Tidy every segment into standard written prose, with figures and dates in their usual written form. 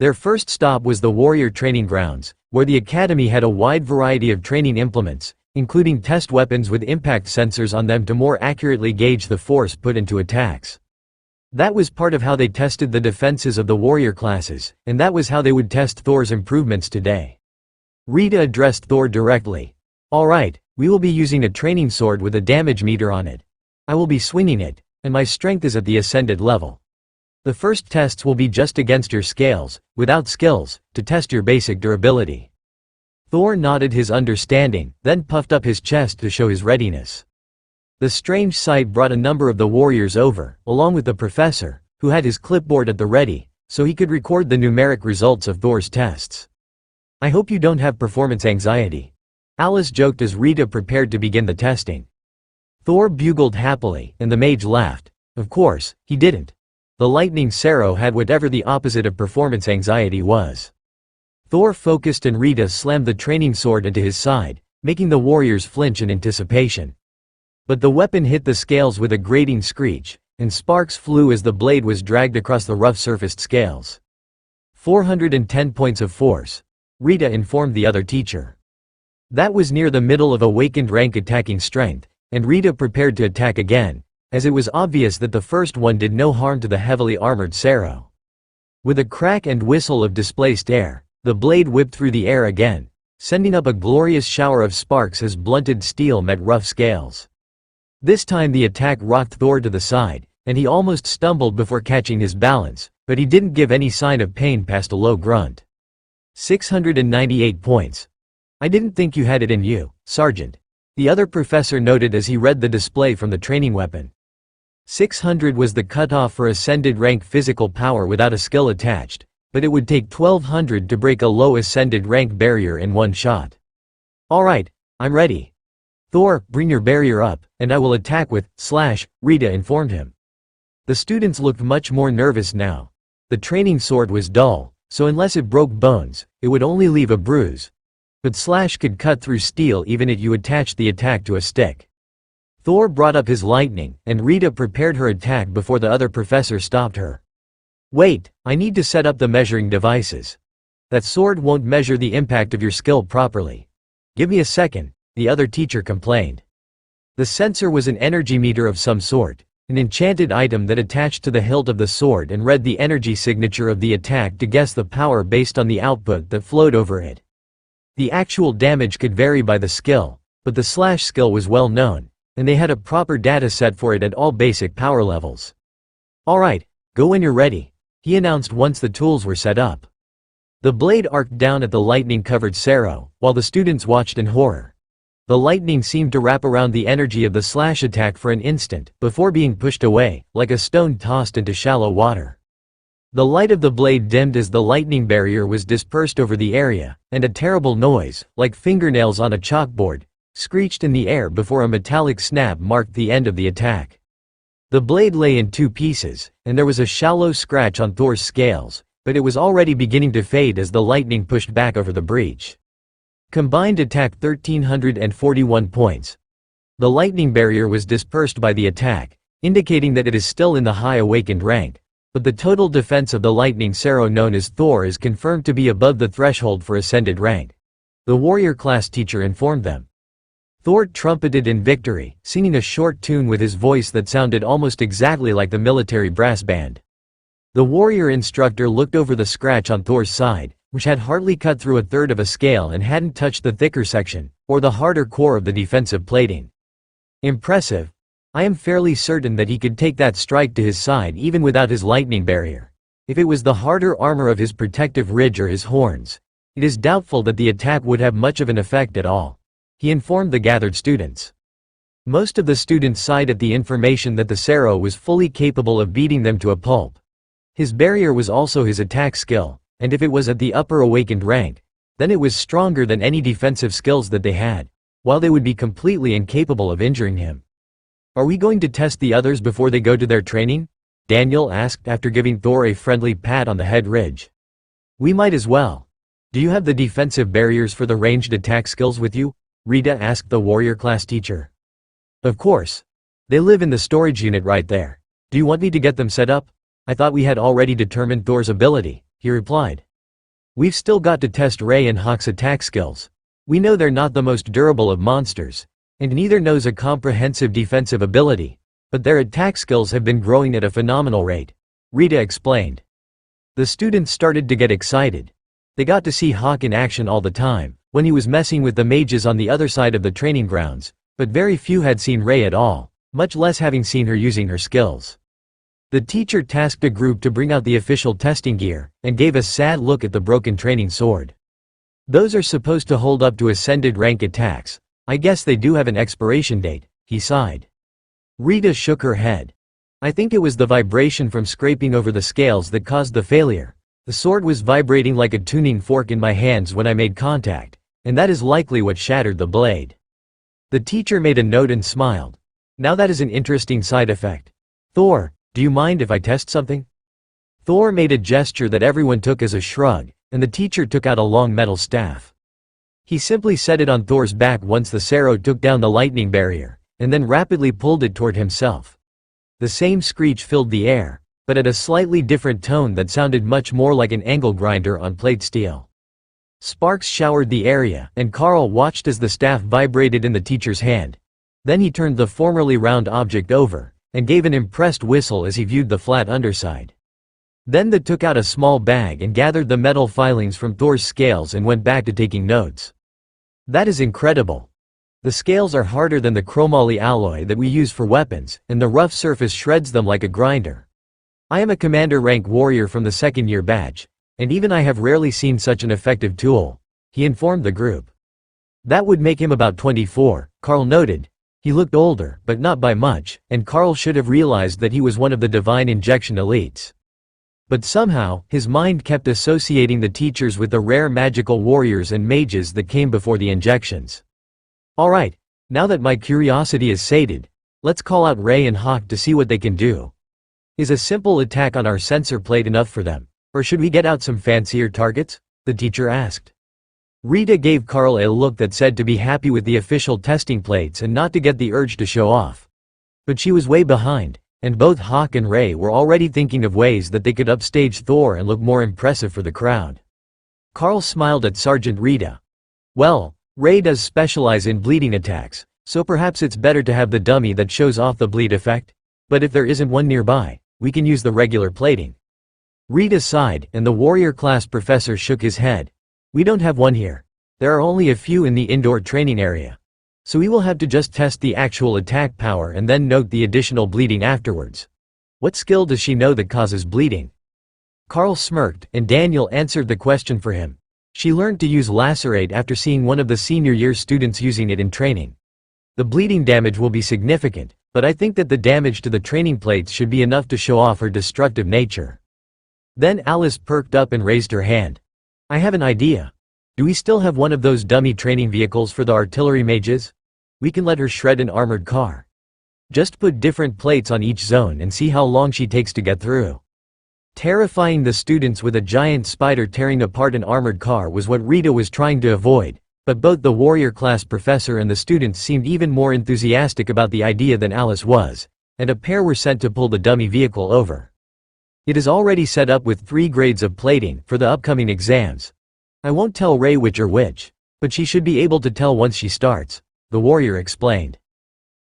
Their first stop was the warrior training grounds, where the academy had a wide variety of training implements, including test weapons with impact sensors on them to more accurately gauge the force put into attacks. That was part of how they tested the defenses of the warrior classes, and that was how they would test Thor's improvements today. Rita addressed Thor directly. "Alright, we will be using a training sword with a damage meter on it. I will be swinging it, and my strength is at the ascended level. The first tests will be just against your scales, without skills, to test your basic durability." Thor nodded his understanding, then puffed up his chest to show his readiness. The strange sight brought a number of the warriors over, along with the professor, who had his clipboard at the ready, so he could record the numeric results of Thor's tests. "I hope you don't have performance anxiety," Alice joked as Rita prepared to begin the testing. Thor bugled happily, and the mage laughed. Of course, he didn't. The lightning Sero had whatever the opposite of performance anxiety was. Thor focused and Rita slammed the training sword into his side, making the warriors flinch in anticipation. But the weapon hit the scales with a grating screech, and sparks flew as the blade was dragged across the rough-surfaced scales. 410 points of force, Rita informed the other teacher. That was near the middle of awakened rank attacking strength, and Rita prepared to attack again, as it was obvious that the first one did no harm to the heavily armored Sero. With a crack and whistle of displaced air, the blade whipped through the air again, sending up a glorious shower of sparks as blunted steel met rough scales. This time the attack rocked Thor to the side, and he almost stumbled before catching his balance, but he didn't give any sign of pain past a low grunt. 698 points. "I didn't think you had it in you, Sergeant," the other professor noted as he read the display from the training weapon. 600 was the cutoff for ascended rank physical power without a skill attached, but it would take 1200 to break a low ascended rank barrier in one shot. "Alright, I'm ready." "Thor, bring your barrier up, and I will attack with /" Rita informed him. The students looked much more nervous now. The training sword was dull, so unless it broke bones, it would only leave a bruise. But / could cut through steel even if you attached the attack to a stick. Thor brought up his lightning, and Rita prepared her attack before the other professor stopped her. "Wait, I need to set up the measuring devices. That sword won't measure the impact of your skill properly. Give me a second," the other teacher complained. The sensor was an energy meter of some sort, an enchanted item that attached to the hilt of the sword and read the energy signature of the attack to guess the power based on the output that flowed over it. The actual damage could vary by the skill, but the / skill was well known, and they had a proper data set for it at all basic power levels. "Alright, go when you're ready," he announced once the tools were set up. The blade arced down at the lightning-covered Sero, while the students watched in horror. The lightning seemed to wrap around the energy of the / attack for an instant, before being pushed away, like a stone tossed into shallow water. The light of the blade dimmed as the lightning barrier was dispersed over the area, and a terrible noise, like fingernails on a chalkboard, screeched in the air before a metallic snap marked the end of the attack. The blade lay in two pieces, and there was a shallow scratch on Thor's scales, but it was already beginning to fade as the lightning pushed back over the breach. Combined attack 1341 points. The lightning barrier was dispersed by the attack, indicating that it is still in the high awakened rank, but the total defense of the lightning Sero known as Thor is confirmed to be above the threshold for ascended rank. The warrior class teacher informed them. Thor trumpeted in victory, singing a short tune with his voice that sounded almost exactly like the military brass band. The warrior instructor looked over the scratch on Thor's side, which had hardly cut through a third of a scale and hadn't touched the thicker section, or the harder core of the defensive plating. "Impressive. I am fairly certain that he could take that strike to his side even without his lightning barrier. If it was the harder armor of his protective ridge or his horns, it is doubtful that the attack would have much of an effect at all," he informed the gathered students. Most of the students sighed at the information that the Sero was fully capable of beating them to a pulp. His barrier was also his attack skill, and if it was at the upper awakened rank, then it was stronger than any defensive skills that they had, while they would be completely incapable of injuring him. "Are we going to test the others before they go to their training?" Daniel asked after giving Thor a friendly pat on the head ridge. "We might as well. Do you have the defensive barriers for the ranged attack skills with you?" Rita asked the warrior class teacher. "Of course. They live in the storage unit right there. Do you want me to get them set up? I thought we had already determined Thor's ability," he replied. We've still got to test Ray and Hawk's attack skills. We know they're not the most durable of monsters, and neither knows a comprehensive defensive ability, but their attack skills have been growing at a phenomenal rate," Rita explained. The students started to get excited. They got to see Hawk in action all the time, when he was messing with the mages on the other side of the training grounds, but very few had seen Ray at all, much less having seen her using her skills. The teacher tasked a group to bring out the official testing gear, and gave a sad look at the broken training sword. "Those are supposed to hold up to ascended rank attacks. I guess they do have an expiration date," he sighed. Rita shook her head. "I think it was the vibration from scraping over the scales that caused the failure. The sword was vibrating like a tuning fork in my hands when I made contact, and that is likely what shattered the blade." The teacher made a note and smiled. "Now that is an interesting side effect. Thor, do you mind if I test something?" Thor made a gesture that everyone took as a shrug, and the teacher took out a long metal staff. He simply set it on Thor's back once the Sero took down the lightning barrier, and then rapidly pulled it toward himself. The same screech filled the air, but at a slightly different tone that sounded much more like an angle grinder on plate steel. Sparks showered the area, and Carl watched as the staff vibrated in the teacher's hand. Then he turned the formerly round object over, and gave an impressed whistle as he viewed the flat underside. Then they took out a small bag and gathered the metal filings from Thor's scales and went back to taking notes. "That is incredible. The scales are harder than the chromoly alloy that we use for weapons, and the rough surface shreds them like a grinder. I am a commander rank warrior from the second-year batch, and even I have rarely seen such an effective tool," he informed the group. "That would make him about 24, Carl noted. He looked older, but not by much, and Carl should have realized that he was one of the divine injection elites. But somehow, his mind kept associating the teachers with the rare magical warriors and mages that came before the injections. Alright, now that my curiosity is sated, let's call out Ray and Hawk to see what they can do. Is a simple attack on our sensor plate enough for them, or should we get out some fancier targets?" the teacher asked. Rita gave Carl a look that said to be happy with the official testing plates and not to get the urge to show off. But she was way behind, and both Hawk and Ray were already thinking of ways that they could upstage Thor and look more impressive for the crowd. Carl smiled at Sergeant Rita. "Well, Ray does specialize in bleeding attacks, so perhaps it's better to have the dummy that shows off the bleed effect, but if there isn't one nearby, we can use the regular plating." Rita sighed, and the warrior class professor shook his head. "We don't have one here. There are only a few in the indoor training area. So we will have to just test the actual attack power and then note the additional bleeding afterwards. What skill does she know that causes bleeding?" Carl smirked, and Daniel answered the question for him. "She learned to use lacerate after seeing one of the senior year students using it in training. The bleeding damage will be significant, but I think that the damage to the training plates should be enough to show off her destructive nature." Then Alice perked up and raised her hand. "I have an idea. Do we still have one of those dummy training vehicles for the artillery mages? We can let her shred an armored car. Just put different plates on each zone and see how long she takes to get through." Terrifying the students with a giant spider tearing apart an armored car was what Rita was trying to avoid, but both the warrior class professor and the students seemed even more enthusiastic about the idea than Alice was, and a pair were sent to pull the dummy vehicle over. "It is already set up with 3 grades of plating for the upcoming exams. I won't tell Ray which are which, but she should be able to tell once she starts," the warrior explained.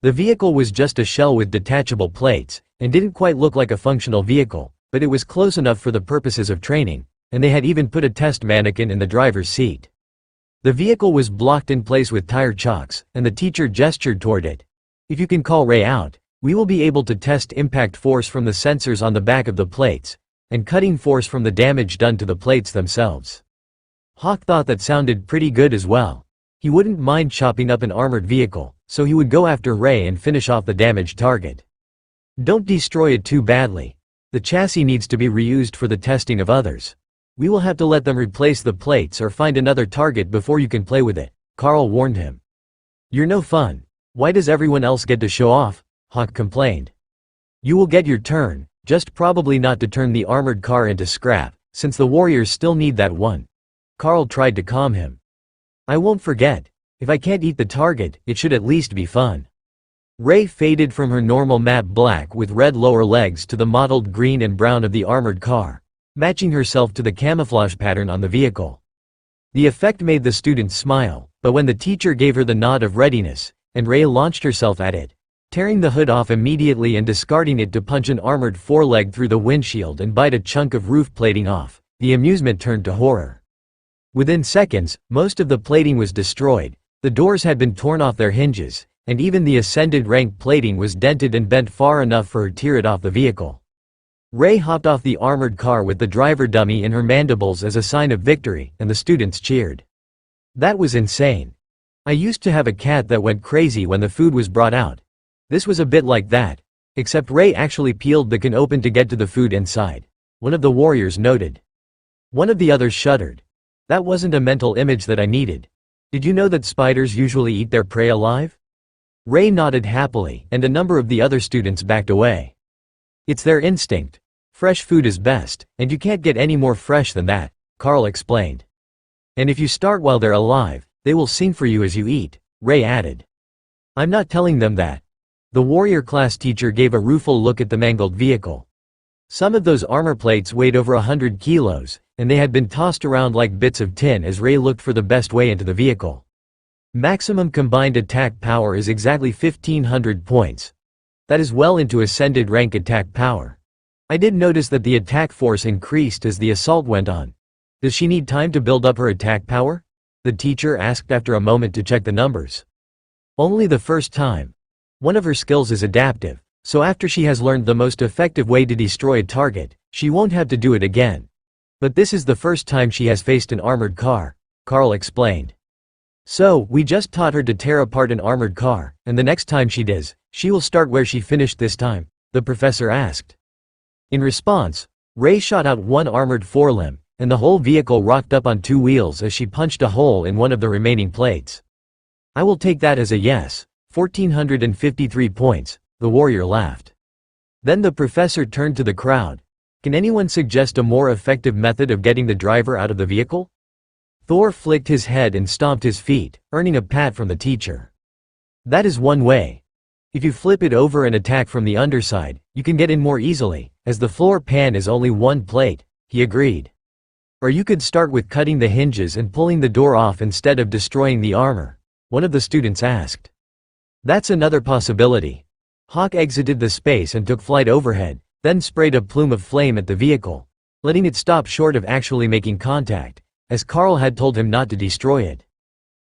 The vehicle was just a shell with detachable plates, and didn't quite look like a functional vehicle, but it was close enough for the purposes of training, and they had even put a test mannequin in the driver's seat. The vehicle was blocked in place with tire chocks, and the teacher gestured toward it. "If you can call Ray out, we will be able to test impact force from the sensors on the back of the plates, and cutting force from the damage done to the plates themselves." Hawk thought that sounded pretty good as well. He wouldn't mind chopping up an armored vehicle, so he would go after Ray and finish off the damaged target. "Don't destroy it too badly. The chassis needs to be reused for the testing of others. We will have to let them replace the plates or find another target before you can play with it," Carl warned him. "You're no fun. Why does everyone else get to show off?" Hawk complained. "You will get your turn, just probably not to turn the armored car into scrap, since the warriors still need that one." Carl tried to calm him. "I won't forget. If I can't eat the target, it should at least be fun." Ray faded from her normal matte black with red lower legs to the mottled green and brown of the armored car, matching herself to the camouflage pattern on the vehicle. The effect made the students smile, but when the teacher gave her the nod of readiness, and Ray launched herself at it, tearing the hood off immediately and discarding it to punch an armored foreleg through the windshield and bite a chunk of roof plating off, the amusement turned to horror. Within seconds, most of the plating was destroyed, the doors had been torn off their hinges, and even the ascended rank plating was dented and bent far enough for her to tear it off the vehicle. Ray hopped off the armored car with the driver dummy in her mandibles as a sign of victory, and the students cheered. That was insane. I used to have a cat that went crazy when the food was brought out. This was a bit like that. Except Ray actually peeled the can open to get to the food inside. One of the warriors noted. One of the others shuddered. That wasn't a mental image that I needed. Did you know that spiders usually eat their prey alive? Ray nodded happily, and a number of the other students backed away. It's their instinct. Fresh food is best, and you can't get any more fresh than that, Carl explained. And if you start while they're alive, they will sing for you as you eat, Ray added. I'm not telling them that. The warrior class teacher gave a rueful look at the mangled vehicle. Some of those armor plates weighed over 100 kilos, and they had been tossed around like bits of tin as Ray looked for the best way into the vehicle. Maximum combined attack power is exactly 1500 points. That is well into ascended rank attack power. I did notice that the attack force increased as the assault went on. Does she need time to build up her attack power? The teacher asked after a moment to check the numbers. Only the first time. One of her skills is adaptive, so after she has learned the most effective way to destroy a target, she won't have to do it again. But this is the first time she has faced an armored car, Carl explained. So, we just taught her to tear apart an armored car, and the next time she does, she will start where she finished this time, the professor asked. In response, Ray shot out one armored forelimb, and the whole vehicle rocked up on two wheels as she punched a hole in one of the remaining plates. I will take that as a yes, 1453 points, the warrior laughed. Then the professor turned to the crowd. Can anyone suggest a more effective method of getting the driver out of the vehicle? Thor flicked his head and stomped his feet, earning a pat from the teacher. That is one way. If you flip it over and attack from the underside, you can get in more easily, as the floor pan is only one plate, he agreed. Or you could start with cutting the hinges and pulling the door off instead of destroying the armor, one of the students asked. That's another possibility. Hawk exited the space and took flight overhead, then sprayed a plume of flame at the vehicle, letting it stop short of actually making contact, as Carl had told him not to destroy it.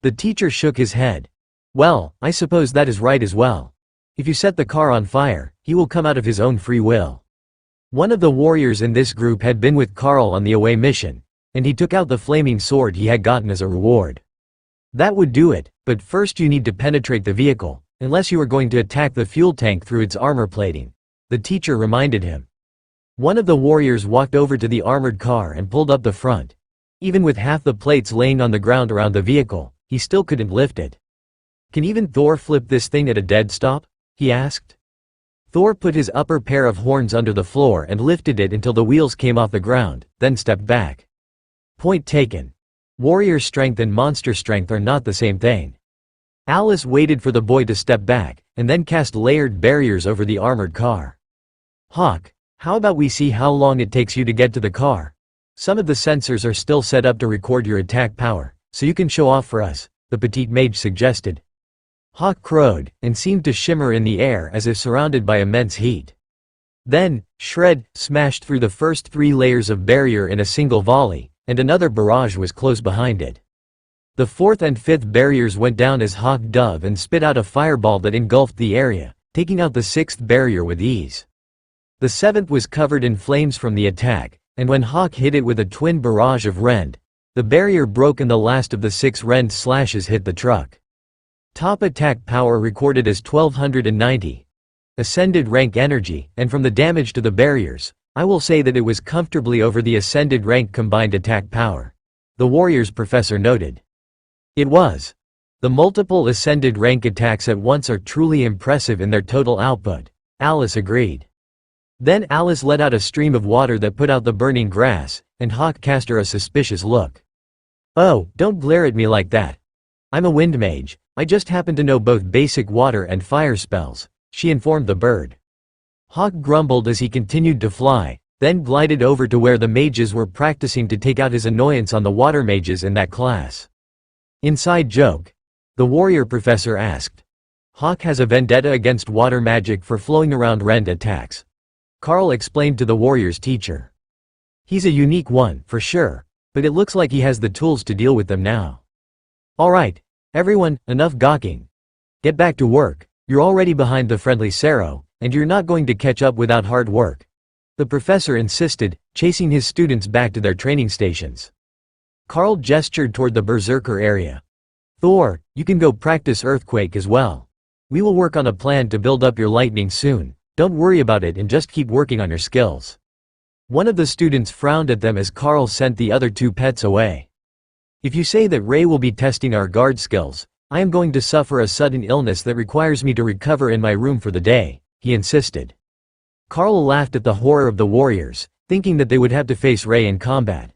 The teacher shook his head. Well, I suppose that is right as well. If you set the car on fire, he will come out of his own free will. One of the warriors in this group had been with Carl on the away mission, and he took out the flaming sword he had gotten as a reward. That would do it, but first you need to penetrate the vehicle, unless you are going to attack the fuel tank through its armor plating, the teacher reminded him. One of the warriors walked over to the armored car and pulled up the front. Even with half the plates laying on the ground around the vehicle, he still couldn't lift it. Can even Thor flip this thing at a dead stop? He asked. Thor put his upper pair of horns under the floor and lifted it until the wheels came off the ground, then stepped back. Point taken. Warrior strength and monster strength are not the same thing. Alice waited for the boy to step back, and then cast layered barriers over the armored car. Hawk, how about we see how long it takes you to get to the car? Some of the sensors are still set up to record your attack power, so you can show off for us, the petite mage suggested. Hawk crowed, and seemed to shimmer in the air as if surrounded by immense heat. Then, Shred smashed through the first 3 layers of barrier in a single volley, and another barrage was close behind it. The 4th and 5th barriers went down as Hawk dove and spit out a fireball that engulfed the area, taking out the 6th barrier with ease. The 7th was covered in flames from the attack, and when Hawk hit it with a twin barrage of rend, the barrier broke and the last of the 6 rend slashes hit the truck. Top attack power recorded as 1290. Ascended rank energy, and from the damage to the barriers, I will say that it was comfortably over the ascended rank combined attack power. The warrior's professor noted. It was. The multiple ascended rank attacks at once are truly impressive in their total output, Alice agreed. Then Alice let out a stream of water that put out the burning grass, and Hawk cast her a suspicious look. Oh, don't glare at me like that. I'm a wind mage, I just happen to know both basic water and fire spells, she informed the bird. Hawk grumbled as he continued to fly, then glided over to where the mages were practicing to take out his annoyance on the water mages in that class. Inside joke. The warrior professor asked. Hawk has a vendetta against water magic for flowing around rend attacks. Carl explained to the warrior's teacher. He's a unique one, for sure, but it looks like he has the tools to deal with them now. Alright, everyone, enough gawking. Get back to work. You're already behind the friendly Sero, and you're not going to catch up without hard work. The professor insisted, chasing his students back to their training stations. Carl gestured toward the berserker area. Thor, you can go practice earthquake as well. We will work on a plan to build up your lightning soon. Don't worry about it and just keep working on your skills. One of the students frowned at them as Carl sent the other two pets away. If you say that Ray will be testing our guard skills, I am going to suffer a sudden illness that requires me to recover in my room for the day, he insisted. Carl laughed at the horror of the warriors, thinking that they would have to face Ray in combat.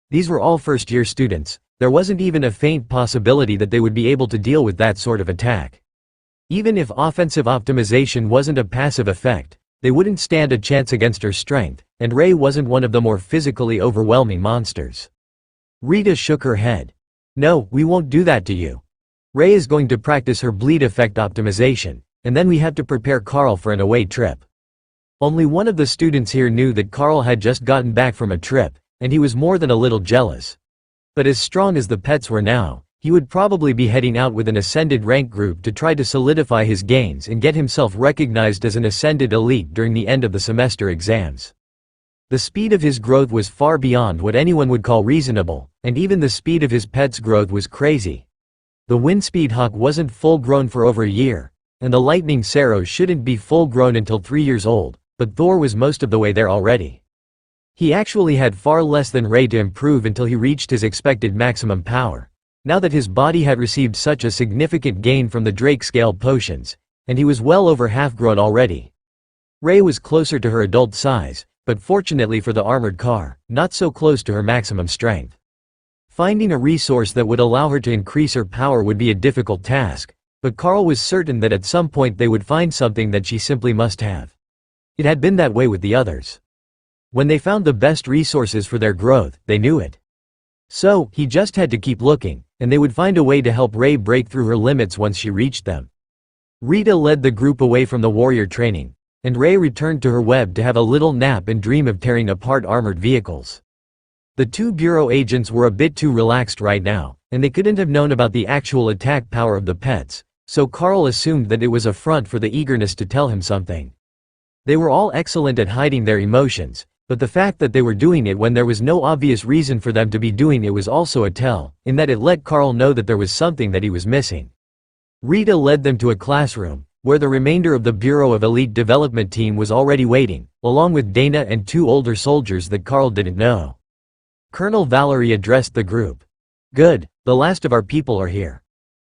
These were all first-year students. There wasn't even a faint possibility that they would be able to deal with that sort of attack. Even if offensive optimization wasn't a passive effect, they wouldn't stand a chance against her strength, and Ray wasn't one of the more physically overwhelming monsters. Rita shook her head. No, we won't do that to you. Ray is going to practice her bleed effect optimization, and then we have to prepare Carl for an away trip. Only one of the students here knew that Carl had just gotten back from a trip, and he was more than a little jealous. But as strong as the pets were now, he would probably be heading out with an ascended rank group to try to solidify his gains and get himself recognized as an ascended elite during the end of the semester exams. The speed of his growth was far beyond what anyone would call reasonable, and even the speed of his pet's growth was crazy. The Windspeed Hawk wasn't full-grown for over a year, and the Lightning Sero shouldn't be full-grown until 3 years old, but Thor was most of the way there already. He actually had far less than Ray to improve until he reached his expected maximum power. Now that his body had received such a significant gain from the Drake scale potions, and he was well over half-grown already. Ray was closer to her adult size, but fortunately for the armored car, not so close to her maximum strength. Finding a resource that would allow her to increase her power would be a difficult task, but Carl was certain that at some point they would find something that she simply must have. It had been that way with the others. When they found the best resources for their growth, they knew it. So, he just had to keep looking, and they would find a way to help Ray break through her limits once she reached them. Rita led the group away from the warrior training, and Ray returned to her web to have a little nap and dream of tearing apart armored vehicles. The two bureau agents were a bit too relaxed right now, and they couldn't have known about the actual attack power of the pets, so Carl assumed that it was a front for the eagerness to tell him something. They were all excellent at hiding their emotions, but the fact that they were doing it when there was no obvious reason for them to be doing it was also a tell, in that it let Carl know that there was something that he was missing. Rita led them to a classroom, where the remainder of the Bureau of Elite Development team was already waiting, along with Dana and two older soldiers that Carl didn't know. Colonel Valerie addressed the group. Good, the last of our people are here.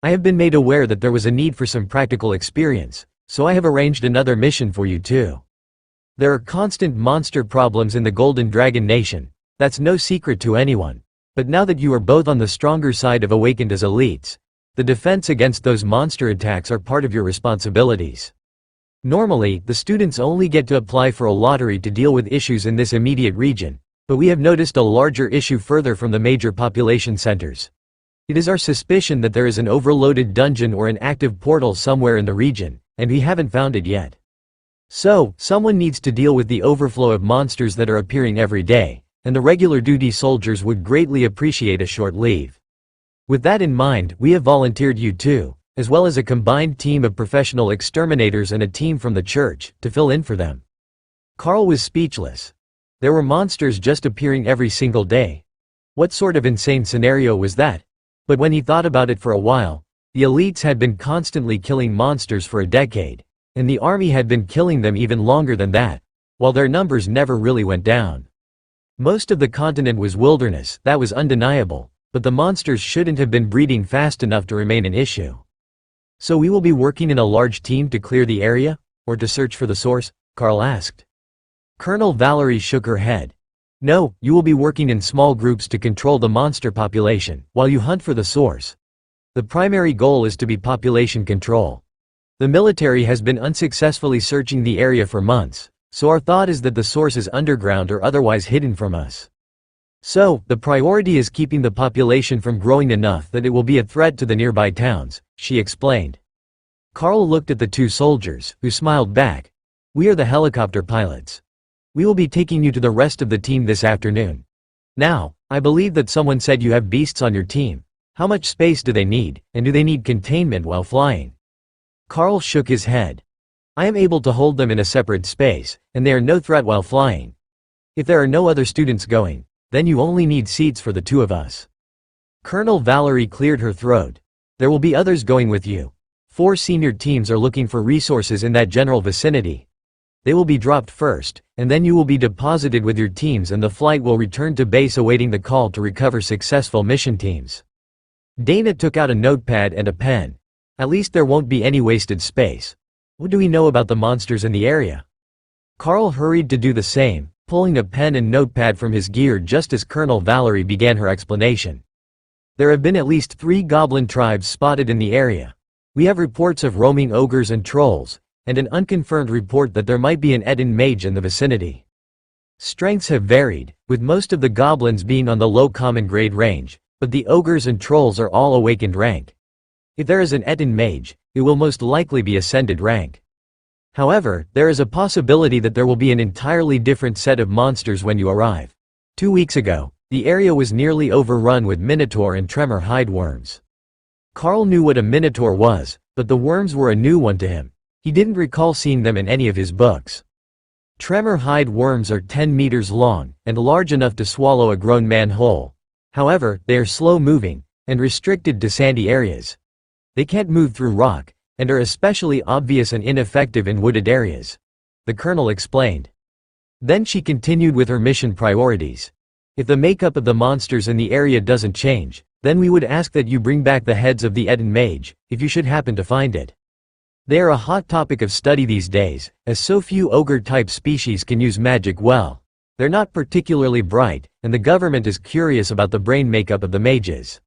I have been made aware that there was a need for some practical experience, so I have arranged another mission for you too. There are constant monster problems in the Golden Dragon Nation, that's no secret to anyone, but now that you are both on the stronger side of awakened as elites, the defense against those monster attacks are part of your responsibilities. Normally, the students only get to apply for a lottery to deal with issues in this immediate region, but we have noticed a larger issue further from the major population centers. It is our suspicion that there is an overloaded dungeon or an active portal somewhere in the region, and we haven't found it yet. So, someone needs to deal with the overflow of monsters that are appearing every day, and the regular duty soldiers would greatly appreciate a short leave. With that in mind, we have volunteered you two, as well as a combined team of professional exterminators and a team from the church, to fill in for them. Carl was speechless. There were monsters just appearing every single day. What sort of insane scenario was that? But when he thought about it for a while, the elites had been constantly killing monsters for a decade, and the army had been killing them even longer than that, while their numbers never really went down. Most of the continent was wilderness, that was undeniable, but the monsters shouldn't have been breeding fast enough to remain an issue. So we will be working in a large team to clear the area, or to search for the source? Carl asked. Colonel Valerie shook her head. No, you will be working in small groups to control the monster population, while you hunt for the source. The primary goal is to be population control. The military has been unsuccessfully searching the area for months, so our thought is that the source is underground or otherwise hidden from us. So, the priority is keeping the population from growing enough that it will be a threat to the nearby towns, she explained. Carl looked at the two soldiers, who smiled back. We are the helicopter pilots. We will be taking you to the rest of the team this afternoon. Now, I believe that someone said you have beasts on your team. How much space do they need, and do they need containment while flying? Carl shook his head. I am able to hold them in a separate space, and they are no threat while flying. If there are no other students going, then you only need seats for the two of us. Colonel Valerie cleared her throat. There will be others going with you. 4 senior teams are looking for resources in that general vicinity. They will be dropped first, and then you will be deposited with your teams and the flight will return to base awaiting the call to recover successful mission teams. Dana took out a notepad and a pen. At least there won't be any wasted space. What do we know about the monsters in the area? Carl hurried to do the same, pulling a pen and notepad from his gear just as Colonel Valerie began her explanation. There have been at least 3 goblin tribes spotted in the area. We have reports of roaming ogres and trolls, and an unconfirmed report that there might be an Eden mage in the vicinity. Strengths have varied, with most of the goblins being on the low common grade range, but the ogres and trolls are all awakened rank. If there is an Eden mage, it will most likely be ascended rank. However, there is a possibility that there will be an entirely different set of monsters when you arrive. 2 weeks ago, the area was nearly overrun with minotaur and tremor hide worms. Carl knew what a minotaur was, but the worms were a new one to him. He didn't recall seeing them in any of his books. Tremor hide worms are 10 meters long, and large enough to swallow a grown man whole. However, they are slow-moving, and restricted to sandy areas. They can't move through rock, and are especially obvious and ineffective in wooded areas. The colonel explained. Then she continued with her mission priorities. If the makeup of the monsters in the area doesn't change, then we would ask that you bring back the heads of the Eden mage, if you should happen to find it. They are a hot topic of study these days, as so few ogre-type species can use magic well. They're not particularly bright, and the government is curious about the brain makeup of the mages.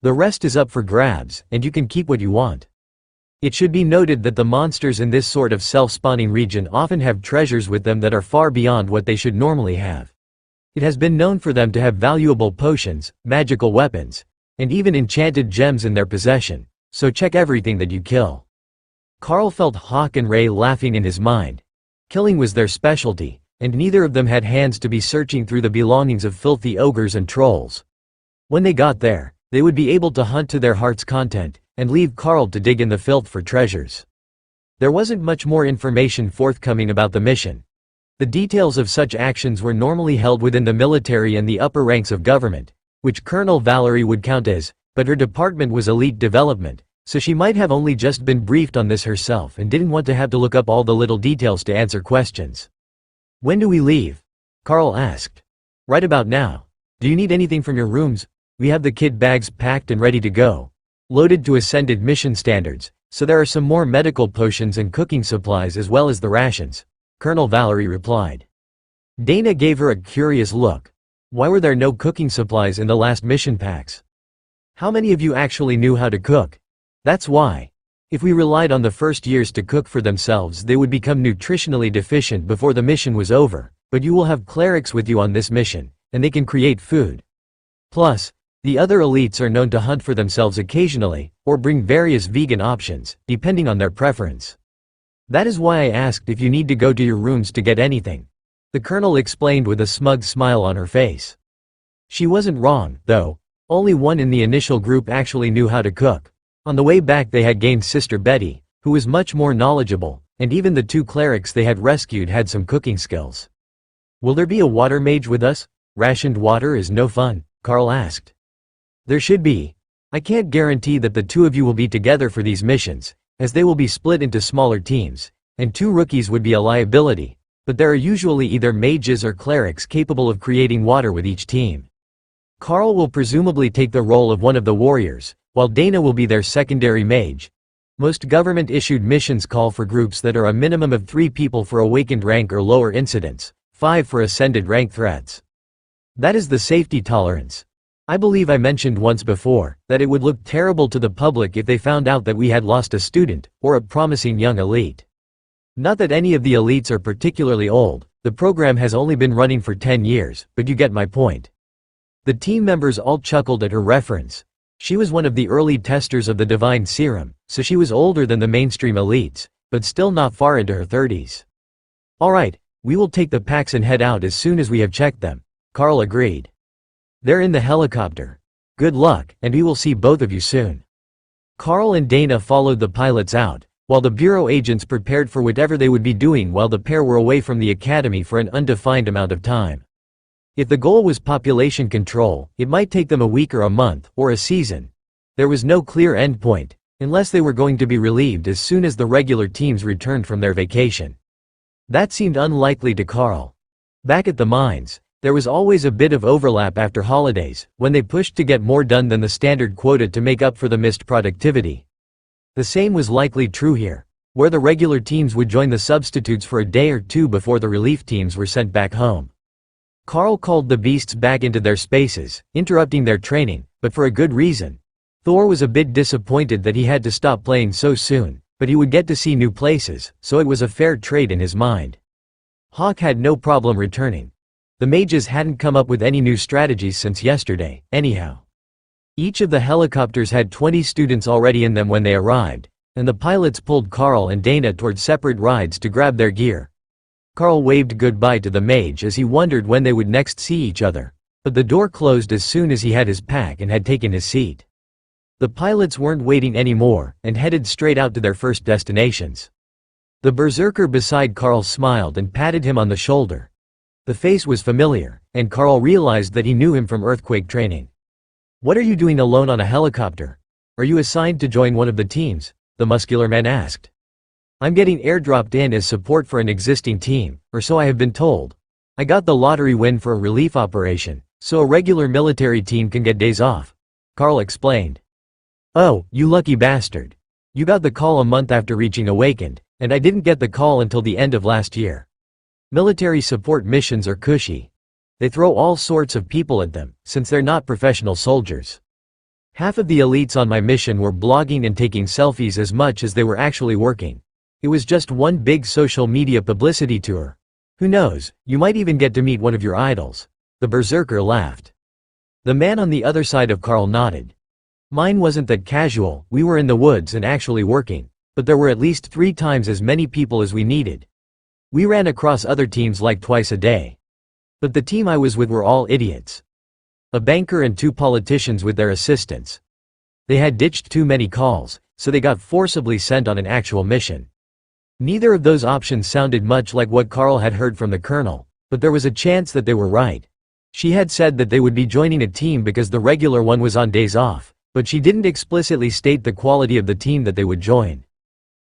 The rest is up for grabs, and you can keep what you want. It should be noted that the monsters in this sort of self-spawning region often have treasures with them that are far beyond what they should normally have. It has been known for them to have valuable potions, magical weapons, and even enchanted gems in their possession, so check everything that you kill. Carl felt Hawk and Ray laughing in his mind. Killing was their specialty, and neither of them had hands to be searching through the belongings of filthy ogres and trolls. When they got there, they would be able to hunt to their heart's content, and leave Carl to dig in the filth for treasures. There wasn't much more information forthcoming about the mission. The details of such actions were normally held within the military and the upper ranks of government, which Colonel Valerie would count as, but her department was elite development, so she might have only just been briefed on this herself and didn't want to have to look up all the little details to answer questions. When do we leave? Carl asked. Right about now. Do you need anything from your rooms? We have the kit bags packed and ready to go. Loaded to ascended mission standards, so there are some more medical potions and cooking supplies as well as the rations, Colonel Valerie replied. Dana gave her a curious look. Why were there no cooking supplies in the last mission packs? How many of you actually knew how to cook? That's why. If we relied on the first years to cook for themselves, they would become nutritionally deficient before the mission was over, but you will have clerics with you on this mission, and they can create food. Plus, the other elites are known to hunt for themselves occasionally, or bring various vegan options, depending on their preference. That is why I asked if you need to go to your rooms to get anything. The colonel explained with a smug smile on her face. She wasn't wrong, though. Only one in the initial group actually knew how to cook. On the way back they had gained Sister Betty, who was much more knowledgeable, and even the 2 clerics they had rescued had some cooking skills. Will there be a water mage with us? Rationed water is no fun, Carl asked. There should be. I can't guarantee that the 2 of you will be together for these missions, as they will be split into smaller teams, and 2 rookies would be a liability, but there are usually either mages or clerics capable of creating water with each team. Carl will presumably take the role of one of the warriors, while Dana will be their secondary mage. Most government-issued missions call for groups that are a minimum of 3 people for awakened rank or lower incidents, 5 for ascended rank threats. That is the safety tolerance. I believe I mentioned once before that it would look terrible to the public if they found out that we had lost a student, or a promising young elite. Not that any of the elites are particularly old, the program has only been running for 10 years, but you get my point. The team members all chuckled at her reference. She was one of the early testers of the divine serum, so she was older than the mainstream elites, but still not far into her 30s. Alright, we will take the packs and head out as soon as we have checked them, Carl agreed. They're in the helicopter. Good luck, and we will see both of you soon. Carl and Dana followed the pilots out, while the bureau agents prepared for whatever they would be doing while the pair were away from the academy for an undefined amount of time. If the goal was population control, it might take them a week or a month, or a season. There was no clear endpoint, unless they were going to be relieved as soon as the regular teams returned from their vacation. That seemed unlikely to Carl. Back at the mines, there was always a bit of overlap after holidays, when they pushed to get more done than the standard quota to make up for the missed productivity. The same was likely true here, where the regular teams would join the substitutes for a day or two before the relief teams were sent back home. Carl called the beasts back into their spaces, interrupting their training, but for a good reason. Thor was a bit disappointed that he had to stop playing so soon, but he would get to see new places, so it was a fair trade in his mind. Hawk had no problem returning. The mages hadn't come up with any new strategies since yesterday, anyhow. Each of the helicopters had 20 students already in them when they arrived, and the pilots pulled Carl and Dana toward separate rides to grab their gear. Carl waved goodbye to the mage as he wondered when they would next see each other, but the door closed as soon as he had his pack and had taken his seat. The pilots weren't waiting anymore, and headed straight out to their first destinations. The berserker beside Carl smiled and patted him on the shoulder. The face was familiar, and Carl realized that he knew him from earthquake training. "What are you doing alone on a helicopter? Are you assigned to join one of the teams?" the muscular man asked. "I'm getting airdropped in as support for an existing team, or so I have been told. I got the lottery win for a relief operation, so a regular military team can get days off," Carl explained. "Oh, you lucky bastard. You got the call a month after reaching Awakened, and I didn't get the call until the end of last year. Military support missions are cushy. They throw all sorts of people at them, since they're not professional soldiers. Half of the elites on my mission were blogging and taking selfies as much as they were actually working. It was just one big social media publicity tour. Who knows, you might even get to meet one of your idols." The berserker laughed. The man on the other side of Carl nodded. "Mine wasn't that casual, we were in the woods and actually working, but there were at least 3 times as many people as we needed. We ran across other teams like twice a day. But the team I was with were all idiots. A banker and 2 politicians with their assistants. They had ditched too many calls, so they got forcibly sent on an actual mission." Neither of those options sounded much like what Carl had heard from the colonel, but there was a chance that they were right. She had said that they would be joining a team because the regular one was on days off, but she didn't explicitly state the quality of the team that they would join.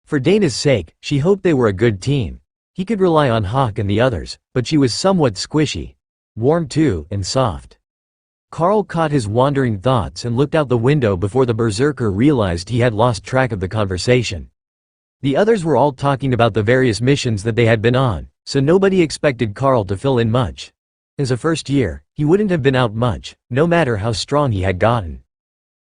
For Dana's sake, she hoped they were a good team. He could rely on Hawk and the others, but she was somewhat squishy. Warm too, and soft. Carl caught his wandering thoughts and looked out the window before the berserker realized he had lost track of the conversation. The others were all talking about the various missions that they had been on, so nobody expected Carl to fill in much. As a first year, he wouldn't have been out much, no matter how strong he had gotten.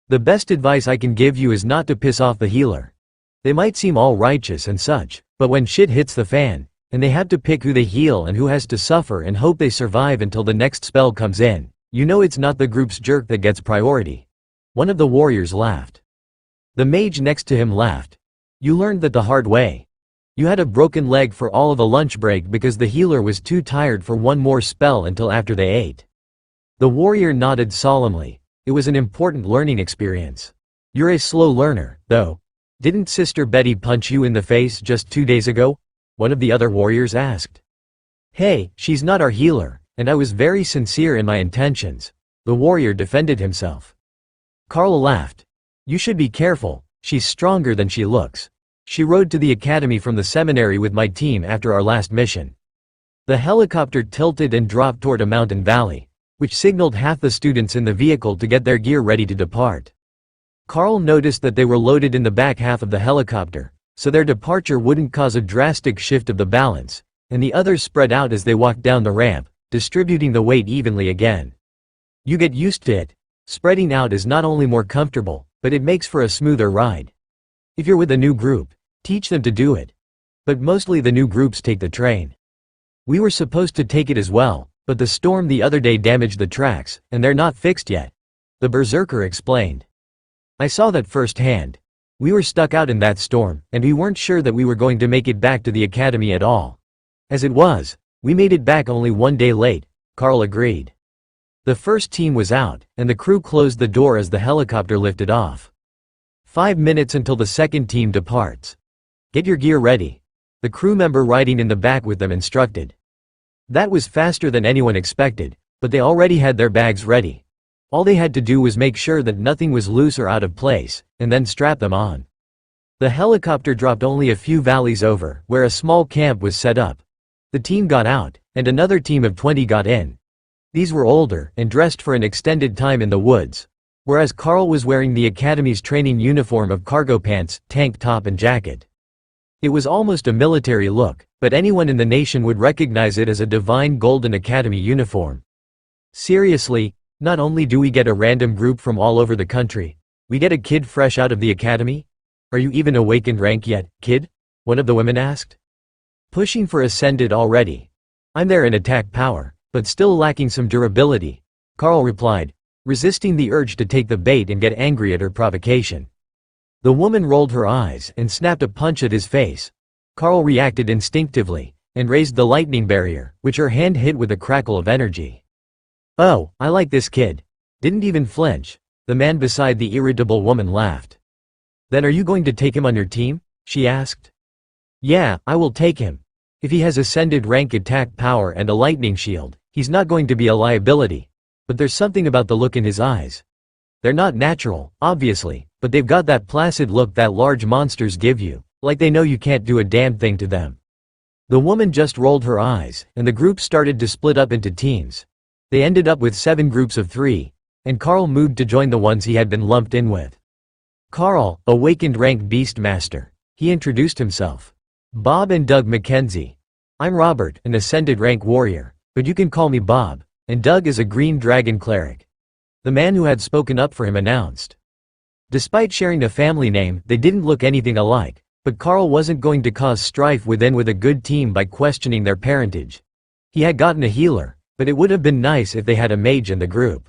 "The best advice I can give you is not to piss off the healer. They might seem all righteous and such, but when shit hits the fan, and they have to pick who they heal and who has to suffer and hope they survive until the next spell comes in, you know it's not the group's jerk that gets priority." One of the warriors laughed. The mage next to him laughed. "You learned that the hard way. You had a broken leg for all of a lunch break because the healer was too tired for one more spell until after they ate." The warrior nodded solemnly. It was an important learning experience. "You're a slow learner, though. Didn't Sister Betty punch you in the face just 2 days ago?" one of the other warriors asked. "Hey, she's not our healer, and I was very sincere in my intentions," the warrior defended himself. Carl laughed. "You should be careful, she's stronger than she looks. She rode to the academy from the seminary with my team after our last mission." The helicopter tilted and dropped toward a mountain valley, which signaled half the students in the vehicle to get their gear ready to depart. Carl noticed that they were loaded in the back half of the helicopter, so their departure wouldn't cause a drastic shift of the balance, and the others spread out as they walked down the ramp, distributing the weight evenly again. "You get used to it. Spreading out is not only more comfortable, but it makes for a smoother ride. If you're with a new group, teach them to do it. But mostly the new groups take the train. We were supposed to take it as well, but the storm the other day damaged the tracks, and they're not fixed yet," the berserker explained. "I saw that firsthand. We were stuck out in that storm, and we weren't sure that we were going to make it back to the academy at all. As it was, we made it back only 1 day late," Carl agreed. The first team was out, and the crew closed the door as the helicopter lifted off. 5 minutes until the second team departs. "Get your gear ready," the crew member riding in the back with them instructed. That was faster than anyone expected, but they already had their bags ready. All they had to do was make sure that nothing was loose or out of place, and then strap them on. The helicopter dropped only a few valleys over, where a small camp was set up. The team got out, and another team of 20 got in. These were older, and dressed for an extended time in the woods, whereas Carl was wearing the academy's training uniform of cargo pants, tank top and jacket. It was almost a military look, but anyone in the nation would recognize it as a divine golden academy uniform. "Seriously, not only do we get a random group from all over the country, we get a kid fresh out of the academy? Are you even awakened rank yet, kid?" one of the women asked. "Pushing for ascended already. I'm there in attack power, but still lacking some durability," Carl replied, resisting the urge to take the bait and get angry at her provocation. The woman rolled her eyes and snapped a punch at his face. Carl reacted instinctively, and raised the lightning barrier, which her hand hit with a crackle of energy. "Oh, I like this kid. Didn't even flinch," the man beside the irritable woman laughed. "Then are you going to take him on your team?" she asked. "Yeah, I will take him. If he has ascended rank attack power and a lightning shield, he's not going to be a liability. But there's something about the look in his eyes. They're not natural, obviously, but they've got that placid look that large monsters give you, like they know you can't do a damn thing to them." The woman just rolled her eyes, and the group started to split up into teams. They ended up with 7 groups of 3, and Carl moved to join the ones he had been lumped in with. "Carl, awakened rank Beastmaster," he introduced himself. "Bob and Doug Mackenzie. I'm Robert, an ascended rank warrior, but you can call me Bob, and Doug is a green dragon cleric," the man who had spoken up for him announced. Despite sharing a family name, they didn't look anything alike, but Carl wasn't going to cause strife with a good team by questioning their parentage. He had gotten a healer, but it would have been nice if they had a mage in the group.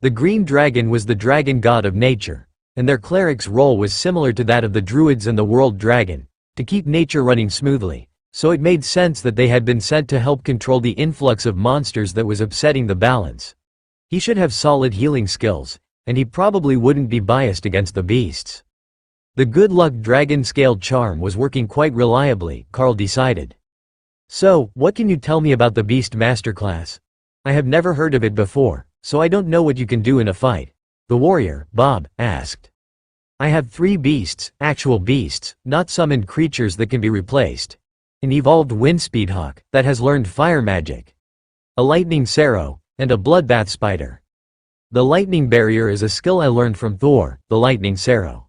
The green dragon was the dragon god of nature, and their cleric's role was similar to that of the druids and the world dragon, to keep nature running smoothly, so it made sense that they had been sent to help control the influx of monsters that was upsetting the balance. He should have solid healing skills, and he probably wouldn't be biased against the beasts. The good luck dragon scale charm was working quite reliably, Carl decided. "So, what can you tell me about the Beast Masterclass? I have never heard of it before, so I don't know what you can do in a fight," the warrior, Bob, asked. "I have 3 beasts, actual beasts, not summoned creatures that can be replaced. An evolved windspeed hawk that has learned fire magic, a lightning sarrow, and a bloodbath spider. The lightning barrier is a skill I learned from Thor, the lightning sarrow.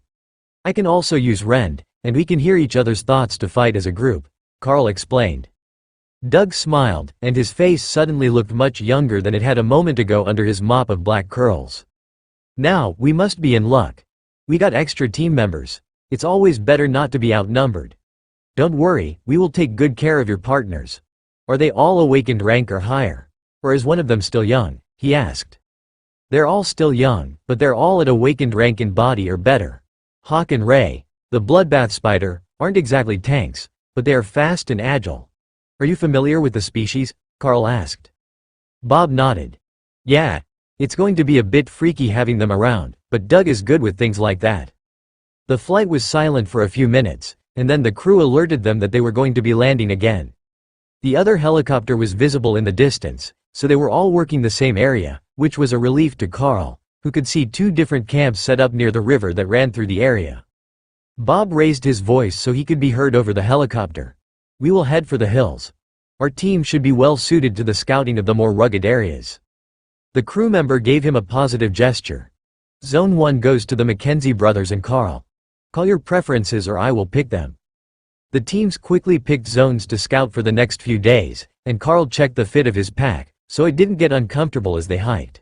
I can also use rend, and we can hear each other's thoughts to fight as a group," Carl explained. Doug smiled, and his face suddenly looked much younger than it had a moment ago under his mop of black curls. "Now, we must be in luck. We got extra team members. It's always better not to be outnumbered. Don't worry, we will take good care of your partners. Are they all awakened rank or higher? Or is one of them still young?" he asked. "They're all still young, but they're all at awakened rank in body or better. Hawk and Ray, the bloodbath spider, aren't exactly tanks, but they are fast and agile. Are you familiar with the species?" Carl asked. Bob nodded. "Yeah. It's going to be a bit freaky having them around, but Doug is good with things like that." The flight was silent for a few minutes, and then the crew alerted them that they were going to be landing again. The other helicopter was visible in the distance, so they were all working the same area, which was a relief to Carl, who could see 2 different camps set up near the river that ran through the area. Bob raised his voice so he could be heard over the helicopter. "We will head for the hills. Our team should be well suited to the scouting of the more rugged areas." The crew member gave him a positive gesture. "Zone 1 goes to the Mackenzie brothers and Carl. Call your preferences or I will pick them." The teams quickly picked zones to scout for the next few days, and Carl checked the fit of his pack, so it didn't get uncomfortable as they hiked.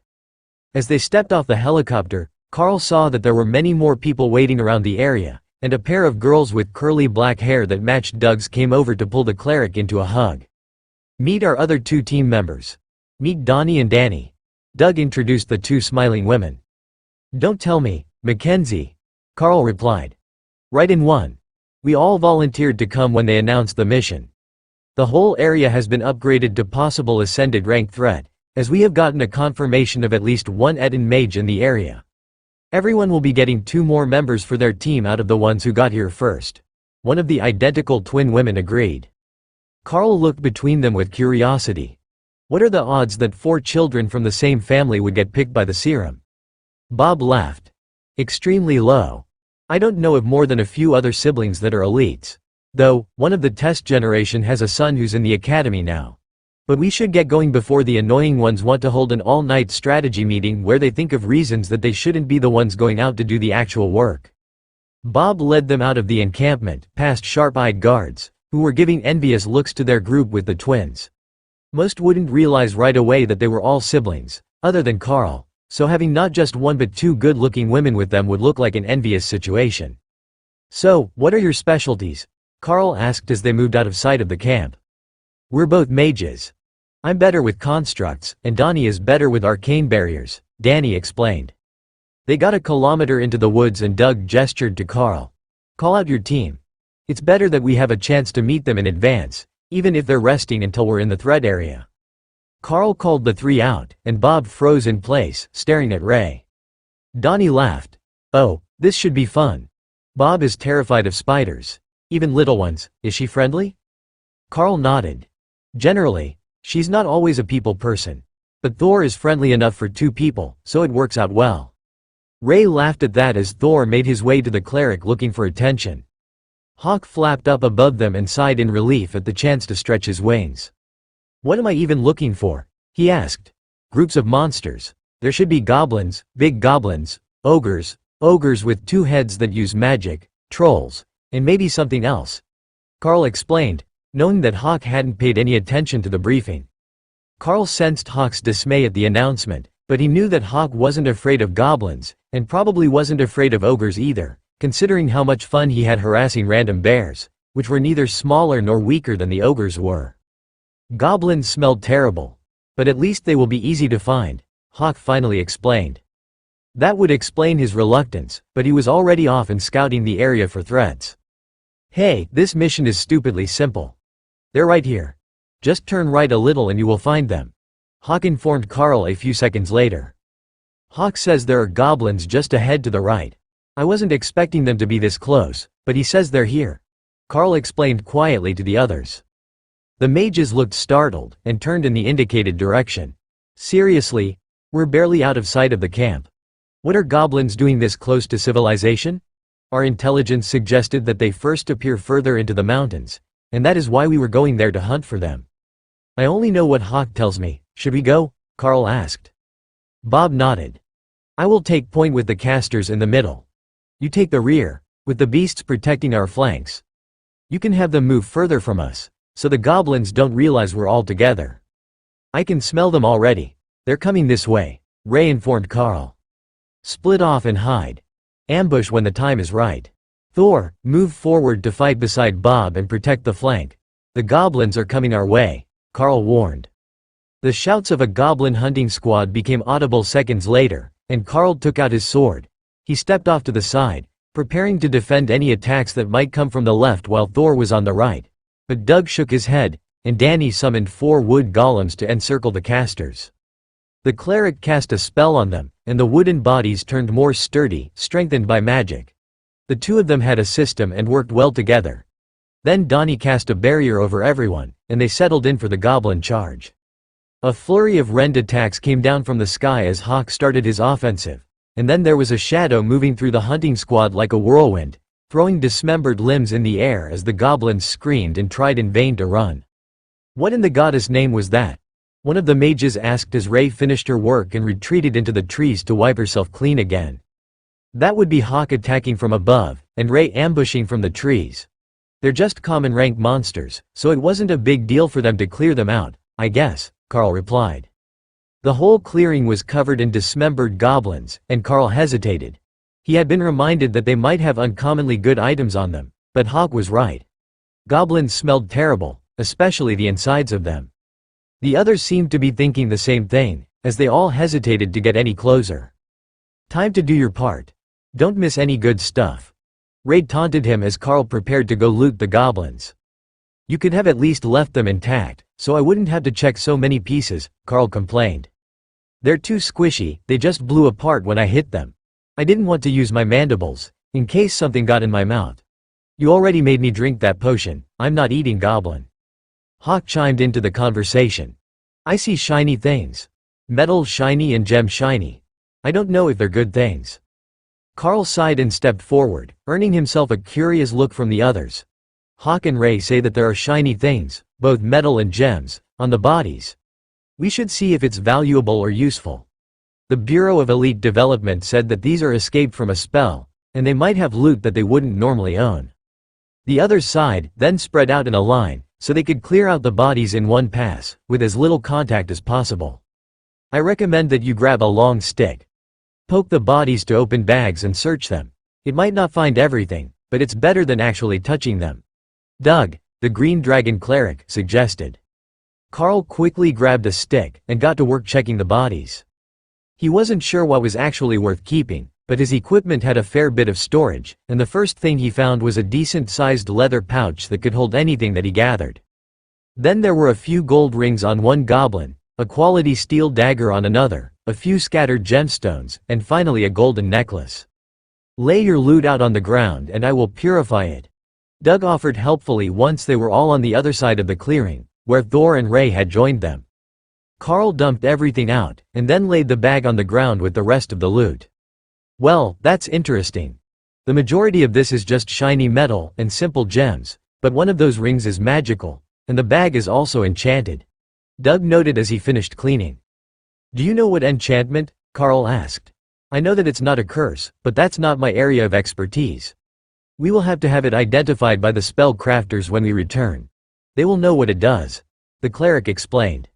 As they stepped off the helicopter, Carl saw that there were many more people waiting around the area, and a pair of girls with curly black hair that matched Doug's came over to pull the cleric into a hug. "Meet our other 2 team members. Meet Donnie and Danny." Doug introduced the 2 smiling women. "Don't tell me, Mackenzie," Carl replied. "Right in one." We all volunteered to come when they announced the mission. "The whole area has been upgraded to possible ascended rank threat, as we have gotten a confirmation of at least one Eden mage in the area. Everyone will be getting 2 more members for their team out of the ones who got here first." One of the identical twin women agreed. Carl looked between them with curiosity. What are the odds that 4 children from the same family would get picked by the serum? Bob laughed. "Extremely low. I don't know of more than a few other siblings that are elites. Though, one of the test generation has a son who's in the academy now. But we should get going before the annoying ones want to hold an all-night strategy meeting where they think of reasons that they shouldn't be the ones going out to do the actual work." Bob led them out of the encampment, past sharp-eyed guards, who were giving envious looks to their group with the twins. Most wouldn't realize right away that they were all siblings, other than Carl, so having not just 1 but 2 good-looking women with them would look like an envious situation. "So, what are your specialties?" Carl asked as they moved out of sight of the camp. "We're both mages. I'm better with constructs, and Donnie is better with arcane barriers," Danny explained. They got a kilometer into the woods and Doug gestured to Carl. "Call out your team. It's better that we have a chance to meet them in advance, even if they're resting until we're in the threat area." Carl called the 3 out, and Bob froze in place, staring at Ray. Donnie laughed. "Oh, this should be fun. Bob is terrified of spiders. Even little ones. Is she friendly?" Carl nodded. "Generally. She's not always a people person. But Thor is friendly enough for 2 people, so it works out well." Ray laughed at that as Thor made his way to the cleric looking for attention. Hawk flapped up above them and sighed in relief at the chance to stretch his wings. "What am I even looking for?" he asked. "Groups of monsters. There should be goblins, big goblins, ogres with 2 heads that use magic, trolls, and maybe something else," Carl explained, knowing that Hawk hadn't paid any attention to the briefing. Carl sensed Hawk's dismay at the announcement, but he knew that Hawk wasn't afraid of goblins, and probably wasn't afraid of ogres either, considering how much fun he had harassing random bears, which were neither smaller nor weaker than the ogres were. "Goblins smelled terrible. But at least they will be easy to find," Hawk finally explained. That would explain his reluctance, but he was already off and scouting the area for threats. "Hey, this mission is stupidly simple. They're right here. Just turn right a little and you will find them," Hawk informed Carl a few seconds later. "Hawk says there are goblins just ahead to the right. I wasn't expecting them to be this close, but he says they're here," Carl explained quietly to the others. The mages looked startled, and turned in the indicated direction. "Seriously? We're barely out of sight of the camp. What are goblins doing this close to civilization? Our intelligence suggested that they first appear further into the mountains, and that is why we were going there to hunt for them." "I only know what Hawk tells me. Should we go?" Carl asked. Bob nodded. "I will take point with the casters in the middle. You take the rear, with the beasts protecting our flanks. You can have them move further from us, so the goblins don't realize we're all together. I can smell them already. They're coming this way," Ray informed Carl. "Split off and hide. Ambush when the time is right. Thor, move forward to fight beside Bob and protect the flank. The goblins are coming our way," Carl warned. The shouts of a goblin hunting squad became audible seconds later, and Carl took out his sword. He stepped off to the side, preparing to defend any attacks that might come from the left while Thor was on the right. But Doug shook his head, and Danny summoned 4 wood golems to encircle the casters. The cleric cast a spell on them, and the wooden bodies turned more sturdy, strengthened by magic. The 2 of them had a system and worked well together. Then Donnie cast a barrier over everyone, and they settled in for the goblin charge. A flurry of rend attacks came down from the sky as Hawk started his offensive, and then there was a shadow moving through the hunting squad like a whirlwind, throwing dismembered limbs in the air as the goblins screamed and tried in vain to run. "What in the goddess' name was that?" one of the mages asked as Ray finished her work and retreated into the trees to wipe herself clean again. That would be Hawk attacking from above, and Ray ambushing from the trees. "They're just common rank monsters, so it wasn't a big deal for them to clear them out, I guess," Carl replied. The whole clearing was covered in dismembered goblins, and Carl hesitated. He had been reminded that they might have uncommonly good items on them, but Hawk was right. Goblins smelled terrible, especially the insides of them. The others seemed to be thinking the same thing, as they all hesitated to get any closer. Time to do your part. Don't miss any good stuff. Ray taunted him as Carl prepared to go loot the goblins. You could have at least left them intact, so I wouldn't have to check so many pieces, Carl complained. They're too squishy, they just blew apart when I hit them. I didn't want to use my mandibles, in case something got in my mouth. You already made me drink that potion, I'm not eating goblin. Hawk chimed into the conversation. I see shiny things. Metal shiny and gem shiny. I don't know if they're good things. Carl sighed and stepped forward, earning himself a curious look from the others. Hawk and Ray say that there are shiny things, both metal and gems, on the bodies. We should see if it's valuable or useful. The Bureau of Elite Development said that these are escaped from a spell, and they might have loot that they wouldn't normally own. The others sighed, then spread out in a line, so they could clear out the bodies in one pass, with as little contact as possible. I recommend that you grab a long stick. Poke the bodies to open bags and search them. It might not find everything, but it's better than actually touching them. Doug, the Green Dragon Cleric, suggested. Carl quickly grabbed a stick and got to work checking the bodies. He wasn't sure what was actually worth keeping, but his equipment had a fair bit of storage, and the first thing he found was a decent-sized leather pouch that could hold anything that he gathered. Then there were a few gold rings on one goblin, a quality steel dagger on another, a few scattered gemstones, and finally a golden necklace. Lay your loot out on the ground and I will purify it. Doug offered helpfully once they were all on the other side of the clearing, where Thor and Ray had joined them. Carl dumped everything out, and then laid the bag on the ground with the rest of the loot. Well, that's interesting. The majority of this is just shiny metal and simple gems, but one of those rings is magical, and the bag is also enchanted. Doug noted as he finished cleaning. Do you know what enchantment? Carl asked. I know that it's not a curse, but that's not my area of expertise. We will have to have it identified by the spell crafters when we return. They will know what it does, the cleric explained.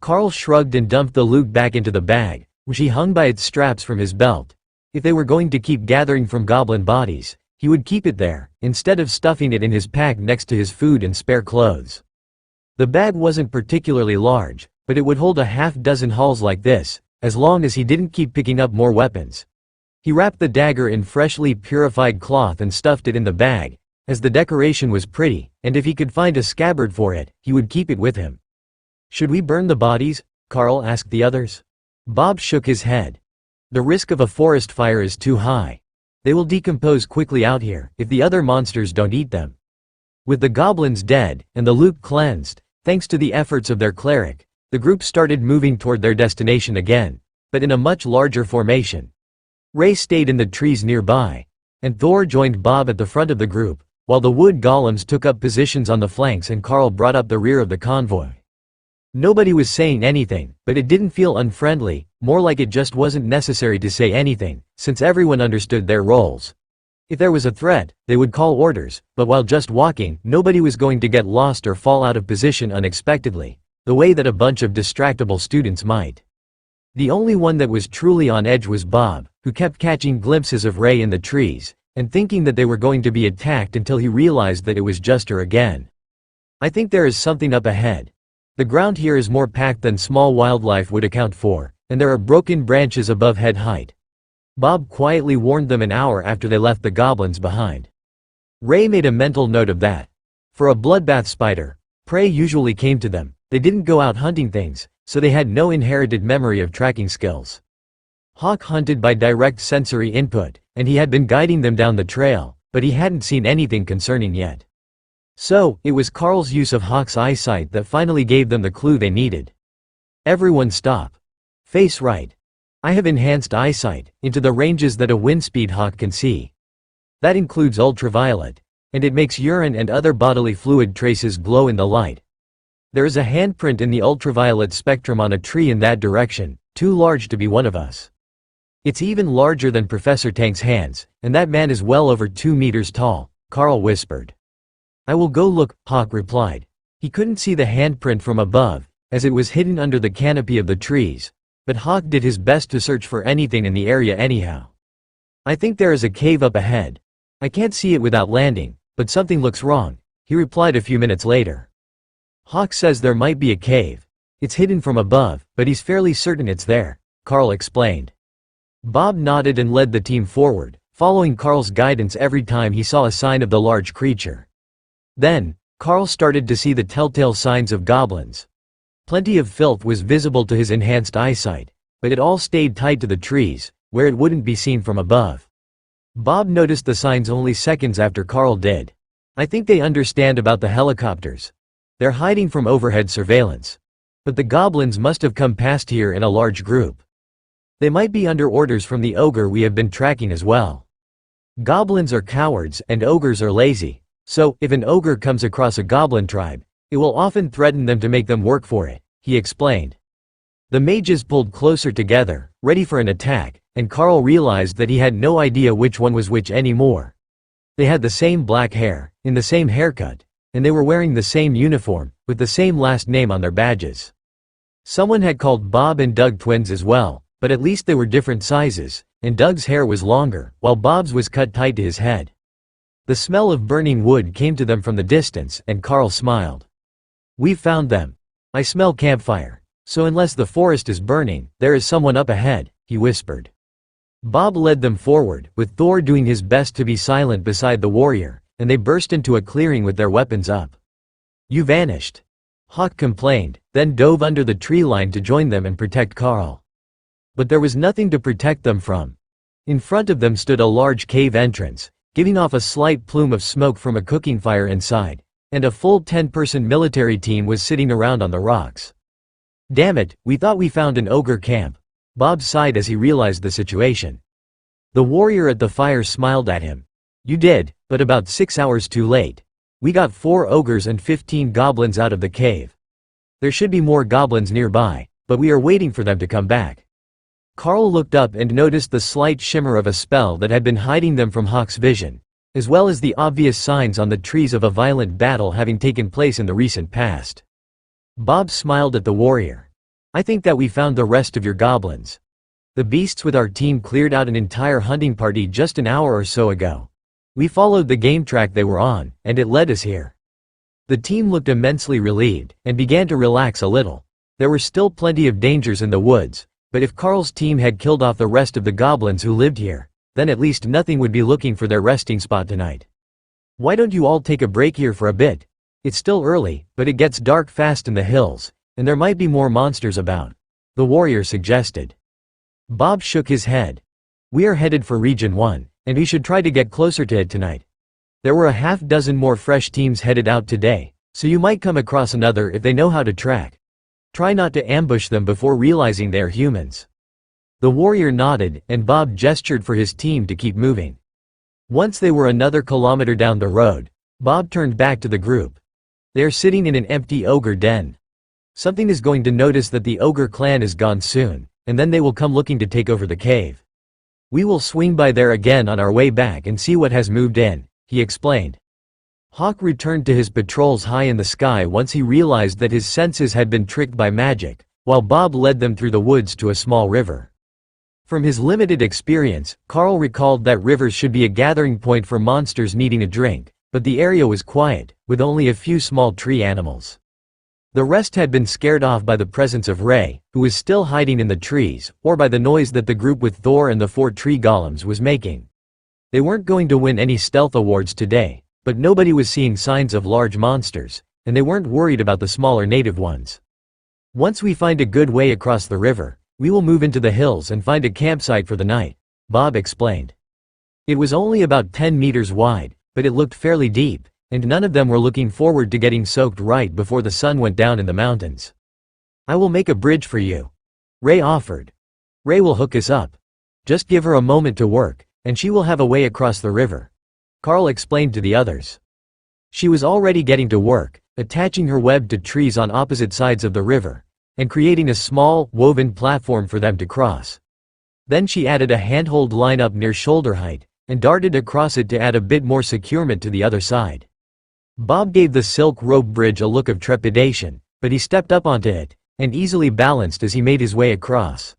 Carl shrugged and dumped the loot back into the bag, which he hung by its straps from his belt. If they were going to keep gathering from goblin bodies, he would keep it there, instead of stuffing it in his pack next to his food and spare clothes. The bag wasn't particularly large, but it would hold a half-dozen hauls like this, as long as he didn't keep picking up more weapons. He wrapped the dagger in freshly purified cloth and stuffed it in the bag, as the decoration was pretty, and if he could find a scabbard for it, he would keep it with him. Should we burn the bodies? Carl asked the others. Bob shook his head. The risk of a forest fire is too high. They will decompose quickly out here, if the other monsters don't eat them. With the goblins dead, and the loot cleansed, thanks to the efforts of their cleric, the group started moving toward their destination again, but in a much larger formation. Ray stayed in the trees nearby, and Thor joined Bob at the front of the group, while the wood golems took up positions on the flanks and Carl brought up the rear of the convoy. Nobody was saying anything, but it didn't feel unfriendly, more like it just wasn't necessary to say anything, since everyone understood their roles. If there was a threat, they would call orders, but while just walking, nobody was going to get lost or fall out of position unexpectedly, the way that a bunch of distractible students might. The only one that was truly on edge was Bob, who kept catching glimpses of Ray in the trees, and thinking that they were going to be attacked until he realized that it was just her again. I think there is something up ahead. The ground here is more packed than small wildlife would account for, and there are broken branches above head height. Bob quietly warned them an hour after they left the goblins behind. Ray made a mental note of that. For a bloodbath spider, prey usually came to them. They didn't go out hunting things, so they had no inherited memory of tracking skills. Hawk hunted by direct sensory input, and he had been guiding them down the trail, but he hadn't seen anything concerning yet. So, it was Carl's use of Hawk's eyesight that finally gave them the clue they needed. Everyone stop. Face right. I have enhanced eyesight, into the ranges that a windspeed hawk can see. That includes ultraviolet, and it makes urine and other bodily fluid traces glow in the light. There is a handprint in the ultraviolet spectrum on a tree in that direction, too large to be one of us. It's even larger than Professor Tank's hands, and that man is well over 2 meters tall, Carl whispered. I will go look, Hawk replied. He couldn't see the handprint from above, as it was hidden under the canopy of the trees, but Hawk did his best to search for anything in the area anyhow. "I think there is a cave up ahead. I can't see it without landing, but something looks wrong," he replied a few minutes later. "Hawk says there might be a cave. It's hidden from above, but he's fairly certain it's there," Carl explained. Bob nodded and led the team forward, following Carl's guidance every time he saw a sign of the large creature. Then, Carl started to see the telltale signs of goblins. Plenty of filth was visible to his enhanced eyesight, but it all stayed tied to the trees, where it wouldn't be seen from above. Bob noticed the signs only seconds after Carl did. "I think they understand about the helicopters. They're hiding from overhead surveillance. But the goblins must have come past here in a large group. They might be under orders from the ogre we have been tracking as well. Goblins are cowards and ogres are lazy, so if an ogre comes across a goblin tribe, it will often threaten them to make them work for it," he explained. The mages pulled closer together, ready for an attack, and Carl realized that he had no idea which one was which anymore. They had the same black hair, in the same haircut, and they were wearing the same uniform, with the same last name on their badges. Someone had called Bob and Doug twins as well, but at least they were different sizes, and Doug's hair was longer, while Bob's was cut tight to his head. The smell of burning wood came to them from the distance, and Carl smiled. "We've found them. I smell campfire. So unless the forest is burning, there is someone up ahead," he whispered. Bob led them forward, with Thor doing his best to be silent beside the warrior, and they burst into a clearing with their weapons up. "You vanished," Hawk complained, then dove under the tree line to join them and protect Carl. But there was nothing to protect them from. In front of them stood a large cave entrance, giving off a slight plume of smoke from a cooking fire inside, and a full 10-person military team was sitting around on the rocks. "Damn it, we thought we found an ogre camp," Bob sighed as he realized the situation. The warrior at the fire smiled at him. "You did, but about 6 hours too late. We got 4 ogres and 15 goblins out of the cave. There should be more goblins nearby, but we are waiting for them to come back." Carl looked up and noticed the slight shimmer of a spell that had been hiding them from Hawk's vision, as well as the obvious signs on the trees of a violent battle having taken place in the recent past. Bob smiled at the warrior. "I think that we found the rest of your goblins. The beasts with our team cleared out an entire hunting party just an hour or so ago. We followed the game track they were on, and it led us here." The team looked immensely relieved, and began to relax a little. There were still plenty of dangers in the woods, but if Carl's team had killed off the rest of the goblins who lived here, then at least nothing would be looking for their resting spot tonight. "Why don't you all take a break here for a bit? It's still early, but it gets dark fast in the hills, and there might be more monsters about," the warrior suggested. Bob shook his head. "We are headed for Region 1, and we should try to get closer to it tonight. There were a half-dozen more fresh teams headed out today, so you might come across another if they know how to track. Try not to ambush them before realizing they are humans." The warrior nodded, and Bob gestured for his team to keep moving. Once they were another kilometer down the road, Bob turned back to the group. "They are sitting in an empty ogre den. Something is going to notice that the ogre clan is gone soon, and then they will come looking to take over the cave. We will swing by there again on our way back and see what has moved in," he explained. Hawk returned to his patrols high in the sky once he realized that his senses had been tricked by magic, while Bob led them through the woods to a small river. From his limited experience, Carl recalled that rivers should be a gathering point for monsters needing a drink, but the area was quiet, with only a few small tree animals. The rest had been scared off by the presence of Ray, who was still hiding in the trees, or by the noise that the group with Thor and the 4 tree golems was making. They weren't going to win any stealth awards today, but nobody was seeing signs of large monsters, and they weren't worried about the smaller native ones. "Once we find a good way across the river, we will move into the hills and find a campsite for the night," Bob explained. It was only about 10 meters wide, but it looked fairly deep, and none of them were looking forward to getting soaked right before the sun went down in the mountains. "I will make a bridge for you," Ray offered. "Ray will hook us up. Just give her a moment to work, and she will have a way across the river," Carl explained to the others. She was already getting to work, attaching her web to trees on opposite sides of the river, and creating a small, woven platform for them to cross. Then she added a handhold line up near shoulder height, and darted across it to add a bit more securement to the other side. Bob gave the silk rope bridge a look of trepidation, but he stepped up onto it, and easily balanced as he made his way across.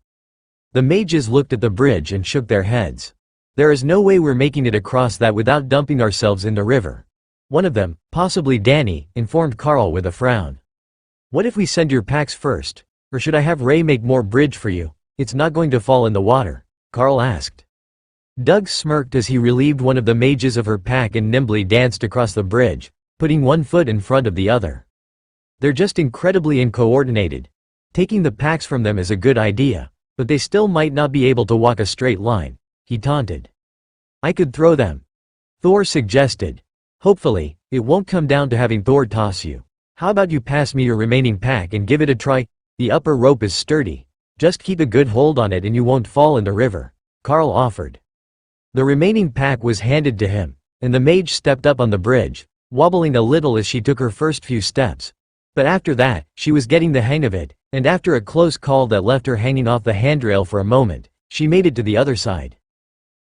The mages looked at the bridge and shook their heads. There is no way we're making it across that without dumping ourselves in the river. One of them, possibly Danny, informed Carl with a frown. What if we send your packs first? Or should I have Ray make more bridge for you? It's not going to fall in the water, Carl asked. Doug smirked as he relieved one of the mages of her pack and nimbly danced across the bridge, putting one foot in front of the other. They're just incredibly uncoordinated. Taking the packs from them is a good idea, but they still might not be able to walk a straight line, he taunted. I could throw them, Thor suggested. Hopefully, it won't come down to having Thor toss you. How about you pass me your remaining pack and give it a try? The upper rope is sturdy. Just keep a good hold on it and you won't fall in the river, Carl offered. The remaining pack was handed to him, and the mage stepped up on the bridge, wobbling a little as she took her first few steps. But after that, she was getting the hang of it, and after a close call that left her hanging off the handrail for a moment, she made it to the other side.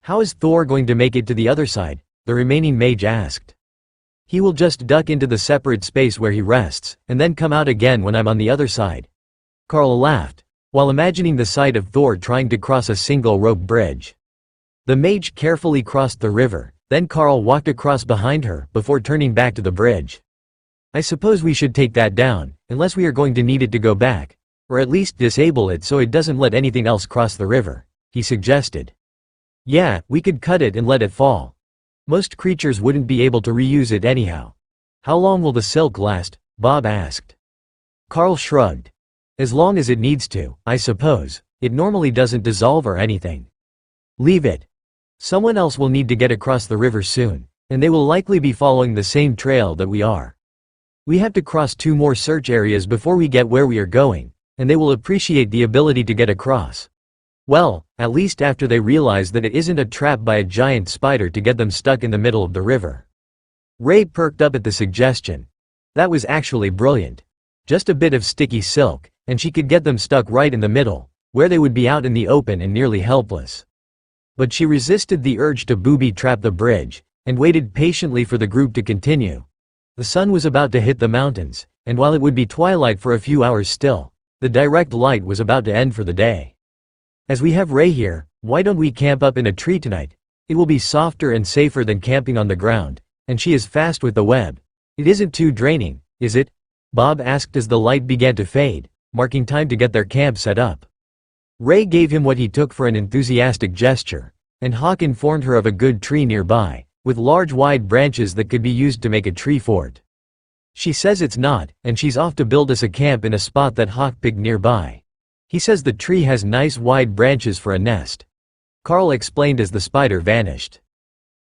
How is Thor going to make it to the other side? The remaining mage asked. He will just duck into the separate space where he rests, and then come out again when I'm on the other side. Carl laughed, while imagining the sight of Thor trying to cross a single rope bridge. The mage carefully crossed the river, then Carl walked across behind her before turning back to the bridge. I suppose we should take that down, unless we are going to need it to go back, or at least disable it so it doesn't let anything else cross the river, he suggested. Yeah, we could cut it and let it fall. Most creatures wouldn't be able to reuse it anyhow. How long will the silk last? Bob asked. Carl shrugged. As long as it needs to, I suppose. It normally doesn't dissolve or anything. Leave it. Someone else will need to get across the river soon, and they will likely be following the same trail that we are. We have to cross 2 more search areas before we get where we are going, and they will appreciate the ability to get across. Well, at least after they realize that it isn't a trap by a giant spider to get them stuck in the middle of the river. Ray perked up at the suggestion. That was actually brilliant. Just a bit of sticky silk, and she could get them stuck right in the middle, where they would be out in the open and nearly helpless. But she resisted the urge to booby-trap the bridge, and waited patiently for the group to continue. The sun was about to hit the mountains, and while it would be twilight for a few hours still, the direct light was about to end for the day. As we have Ray here, why don't we camp up in a tree tonight? It will be softer and safer than camping on the ground, and she is fast with the web. It isn't too draining, is it? Bob asked as the light began to fade, marking time to get their camp set up. Ray gave him what he took for an enthusiastic gesture, and Hawk informed her of a good tree nearby, with large wide branches that could be used to make a tree fort. She says it's not, and she's off to build us a camp in a spot that Hawk picked nearby. He says the tree has nice wide branches for a nest. Carl explained as the spider vanished.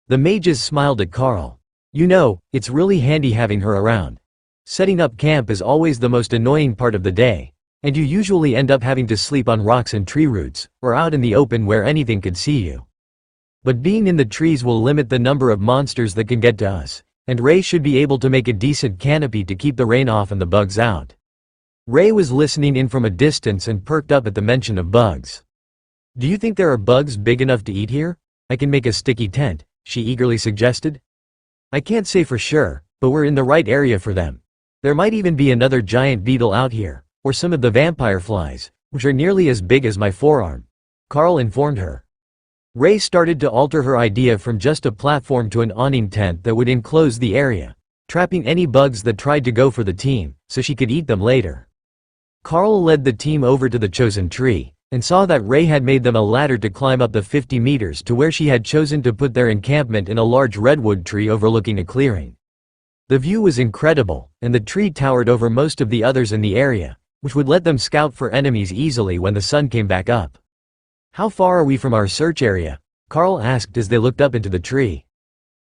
The mages smiled at Carl. You know, it's really handy having her around. Setting up camp is always the most annoying part of the day, and you usually end up having to sleep on rocks and tree roots, or out in the open where anything could see you. But being in the trees will limit the number of monsters that can get to us, and Ray should be able to make a decent canopy to keep the rain off and the bugs out. Ray was listening in from a distance and perked up at the mention of bugs. Do you think there are bugs big enough to eat here? I can make a sticky tent, she eagerly suggested. I can't say for sure, but we're in the right area for them. There might even be another giant beetle out here, or some of the vampire flies, which are nearly as big as my forearm, Carl informed her. Ray started to alter her idea from just a platform to an awning tent that would enclose the area, trapping any bugs that tried to go for the team, so she could eat them later. Carl led the team over to the chosen tree, and saw that Ray had made them a ladder to climb up the 50 meters to where she had chosen to put their encampment in a large redwood tree overlooking a clearing. The view was incredible, and the tree towered over most of the others in the area, which would let them scout for enemies easily when the sun came back up. How far are we from our search area? Carl asked as they looked up into the tree.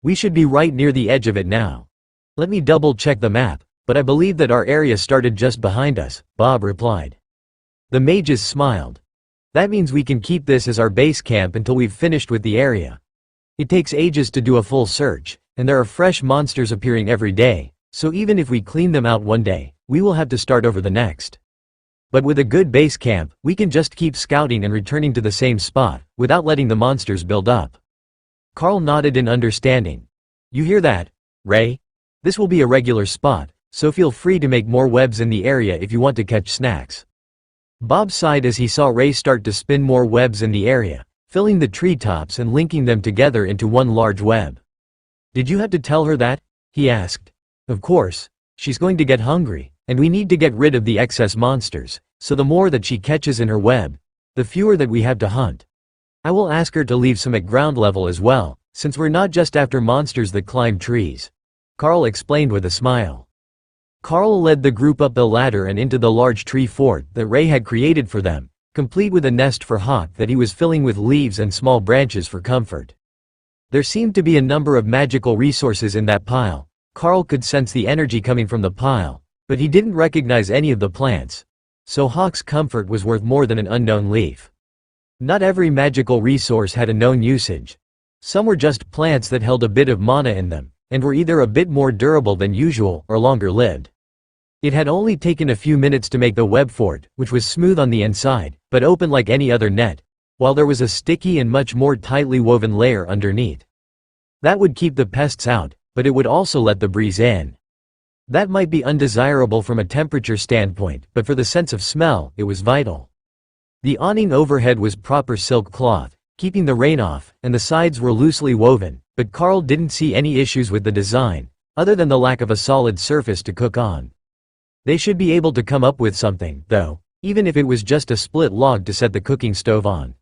We should be right near the edge of it now. Let me double check the map, but I believe that our area started just behind us, Bob replied. The mages smiled. That means we can keep this as our base camp until we've finished with the area. It takes ages to do a full search, and there are fresh monsters appearing every day, so even if we clean them out one day, we will have to start over the next. But with a good base camp, we can just keep scouting and returning to the same spot, without letting the monsters build up. Carl nodded in understanding. You hear that, Ray? This will be a regular spot, so feel free to make more webs in the area if you want to catch snacks. Bob sighed as he saw Ray start to spin more webs in the area, filling the treetops and linking them together into one large web. "Did you have to tell her that?" he asked. "Of course. She's going to get hungry, and we need to get rid of the excess monsters, so the more that she catches in her web, the fewer that we have to hunt. I will ask her to leave some at ground level as well, since we're not just after monsters that climb trees," Carl explained with a smile. Carl led the group up the ladder and into the large tree fort that Ray had created for them, complete with a nest for Hawk that he was filling with leaves and small branches for comfort. There seemed to be a number of magical resources in that pile. Carl could sense the energy coming from the pile, but he didn't recognize any of the plants. So Hawk's comfort was worth more than an unknown leaf. Not every magical resource had a known usage. Some were just plants that held a bit of mana in them, and were either a bit more durable than usual or longer lived. It had only taken a few minutes to make the web fort, which was smooth on the inside, but open like any other net, while there was a sticky and much more tightly woven layer underneath. That would keep the pests out, but it would also let the breeze in. That might be undesirable from a temperature standpoint, but for the sense of smell, it was vital. The awning overhead was proper silk cloth, keeping the rain off, and the sides were loosely woven, but Carl didn't see any issues with the design, other than the lack of a solid surface to cook on. They should be able to come up with something, though, even if it was just a split log to set the cooking stove on.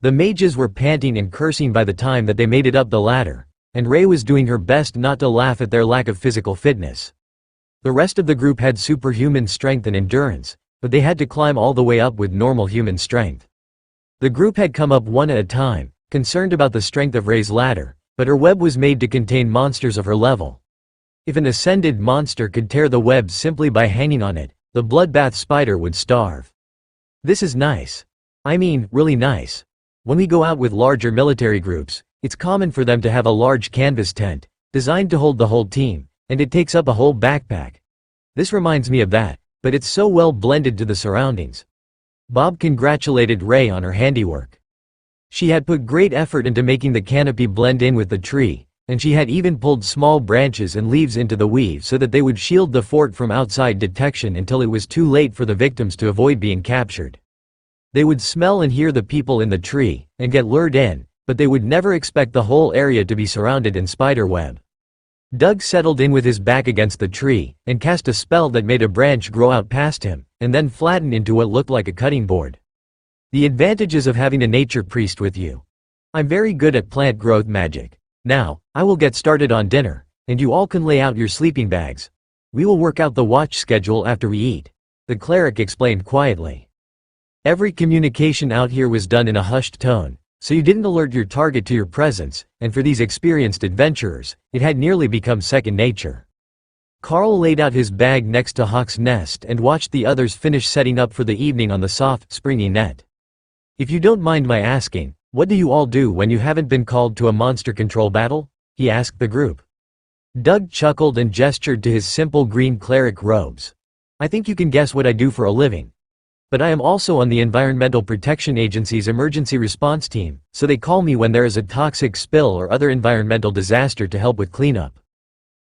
The mages were panting and cursing by the time that they made it up the ladder, and Ray was doing her best not to laugh at their lack of physical fitness. The rest of the group had superhuman strength and endurance, but they had to climb all the way up with normal human strength. The group had come up one at a time, concerned about the strength of Ray's ladder, but her web was made to contain monsters of her level. If an ascended monster could tear the web simply by hanging on it, the bloodbath spider would starve. "This is nice. I mean, really nice. When we go out with larger military groups, it's common for them to have a large canvas tent, designed to hold the whole team, and it takes up a whole backpack. This reminds me of that, but it's so well blended to the surroundings." Bob congratulated Ray on her handiwork. She had put great effort into making the canopy blend in with the tree, and she had even pulled small branches and leaves into the weave so that they would shield the fort from outside detection until it was too late for the victims to avoid being captured. They would smell and hear the people in the tree, and get lured in, but they would never expect the whole area to be surrounded in spider web. Doug settled in with his back against the tree, and cast a spell that made a branch grow out past him, and then flatten into what looked like a cutting board. The advantages of having a nature priest with you. I'm very good at plant growth magic. Now, I will get started on dinner, and you all can lay out your sleeping bags. We will work out the watch schedule after we eat," the cleric explained quietly. Every communication out here was done in a hushed tone, so you didn't alert your target to your presence, and for these experienced adventurers, it had nearly become second nature. Carl laid out his bag next to Hawk's nest and watched the others finish setting up for the evening on the soft, springy net. "If you don't mind my asking, what do you all do when you haven't been called to a monster control battle?" he asked the group. Doug chuckled and gestured to his simple green cleric robes. "I think you can guess what I do for a living. But I am also on the Environmental Protection Agency's emergency response team, so they call me when there is a toxic spill or other environmental disaster to help with cleanup.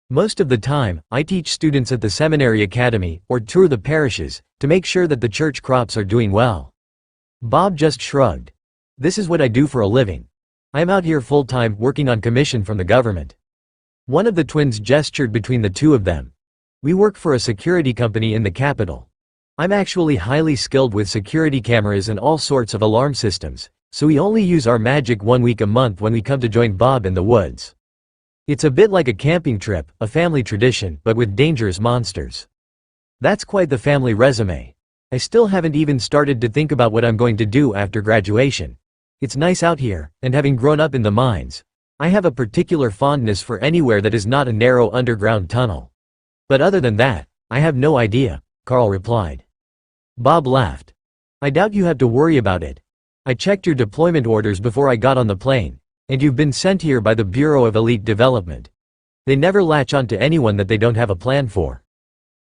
Most of the time, I teach students at the seminary academy, or tour the parishes, to make sure that the church crops are doing well." Bob just shrugged. "This is what I do for a living. I am out here full-time working on commission from the government." One of the twins gestured between the two of them. "We work for a security company in the capital. I'm actually highly skilled with security cameras and all sorts of alarm systems, so we only use our magic 1 week a month when we come to join Bob in the woods. It's a bit like a camping trip, a family tradition, but with dangerous monsters." That's quite the family resume. I still haven't even started to think about what I'm going to do after graduation. It's nice out here, and having grown up in the mines, I have a particular fondness for anywhere that is not a narrow underground tunnel. But other than that, I have no idea, Carl replied. Bob laughed. I doubt you have to worry about it. I checked your deployment orders before I got on the plane, and you've been sent here by the Bureau of Elite Development. They never latch on to anyone that they don't have a plan for.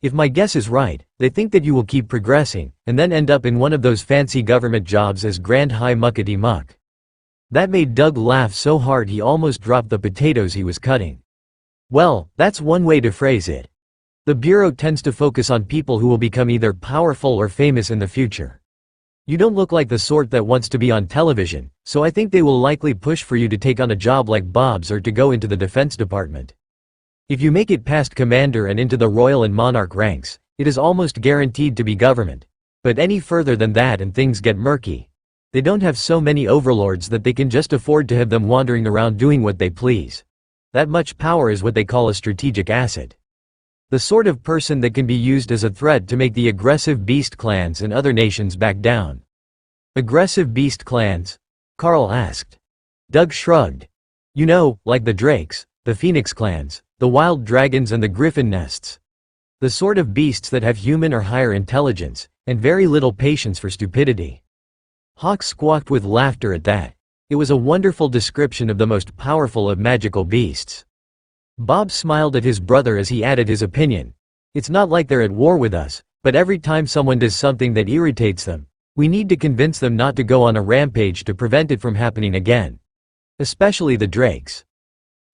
If my guess is right, they think that you will keep progressing, and then end up in one of those fancy government jobs as Grand High Muckety Muck. That made Doug laugh so hard he almost dropped the potatoes he was cutting. Well, that's one way to phrase it. The Bureau tends to focus on people who will become either powerful or famous in the future. You don't look like the sort that wants to be on television, so I think they will likely push for you to take on a job like Bob's or to go into the Defense Department. If you make it past commander and into the royal and monarch ranks, it is almost guaranteed to be government. But any further than that and things get murky. They don't have so many overlords that they can just afford to have them wandering around doing what they please. That much power is what they call a strategic asset. The sort of person that can be used as a threat to make the aggressive beast clans and other nations back down. Aggressive beast clans? Carl asked. Doug shrugged. You know, like the Drakes, the Phoenix clans, the wild dragons and the griffin nests. The sort of beasts that have human or higher intelligence, and very little patience for stupidity. Hawk squawked with laughter at that. It was a wonderful description of the most powerful of magical beasts. Bob smiled at his brother as he added his opinion. It's not like they're at war with us, but every time someone does something that irritates them, we need to convince them not to go on a rampage to prevent it from happening again. Especially the Drakes.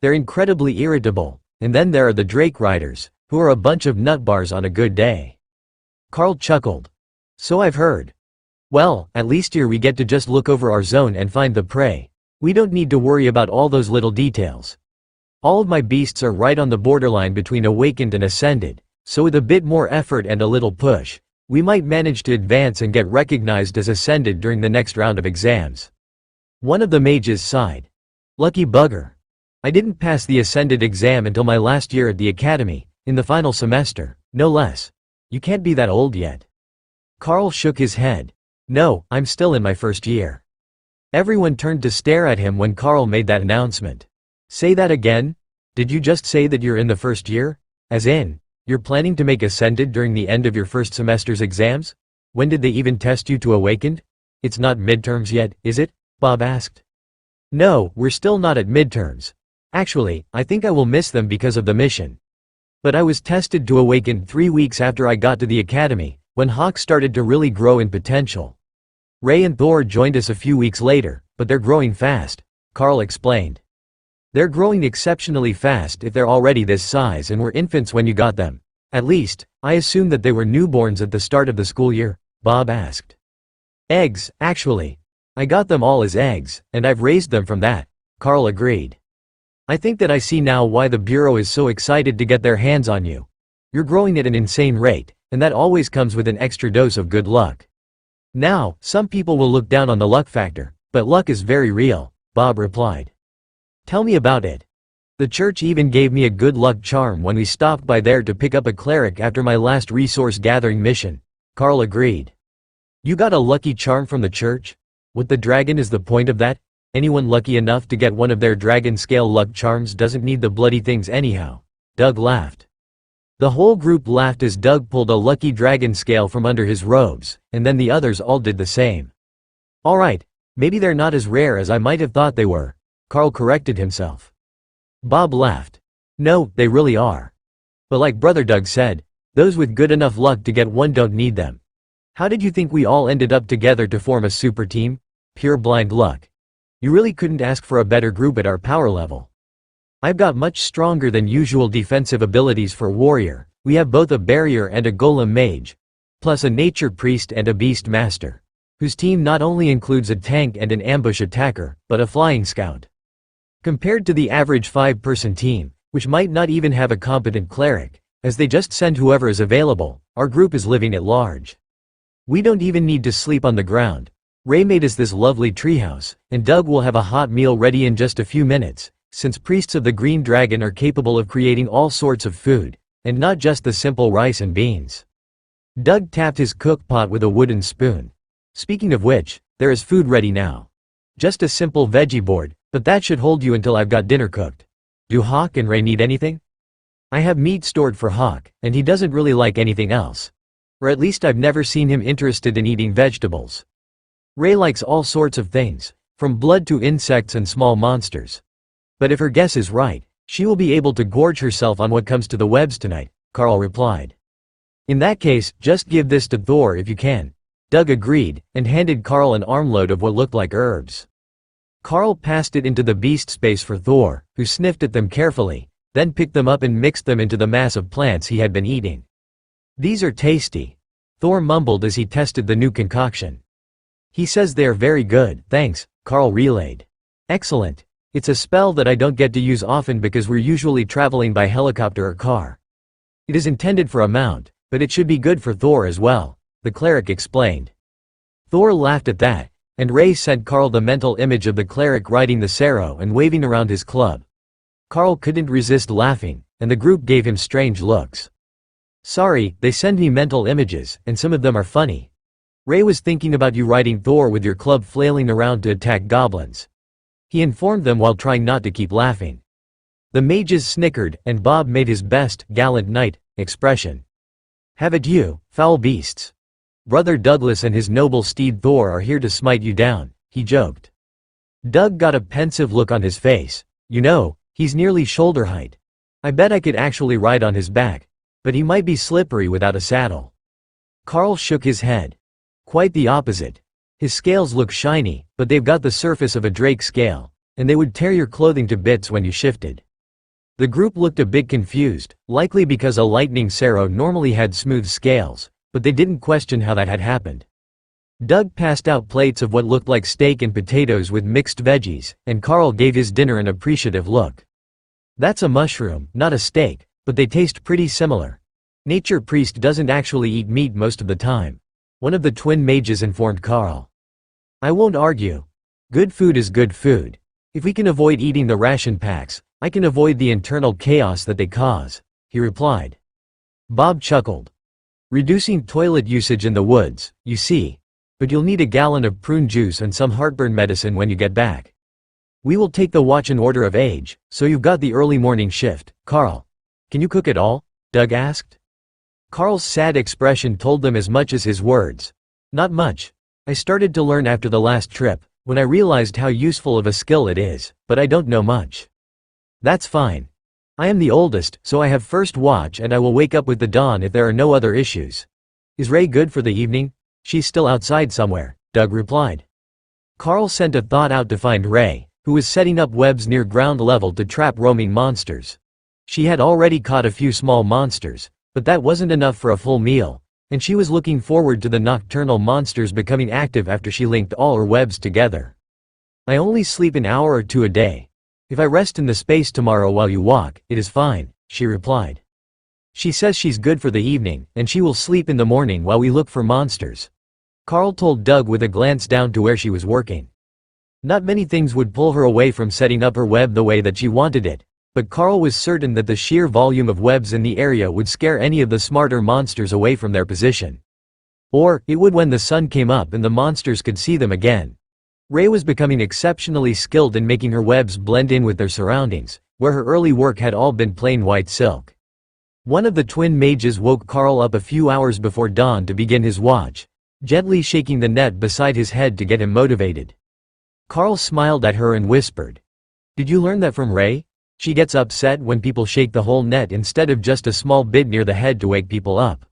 They're incredibly irritable, and then there are the Drake Riders, who are a bunch of nutbars on a good day. Carl chuckled. So I've heard. Well, at least here we get to just look over our zone and find the prey. We don't need to worry about all those little details. All of my beasts are right on the borderline between awakened and ascended, so with a bit more effort and a little push, we might manage to advance and get recognized as ascended during the next round of exams. One of the mages sighed. Lucky bugger. I didn't pass the ascended exam until my last year at the academy, in the final semester, no less. You can't be that old yet. Carl shook his head. No, I'm still in my first year. Everyone turned to stare at him when Carl made that announcement. Say that again? Did you just say that you're in the first year? As in, you're planning to make ascended during the end of your first semester's exams? When did they even test you to awakened? It's not midterms yet, is it? Bob asked. No, we're still not at midterms. Actually, I think I will miss them because of the mission. But I was tested to awaken 3 weeks after I got to the academy, when Hawk started to really grow in potential. Ray and Thor joined us a few weeks later, but they're growing fast, Carl explained. They're growing exceptionally fast if they're already this size and were infants when you got them. At least, I assume that they were newborns at the start of the school year, Bob asked. Eggs, actually. I got them all as eggs, and I've raised them from that, Carl agreed. I think that I see now why the Bureau is so excited to get their hands on you. You're growing at an insane rate, and that always comes with an extra dose of good luck. Now, some people will look down on the luck factor, but luck is very real, Bob replied. Tell me about it. The church even gave me a good luck charm when we stopped by there to pick up a cleric after my last resource gathering mission, Carl agreed. You got a lucky charm from the church? What the dragon is the point of that? Anyone lucky enough to get one of their dragon scale luck charms doesn't need the bloody things anyhow, Doug laughed. The whole group laughed as Doug pulled a lucky dragon scale from under his robes, and then the others all did the same. Alright, maybe they're not as rare as I might have thought they were, Carl corrected himself. Bob laughed. No, they really are. But like Brother Doug said, those with good enough luck to get one don't need them. How did you think we all ended up together to form a super team? Pure blind luck. You really couldn't ask for a better group at our power level. I've got much stronger than usual defensive abilities for warrior. We have both a barrier and a golem mage, plus a nature priest and a beast master, whose team not only includes a tank and an ambush attacker, but a flying scout. Compared to the average 5-person team, which might not even have a competent cleric, as they just send whoever is available, our group is living at large. We don't even need to sleep on the ground. Ray made us this lovely treehouse, and Doug will have a hot meal ready in just a few minutes, since priests of the Green Dragon are capable of creating all sorts of food, and not just the simple rice and beans. Doug tapped his cookpot with a wooden spoon. Speaking of which, there is food ready now. Just a simple veggie board, but that should hold you until I've got dinner cooked. Do Hawk and Ray need anything? I have meat stored for Hawk, and he doesn't really like anything else. Or at least I've never seen him interested in eating vegetables. Ray likes all sorts of things, from blood to insects and small monsters. But if her guess is right, she will be able to gorge herself on what comes to the webs tonight, Carl replied. In that case, just give this to Thor if you can. Doug agreed, and handed Carl an armload of what looked like herbs. Carl passed it into the beast space for Thor, who sniffed at them carefully, then picked them up and mixed them into the mass of plants he had been eating. These are tasty, Thor mumbled as he tested the new concoction. He says they are very good, thanks, Carl relayed. Excellent. It's a spell that I don't get to use often because we're usually traveling by helicopter or car. It is intended for a mount, but it should be good for Thor as well, the cleric explained. Thor laughed at that, and Ray sent Carl the mental image of the cleric riding the Sero and waving around his club. Carl couldn't resist laughing, and the group gave him strange looks. Sorry, they send me mental images, and some of them are funny. Ray was thinking about you riding Thor with your club flailing around to attack goblins. He informed them while trying not to keep laughing. The mages snickered, and Bob made his best, gallant knight, expression. Have it you, foul beasts. Brother Douglas and his noble steed Thor are here to smite you down, he joked. Doug got a pensive look on his face. You know, he's nearly shoulder height. I bet I could actually ride on his back, but he might be slippery without a saddle. Carl shook his head. Quite the opposite. His scales look shiny, but they've got the surface of a drake scale, and they would tear your clothing to bits when you shifted. The group looked a bit confused, likely because a lightning Sero normally had smooth scales, but they didn't question how that had happened. Doug passed out plates of what looked like steak and potatoes with mixed veggies, and Carl gave his dinner an appreciative look. That's a mushroom, not a steak, but they taste pretty similar. Nature Priest doesn't actually eat meat most of the time, one of the twin mages informed Carl. I won't argue. Good food is good food. If we can avoid eating the ration packs, I can avoid the internal chaos that they cause, he replied. Bob chuckled. Reducing toilet usage in the woods, you see. But you'll need a gallon of prune juice and some heartburn medicine when you get back. We will take the watch in order of age, so you've got the early morning shift. Carl, can you cook at all? Doug asked. Carl's sad expression told them as much as his words. Not much. I started to learn after the last trip, when I realized how useful of a skill it is, but I don't know much. That's fine. I am the oldest, so I have first watch and I will wake up with the dawn if there are no other issues. Is Ray good for the evening? She's still outside somewhere, Doug replied. Carl sent a thought out to find Ray, who was setting up webs near ground level to trap roaming monsters. She had already caught a few small monsters, but that wasn't enough for a full meal, and she was looking forward to the nocturnal monsters becoming active after she linked all her webs together. I only sleep an hour or two a day. If I rest in the space tomorrow while you walk, it is fine, she replied. She says she's good for the evening, and she will sleep in the morning while we look for monsters. Carl told Doug with a glance down to where she was working. Not many things would pull her away from setting up her web the way that she wanted it, but Carl was certain that the sheer volume of webs in the area would scare any of the smarter monsters away from their position. Or, it would when the sun came up and the monsters could see them again. Ray was becoming exceptionally skilled in making her webs blend in with their surroundings, where her early work had all been plain white silk. One of the twin mages woke Carl up a few hours before dawn to begin his watch, gently shaking the net beside his head to get him motivated. Carl smiled at her and whispered, "Did you learn that from Ray? She gets upset when people shake the whole net instead of just a small bit near the head to wake people up."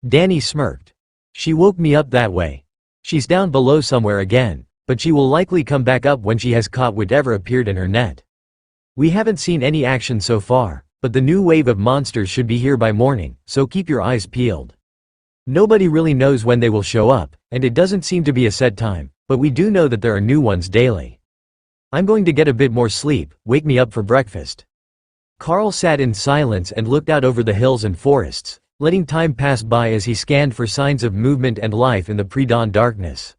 Danny smirked. "She woke me up that way. She's down below somewhere again, but she will likely come back up when she has caught whatever appeared in her net. We haven't seen any action so far, but the new wave of monsters should be here by morning, so keep your eyes peeled. Nobody really knows when they will show up, and it doesn't seem to be a set time, but we do know that there are new ones daily. I'm going to get a bit more sleep, wake me up for breakfast." Carl sat in silence and looked out over the hills and forests, letting time pass by as he scanned for signs of movement and life in the pre-dawn darkness.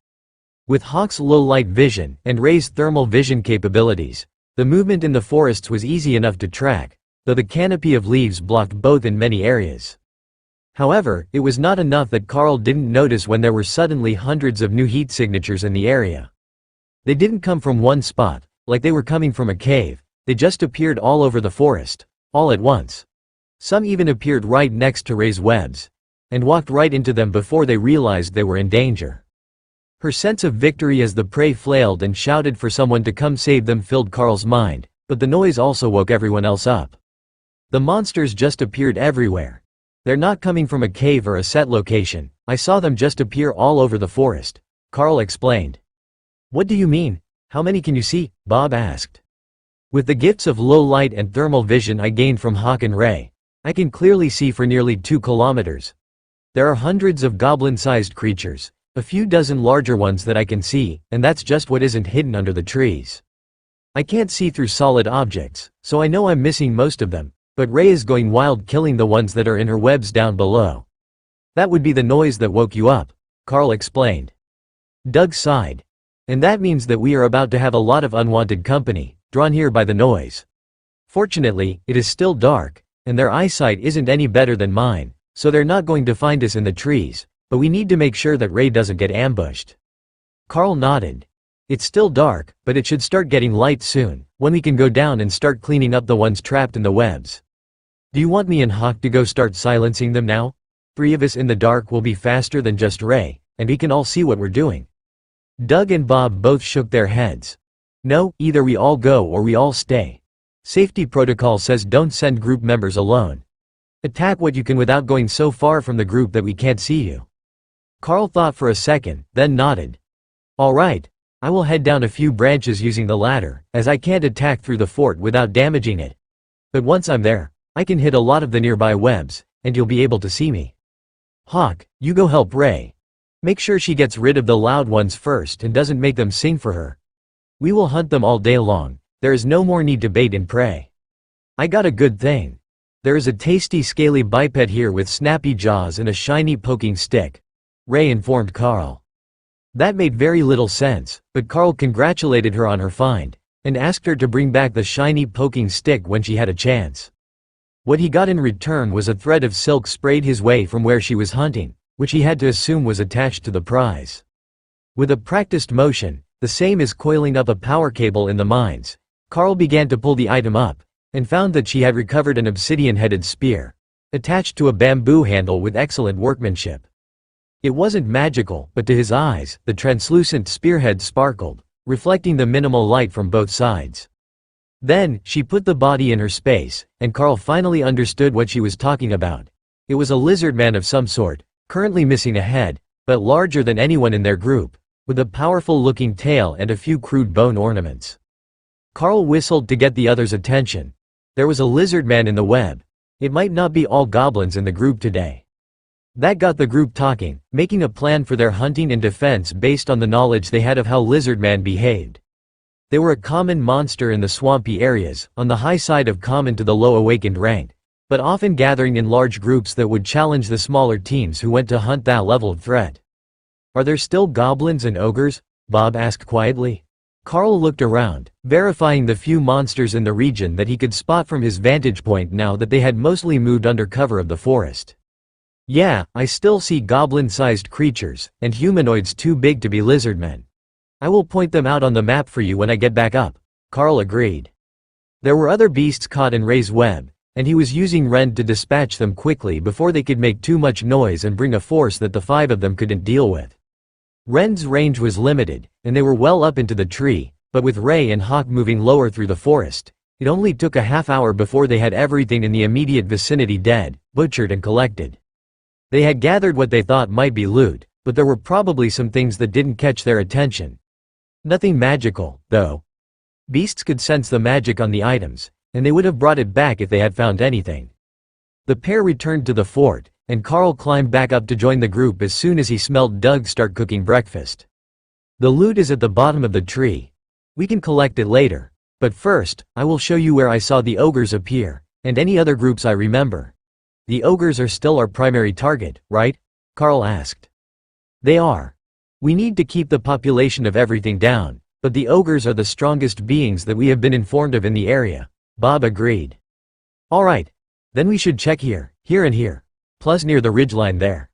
With Hawk's low-light vision and Ray's thermal vision capabilities, the movement in the forests was easy enough to track, though the canopy of leaves blocked both in many areas. However, it was not enough that Carl didn't notice when there were suddenly hundreds of new heat signatures in the area. They didn't come from one spot, like they were coming from a cave, they just appeared all over the forest, all at once. Some even appeared right next to Ray's webs, and walked right into them before they realized they were in danger. Her sense of victory as the prey flailed and shouted for someone to come save them filled Carl's mind, but the noise also woke everyone else up. The monsters just appeared everywhere. They're not coming from a cave or a set location, I saw them just appear all over the forest, Carl explained. What do you mean? How many can you see? Bob asked. With the gifts of low light and thermal vision I gained from Hawk and Ray, I can clearly see for nearly 2 kilometers. There are hundreds of goblin-sized creatures, A few dozen larger ones that I can see, and that's just what isn't hidden under the trees. I can't see through solid objects, so I know I'm missing most of them, but Ray is going wild killing the ones that are in her webs down below. That would be the noise that woke you up, Carl explained. Doug sighed. And that means that we are about to have a lot of unwanted company, drawn here by the noise. Fortunately, it is still dark, and their eyesight isn't any better than mine, so they're not going to find us in the trees, but we need to make sure that Ray doesn't get ambushed. Carl nodded. It's still dark, but it should start getting light soon, when we can go down and start cleaning up the ones trapped in the webs. Do you want me and Hawk to go start silencing them now? 3 of us in the dark will be faster than just Ray, and we can all see what we're doing. Doug and Bob both shook their heads. No, either we all go or we all stay. Safety protocol says don't send group members alone. Attack what you can without going so far from the group that we can't see you. Carl thought for a second, then nodded. All right, I will head down a few branches using the ladder, as I can't attack through the fort without damaging it. But once I'm there, I can hit a lot of the nearby webs, and you'll be able to see me. Hawk, you go help Ray. Make sure she gets rid of the loud ones first and doesn't make them sing for her. We will hunt them all day long, there is no more need to bait and pray. I got a good thing. There is a tasty scaly biped here with snappy jaws and a shiny poking stick, Ray informed Carl. That made very little sense, but Carl congratulated her on her find, and asked her to bring back the shiny poking stick when she had a chance. What he got in return was a thread of silk sprayed his way from where she was hunting, which he had to assume was attached to the prize. With a practiced motion, the same as coiling up a power cable in the mines, Carl began to pull the item up, and found that she had recovered an obsidian-headed spear, attached to a bamboo handle with excellent workmanship. It wasn't magical, but to his eyes, the translucent spearhead sparkled, reflecting the minimal light from both sides. Then, she put the body in her space, and Carl finally understood what she was talking about. It was a lizard man of some sort, currently missing a head, but larger than anyone in their group, with a powerful-looking tail and a few crude bone ornaments. Carl whistled to get the others' attention. There was a lizard man in the web. It might not be all goblins in the group today. That got the group talking, making a plan for their hunting and defense based on the knowledge they had of how lizard man behaved. They were a common monster in the swampy areas, on the high side of common to the low awakened rank, but often gathering in large groups that would challenge the smaller teams who went to hunt that leveled threat. Are there still goblins and ogres? Bob asked quietly. Carl looked around, verifying the few monsters in the region that he could spot from his vantage point now that they had mostly moved under cover of the forest. Yeah, I still see goblin-sized creatures, and humanoids too big to be lizardmen. I will point them out on the map for you when I get back up, Carl agreed. There were other beasts caught in Ray's web, and he was using Rend to dispatch them quickly before they could make too much noise and bring a force that the 5 of them couldn't deal with. Rend's range was limited, and they were well up into the tree, but with Ray and Hawk moving lower through the forest, it only took a half-hour before they had everything in the immediate vicinity dead, butchered and collected. They had gathered what they thought might be loot, but there were probably some things that didn't catch their attention. Nothing magical, though. Beasts could sense the magic on the items, and they would have brought it back if they had found anything. The pair returned to the fort, and Carl climbed back up to join the group as soon as he smelled Doug start cooking breakfast. The loot is at the bottom of the tree. We can collect it later, but first, I will show you where I saw the ogres appear, and any other groups I remember. The ogres are still our primary target, right? Carl asked. They are. We need to keep the population of everything down, but the ogres are the strongest beings that we have been informed of in the area, Bob agreed. Alright. Then we should check here and here, plus near the ridgeline there.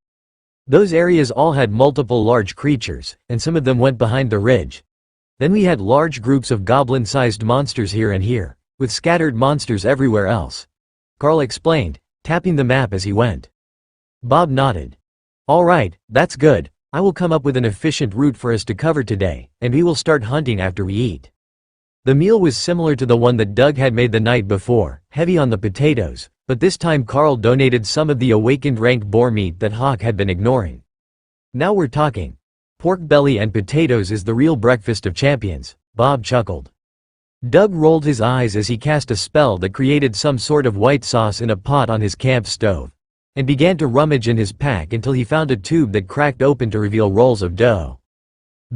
Those areas all had multiple large creatures, and some of them went behind the ridge. Then we had large groups of goblin-sized monsters here and here, with scattered monsters everywhere else. Carl explained, tapping the map as he went. Bob nodded. All right, that's good. I will come up with an efficient route for us to cover today, and we will start hunting after we eat. The meal was similar to the one that Doug had made the night before, heavy on the potatoes, but this time Carl donated some of the awakened rank boar meat that Hawk had been ignoring. Now we're talking. Pork belly and potatoes is the real breakfast of champions, Bob chuckled. Doug rolled his eyes as he cast a spell that created some sort of white sauce in a pot on his camp stove. and began to rummage in his pack until he found a tube that cracked open to reveal rolls of dough.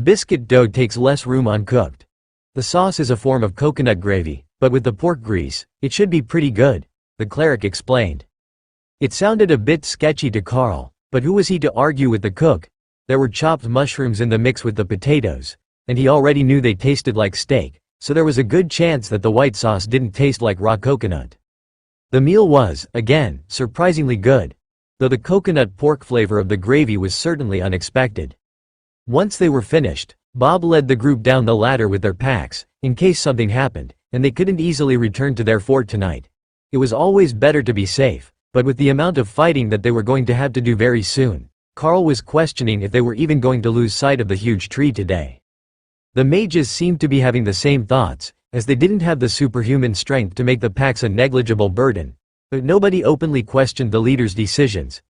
Biscuit dough takes less room uncooked. The sauce is a form of coconut gravy, but with the pork grease, it should be pretty good, the cleric explained. It sounded a bit sketchy to Carl, but who was he to argue with the cook? There were chopped mushrooms in the mix with the potatoes, and he already knew they tasted like steak, so there was a good chance that the white sauce didn't taste like raw coconut. The meal was, again, surprisingly good, though the coconut pork flavor of the gravy was certainly unexpected. Once they were finished, Bob led the group down the ladder with their packs, in case something happened, and they couldn't easily return to their fort tonight. It was always better to be safe, but with the amount of fighting that they were going to have to do very soon, Carl was questioning if they were even going to lose sight of the huge tree today. The mages seemed to be having the same thoughts, as they didn't have the superhuman strength to make the packs a negligible burden. But nobody openly questioned the leader's decisions.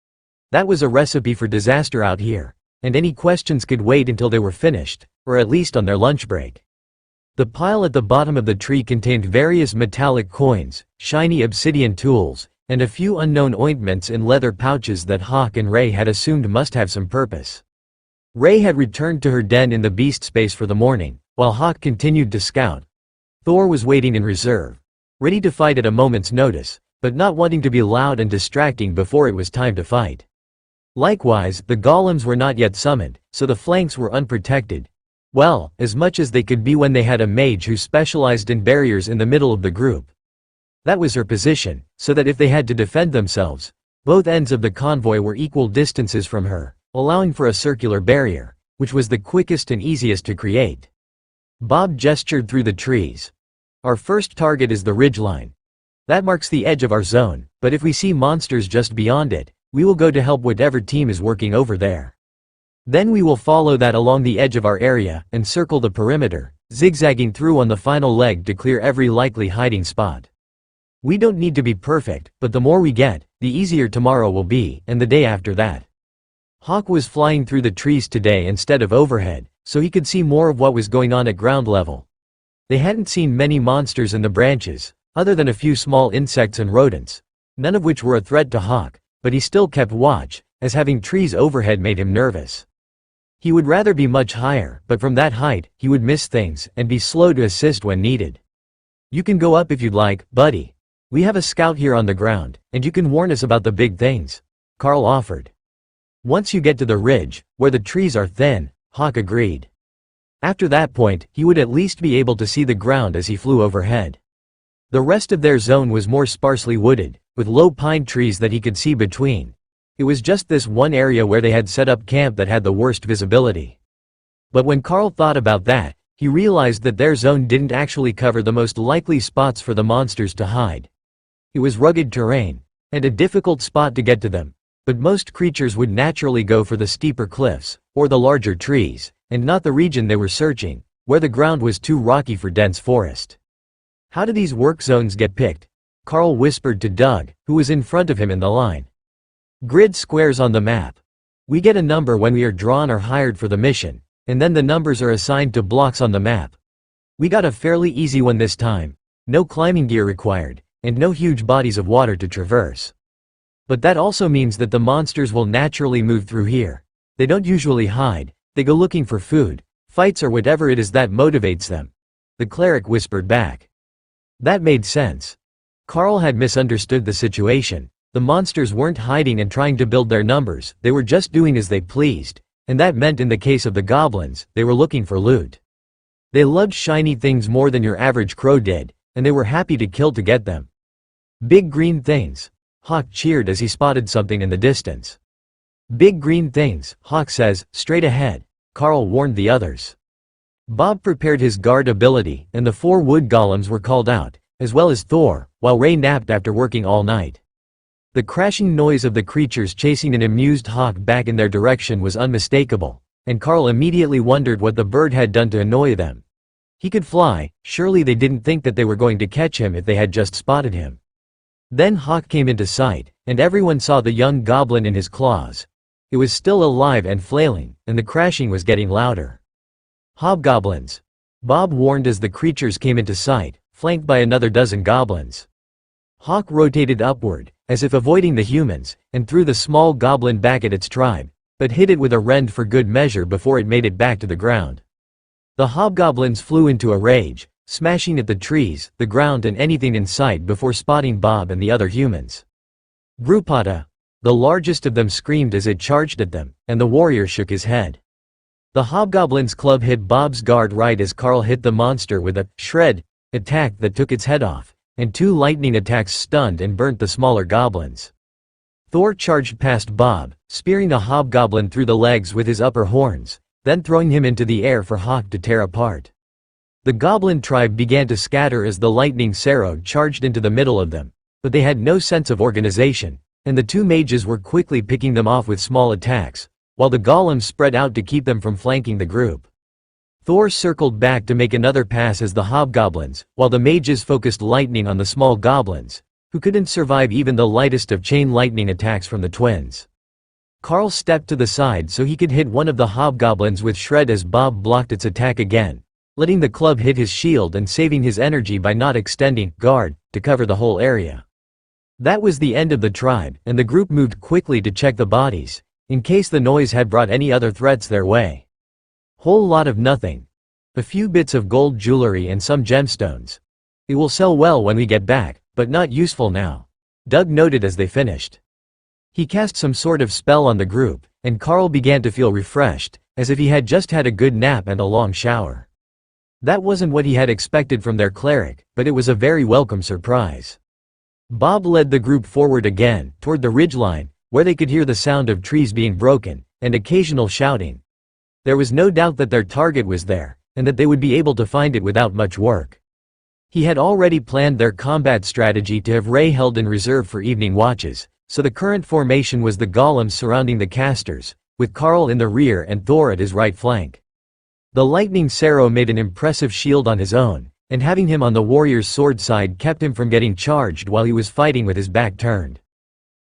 That was a recipe for disaster out here, and any questions could wait until they were finished, or at least on their lunch break. The pile at the bottom of the tree contained various metallic coins, shiny obsidian tools, and a few unknown ointments in leather pouches that Hawk and Ray had assumed must have some purpose. Ray had returned to her den in the beast space for the morning, while Hawk continued to scout. Thor was waiting in reserve, ready to fight at a moment's notice, but not wanting to be loud and distracting before it was time to fight. Likewise, the golems were not yet summoned, so the flanks were unprotected. Well, as much as they could be when they had a mage who specialized in barriers in the middle of the group. That was her position, so that if they had to defend themselves, both ends of the convoy were equal distances from her, allowing for a circular barrier, which was the quickest and easiest to create. Bob gestured through the trees. Our first target is the ridgeline. That marks the edge of our zone, but if we see monsters just beyond it, we will go to help whatever team is working over there. Then we will follow that along the edge of our area, and circle the perimeter, zigzagging through on the final leg to clear every likely hiding spot. We don't need to be perfect, but the more we get, the easier tomorrow will be, and the day after that. Hawk was flying through the trees today instead of overhead, so he could see more of what was going on at ground level. They hadn't seen many monsters in the branches, other than a few small insects and rodents, none of which were a threat to Hawk, but he still kept watch, as having trees overhead made him nervous. He would rather be much higher, but from that height, he would miss things, and be slow to assist when needed. You can go up if you'd like, buddy. We have a scout here on the ground, and you can warn us about the big things, Carl offered. Once you get to the ridge, where the trees are thin, Hawk agreed. After that point, he would at least be able to see the ground as he flew overhead. The rest of their zone was more sparsely wooded, with low pine trees that he could see between. It was just this one area where they had set up camp that had the worst visibility. But when Carl thought about that, he realized that their zone didn't actually cover the most likely spots for the monsters to hide. It was rugged terrain, and a difficult spot to get to them, but most creatures would naturally go for the steeper cliffs, or the larger trees, and not the region they were searching, where the ground was too rocky for dense forest. How do these work zones get picked? Carl whispered to Doug, who was in front of him in the line. Grid squares on the map. We get a number when we are drawn or hired for the mission, and then the numbers are assigned to blocks on the map. We got a fairly easy one this time, no climbing gear required, and no huge bodies of water to traverse. But that also means that the monsters will naturally move through here. They don't usually hide, they go looking for food, fights or whatever it is that motivates them. The cleric whispered back. That made sense. Carl had misunderstood the situation. The monsters weren't hiding and trying to build their numbers, they were just doing as they pleased, and that meant in the case of the goblins, they were looking for loot. They loved shiny things more than your average crow did, and they were happy to kill to get them. Big green things. Hawk cheered as he spotted something in the distance. Big green things, Hawk says, straight ahead, Carl warned the others. Bob prepared his guard ability, and the 4 wood golems were called out, as well as Thor, while Ray napped after working all night. The crashing noise of the creatures chasing an amused Hawk back in their direction was unmistakable, and Carl immediately wondered what the bird had done to annoy them. He could fly, surely they didn't think that they were going to catch him if they had just spotted him. Then Hawk came into sight, and everyone saw the young goblin in his claws. It was still alive and flailing, and the crashing was getting louder. Hobgoblins. Bob warned as the creatures came into sight, flanked by another dozen goblins. Hawk rotated upward, as if avoiding the humans, and threw the small goblin back at its tribe, but hit it with a rend for good measure before it made it back to the ground. The hobgoblins flew into a rage, smashing at the trees, the ground and anything in sight before spotting Bob and the other humans. Grupata, the largest of them, screamed as it charged at them, and the warrior shook his head. The hobgoblin's club hit Bob's guard right as Carl hit the monster with a shred attack that took its head off, and 2 lightning attacks stunned and burnt the smaller goblins. Thor charged past Bob, spearing a hobgoblin through the legs with his upper horns, then throwing him into the air for Hawk to tear apart. The goblin tribe began to scatter as the lightning Sarod charged into the middle of them, but they had no sense of organization, and the 2 mages were quickly picking them off with small attacks, while the golems spread out to keep them from flanking the group. Thor circled back to make another pass as the hobgoblins, while the mages focused lightning on the small goblins, who couldn't survive even the lightest of chain lightning attacks from the twins. Carl stepped to the side so he could hit one of the hobgoblins with shred as Bob blocked its attack again, letting the club hit his shield and saving his energy by not extending guard to cover the whole area. That was the end of the tribe, and the group moved quickly to check the bodies, in case the noise had brought any other threats their way. Whole lot of nothing. A few bits of gold jewelry and some gemstones. It will sell well when we get back, but not useful now, Doug noted as they finished. He cast some sort of spell on the group, and Carl began to feel refreshed, as if he had just had a good nap and a long shower. That wasn't what he had expected from their cleric, but it was a very welcome surprise. Bob led the group forward again, toward the ridgeline, where they could hear the sound of trees being broken, and occasional shouting. There was no doubt that their target was there, and that they would be able to find it without much work. He had already planned their combat strategy to have Ray held in reserve for evening watches, so the current formation was the golems surrounding the casters, with Carl in the rear and Thor at his right flank. The lightning Sero made an impressive shield on his own, and having him on the warrior's sword side kept him from getting charged while he was fighting with his back turned.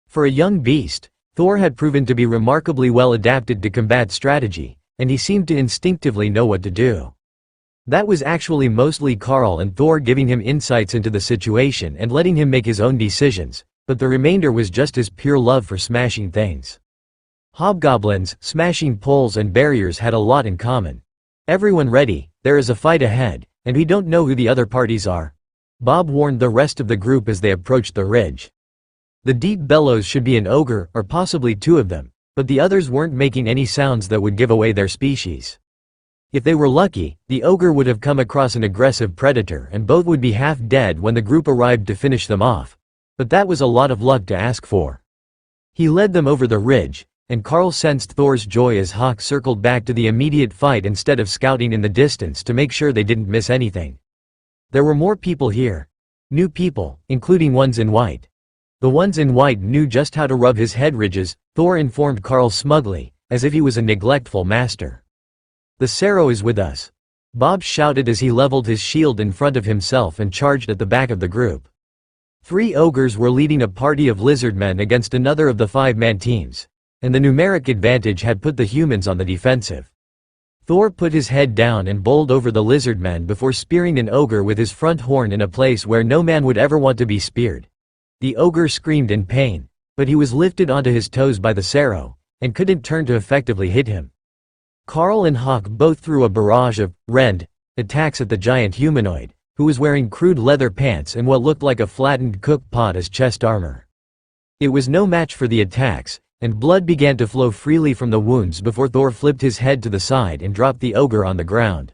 For a young beast, Thor had proven to be remarkably well adapted to combat strategy, and he seemed to instinctively know what to do. That was actually mostly Carl and Thor giving him insights into the situation and letting him make his own decisions, but the remainder was just his pure love for smashing things. Hobgoblins, smashing poles and barriers had a lot in common. Everyone ready, there is a fight ahead, and we don't know who the other parties are, Bob warned the rest of the group as they approached the ridge. The deep bellows should be an ogre, or possibly 2 of them, but the others weren't making any sounds that would give away their species. If they were lucky, the ogre would have come across an aggressive predator and both would be half dead when the group arrived to finish them off, but that was a lot of luck to ask for. He led them over the ridge, and Carl sensed Thor's joy as Hawk circled back to the immediate fight instead of scouting in the distance to make sure they didn't miss anything. There were more people here. New people, including ones in white. The ones in white knew just how to rub his head ridges, Thor informed Carl smugly, as if he was a neglectful master. The Sero is with us, Bob shouted as he leveled his shield in front of himself and charged at the back of the group. 3 ogres were leading a party of lizardmen against another of the 5-man teams, and the numeric advantage had put the humans on the defensive. Thor put his head down and bowled over the lizardmen before spearing an ogre with his front horn in a place where no man would ever want to be speared. The ogre screamed in pain, but he was lifted onto his toes by the Sero, and couldn't turn to effectively hit him. Carl and Hawk both threw a barrage of rend attacks at the giant humanoid, who was wearing crude leather pants and what looked like a flattened cook pot as chest armor. It was no match for the attacks, and blood began to flow freely from the wounds before Thor flipped his head to the side and dropped the ogre on the ground.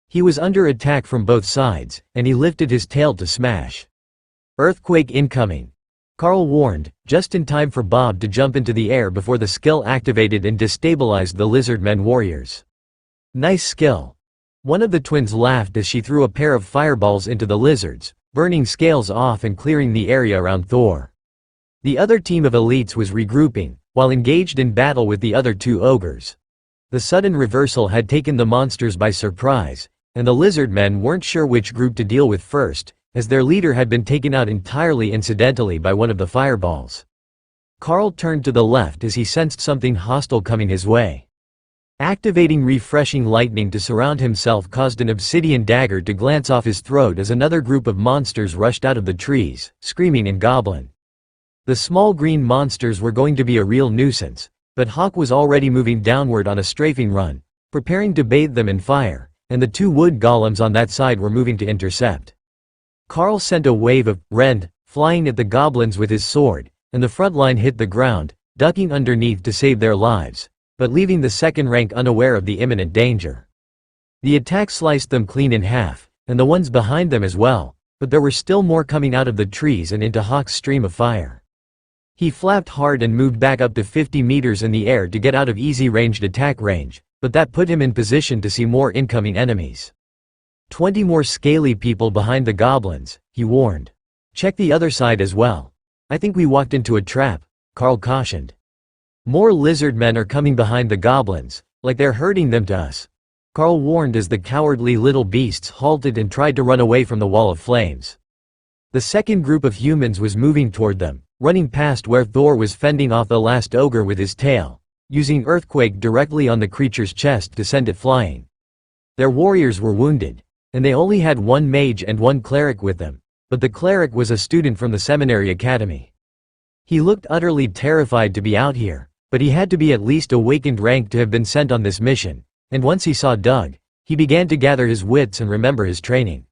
He was under attack from both sides, and he lifted his tail to smash. Earthquake incoming, Carl warned, just in time for Bob to jump into the air before the skill activated and destabilized the lizardmen warriors. Nice skill. One of the twins laughed as she threw a pair of fireballs into the lizards, burning scales off and clearing the area around Thor. The other team of elites was regrouping, while engaged in battle with the other 2 ogres. The sudden reversal had taken the monsters by surprise, and the lizardmen weren't sure which group to deal with first, as their leader had been taken out entirely incidentally by one of the fireballs. Carl turned to the left as he sensed something hostile coming his way. Activating refreshing lightning to surround himself caused an obsidian dagger to glance off his throat as another group of monsters rushed out of the trees, screaming in Goblin. The small green monsters were going to be a real nuisance, but Hawk was already moving downward on a strafing run, preparing to bathe them in fire, and the two wood golems on that side were moving to intercept. Carl sent a wave of rend flying at the goblins with his sword, and the front line hit the ground, ducking underneath to save their lives, but leaving the second rank unaware of the imminent danger. The attack sliced them clean in half, and the ones behind them as well, but there were still more coming out of the trees and into Hawk's stream of fire. He flapped hard and moved back up to 50 meters in the air to get out of easy ranged attack range, but that put him in position to see more incoming enemies. 20 more scaly people behind the goblins, he warned. Check the other side as well. I think we walked into a trap, Carl cautioned. More lizard men are coming behind the goblins, like they're herding them to us, Carl warned as the cowardly little beasts halted and tried to run away from the wall of flames. The second group of humans was moving toward them, running past where Thor was fending off the last ogre with his tail, using earthquake directly on the creature's chest to send it flying. Their warriors were wounded, and they only had one mage and one cleric with them, but the cleric was a student from the seminary academy. He looked utterly terrified to be out here, but he had to be at least awakened rank to have been sent on this mission, and once he saw Doug, he began to gather his wits and remember his training.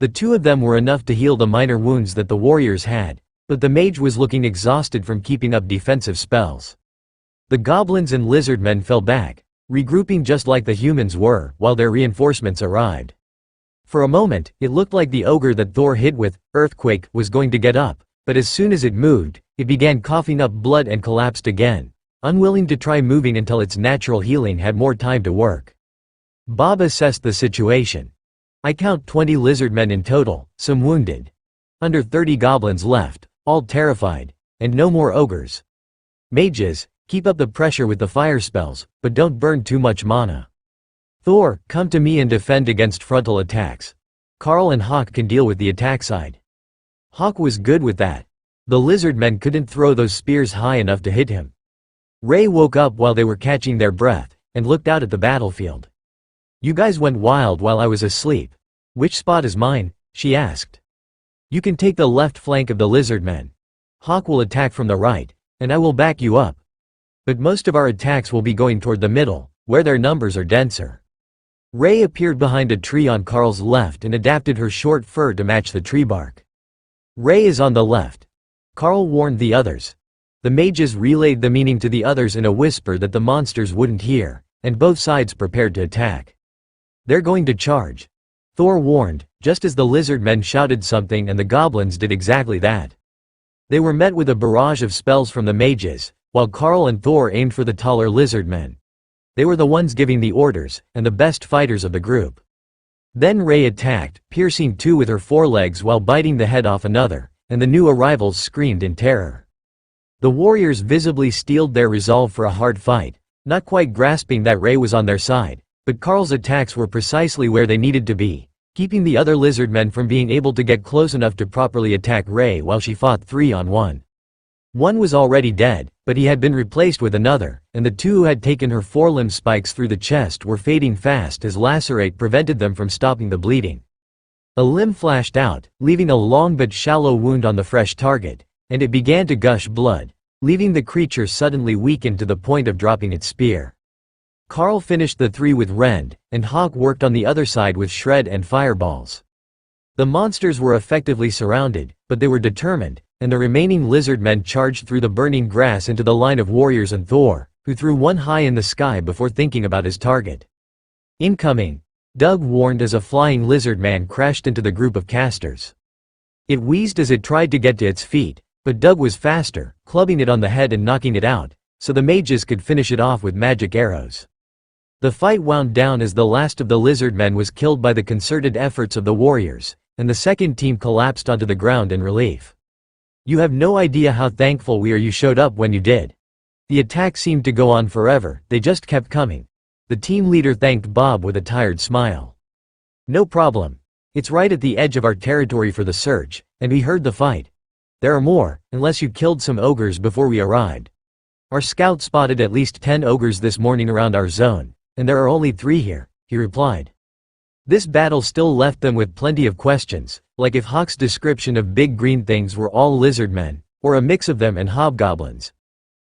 The two of them were enough to heal the minor wounds that the warriors had, but the mage was looking exhausted from keeping up defensive spells. The goblins and lizardmen fell back, regrouping just like the humans were, while their reinforcements arrived. For a moment, it looked like the ogre that Thor hit with earthquake was going to get up, but as soon as it moved, it began coughing up blood and collapsed again, unwilling to try moving until its natural healing had more time to work. Bob assessed the situation. I count 20 lizardmen in total, some wounded. Under 30 goblins left, all terrified, and no more ogres. Mages, keep up the pressure with the fire spells, but don't burn too much mana. Thor, come to me and defend against frontal attacks. Carl and Hawk can deal with the attack side. Hawk was good with that. The lizardmen couldn't throw those spears high enough to hit him. Ray woke up while they were catching their breath, and looked out at the battlefield. You guys went wild while I was asleep. Which spot is mine? She asked. You can take the left flank of the lizardmen. Hawk will attack from the right, and I will back you up. But most of our attacks will be going toward the middle, where their numbers are denser. Ray appeared behind a tree on Carl's left and adapted her short fur to match the tree bark. Ray is on the left. Carl warned the others. The mages relayed the meaning to the others in a whisper that the monsters wouldn't hear, and both sides prepared to attack. They're going to charge. Thor warned, just as the lizardmen shouted something and the goblins did exactly that. They were met with a barrage of spells from the mages, while Carl and Thor aimed for the taller lizardmen. They were the ones giving the orders, and the best fighters of the group. Then Ray attacked, piercing two with her forelegs while biting the head off another, and the new arrivals screamed in terror. The warriors visibly steeled their resolve for a hard fight, not quite grasping that Ray was on their side, but Carl's attacks were precisely where they needed to be, keeping the other lizardmen from being able to get close enough to properly attack Ray while she fought 3-on-1. One was already dead, but he had been replaced with another, and the two who had taken her forelimb spikes through the chest were fading fast as lacerate prevented them from stopping the bleeding. A limb flashed out, leaving a long but shallow wound on the fresh target, and it began to gush blood, leaving the creature suddenly weakened to the point of dropping its spear. Carl finished the three with Rend, and Hawk worked on the other side with Shred and fireballs. The monsters were effectively surrounded, but they were determined, and the remaining lizardmen charged through the burning grass into the line of warriors and Thor, who threw one high in the sky before thinking about his target. Incoming, Doug warned as a flying lizardman crashed into the group of casters. It wheezed as it tried to get to its feet, but Doug was faster, clubbing it on the head and knocking it out, so the mages could finish it off with magic arrows. The fight wound down as the last of the lizardmen was killed by the concerted efforts of the warriors, and the second team collapsed onto the ground in relief. You have no idea how thankful we are you showed up when you did. The attack seemed to go on forever, they just kept coming. The team leader thanked Bob with a tired smile. No problem. It's right at the edge of our territory for the search, and we heard the fight. There are more, unless you killed some ogres before we arrived. Our scout spotted at least 10 ogres this morning around our zone, and there are only 3 here, he replied. This battle still left them with plenty of questions, like if Hawk's description of big green things were all lizardmen, or a mix of them and hobgoblins.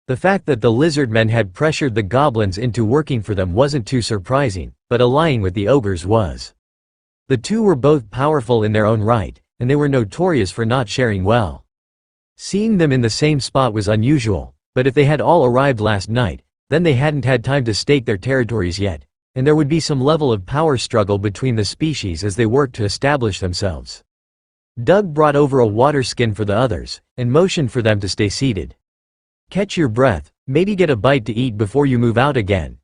The fact that the lizard men had pressured the goblins into working for them wasn't too surprising, but allying with the ogres was. The two were both powerful in their own right, and they were notorious for not sharing well. Seeing them in the same spot was unusual, but if they had all arrived last night, then they hadn't had time to stake their territories yet, and there would be some level of power struggle between the species as they worked to establish themselves. Doug brought over a water skin for the others, and motioned for them to stay seated. Catch your breath, maybe get a bite to eat before you move out again.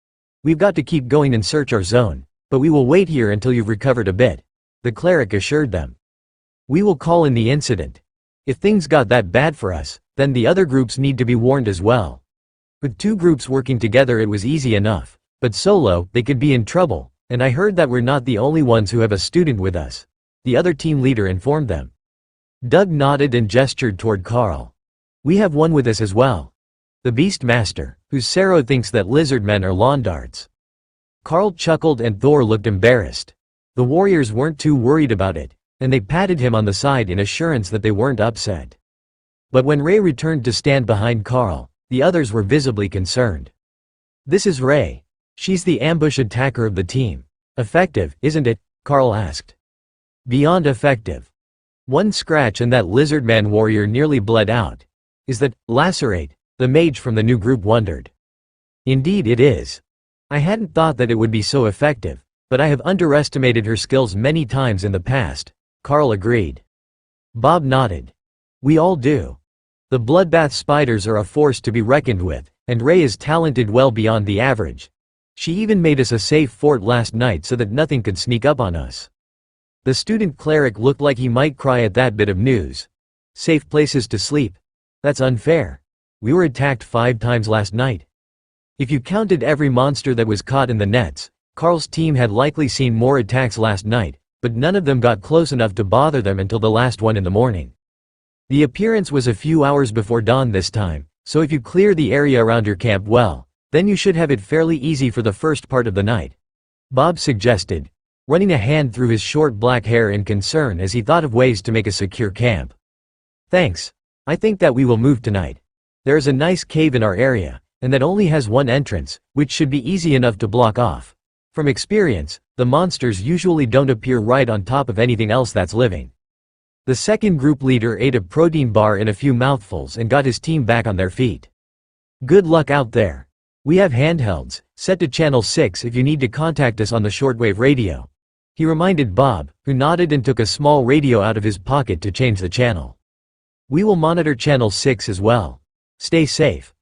We've got to keep going and search our zone, but we will wait here until you've recovered a bit, the cleric assured them. We will call in the incident. If things got that bad for us, then the other groups need to be warned as well. With two groups working together it was easy enough, but solo, they could be in trouble, and I heard that we're not the only ones who have a student with us, the other team leader informed them. Doug nodded and gestured toward Carl. We have one with us as well. The Beast Master, whose Sero thinks that lizard men are lawn darts. Carl chuckled and Thor looked embarrassed. The warriors weren't too worried about it, and they patted him on the side in assurance that they weren't upset. But when Ray returned to stand behind Carl, the others were visibly concerned. This is Ray. She's the ambush attacker of the team. Effective, isn't it? Carl asked. Beyond effective. One scratch and that lizard man warrior nearly bled out. Is that Lacerate? The mage from the new group wondered. Indeed it is. I hadn't thought that it would be so effective, but I have underestimated her skills many times in the past, Carl agreed. Bob nodded. We all do. The bloodbath spiders are a force to be reckoned with, and Ray is talented well beyond the average. She even made us a safe fort last night so that nothing could sneak up on us. The student cleric looked like he might cry at that bit of news. Safe places to sleep? That's unfair. We were attacked 5 times last night. If you counted every monster that was caught in the nets, Carl's team had likely seen more attacks last night, but none of them got close enough to bother them until the last one in the morning. The appearance was a few hours before dawn this time, so if you clear the area around your camp well, then you should have it fairly easy for the first part of the night. Bob suggested, running a hand through his short black hair in concern as he thought of ways to make a secure camp. Thanks. I think that we will move tonight. There is a nice cave in our area, and that only has one entrance, which should be easy enough to block off. From experience, the monsters usually don't appear right on top of anything else that's living. The second group leader ate a protein bar in a few mouthfuls and got his team back on their feet. Good luck out there. We have handhelds, set to channel 6 if you need to contact us on the shortwave radio. He reminded Bob, who nodded and took a small radio out of his pocket to change the channel. We will monitor channel 6 as well. Stay safe.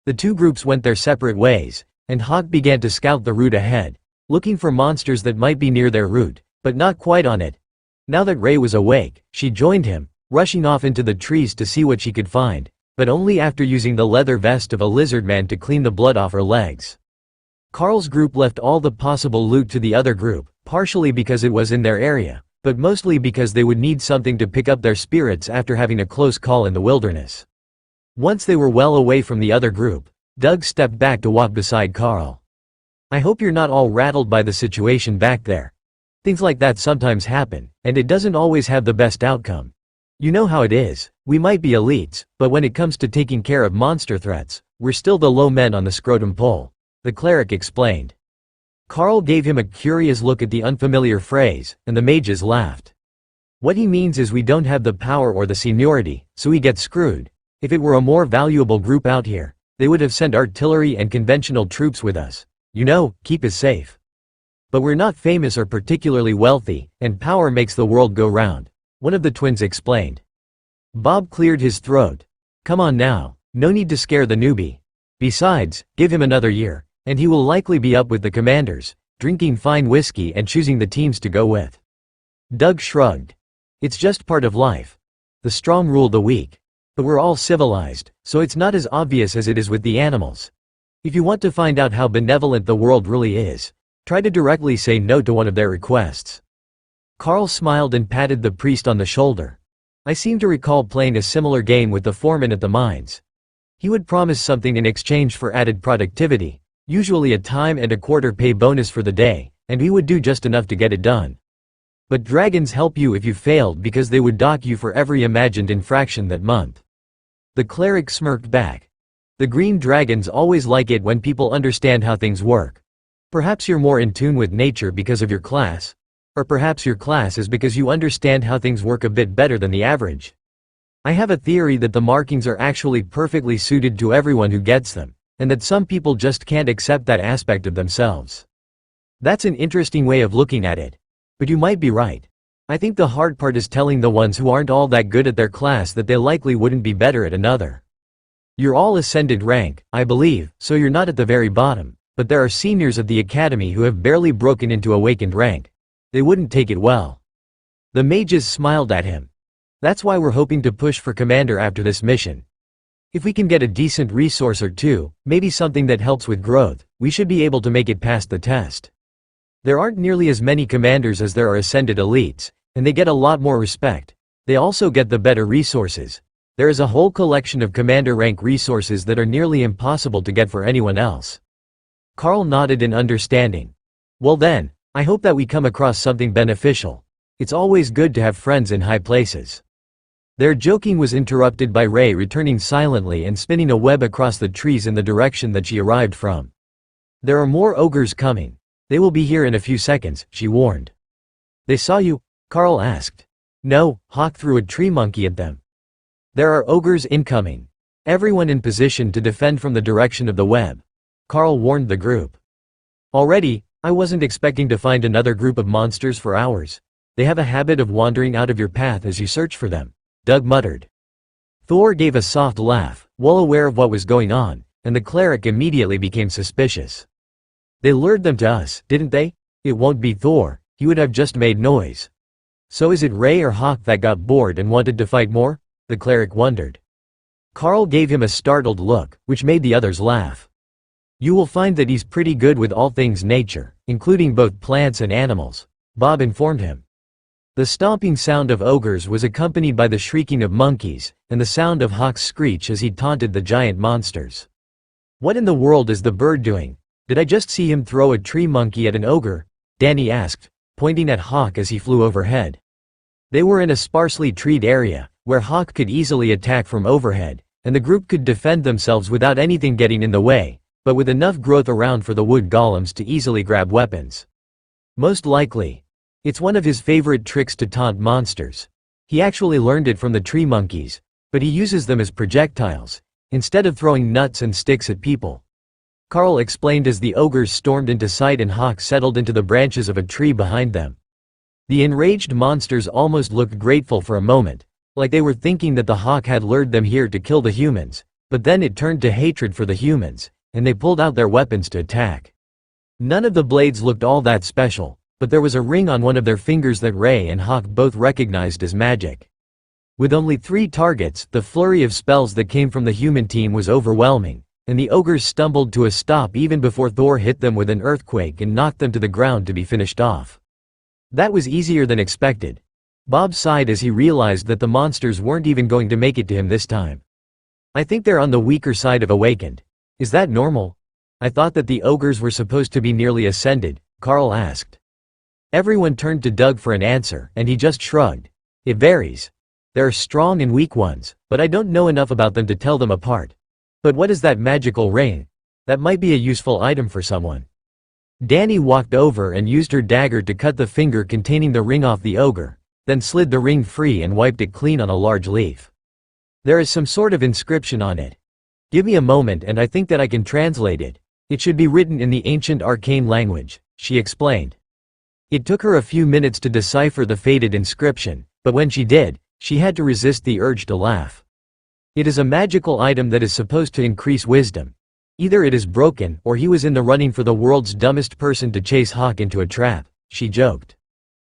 The two groups went their separate ways, and Hawk began to scout the route ahead, looking for monsters that might be near their route, but not quite on it. Now that Ray was awake, she joined him, rushing off into the trees to see what she could find, but only after using the leather vest of a lizard man to clean the blood off her legs. Carl's group left all the possible loot to the other group, partially because it was in their area, but mostly because they would need something to pick up their spirits after having a close call in the wilderness. Once they were well away from the other group, Doug stepped back to walk beside Carl. I hope you're not all rattled by the situation back there. Things like that sometimes happen, and it doesn't always have the best outcome. You know how it is, we might be elites, but when it comes to taking care of monster threats, we're still the low men on the scrotum pole, the cleric explained. Carl gave him a curious look at the unfamiliar phrase, and the mages laughed. What he means is we don't have the power or the seniority, so we get screwed. If it were a more valuable group out here, they would have sent artillery and conventional troops with us. You know, keep us safe. But we're not famous or particularly wealthy, and power makes the world go round, one of the twins explained. Bob cleared his throat. Come on now, no need to scare the newbie. Besides, give him another year, and he will likely be up with the commanders, drinking fine whiskey and choosing the teams to go with. Doug shrugged. It's just part of life. The strong rule the weak. But we're all civilized, so it's not as obvious as it is with the animals. If you want to find out how benevolent the world really is, try to directly say no to one of their requests. Carl smiled and patted the priest on the shoulder. I seem to recall playing a similar game with the foreman at the mines. He would promise something in exchange for added productivity, usually a time and a quarter pay bonus for the day, and we would do just enough to get it done. But dragons help you if you failed because they would dock you for every imagined infraction that month. The cleric smirked back. The green dragons always like it when people understand how things work. Perhaps you're more in tune with nature because of your class. Or perhaps your class is because you understand how things work a bit better than the average. I have a theory that the markings are actually perfectly suited to everyone who gets them, and that some people just can't accept that aspect of themselves. That's an interesting way of looking at it. But you might be right. I think the hard part is telling the ones who aren't all that good at their class that they likely wouldn't be better at another. You're all ascended rank, I believe, so you're not at the very bottom, but there are seniors at the academy who have barely broken into awakened rank. They wouldn't take it well. The mages smiled at him. That's why we're hoping to push for commander after this mission. If we can get a decent resource or two, maybe something that helps with growth, we should be able to make it past the test. There aren't nearly as many commanders as there are ascended elites, and they get a lot more respect. They also get the better resources. There is a whole collection of commander rank resources that are nearly impossible to get for anyone else. Carl nodded in understanding. Well then, I hope that we come across something beneficial. It's always good to have friends in high places. Their joking was interrupted by Ray returning silently and spinning a web across the trees in the direction that she arrived from. There are more ogres coming. They will be here in a few seconds, she warned. They saw you? Carl asked. No, Hawk threw a tree monkey at them. There are ogres incoming. Everyone in position to defend from the direction of the web. Carl warned the group. Already, I wasn't expecting to find another group of monsters for hours. They have a habit of wandering out of your path as you search for them, Doug muttered. Thor gave a soft laugh, well aware of what was going on, and the cleric immediately became suspicious. They lured them to us, didn't they? It won't be Thor, he would have just made noise. So is it Ray or Hawk that got bored and wanted to fight more? The cleric wondered. Carl gave him a startled look, which made the others laugh. You will find that he's pretty good with all things nature, including both plants and animals, Bob informed him. The stomping sound of ogres was accompanied by the shrieking of monkeys, and the sound of Hawk's screech as he taunted the giant monsters. What in the world is the bird doing? Did I just see him throw a tree monkey at an ogre? Danny asked, pointing at Hawk as he flew overhead. They were in a sparsely treed area, where Hawk could easily attack from overhead, and the group could defend themselves without anything getting in the way, but with enough growth around for the wood golems to easily grab weapons. Most likely. It's one of his favorite tricks to taunt monsters. He actually learned it from the tree monkeys, but he uses them as projectiles, instead of throwing nuts and sticks at people. Carl explained as the ogres stormed into sight and Hawk settled into the branches of a tree behind them. The enraged monsters almost looked grateful for a moment, like they were thinking that the Hawk had lured them here to kill the humans, but then it turned to hatred for the humans, and they pulled out their weapons to attack. None of the blades looked all that special, but there was a ring on one of their fingers that Ray and Hawk both recognized as magic. With only 3 targets, the flurry of spells that came from the human team was overwhelming, and the ogres stumbled to a stop even before Thor hit them with an earthquake and knocked them to the ground to be finished off. That was easier than expected. Bob sighed as he realized that the monsters weren't even going to make it to him this time. I think they're on the weaker side of awakened. Is that normal? I thought that the ogres were supposed to be nearly ascended, Carl asked. Everyone turned to Doug for an answer, and he just shrugged. It varies. There are strong and weak ones, but I don't know enough about them to tell them apart. But what is that magical ring? That might be a useful item for someone. Danny walked over and used her dagger to cut the finger containing the ring off the ogre, then slid the ring free and wiped it clean on a large leaf. There is some sort of inscription on it. Give me a moment and I think that I can translate it. It should be written in the ancient arcane language, she explained. It took her a few minutes to decipher the faded inscription, but when she did, she had to resist the urge to laugh. It is a magical item that is supposed to increase wisdom. Either it is broken or he was in the running for the world's dumbest person to chase Hawk into a trap, she joked.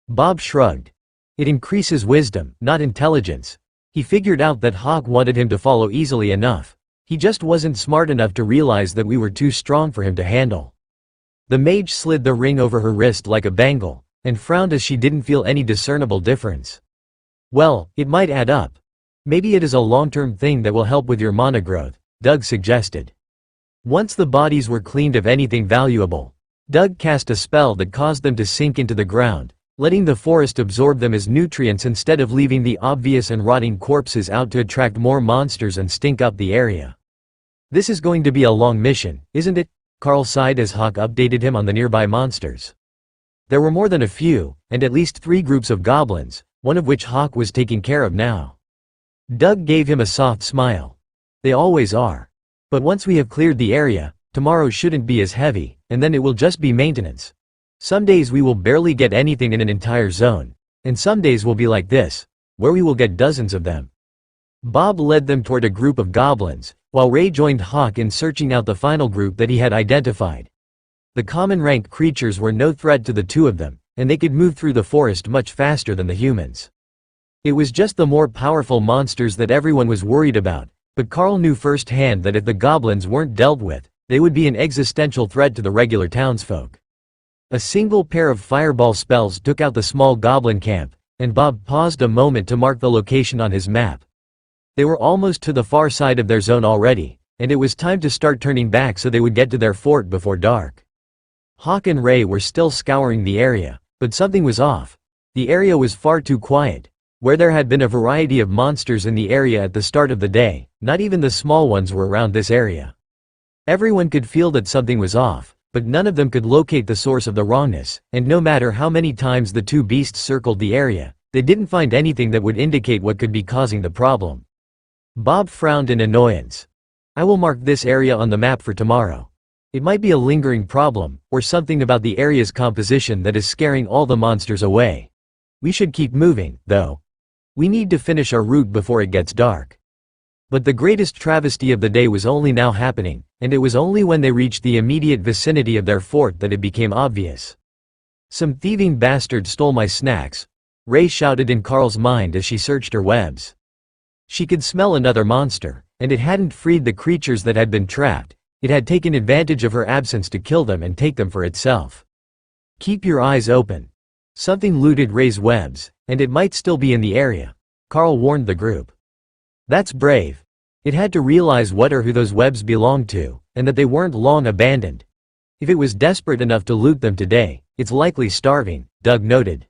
Bob shrugged. It increases wisdom, not intelligence. He figured out that Hawk wanted him to follow easily enough. He just wasn't smart enough to realize that we were too strong for him to handle. The mage slid the ring over her wrist like a bangle, and frowned as she didn't feel any discernible difference. Well, it might add up. Maybe it is a long-term thing that will help with your mana growth, Doug suggested. Once the bodies were cleaned of anything valuable, Doug cast a spell that caused them to sink into the ground, letting the forest absorb them as nutrients instead of leaving the obvious and rotting corpses out to attract more monsters and stink up the area. "This is going to be a long mission, isn't it?" Carl sighed as Hawk updated him on the nearby monsters. There were more than a few, and at least 3 groups of goblins, one of which Hawk was taking care of now. Doug gave him a soft smile. "They always are. But once we have cleared the area, tomorrow shouldn't be as heavy, and then it will just be maintenance. Some days we will barely get anything in an entire zone, and some days will be like this, where we will get dozens of them." Bob led them toward a group of goblins, while Ray joined Hawk in searching out the final group that he had identified. The common rank creatures were no threat to the two of them, and they could move through the forest much faster than the humans. It was just the more powerful monsters that everyone was worried about, but Carl knew firsthand that if the goblins weren't dealt with, they would be an existential threat to the regular townsfolk. A single pair of fireball spells took out the small goblin camp, and Bob paused a moment to mark the location on his map. They were almost to the far side of their zone already, and it was time to start turning back so they would get to their fort before dark. Hawk and Ray were still scouring the area, but something was off. The area was far too quiet. Where there had been a variety of monsters in the area at the start of the day, not even the small ones were around this area. Everyone could feel that something was off, but none of them could locate the source of the wrongness, and no matter how many times the two beasts circled the area, they didn't find anything that would indicate what could be causing the problem. Bob frowned in annoyance. "I will mark this area on the map for tomorrow. It might be a lingering problem, or something about the area's composition that is scaring all the monsters away. We should keep moving, though. We need to finish our route before it gets dark." But the greatest travesty of the day was only now happening, and it was only when they reached the immediate vicinity of their fort that it became obvious. "Some thieving bastard stole my snacks," Ray shouted in Carl's mind as she searched her webs. She could smell another monster, and it hadn't freed the creatures that had been trapped. It had taken advantage of her absence to kill them and take them for itself. "Keep your eyes open. Something looted Ray's webs, and it might still be in the area," Carl warned the group. That's brave. It had to realize what or who those webs belonged to, and that they weren't long abandoned. If it was desperate enough to loot them today, it's likely starving, Doug noted.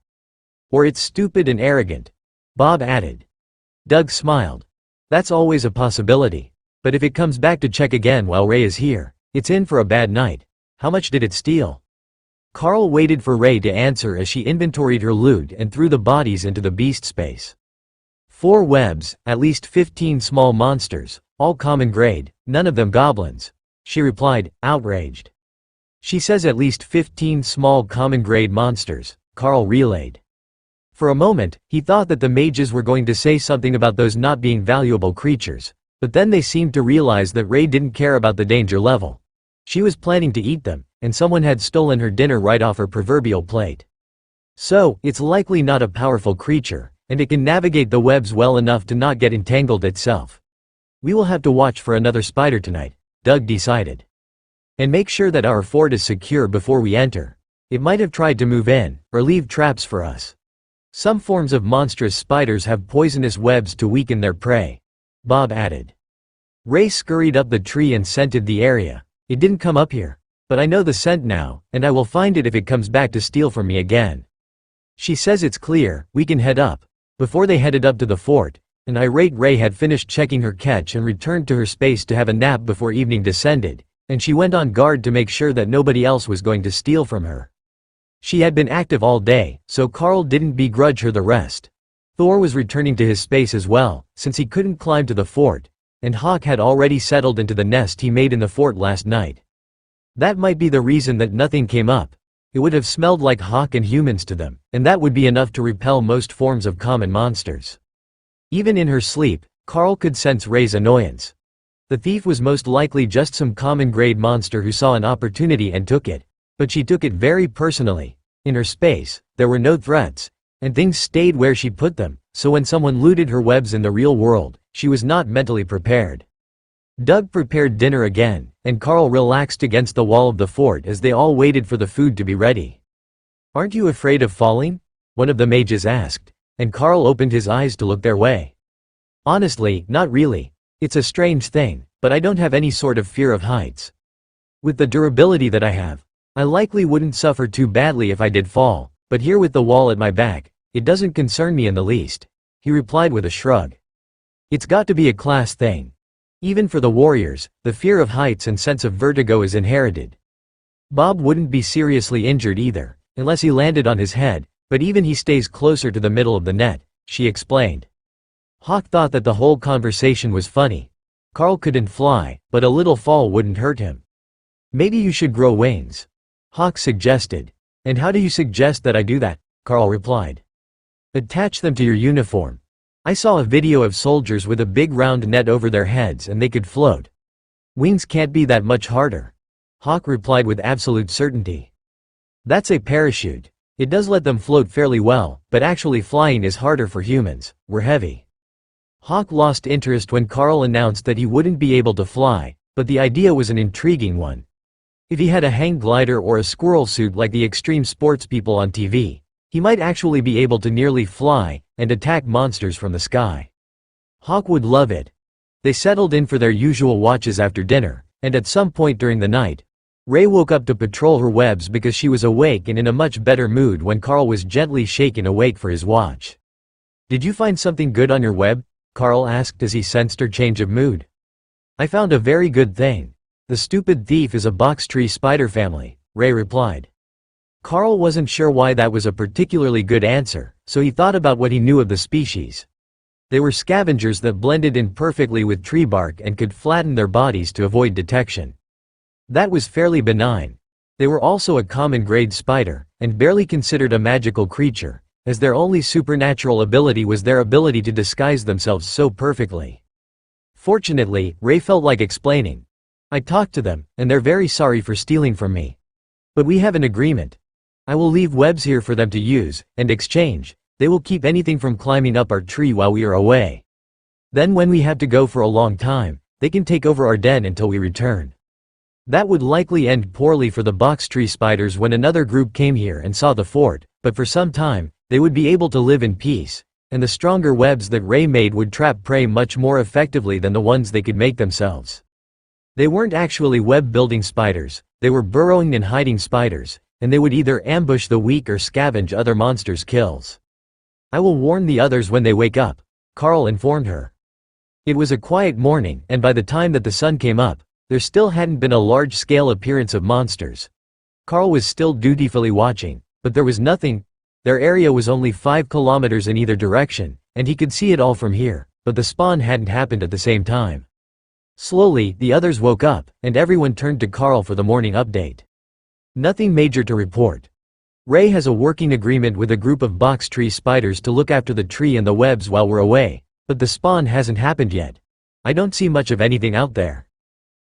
"Or it's stupid and arrogant," Bob added. Doug smiled. "That's always a possibility. But if it comes back to check again while Ray is here, it's in for a bad night. How much did it steal?" Carl waited for Ray to answer as she inventoried her loot and threw the bodies into the beast space. 4 webs, at least 15 small monsters, all common grade, none of them goblins, she replied, outraged. "She says at least 15 small common grade monsters," Carl relayed. For a moment, he thought that the mages were going to say something about those not being valuable creatures, but then they seemed to realize that Ray didn't care about the danger level. She was planning to eat them, and someone had stolen her dinner right off her proverbial plate. So, it's likely not a powerful creature, and it can navigate the webs well enough to not get entangled itself. "We will have to watch for another spider tonight," Doug decided. "And make sure that our fort is secure before we enter. It might have tried to move in, or leave traps for us. Some forms of monstrous spiders have poisonous webs to weaken their prey," Bob added. Ray scurried up the tree and scented the area. "It didn't come up here. But I know the scent now, and I will find it if it comes back to steal from me again. She says it's clear, we can head up." Before they headed up to the fort, an irate Ray had finished checking her catch and returned to her space to have a nap before evening descended, and she went on guard to make sure that nobody else was going to steal from her. She had been active all day, so Carl didn't begrudge her the rest. Thor was returning to his space as well, since he couldn't climb to the fort, and Hawk had already settled into the nest he made in the fort last night. That might be the reason that nothing came up. It would have smelled like Hawk and humans to them, and that would be enough to repel most forms of common monsters. Even in her sleep, Carl could sense Ray's annoyance. The thief was most likely just some common grade monster who saw an opportunity and took it, but she took it very personally. In her space, there were no threats, and things stayed where she put them, so when someone looted her webs in the real world, she was not mentally prepared. Doug prepared dinner again, and Carl relaxed against the wall of the fort as they all waited for the food to be ready. "Aren't you afraid of falling?" one of the mages asked, and Carl opened his eyes to look their way. "Honestly, not really. It's a strange thing, but I don't have any sort of fear of heights. With the durability that I have, I likely wouldn't suffer too badly if I did fall," But here with the wall at my back, it doesn't concern me in the least," he replied with a shrug. "It's got to be a class thing. Even for the warriors, the fear of heights and sense of vertigo is inherited. Bob wouldn't be seriously injured either, unless he landed on his head, but even he stays closer to the middle of the net," she explained. Hawk thought that the whole conversation was funny. Carl couldn't fly, but a little fall wouldn't hurt him. "Maybe you should grow wings," Hawk suggested. "And how do you suggest that I do that?" Carl replied. "Attach them to your uniform. I saw a video of soldiers with a big round net over their heads and they could float. Wings can't be that much harder," Hawk replied with absolute certainty. "That's a parachute. It does let them float fairly well, but actually flying is harder for humans. We're heavy." Hawk lost interest when Carl announced that he wouldn't be able to fly, but the idea was an intriguing one. If he had a hang glider or a squirrel suit like the extreme sports people on TV, he might actually be able to nearly fly and attack monsters from the sky. Hawk would love it. They settled in for their usual watches after dinner, and at some point during the night, Ray woke up to patrol her webs because she was awake and in a much better mood when Carl was gently shaken awake for his watch. "Did you find something good on your web?" Carl asked as he sensed her change of mood. "I found a very good thing. The stupid thief is a box tree spider family," Ray replied. Carl wasn't sure why that was a particularly good answer, so he thought about what he knew of the species. They were scavengers that blended in perfectly with tree bark and could flatten their bodies to avoid detection. That was fairly benign. They were also a common grade spider, and barely considered a magical creature, as their only supernatural ability was their ability to disguise themselves so perfectly. Fortunately, Ray felt like explaining. "I talked to them, and they're very sorry for stealing from me. But we have an agreement. I will leave webs here for them to use, and exchange, they will keep anything from climbing up our tree while we are away. Then when we have to go for a long time, they can take over our den until we return." That would likely end poorly for the box tree spiders when another group came here and saw the fort, but for some time, they would be able to live in peace, and the stronger webs that Ray made would trap prey much more effectively than the ones they could make themselves. They weren't actually web-building spiders, they were burrowing and hiding spiders, and they would either ambush the weak or scavenge other monsters' kills. "I will warn the others when they wake up," Carl informed her. It was a quiet morning, and by the time that the sun came up, there still hadn't been a large-scale appearance of monsters. Carl was still dutifully watching, but there was nothing. Their area was only 5 kilometers in either direction, and he could see it all from here, but the spawn hadn't happened at the same time. Slowly, the others woke up, and everyone turned to Carl for the morning update. "Nothing major to report. Ray has a working agreement with a group of box tree spiders to look after the tree and the webs while we're away, but the spawn hasn't happened yet. I don't see much of anything out there.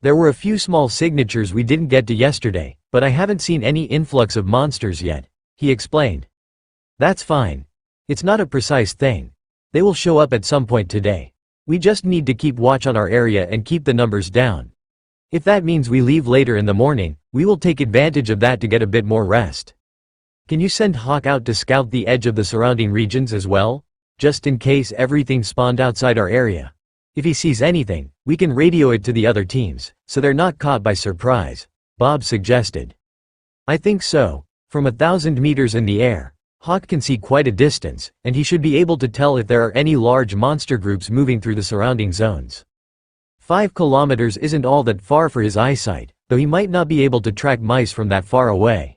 There were a few small signatures we didn't get to yesterday, but I haven't seen any influx of monsters yet," he explained. "That's fine. It's not a precise thing. They will show up at some point today. We just need to keep watch on our area and keep the numbers down. If that means we leave later in the morning, we will take advantage of that to get a bit more rest. Can you send Hawk out to scout the edge of the surrounding regions as well? Just in case everything spawned outside our area. If he sees anything, we can radio it to the other teams, so they're not caught by surprise," Bob suggested. "I think so. From 1,000 meters in the air, Hawk can see quite a distance, and he should be able to tell if there are any large monster groups moving through the surrounding zones. 5 kilometers isn't all that far for his eyesight, though he might not be able to track mice from that far away."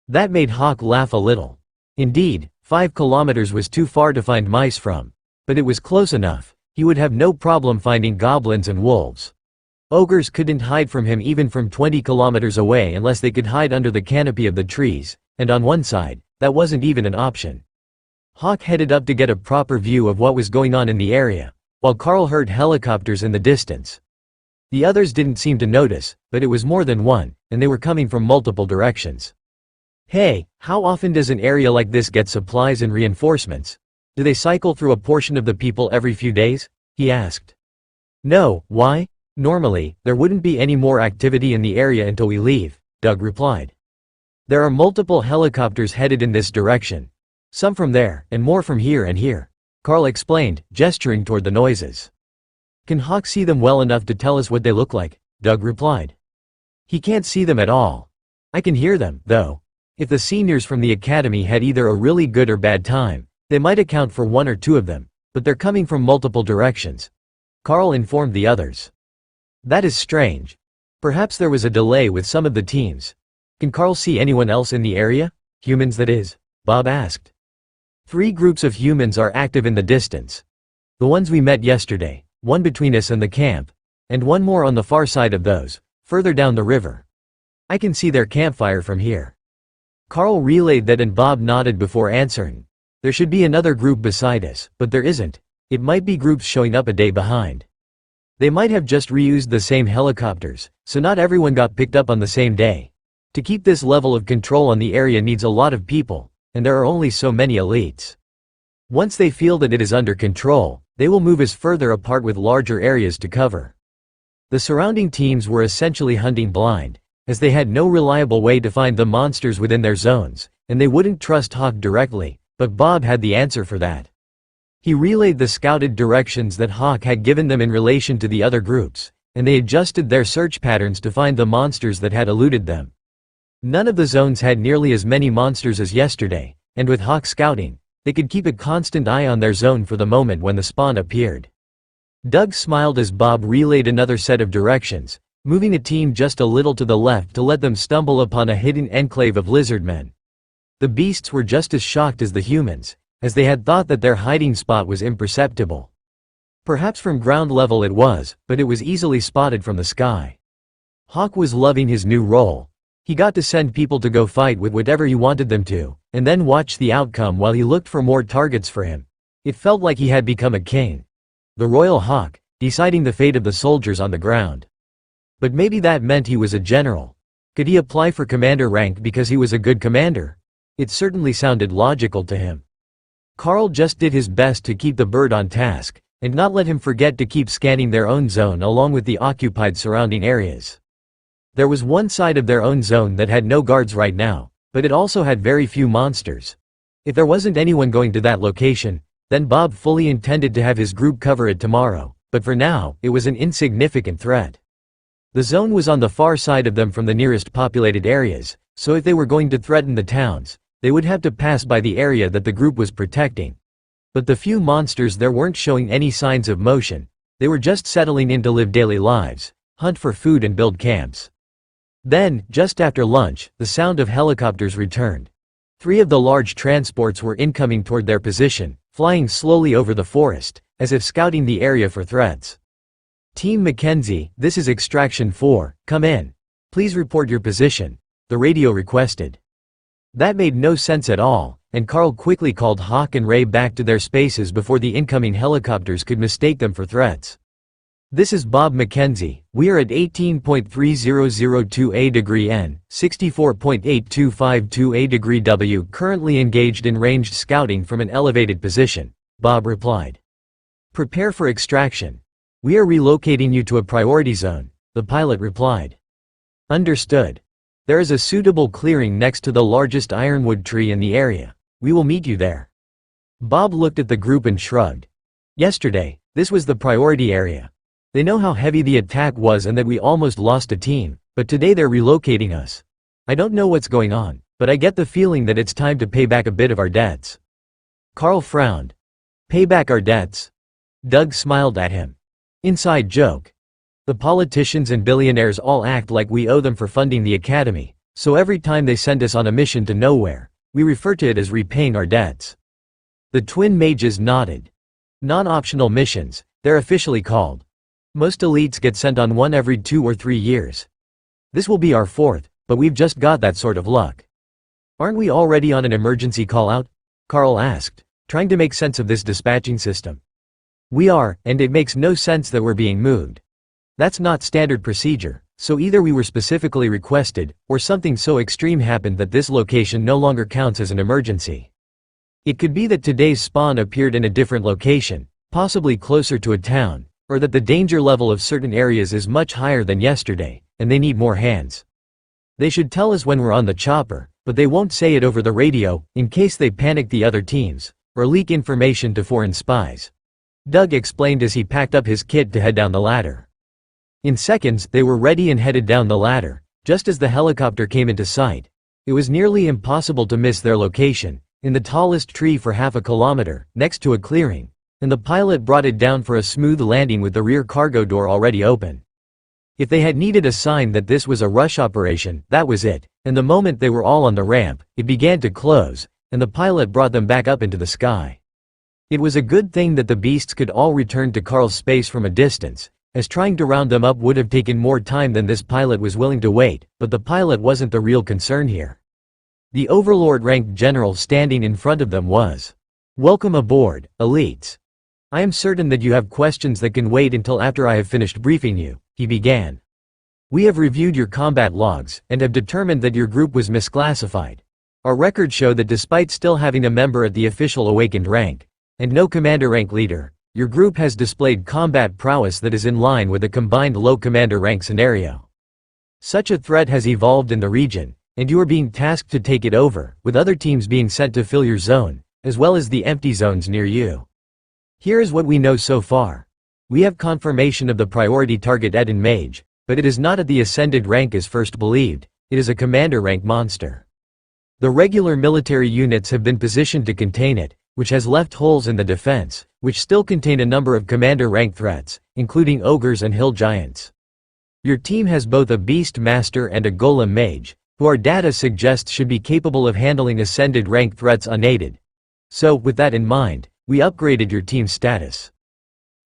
That made Hawk laugh a little. Indeed, 5 kilometers was too far to find mice from. But it was close enough. He would have no problem finding goblins and wolves. Ogres couldn't hide from him even from 20 kilometers away unless they could hide under the canopy of the trees, and on one side, that wasn't even an option. Hawk headed up to get a proper view of what was going on in the area, while Carl heard helicopters in the distance. The others didn't seem to notice, but it was more than one, and they were coming from multiple directions. "Hey, how often does an area like this get supplies and reinforcements? Do they cycle through a portion of the people every few days?" he asked. "No, why? Normally, there wouldn't be any more activity in the area until we leave," Doug replied. "There are multiple helicopters headed in this direction. Some from there, and more from here and here," Carl explained, gesturing toward the noises. "Can Hawk see them well enough to tell us what they look like?" Doug replied. "He can't see them at all. I can hear them, though. If the seniors from the academy had either a really good or bad time, they might account for one or two of them, but they're coming from multiple directions. Carl informed the others. That is strange. Perhaps there was a delay with some of the teams. Can Carl see anyone else in the area? Humans, that is? Bob asked. 3 groups of humans are active in the distance. The ones we met yesterday, one between us and the camp, and one more on the far side of those, further down the river. I can see their campfire from here. Carl relayed that and Bob nodded before answering. There should be another group beside us, but there isn't. It might be groups showing up a day behind. They might have just reused the same helicopters, so not everyone got picked up on the same day. To keep this level of control on the area needs a lot of people, and there are only so many elites. Once they feel that it is under control, they will move us further apart with larger areas to cover. The surrounding teams were essentially hunting blind, as they had no reliable way to find the monsters within their zones, and they wouldn't trust Hawk directly, but Bob had the answer for that. He relayed the scouted directions that Hawk had given them in relation to the other groups, and they adjusted their search patterns to find the monsters that had eluded them. None of the zones had nearly as many monsters as yesterday, and with Hawk scouting, they could keep a constant eye on their zone for the moment when the spawn appeared. Doug smiled as Bob relayed another set of directions, moving a team just a little to the left to let them stumble upon a hidden enclave of lizardmen. The beasts were just as shocked as the humans, as they had thought that their hiding spot was imperceptible. Perhaps from ground level it was, but it was easily spotted from the sky. Hawk was loving his new role. He got to send people to go fight with whatever he wanted them to, and then watch the outcome while he looked for more targets for him. It felt like he had become a king. The Royal Hawk, deciding the fate of the soldiers on the ground. But maybe that meant he was a general. Could he apply for commander rank because he was a good commander? It certainly sounded logical to him. Carl just did his best to keep the bird on task, and not let him forget to keep scanning their own zone along with the occupied surrounding areas. There was one side of their own zone that had no guards right now, but it also had very few monsters. If there wasn't anyone going to that location, then Bob fully intended to have his group cover it tomorrow, but for now, it was an insignificant threat. The zone was on the far side of them from the nearest populated areas, so if they were going to threaten the towns, they would have to pass by the area that the group was protecting. But the few monsters there weren't showing any signs of motion. They were just settling in to live daily lives, hunt for food and build camps. Then, just after lunch, the sound of helicopters returned. 3 of the large transports were incoming toward their position, flying slowly over the forest, as if scouting the area for threats. Team Mackenzie, this is Extraction 4, come in. Please report your position, the radio requested. That made no sense at all, and Carl quickly called Hawk and Ray back to their spaces before the incoming helicopters could mistake them for threats. This is Bob Mackenzie, we are at 18.3002 A degree N, 64.8252 A degree W, currently engaged in ranged scouting from an elevated position, Bob replied. Prepare for extraction. We are relocating you to a priority zone, the pilot replied. Understood. There is a suitable clearing next to the largest ironwood tree in the area. We will meet you there. Bob looked at the group and shrugged. Yesterday, this was the priority area. They know how heavy the attack was and that we almost lost a team, but today they're relocating us. I don't know what's going on, but I get the feeling that it's time to pay back a bit of our debts. Carl frowned. Pay back our debts? Doug smiled at him. Inside joke. The politicians and billionaires all act like we owe them for funding the academy, so every time they send us on a mission to nowhere, we refer to it as repaying our debts. The twin mages nodded. Non-optional missions, they're officially called. Most elites get sent on one every 2 or 3 years. This will be our 4th, but we've just got that sort of luck. Aren't we already on an emergency call-out? Carl asked, trying to make sense of this dispatching system. We are, and it makes no sense that we're being moved. That's not standard procedure, so either we were specifically requested, or something so extreme happened that this location no longer counts as an emergency. It could be that today's spawn appeared in a different location, possibly closer to a town, or that the danger level of certain areas is much higher than yesterday, and they need more hands. They should tell us when we're on the chopper, but they won't say it over the radio, in case they panic the other teams, or leak information to foreign spies. Doug explained as he packed up his kit to head down the ladder. In seconds, they were ready and headed down the ladder, just as the helicopter came into sight. It was nearly impossible to miss their location, in the tallest tree for half a kilometer, next to a clearing, and the pilot brought it down for a smooth landing with the rear cargo door already open. If they had needed a sign that this was a rush operation, that was it, and the moment they were all on the ramp, it began to close, and the pilot brought them back up into the sky. It was a good thing that the beasts could all return to Carl's space from a distance, as trying to round them up would have taken more time than this pilot was willing to wait, but the pilot wasn't the real concern here. The overlord-ranked general standing in front of them was, "Welcome aboard, elites. I am certain that you have questions that can wait until after I have finished briefing you," he began. "We have reviewed your combat logs, and have determined that your group was misclassified. Our records show that despite still having a member at the official awakened rank, and no commander rank leader, your group has displayed combat prowess that is in line with a combined low commander rank scenario. Such a threat has evolved in the region, and you are being tasked to take it over, with other teams being sent to fill your zone, as well as the empty zones near you. Here is what we know so far. We have confirmation of the priority target Eden Mage, but it is not at the ascended rank as first believed, it is a commander rank monster. The regular military units have been positioned to contain it, which has left holes in the defense, which still contain a number of commander rank threats, including ogres and hill giants. Your team has both a beast master and a golem mage, who our data suggests should be capable of handling ascended rank threats unaided. So, with that in mind, we upgraded your team's status.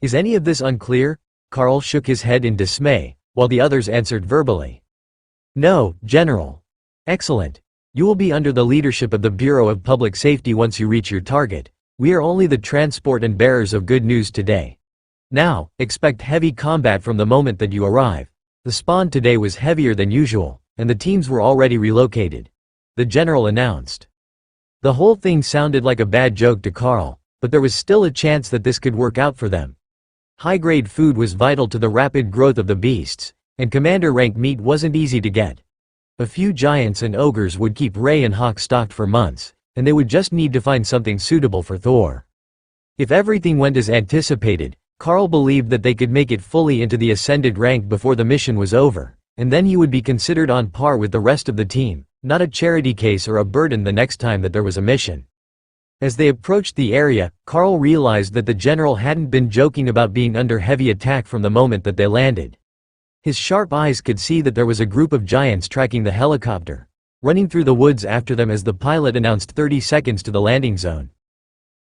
Is any of this unclear? Carl shook his head in dismay, while the others answered verbally. No, General. Excellent. You will be under the leadership of the Bureau of Public Safety once you reach your target. We are only the transport and bearers of good news today. Now, expect heavy combat from the moment that you arrive. The spawn today was heavier than usual, and the teams were already relocated. The general announced. The whole thing sounded like a bad joke to Carl, but there was still a chance that this could work out for them. High-grade food was vital to the rapid growth of the beasts, and commander rank meat wasn't easy to get. A few giants and ogres would keep Ray and Hawk stocked for months, and they would just need to find something suitable for Thor. If everything went as anticipated, Carl believed that they could make it fully into the ascended rank before the mission was over, and then he would be considered on par with the rest of the team, not a charity case or a burden the next time that there was a mission. As they approached the area, Carl realized that the general hadn't been joking about being under heavy attack from the moment that they landed. His sharp eyes could see that there was a group of giants tracking the helicopter, running through the woods after them as the pilot announced 30 seconds to the landing zone.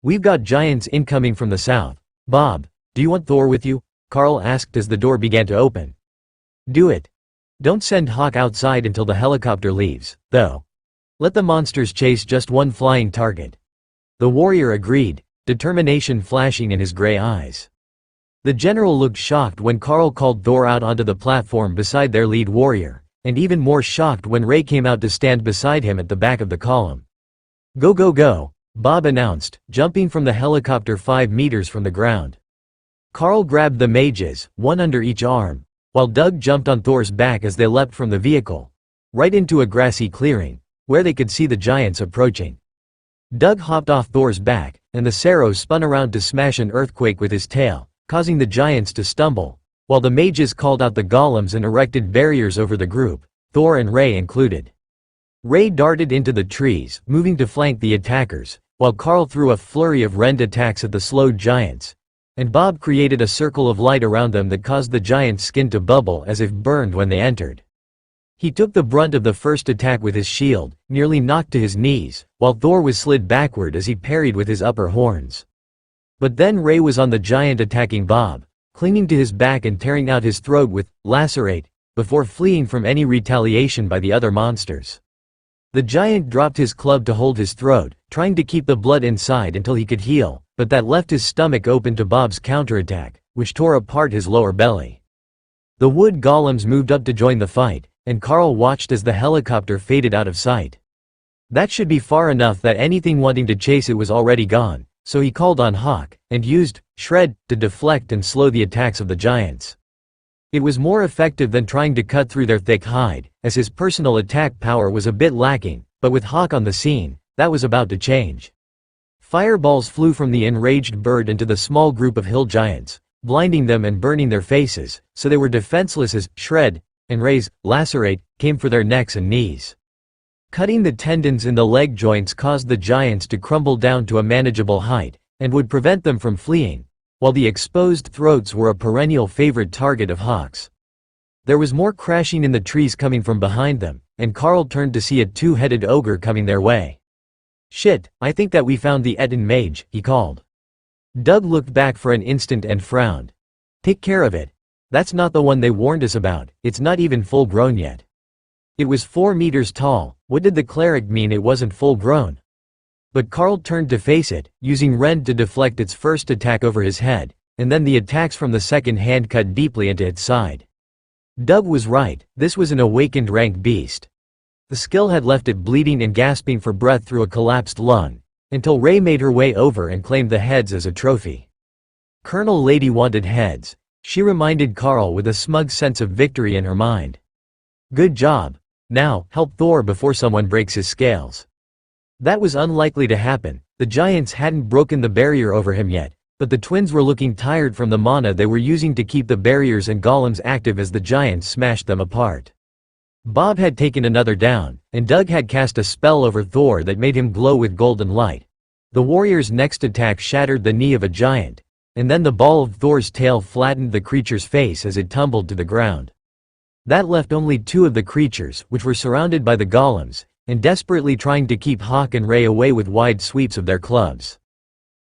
"We've got giants incoming from the south. Bob, do you want Thor with you?" Carl asked as the door began to open. "Do it. Don't send Hawk outside until the helicopter leaves, though. Let the monsters chase just one flying target." The warrior agreed, determination flashing in his gray eyes. The general looked shocked when Carl called Thor out onto the platform beside their lead warrior, and even more shocked when Ray came out to stand beside him at the back of the column. "Go go go," Bob announced, jumping from the helicopter 5 meters from the ground. Carl grabbed the mages, one under each arm, while Doug jumped on Thor's back as they leapt from the vehicle, right into a grassy clearing, where they could see the giants approaching. Doug hopped off Thor's back, and the Cerro spun around to smash an earthquake with his tail, causing the giants to stumble, while the mages called out the golems and erected barriers over the group, Thor and Ray included. Ray darted into the trees, moving to flank the attackers, while Carl threw a flurry of rend attacks at the slowed giants, and Bob created a circle of light around them that caused the giant's skin to bubble as if burned when they entered. He took the brunt of the first attack with his shield, nearly knocked to his knees, while Thor was slid backward as he parried with his upper horns. But then Ray was on the giant attacking Bob, clinging to his back and tearing out his throat with lacerate, before fleeing from any retaliation by the other monsters. The giant dropped his club to hold his throat, trying to keep the blood inside until he could heal, but that left his stomach open to Bob's counterattack, which tore apart his lower belly. The wood golems moved up to join the fight, and Carl watched as the helicopter faded out of sight. That should be far enough that anything wanting to chase it was already gone, so he called on Hawk, and used Shred to deflect and slow the attacks of the giants. It was more effective than trying to cut through their thick hide, as his personal attack power was a bit lacking, but with Hawk on the scene, that was about to change. Fireballs flew from the enraged bird into the small group of hill giants, blinding them and burning their faces, so they were defenseless as Shred and Ray's lacerate came for their necks and knees. Cutting the tendons in the leg joints caused the giants to crumble down to a manageable height, and would prevent them from fleeing, while the exposed throats were a perennial favorite target of hawks. There was more crashing in the trees coming from behind them, and Carl turned to see a two-headed ogre coming their way. "Shit, I think that we found the Etten mage," he called. Doug looked back for an instant and frowned. "Take care of it. That's not the one they warned us about, it's not even full grown yet." It was 4 meters tall. What did the cleric mean it wasn't full grown? But Carl turned to face it, using Rend to deflect its first attack over his head, and then the attacks from the second hand cut deeply into its side. Doug was right, this was an awakened rank beast. The skill had left it bleeding and gasping for breath through a collapsed lung, until Ray made her way over and claimed the heads as a trophy. Colonel Lady wanted heads, she reminded Carl with a smug sense of victory in her mind. "Good job. Now, help Thor before someone breaks his scales." That was unlikely to happen, the giants hadn't broken the barrier over him yet, but the twins were looking tired from the mana they were using to keep the barriers and golems active as the giants smashed them apart. Bob had taken another down, and Doug had cast a spell over Thor that made him glow with golden light. The warrior's next attack shattered the knee of a giant, and then the ball of Thor's tail flattened the creature's face as it tumbled to the ground. That left only 2 of the creatures, which were surrounded by the golems, and desperately trying to keep Hawk and Ray away with wide sweeps of their clubs.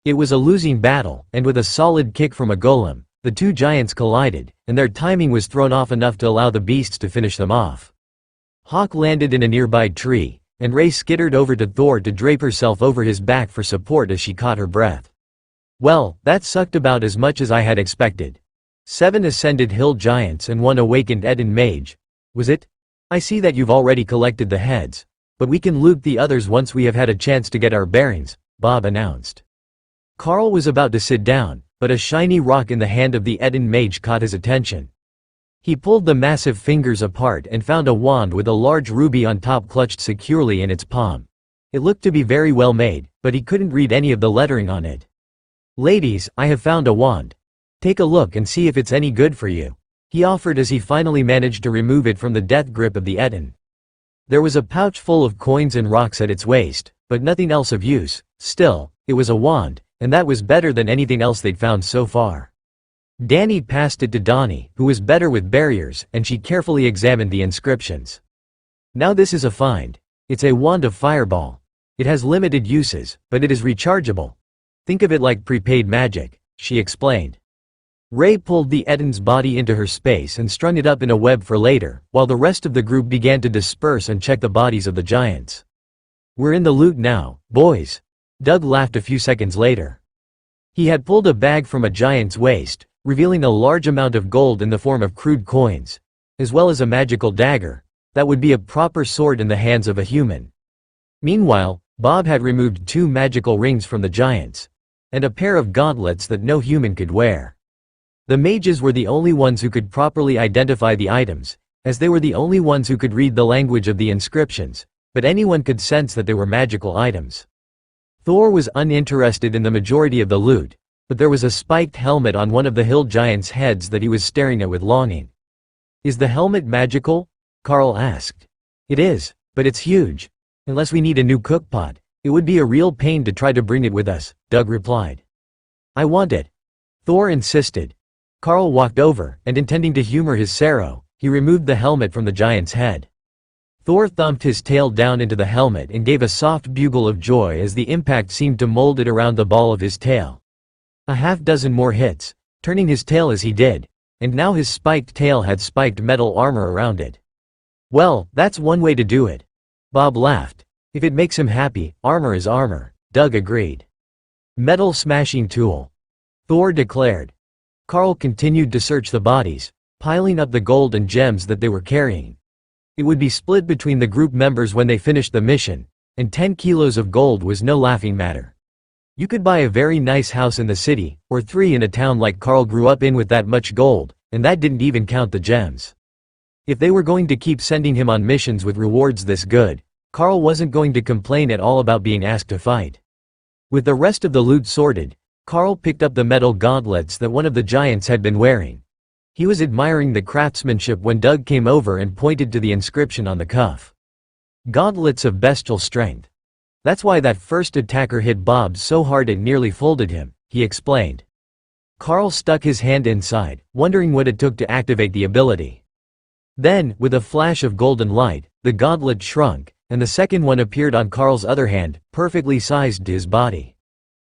It was a losing battle, and with a solid kick from a golem, the 2 giants collided, and their timing was thrown off enough to allow the beasts to finish them off. Hawk landed in a nearby tree, and Ray skittered over to Thor to drape herself over his back for support as she caught her breath. "Well, that sucked about as much as I had expected. 7 ascended hill giants and 1 awakened Etten mage. Was it? I see that you've already collected the heads, but we can loot the others once we have had a chance to get our bearings," Bob announced. Carl was about to sit down, but a shiny rock in the hand of the Etten mage caught his attention. He pulled the massive fingers apart and found a wand with a large ruby on top clutched securely in its palm. It looked to be very well made, but he couldn't read any of the lettering on it. "Ladies, I have found a wand. Take a look and see if it's any good for you," he offered as he finally managed to remove it from the death grip of the Etten. There was a pouch full of coins and rocks at its waist, but nothing else of use. Still, it was a wand, and that was better than anything else they'd found so far. Danny passed it to Donnie, who was better with barriers, and she carefully examined the inscriptions. "Now this is a find. It's a wand of fireball. It has limited uses, but it is rechargeable. Think of it like prepaid magic," she explained. Ray pulled the Etten's body into her space and strung it up in a web for later, while the rest of the group began to disperse and check the bodies of the giants. "We're in the loot now, boys," Doug laughed a few seconds later. He had pulled a bag from a giant's waist, revealing a large amount of gold in the form of crude coins, as well as a magical dagger that would be a proper sword in the hands of a human. Meanwhile, Bob had removed 2 magical rings from the giants, and a pair of gauntlets that no human could wear. The mages were the only ones who could properly identify the items, as they were the only ones who could read the language of the inscriptions, but anyone could sense that they were magical items. Thor was uninterested in the majority of the loot, but there was a spiked helmet on one of the hill giants' heads that he was staring at with longing. "Is the helmet magical?" Carl asked. "It is, but it's huge. Unless we need a new cookpot, it would be a real pain to try to bring it with us," Doug replied. "I want it," Thor insisted. Carl walked over, and intending to humor his sorrow, he removed the helmet from the giant's head. Thor thumped his tail down into the helmet and gave a soft bugle of joy as the impact seemed to mold it around the ball of his tail. A half-dozen more hits, turning his tail as he did, and now his spiked tail had spiked metal armor around it. "Well, that's one way to do it," Bob laughed. "If it makes him happy, armor is armor," Doug agreed. "Metal smashing tool," Thor declared. Carl continued to search the bodies, piling up the gold and gems that they were carrying. It would be split between the group members when they finished the mission, and 10 kilos of gold was no laughing matter. You could buy a very nice house in the city, or 3 in a town like Carl grew up in with that much gold, and that didn't even count the gems. If they were going to keep sending him on missions with rewards this good, Carl wasn't going to complain at all about being asked to fight. With the rest of the loot sorted, Carl picked up the metal gauntlets that one of the giants had been wearing. He was admiring the craftsmanship when Doug came over and pointed to the inscription on the cuff. Gauntlets of bestial strength. That's why that first attacker hit Bob so hard it nearly folded him, he explained. Carl stuck his hand inside, wondering what it took to activate the ability. Then, with a flash of golden light, the gauntlet shrunk, and the second one appeared on Carl's other hand, perfectly sized to his body.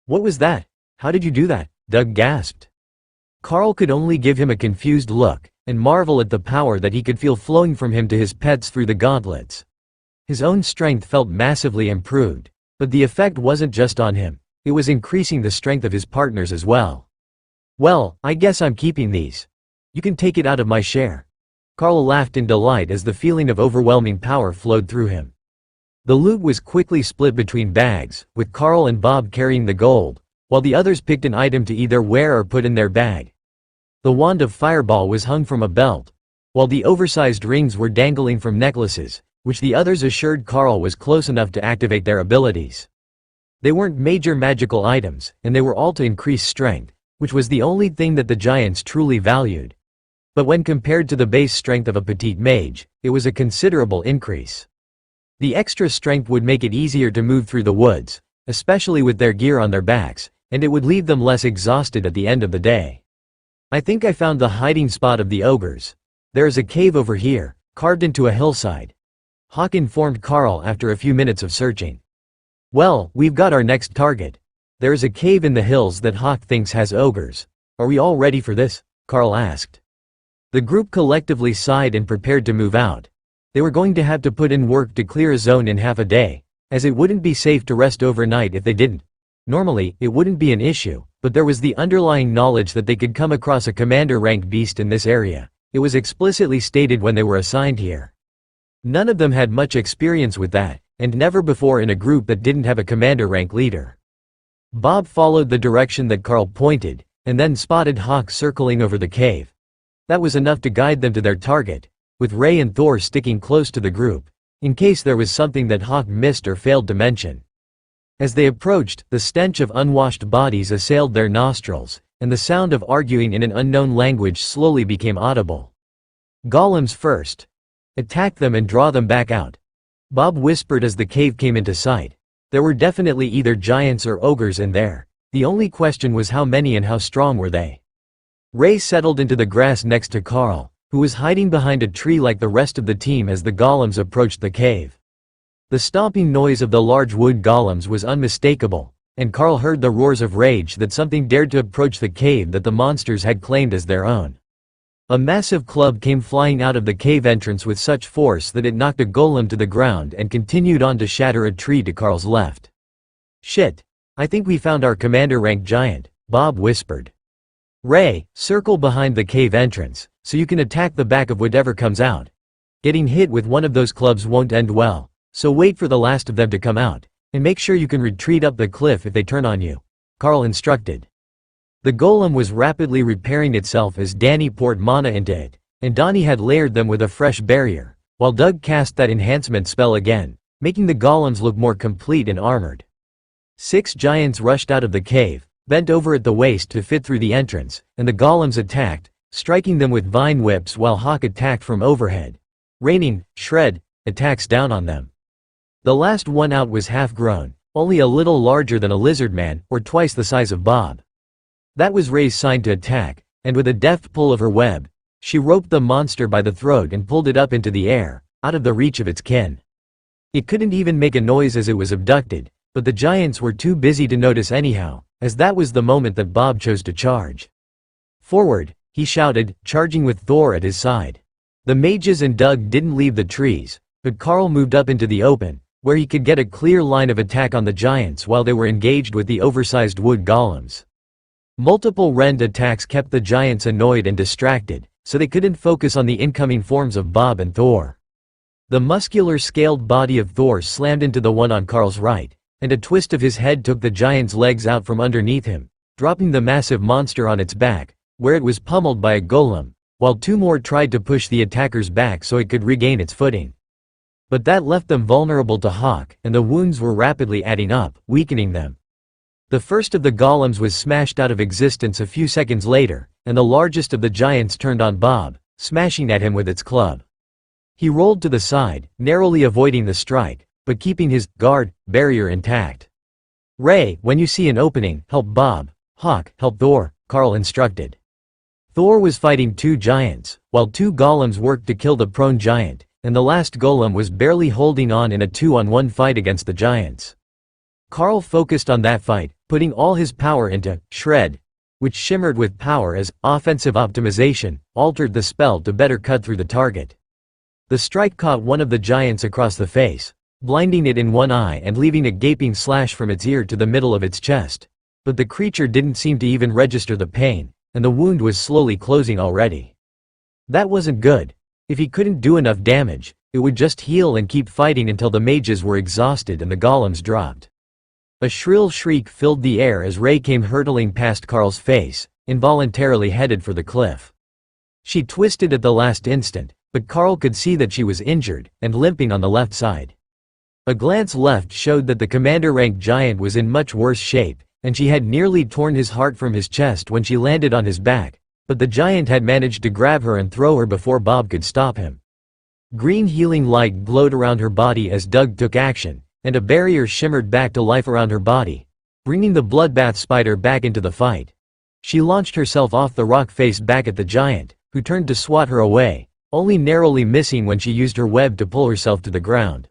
"What was that? How did you do that?" Doug gasped. Carl could only give him a confused look, and marvel at the power that he could feel flowing from him to his pets through the gauntlets. His own strength felt massively improved, but the effect wasn't just on him, it was increasing the strength of his partners as well. "Well, I guess I'm keeping these. You can take it out of my share." Carl laughed in delight as the feeling of overwhelming power flowed through him. The loot was quickly split between bags, with Carl and Bob carrying the gold, while the others picked an item to either wear or put in their bag. The wand of fireball was hung from a belt, while the oversized rings were dangling from necklaces, which the others assured Carl was close enough to activate their abilities. They weren't major magical items, and they were all to increase strength, which was the only thing that the giants truly valued. But when compared to the base strength of a petite mage, it was a considerable increase. The extra strength would make it easier to move through the woods, especially with their gear on their backs, and it would leave them less exhausted at the end of the day. "I think I found the hiding spot of the ogres. There is a cave over here, carved into a hillside," Hawk informed Carl after a few minutes of searching. "Well, we've got our next target. There is a cave in the hills that Hawk thinks has ogres. Are we all ready for this?" Carl asked. The group collectively sighed and prepared to move out. They were going to have to put in work to clear a zone in half a day, as it wouldn't be safe to rest overnight if they didn't. Normally, it wouldn't be an issue, but there was the underlying knowledge that they could come across a commander-rank beast in this area. It was explicitly stated when they were assigned here. None of them had much experience with that, and never before in a group that didn't have a commander-rank leader. Bob followed the direction that Carl pointed, and then spotted Hawk circling over the cave. That was enough to guide them to their target, with Ray and Thor sticking close to the group, in case there was something that Hawk missed or failed to mention. As they approached, the stench of unwashed bodies assailed their nostrils, and the sound of arguing in an unknown language slowly became audible. "Golems first. Attack them and draw them back out," Bob whispered as the cave came into sight. There were definitely either giants or ogres in there. The only question was how many and how strong were they. Ray settled into the grass next to Carl, who was hiding behind a tree like the rest of the team as the golems approached the cave. The stomping noise of the large wood golems was unmistakable, and Carl heard the roars of rage that something dared to approach the cave that the monsters had claimed as their own. A massive club came flying out of the cave entrance with such force that it knocked a golem to the ground and continued on to shatter a tree to Carl's left. "Shit. I think we found our commander-rank giant," Bob whispered. "Ray, circle behind the cave entrance, so you can attack the back of whatever comes out. Getting hit with one of those clubs won't end well, so wait for the last of them to come out, and make sure you can retreat up the cliff if they turn on you," Carl instructed. The golem was rapidly repairing itself as Danny poured mana into it, and Donnie had layered them with a fresh barrier, while Doug cast that enhancement spell again, making the golems look more complete and armored. 6 giants rushed out of the cave, bent over at the waist to fit through the entrance, and the golems attacked, striking them with vine whips while Hawk attacked from overhead, raining shred attacks down on them. The last one out was half-grown, only a little larger than a lizard man, or twice the size of Bob. That was Ray's sign to attack, and with a deft pull of her web, she roped the monster by the throat and pulled it up into the air, out of the reach of its kin. It couldn't even make a noise as it was abducted, but the giants were too busy to notice anyhow, as that was the moment that Bob chose to charge. "Forward," he shouted, charging with Thor at his side. The mages and Doug didn't leave the trees, but Carl moved up into the open, where he could get a clear line of attack on the giants while they were engaged with the oversized wood golems. Multiple rend attacks kept the giants annoyed and distracted, so they couldn't focus on the incoming forms of Bob and Thor. The muscular scaled body of Thor slammed into the one on Carl's right, and a twist of his head took the giant's legs out from underneath him, dropping the massive monster on its back, where it was pummeled by a golem, while 2 more tried to push the attacker's back so it could regain its footing. But that left them vulnerable to Hawk, and the wounds were rapidly adding up, weakening them. The first of the golems was smashed out of existence a few seconds later, and the largest of the giants turned on Bob, smashing at him with its club. He rolled to the side, narrowly avoiding the strike, but keeping his guard barrier intact. "Ray, when you see an opening, help Bob. Hawk, help Thor," Carl instructed. Thor was fighting two giants, while two golems worked to kill the prone giant, and the last golem was barely holding on in a 2-on-1 fight against the giants. Carl focused on that fight, putting all his power into Shred, which shimmered with power as offensive optimization altered the spell to better cut through the target. The strike caught one of the giants across the face, blinding it in one eye and leaving a gaping slash from its ear to the middle of its chest. But the creature didn't seem to even register the pain, and the wound was slowly closing already. That wasn't good. If he couldn't do enough damage, it would just heal and keep fighting until the mages were exhausted and the golems dropped. A shrill shriek filled the air as Ray came hurtling past Carl's face, involuntarily headed for the cliff. She twisted at the last instant, but Carl could see that she was injured and limping on the left side. A glance left showed that the commander-rank giant was in much worse shape, and she had nearly torn his heart from his chest when she landed on his back, but the giant had managed to grab her and throw her before Bob could stop him. Green healing light glowed around her body as Doug took action, and a barrier shimmered back to life around her body, bringing the bloodbath spider back into the fight. She launched herself off the rock face back at the giant, who turned to swat her away, only narrowly missing when she used her web to pull herself to the ground.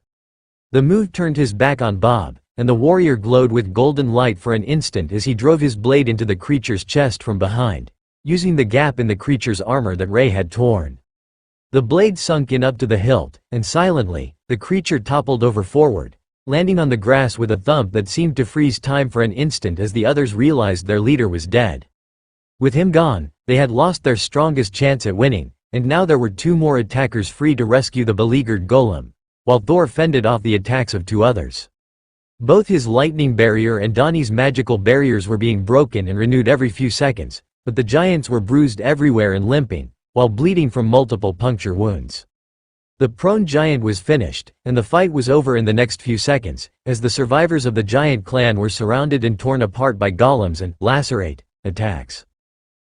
The move turned his back on Bob, and the warrior glowed with golden light for an instant as he drove his blade into the creature's chest from behind, using the gap in the creature's armor that Ray had torn. The blade sunk in up to the hilt, and silently, the creature toppled over forward, landing on the grass with a thump that seemed to freeze time for an instant as the others realized their leader was dead. With him gone, they had lost their strongest chance at winning, and now there were two more attackers free to rescue the beleaguered golem, while Thor fended off the attacks of two others. Both his lightning barrier and Donnie's magical barriers were being broken and renewed every few seconds, but the giants were bruised everywhere and limping, while bleeding from multiple puncture wounds. The prone giant was finished, and the fight was over in the next few seconds, as the survivors of the giant clan were surrounded and torn apart by golems and lacerate attacks.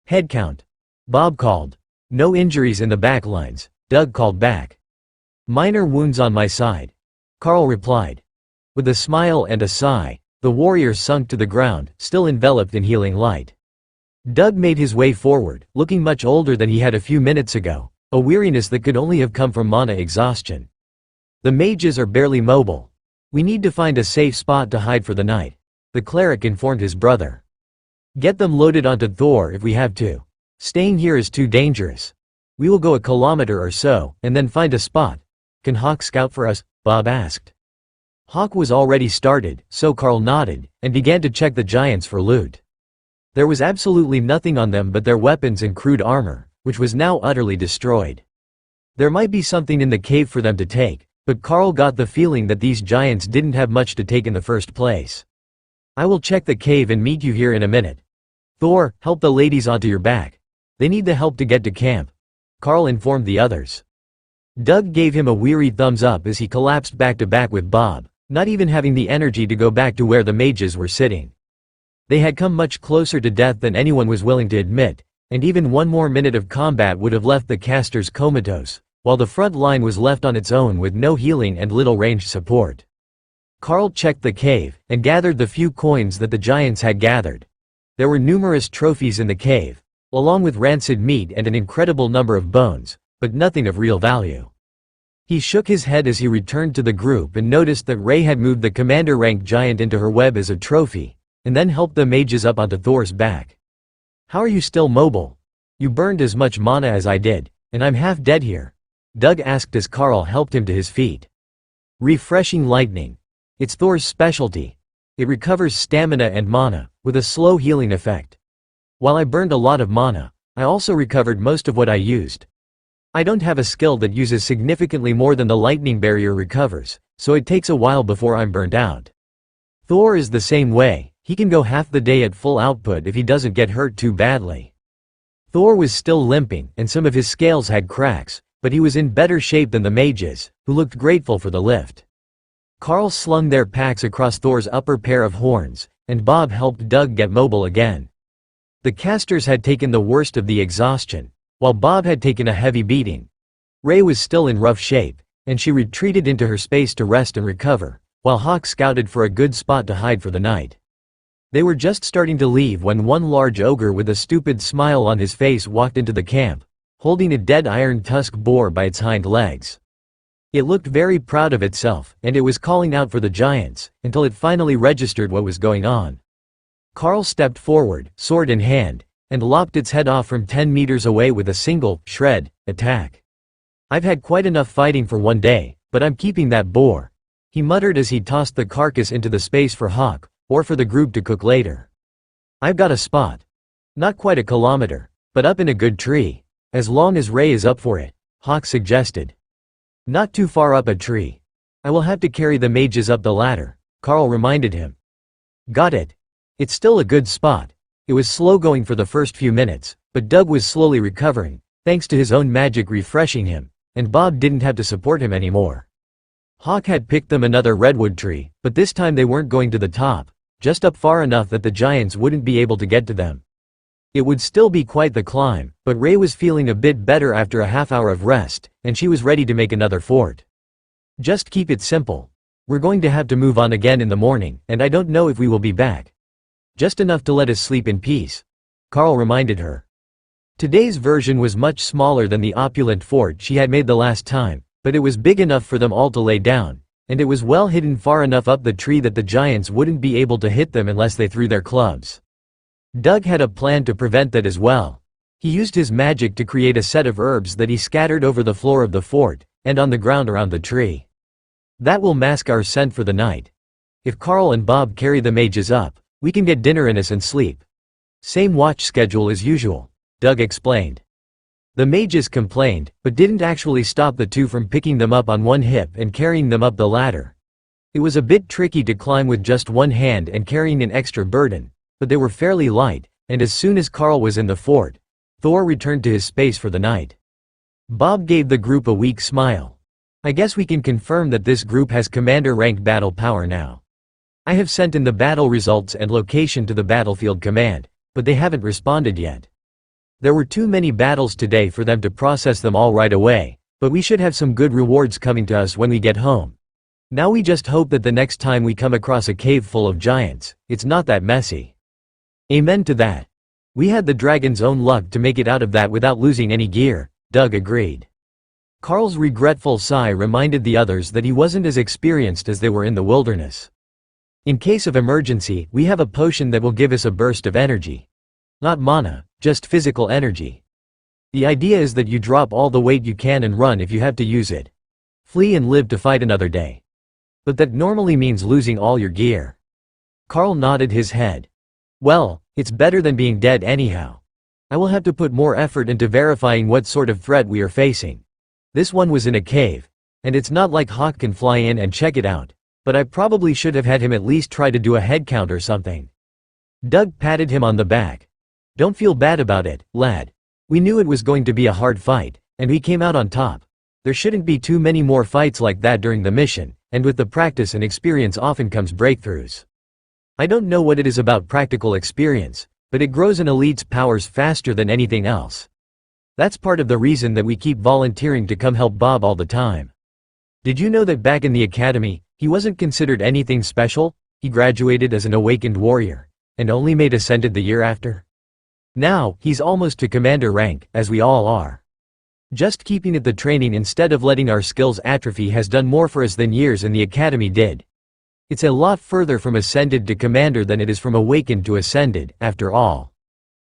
"Head count," Bob called. "No injuries in the back lines," Doug called back. "Minor wounds on my side," Carl replied. With a smile and a sigh, the warrior sunk to the ground, still enveloped in healing light. Doug made his way forward, looking much older than he had a few minutes ago, a weariness that could only have come from mana exhaustion. "The mages are barely mobile. We need to find a safe spot to hide for the night," the cleric informed his brother. "Get them loaded onto Thor if we have to. Staying here is too dangerous. We will go a kilometer or so, and then find a spot. Can Hawk scout for us?" Bob asked. Hawk was already started, so Carl nodded, and began to check the giants for loot. There was absolutely nothing on them but their weapons and crude armor, which was now utterly destroyed. There might be something in the cave for them to take, but Carl got the feeling that these giants didn't have much to take in the first place. "I will check the cave and meet you here in a minute. Thor, help the ladies onto your back. They need the help to get to camp," Carl informed the others. Doug gave him a weary thumbs up as he collapsed back to back with Bob, not even having the energy to go back to where the mages were sitting. They had come much closer to death than anyone was willing to admit, and even one more minute of combat would have left the casters comatose, while the front line was left on its own with no healing and little ranged support. Carl checked the cave, and gathered the few coins that the giants had gathered. There were numerous trophies in the cave, along with rancid meat and an incredible number of bones, but nothing of real value. He shook his head as he returned to the group and noticed that Ray had moved the commander-rank giant into her web as a trophy, and then helped the mages up onto Thor's back. "How are you still mobile? You burned as much mana as I did, and I'm half dead here," Doug asked as Carl helped him to his feet. "Refreshing lightning. It's Thor's specialty. It recovers stamina and mana, with a slow healing effect. While I burned a lot of mana, I also recovered most of what I used. I don't have a skill that uses significantly more than the lightning barrier recovers, so it takes a while before I'm burnt out. Thor is the same way. He can go half the day at full output if he doesn't get hurt too badly." Thor was still limping, and some of his scales had cracks, but he was in better shape than the mages, who looked grateful for the lift. Carl slung their packs across Thor's upper pair of horns, and Bob helped Doug get mobile again. The casters had taken the worst of the exhaustion, while Bob had taken a heavy beating. Ray was still in rough shape, and she retreated into her space to rest and recover, while Hawk scouted for a good spot to hide for the night. They were just starting to leave when one large ogre with a stupid smile on his face walked into the camp, holding a dead iron tusk boar by its hind legs. It looked very proud of itself, and it was calling out for the giants, until it finally registered what was going on. Carl stepped forward, sword in hand, and lopped its head off from 10 meters away with a single, shred, attack. "I've had quite enough fighting for one day, but I'm keeping that boar," he muttered as he tossed the carcass into the space for Hawk, or for the group to cook later. "I've got a spot. Not quite a kilometer, but up in a good tree. As long as Ray is up for it," Hawk suggested. "Not too far up a tree. I will have to carry the mages up the ladder," Carl reminded him. "Got it. It's still a good spot." It was slow going for the first few minutes, but Doug was slowly recovering, thanks to his own magic refreshing him, and Bob didn't have to support him anymore. Hawk had picked them another redwood tree, but this time they weren't going to the top, just up far enough that the giants wouldn't be able to get to them. It would still be quite the climb, but Ray was feeling a bit better after a half-hour of rest, and she was ready to make another fort. "Just keep it simple. We're going to have to move on again in the morning, and I don't know if we will be back. Just enough to let us sleep in peace," Carl reminded her. Today's version was much smaller than the opulent fort she had made the last time, but it was big enough for them all to lay down, and it was well hidden far enough up the tree that the giants wouldn't be able to hit them unless they threw their clubs. Doug had a plan to prevent that as well. He used his magic to create a set of herbs that he scattered over the floor of the fort, and on the ground around the tree. "That will mask our scent for the night. If Carl and Bob carry the mages up, we can get dinner in us and sleep. Same watch schedule as usual," Doug explained. The mages complained, but didn't actually stop the two from picking them up on one hip and carrying them up the ladder. It was a bit tricky to climb with just one hand and carrying an extra burden, but they were fairly light, and as soon as Carl was in the fort, Thor returned to his space for the night. Bob gave the group a weak smile. "I guess we can confirm that this group has commander rank battle power now. I have sent in the battle results and location to the battlefield command, but they haven't responded yet. There were too many battles today for them to process them all right away, but we should have some good rewards coming to us when we get home. Now we just hope that the next time we come across a cave full of giants, it's not that messy." "Amen to that. We had the dragon's own luck to make it out of that without losing any gear," Doug agreed. Carl's regretful sigh reminded the others that he wasn't as experienced as they were in the wilderness. "In case of emergency, we have a potion that will give us a burst of energy. Not mana, just physical energy. The idea is that you drop all the weight you can and run if you have to use it. Flee and live to fight another day. But that normally means losing all your gear." Carl nodded his head. "Well, it's better than being dead anyhow. I will have to put more effort into verifying what sort of threat we are facing. This one was in a cave, and it's not like Hawk can fly in and check it out, but I probably should have had him at least try to do a head count or something." Doug patted him on the back. "Don't feel bad about it, lad. We knew it was going to be a hard fight, and we came out on top. There shouldn't be too many more fights like that during the mission, and with the practice and experience often comes breakthroughs. I don't know what it is about practical experience, but it grows an elite's powers faster than anything else. That's part of the reason that we keep volunteering to come help Bob all the time. Did you know that back in the academy, he wasn't considered anything special? He graduated as an awakened warrior, and only made ascended the year after. Now, he's almost to commander rank, as we all are. Just keeping at the training instead of letting our skills atrophy has done more for us than years in the academy did. It's a lot further from ascended to commander than it is from awakened to ascended, after all."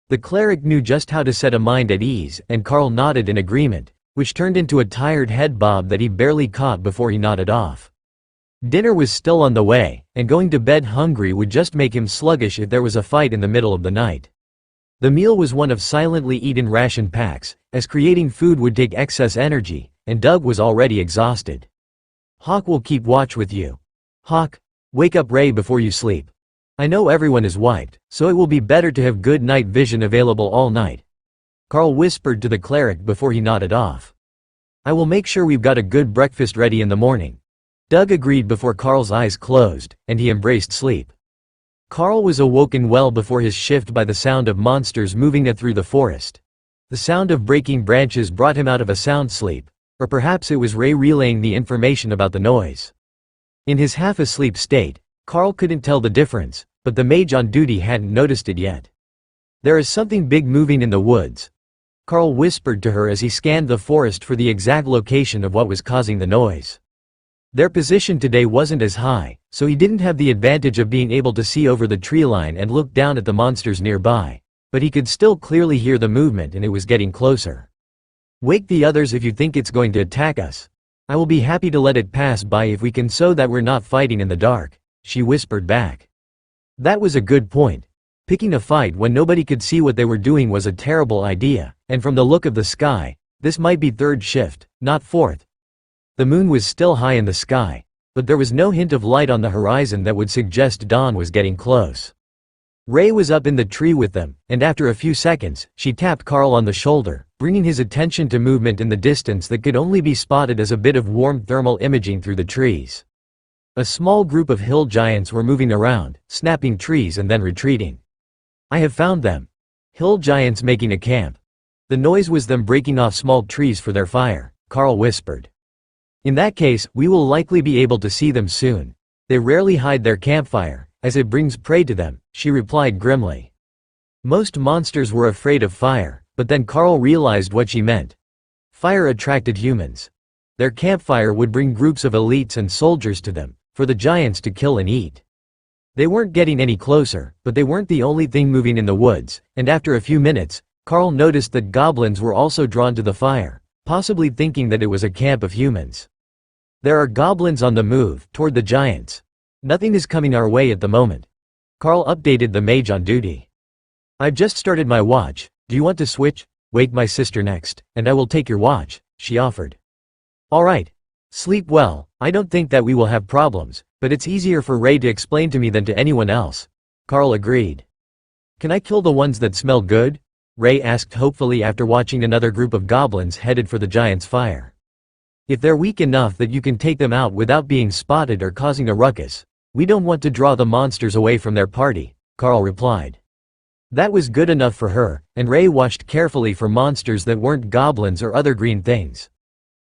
The cleric knew just how to set a mind at ease, and Carl nodded in agreement, which turned into a tired head bob that he barely caught before he nodded off. Dinner was still on the way, and going to bed hungry would just make him sluggish if there was a fight in the middle of the night. The meal was one of silently eaten ration packs, as creating food would take excess energy, and Doug was already exhausted. "Hawk will keep watch with you. Hawk, wake up Ray before you sleep. I know everyone is wiped, so it will be better to have good night vision available all night," Carl whispered to the cleric before he nodded off. "I will make sure we've got a good breakfast ready in the morning." Doug agreed before Carl's eyes closed, and he embraced sleep. Carl was awoken well before his shift by the sound of monsters moving through the forest. The sound of breaking branches brought him out of a sound sleep, or perhaps it was Ray relaying the information about the noise. In his half-asleep state, Carl couldn't tell the difference, but the mage on duty hadn't noticed it yet. "There is something big moving in the woods," Carl whispered to her as he scanned the forest for the exact location of what was causing the noise. Their position today wasn't as high, so he didn't have the advantage of being able to see over the tree line and look down at the monsters nearby, but he could still clearly hear the movement and it was getting closer. "Wake the others if you think it's going to attack us. I will be happy to let it pass by if we can, so that we're not fighting in the dark," she whispered back. That was a good point. Picking a fight when nobody could see what they were doing was a terrible idea, and from the look of the sky, this might be third shift, not fourth. The moon was still high in the sky, but there was no hint of light on the horizon that would suggest dawn was getting close. Ray was up in the tree with them, and after a few seconds, she tapped Carl on the shoulder, bringing his attention to movement in the distance that could only be spotted as a bit of warm thermal imaging through the trees. A small group of hill giants were moving around, snapping trees and then retreating. "I have found them. Hill giants making a camp." The noise was them breaking off small trees for their fire, Carl whispered. "In that case, we will likely be able to see them soon. They rarely hide their campfire, as it brings prey to them," she replied grimly. Most monsters were afraid of fire, but then Carl realized what she meant. Fire attracted humans. Their campfire would bring groups of elites and soldiers to them, for the giants to kill and eat. They weren't getting any closer, but they weren't the only thing moving in the woods, and after a few minutes, Carl noticed that goblins were also drawn to the fire, possibly thinking that it was a camp of humans. "There are goblins on the move, toward the giants. Nothing is coming our way at the moment," Carl updated the mage on duty. "I've just started my watch. Do you want to switch? Wake my sister next, and I will take your watch," she offered. "All right. Sleep well. I don't think that we will have problems, but it's easier for Ray to explain to me than to anyone else," Carl agreed. "Can I kill the ones that smell good?" Ray asked hopefully after watching another group of goblins headed for the giant's fire. "If they're weak enough that you can take them out without being spotted or causing a ruckus, we don't want to draw the monsters away from their party," Carl replied. That was good enough for her, and Ray watched carefully for monsters that weren't goblins or other green things.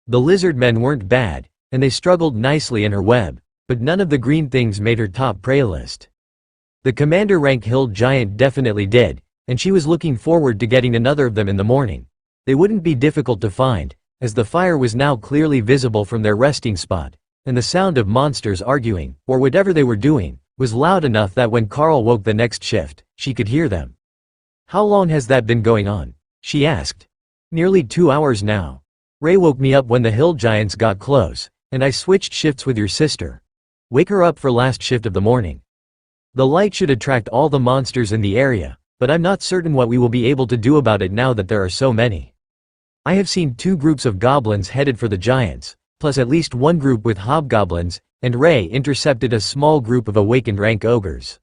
The lizard men weren't bad, and they struggled nicely in her web, but none of the green things made her top prey list. The commander rank hill giant definitely did, and she was looking forward to getting another of them in the morning. They wouldn't be difficult to find, as the fire was now clearly visible from their resting spot, and the sound of monsters arguing, or whatever they were doing, was loud enough that when Carl woke the next shift, she could hear them. "How long has that been going on?" she asked. "Nearly 2 hours now. Ray woke me up when the hill giants got close, and I switched shifts with your sister. Wake her up for last shift of the morning. The light should attract all the monsters in the area, but I'm not certain what we will be able to do about it now that there are so many. I have seen 2 groups of goblins headed for the giants, plus at least 1 group with hobgoblins, and Ray intercepted a small group of awakened rank ogres.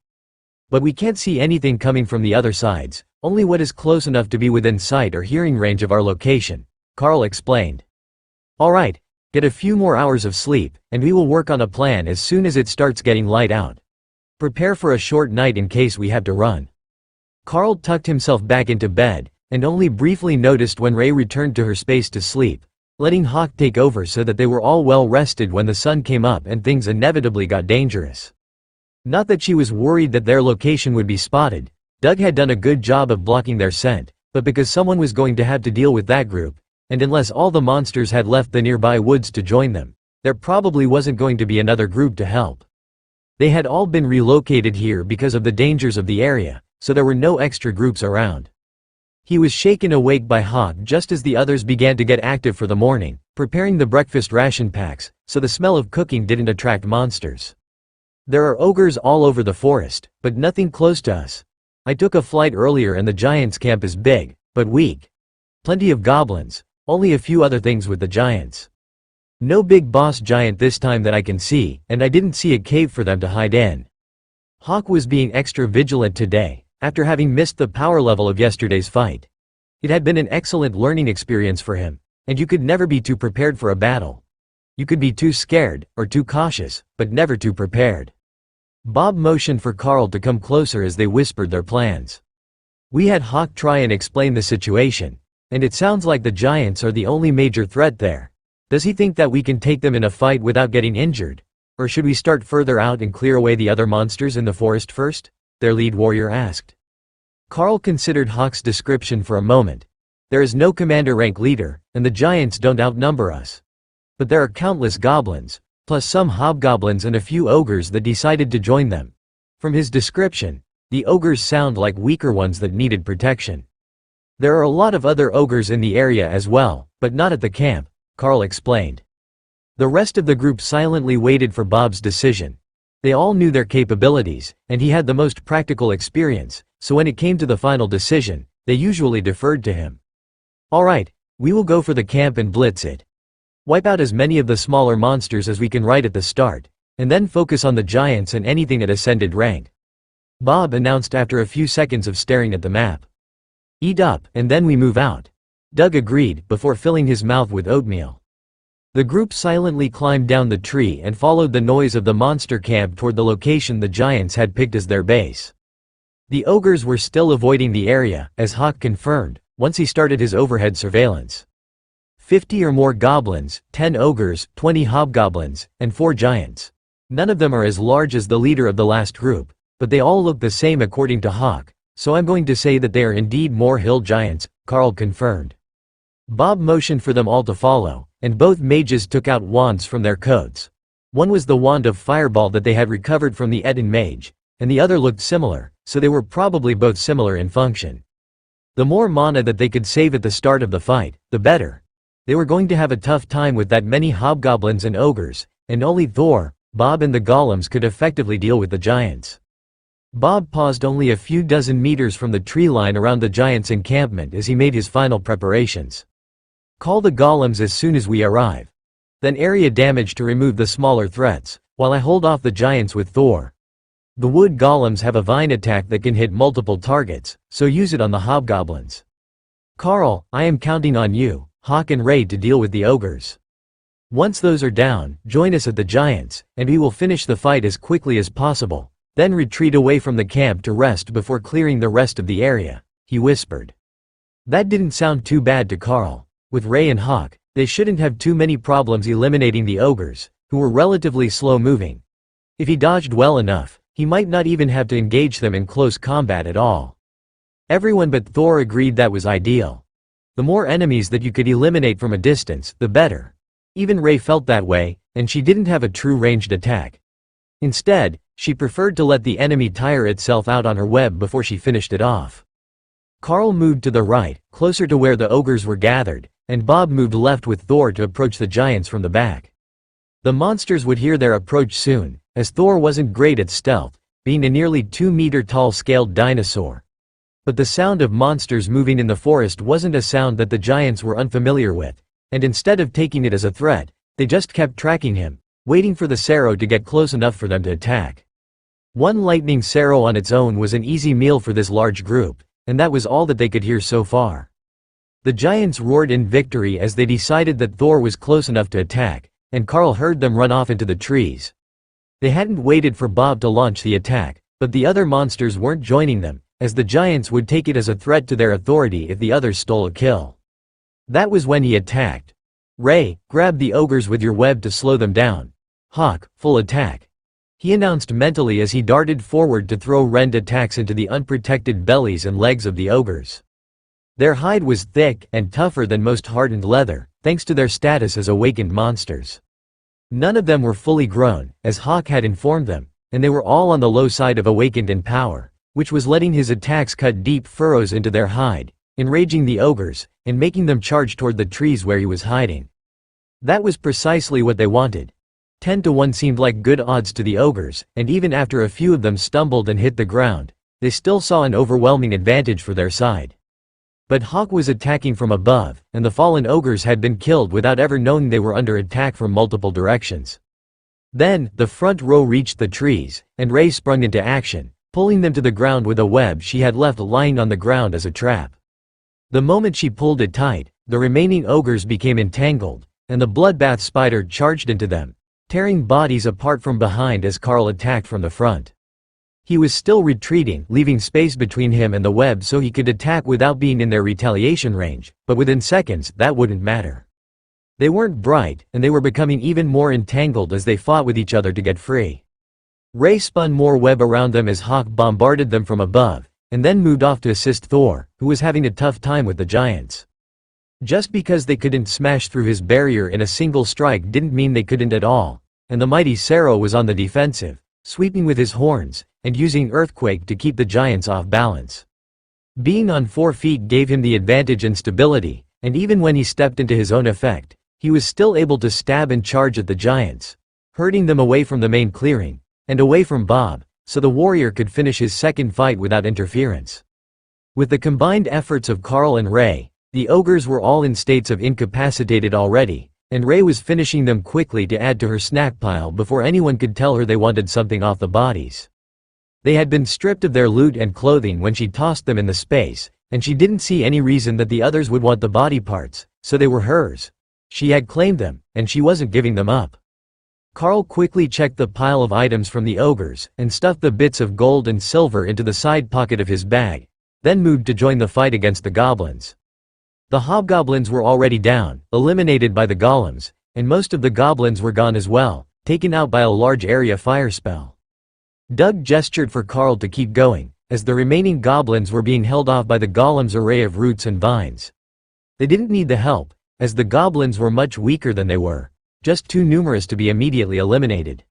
But we can't see anything coming from the other sides, only what is close enough to be within sight or hearing range of our location," Carl explained. "All right, get a few more hours of sleep, and we will work on a plan as soon as it starts getting light out. Prepare for a short night in case we have to run." Carl tucked himself back into bed, and only briefly noticed when Ray returned to her space to sleep, letting Hawk take over so that they were all well rested when the sun came up and things inevitably got dangerous. Not that she was worried that their location would be spotted. Doug had done a good job of blocking their scent, but because someone was going to have to deal with that group, and unless all the monsters had left the nearby woods to join them, there probably wasn't going to be another group to help. They had all been relocated here because of the dangers of the area, so there were no extra groups around. He was shaken awake by Hawk just as the others began to get active for the morning, preparing the breakfast ration packs, so the smell of cooking didn't attract monsters. "There are ogres all over the forest, but nothing close to us. I took a flight earlier and the giants' camp is big, but weak. Plenty of goblins, only a few other things with the giants. No big boss giant this time that I can see, and I didn't see a cave for them to hide in." Hawk was being extra vigilant today, after having missed the power level of yesterday's fight. It had been an excellent learning experience for him, and you could never be too prepared for a battle. You could be too scared, or too cautious, but never too prepared. Bob motioned for Carl to come closer as they whispered their plans. "We had Hawk try and explain the situation, and it sounds like the giants are the only major threat there. Does he think that we can take them in a fight without getting injured? Or should we start further out and clear away the other monsters in the forest first? Their lead warrior asked. Carl considered Hawk's description for a moment. There is no commander rank leader, and the giants don't outnumber us. But there are countless goblins, plus some hobgoblins and a few ogres that decided to join them. From his description, the ogres sound like weaker ones that needed protection. There are a lot of other ogres in the area as well, but not at the camp, Carl explained. The rest of the group silently waited for Bob's decision. They all knew their capabilities, and he had the most practical experience, so when it came to the final decision, they usually deferred to him. Alright, we will go for the camp and blitz it. Wipe out as many of the smaller monsters as we can right at the start, and then focus on the giants and anything at ascended rank. Bob announced after a few seconds of staring at the map. Eat up, and then we move out. Doug agreed, before filling his mouth with oatmeal. The group silently climbed down the tree and followed the noise of the monster camp toward the location the giants had picked as their base. The ogres were still avoiding the area, as Hawk confirmed, once he started his overhead surveillance. 50 or more goblins, 10 ogres, 20 hobgoblins, and 4 giants. None of them are as large as the leader of the last group, but they all look the same according to Hawk, so I'm going to say that they are indeed more hill giants, Carl confirmed. Bob motioned for them all to follow, and both mages took out wands from their coats. One was the wand of fireball that they had recovered from the Eden mage, and the other looked similar, so they were probably both similar in function. The more mana that they could save at the start of the fight, the better. They were going to have a tough time with that many hobgoblins and ogres, and only Thor, Bob and the golems could effectively deal with the giants. Bob paused only a few dozen meters from the tree line around the giants' encampment as he made his final preparations. Call the golems as soon as we arrive. Then area damage to remove the smaller threats, while I hold off the giants with Thor. The wood golems have a vine attack that can hit multiple targets, so use it on the hobgoblins. Carl, I am counting on you, Hawk and Ray to deal with the ogres. Once those are down, join us at the giants, and we will finish the fight as quickly as possible, then retreat away from the camp to rest before clearing the rest of the area, he whispered. That didn't sound too bad to Carl. With Ray and Hawk, they shouldn't have too many problems eliminating the ogres, who were relatively slow-moving. If he dodged well enough, he might not even have to engage them in close combat at all. Everyone but Thor agreed that was ideal. The more enemies that you could eliminate from a distance, the better. Even Ray felt that way, and she didn't have a true ranged attack. Instead, she preferred to let the enemy tire itself out on her web before she finished it off. Carl moved to the right, closer to where the ogres were gathered, and Bob moved left with Thor to approach the giants from the back. The monsters would hear their approach soon, as Thor wasn't great at stealth, being a nearly 2-meter-tall scaled dinosaur. But the sound of monsters moving in the forest wasn't a sound that the giants were unfamiliar with, and instead of taking it as a threat, they just kept tracking him, waiting for the Sarrow to get close enough for them to attack. One lightning Sarrow on its own was an easy meal for this large group, and that was all that they could hear so far. The giants roared in victory as they decided that Thor was close enough to attack, and Carl heard them run off into the trees. They hadn't waited for Bob to launch the attack, but the other monsters weren't joining them, as the giants would take it as a threat to their authority if the others stole a kill. That was when he attacked. Ray, grab the ogres with your web to slow them down. Hawk, full attack. He announced mentally as he darted forward to throw rend attacks into the unprotected bellies and legs of the ogres. Their hide was thick and tougher than most hardened leather, thanks to their status as awakened monsters. None of them were fully grown, as Hawk had informed them, and they were all on the low side of awakened in power, which was letting his attacks cut deep furrows into their hide, enraging the ogres, and making them charge toward the trees where he was hiding. That was precisely what they wanted. 10 to 1 seemed like good odds to the ogres, and even after a few of them stumbled and hit the ground, they still saw an overwhelming advantage for their side. But Hawk was attacking from above, and the fallen ogres had been killed without ever knowing they were under attack from multiple directions. Then, the front row reached the trees, and Ray sprung into action, pulling them to the ground with a web she had left lying on the ground as a trap. The moment she pulled it tight, the remaining ogres became entangled, and the bloodbath spider charged into them, tearing bodies apart from behind as Carl attacked from the front. He was still retreating, leaving space between him and the web so he could attack without being in their retaliation range, but within seconds that wouldn't matter. They weren't bright, and they were becoming even more entangled as they fought with each other to get free. Ray spun more web around them as Hawk bombarded them from above, and then moved off to assist Thor, who was having a tough time with the giants. Just because they couldn't smash through his barrier in a single strike didn't mean they couldn't at all, and the mighty Sero was on the defensive, sweeping with his horns, and using Earthquake to keep the giants off balance. Being on 4 feet gave him the advantage in stability, and even when he stepped into his own effect, he was still able to stab and charge at the giants, hurting them away from the main clearing, and away from Bob, so the warrior could finish his second fight without interference. With the combined efforts of Carl and Ray, the ogres were all in states of incapacitated already, and Ray was finishing them quickly to add to her snack pile before anyone could tell her they wanted something off the bodies. They had been stripped of their loot and clothing when she tossed them in the space, and she didn't see any reason that the others would want the body parts, so they were hers. She had claimed them, and she wasn't giving them up. Carl quickly checked the pile of items from the ogres, and stuffed the bits of gold and silver into the side pocket of his bag, then moved to join the fight against the goblins. The hobgoblins were already down, eliminated by the golems, and most of the goblins were gone as well, taken out by a large area fire spell. Doug gestured for Carl to keep going, as the remaining goblins were being held off by the golems' array of roots and vines. They didn't need the help, as the goblins were much weaker than they were, just too numerous to be immediately eliminated.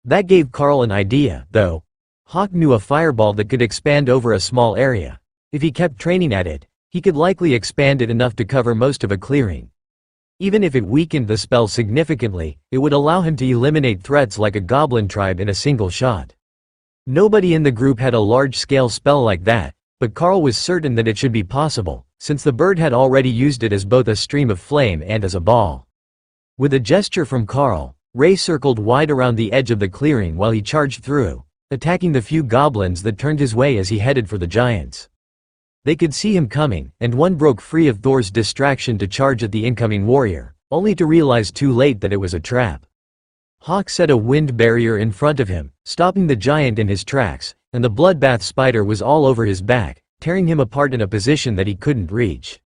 That gave Carl an idea, though. Hawk knew a fireball that could expand over a small area. If he kept training at it, he could likely expand it enough to cover most of a clearing. Even if it weakened the spell significantly, it would allow him to eliminate threats like a goblin tribe in a single shot. Nobody in the group had a large-scale spell like that, but Carl was certain that it should be possible, since the bird had already used it as both a stream of flame and as a ball. With a gesture from Carl, Ray circled wide around the edge of the clearing while he charged through, attacking the few goblins that turned his way as he headed for the giants. They could see him coming, and one broke free of Thor's distraction to charge at the incoming warrior, only to realize too late that it was a trap. Hawk set a wind barrier in front of him, stopping the giant in his tracks, and the bloodbath spider was all over his back, tearing him apart in a position that he couldn't reach.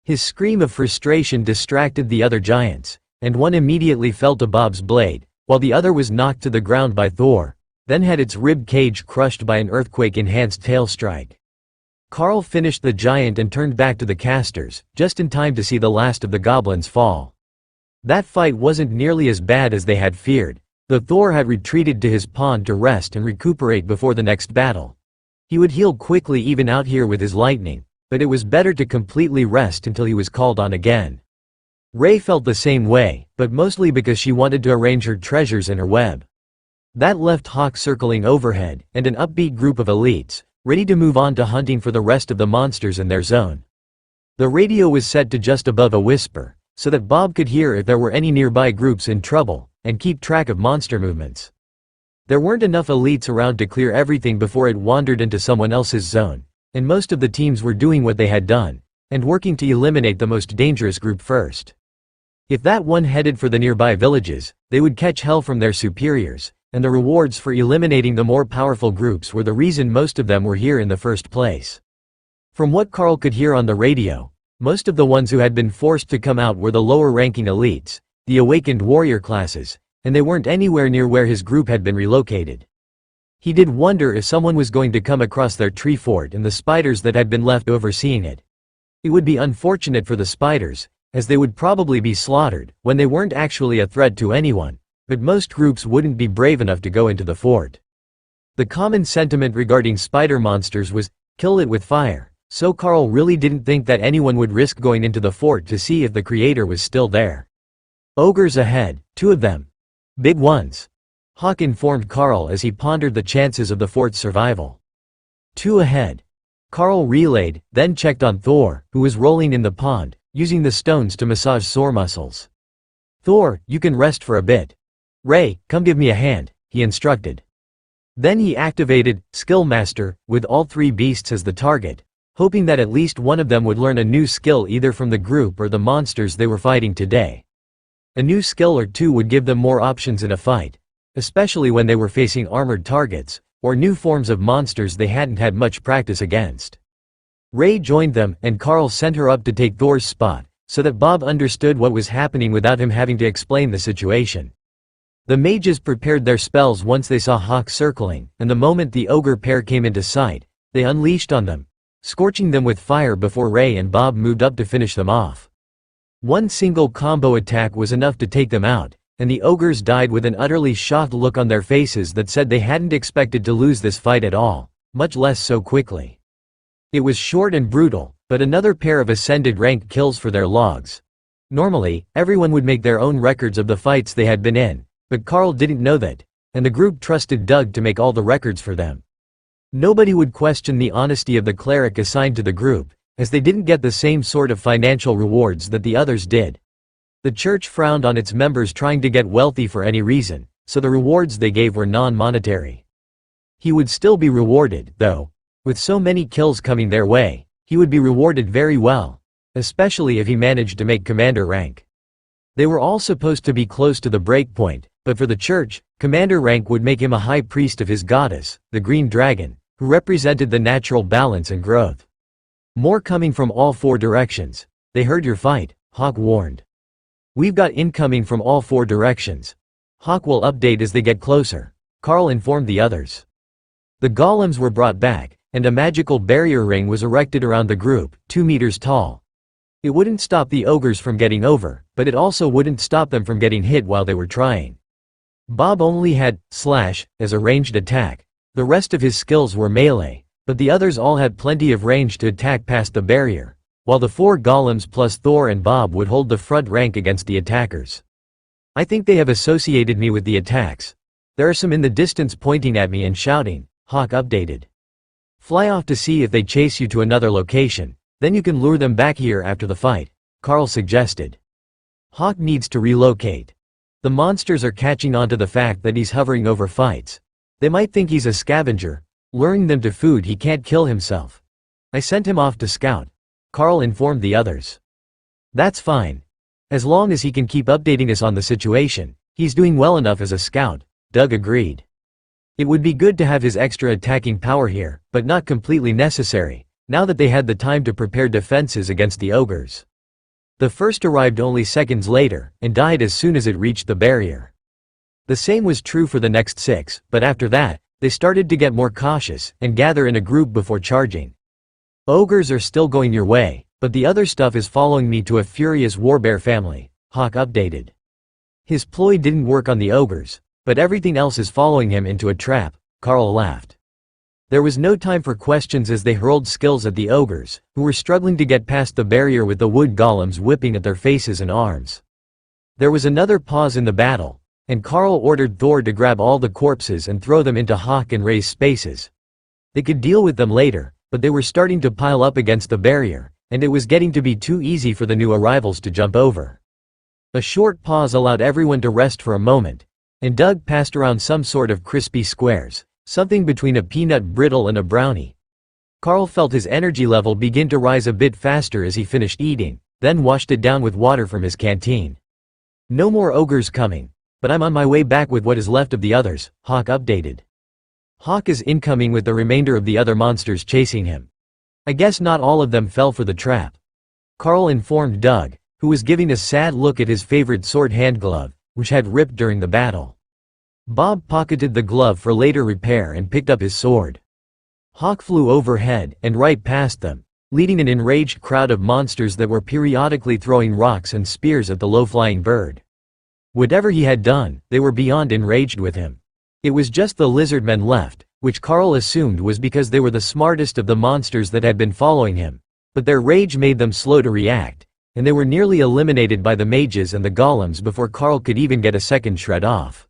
His scream of frustration distracted the other giants, and one immediately fell to Bob's blade, while the other was knocked to the ground by Thor, then had its rib cage crushed by an earthquake-enhanced tail strike. Carl finished the giant and turned back to the casters, just in time to see the last of the goblins fall. That fight wasn't nearly as bad as they had feared, though Thor had retreated to his pond to rest and recuperate before the next battle. He would heal quickly even out here with his lightning, but it was better to completely rest until he was called on again. Ray felt the same way, but mostly because she wanted to arrange her treasures in her web. That left Hawk circling overhead, and an upbeat group of elites, ready to move on to hunting for the rest of the monsters in their zone. The radio was set to just above a whisper, so that Bob could hear if there were any nearby groups in trouble, and keep track of monster movements. There weren't enough elites around to clear everything before it wandered into someone else's zone, and most of the teams were doing what they had done, and working to eliminate the most dangerous group first. If that one headed for the nearby villages, they would catch hell from their superiors, and the rewards for eliminating the more powerful groups were the reason most of them were here in the first place. From what Carl could hear on the radio, most of the ones who had been forced to come out were the lower-ranking elites, the awakened warrior classes, and they weren't anywhere near where his group had been relocated. He did wonder if someone was going to come across their tree fort and the spiders that had been left overseeing it. It would be unfortunate for the spiders, as they would probably be slaughtered when they weren't actually a threat to anyone, but most groups wouldn't be brave enough to go into the fort. The common sentiment regarding spider monsters was, kill it with fire. So Carl really didn't think that anyone would risk going into the fort to see if the creator was still there. Ogres ahead, 2 of them. Big ones. Hawk informed Carl as he pondered the chances of the fort's survival. 2 ahead. Carl relayed, then checked on Thor, who was rolling in the pond, using the stones to massage sore muscles. Thor, you can rest for a bit. Ray, come give me a hand, he instructed. Then he activated Skill Master, with all 3 beasts as the target, hoping that at least one of them would learn a new skill either from the group or the monsters they were fighting today. A new skill or 2 would give them more options in a fight, especially when they were facing armored targets, or new forms of monsters they hadn't had much practice against. Ray joined them, and Carl sent her up to take Thor's spot, so that Bob understood what was happening without him having to explain the situation. The mages prepared their spells once they saw Hawk circling, and the moment the ogre pair came into sight, they unleashed on them, scorching them with fire before Ray and Bob moved up to finish them off. One single combo attack was enough to take them out, and the ogres died with an utterly shocked look on their faces that said they hadn't expected to lose this fight at all, much less so quickly. It was short and brutal, but another pair of ascended rank kills for their logs. Normally, everyone would make their own records of the fights they had been in, but Carl didn't know that, and the group trusted Doug to make all the records for them. Nobody would question the honesty of the cleric assigned to the group, as they didn't get the same sort of financial rewards that the others did. The church frowned on its members trying to get wealthy for any reason, so the rewards they gave were non-monetary. He would still be rewarded, though. With so many kills coming their way, he would be rewarded very well, especially if he managed to make commander rank. They were all supposed to be close to the breakpoint, but for the church, commander rank would make him a high priest of his goddess, the green dragon, who represented the natural balance and growth. More coming from all four directions. They heard your fight, Hawk warned. We've got incoming from all four directions. Hawk will update as they get closer, Carl informed the others. The golems were brought back, and a magical barrier ring was erected around the group, 2 meters tall. It wouldn't stop the ogres from getting over, but it also wouldn't stop them from getting hit while they were trying. Bob only had slash as a ranged attack. The rest of his skills were melee, but the others all had plenty of range to attack past the barrier, while the 4 golems plus Thor and Bob would hold the front rank against the attackers. I think they have associated me with the attacks. There are some in the distance pointing at me and shouting, Hawk updated. Fly off to see if they chase you to another location, then you can lure them back here after the fight, Carl suggested. Hawk needs to relocate. The monsters are catching on to the fact that he's hovering over fights. They might think he's a scavenger, luring them to food he can't kill himself. I sent him off to scout, Carl informed the others. That's fine. As long as he can keep updating us on the situation, he's doing well enough as a scout, Doug agreed. It would be good to have his extra attacking power here, but not completely necessary, now that they had the time to prepare defenses against the ogres. The first arrived only seconds later, and died as soon as it reached the barrier. The same was true for the next 6, but after that, they started to get more cautious, and gather in a group before charging. Ogres are still going your way, but the other stuff is following me to a furious warbear family, Hawk updated. His ploy didn't work on the ogres, but everything else is following him into a trap, Carl laughed. There was no time for questions as they hurled skills at the ogres, who were struggling to get past the barrier with the wood golems whipping at their faces and arms. There was another pause in the battle, and Carl ordered Thor to grab all the corpses and throw them into Hawk and Ray's spaces. They could deal with them later, but they were starting to pile up against the barrier, and it was getting to be too easy for the new arrivals to jump over. A short pause allowed everyone to rest for a moment, and Doug passed around some sort of crispy squares, something between a peanut brittle and a brownie. Carl felt his energy level begin to rise a bit faster as he finished eating, then washed it down with water from his canteen. No more ogres coming, but I'm on my way back with what is left of the others, Hawk updated. Hawk is incoming with the remainder of the other monsters chasing him. I guess not all of them fell for the trap, Carl informed Doug, who was giving a sad look at his favorite sword hand glove, which had ripped during the battle. Bob pocketed the glove for later repair and picked up his sword. Hawk flew overhead and right past them, leading an enraged crowd of monsters that were periodically throwing rocks and spears at the low-flying bird. Whatever he had done, they were beyond enraged with him. It was just the lizardmen left, which Carl assumed was because they were the smartest of the monsters that had been following him, but their rage made them slow to react, and they were nearly eliminated by the mages and the golems before Carl could even get a second shred off.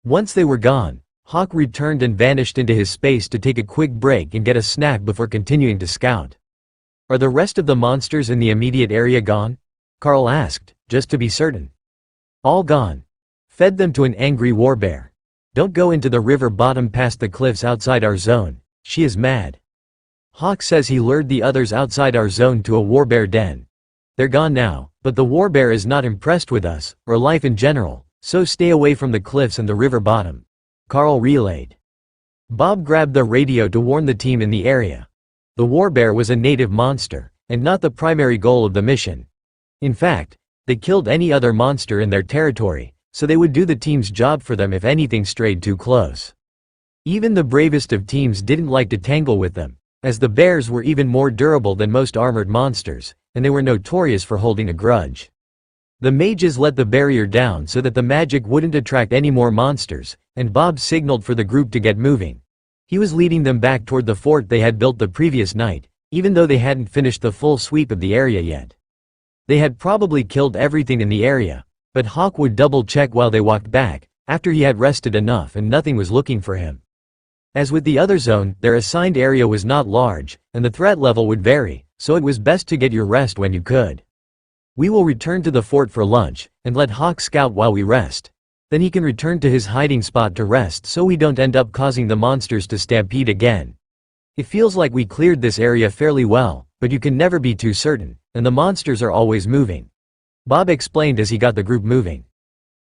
Once they were gone, Hawk returned and vanished into his space to take a quick break and get a snack before continuing to scout. Are the rest of the monsters in the immediate area gone? Carl asked, just to be certain. All gone. Fed them to an angry warbear. Don't go into the river bottom past the cliffs outside our zone, she is mad. Hawk says he lured the others outside our zone to a warbear den. They're gone now, but the warbear is not impressed with us, or life in general, so stay away from the cliffs and the river bottom, Carl relayed. Bob grabbed the radio to warn the team in the area. The warbear was a native monster, and not the primary goal of the mission. In fact, they killed any other monster in their territory, so they would do the team's job for them if anything strayed too close. Even the bravest of teams didn't like to tangle with them, as the bears were even more durable than most armored monsters, and they were notorious for holding a grudge. The mages let the barrier down so that the magic wouldn't attract any more monsters, and Bob signaled for the group to get moving. He was leading them back toward the fort they had built the previous night, even though they hadn't finished the full sweep of the area yet. They had probably killed everything in the area, but Hawk would double-check while they walked back, after he had rested enough and nothing was looking for him. As with the other zone, their assigned area was not large, and the threat level would vary, so it was best to get your rest when you could. We will return to the fort for lunch, and let Hawk scout while we rest. Then he can return to his hiding spot to rest so we don't end up causing the monsters to stampede again. It feels like we cleared this area fairly well, but you can never be too certain, and the monsters are always moving. Bob explained as he got the group moving.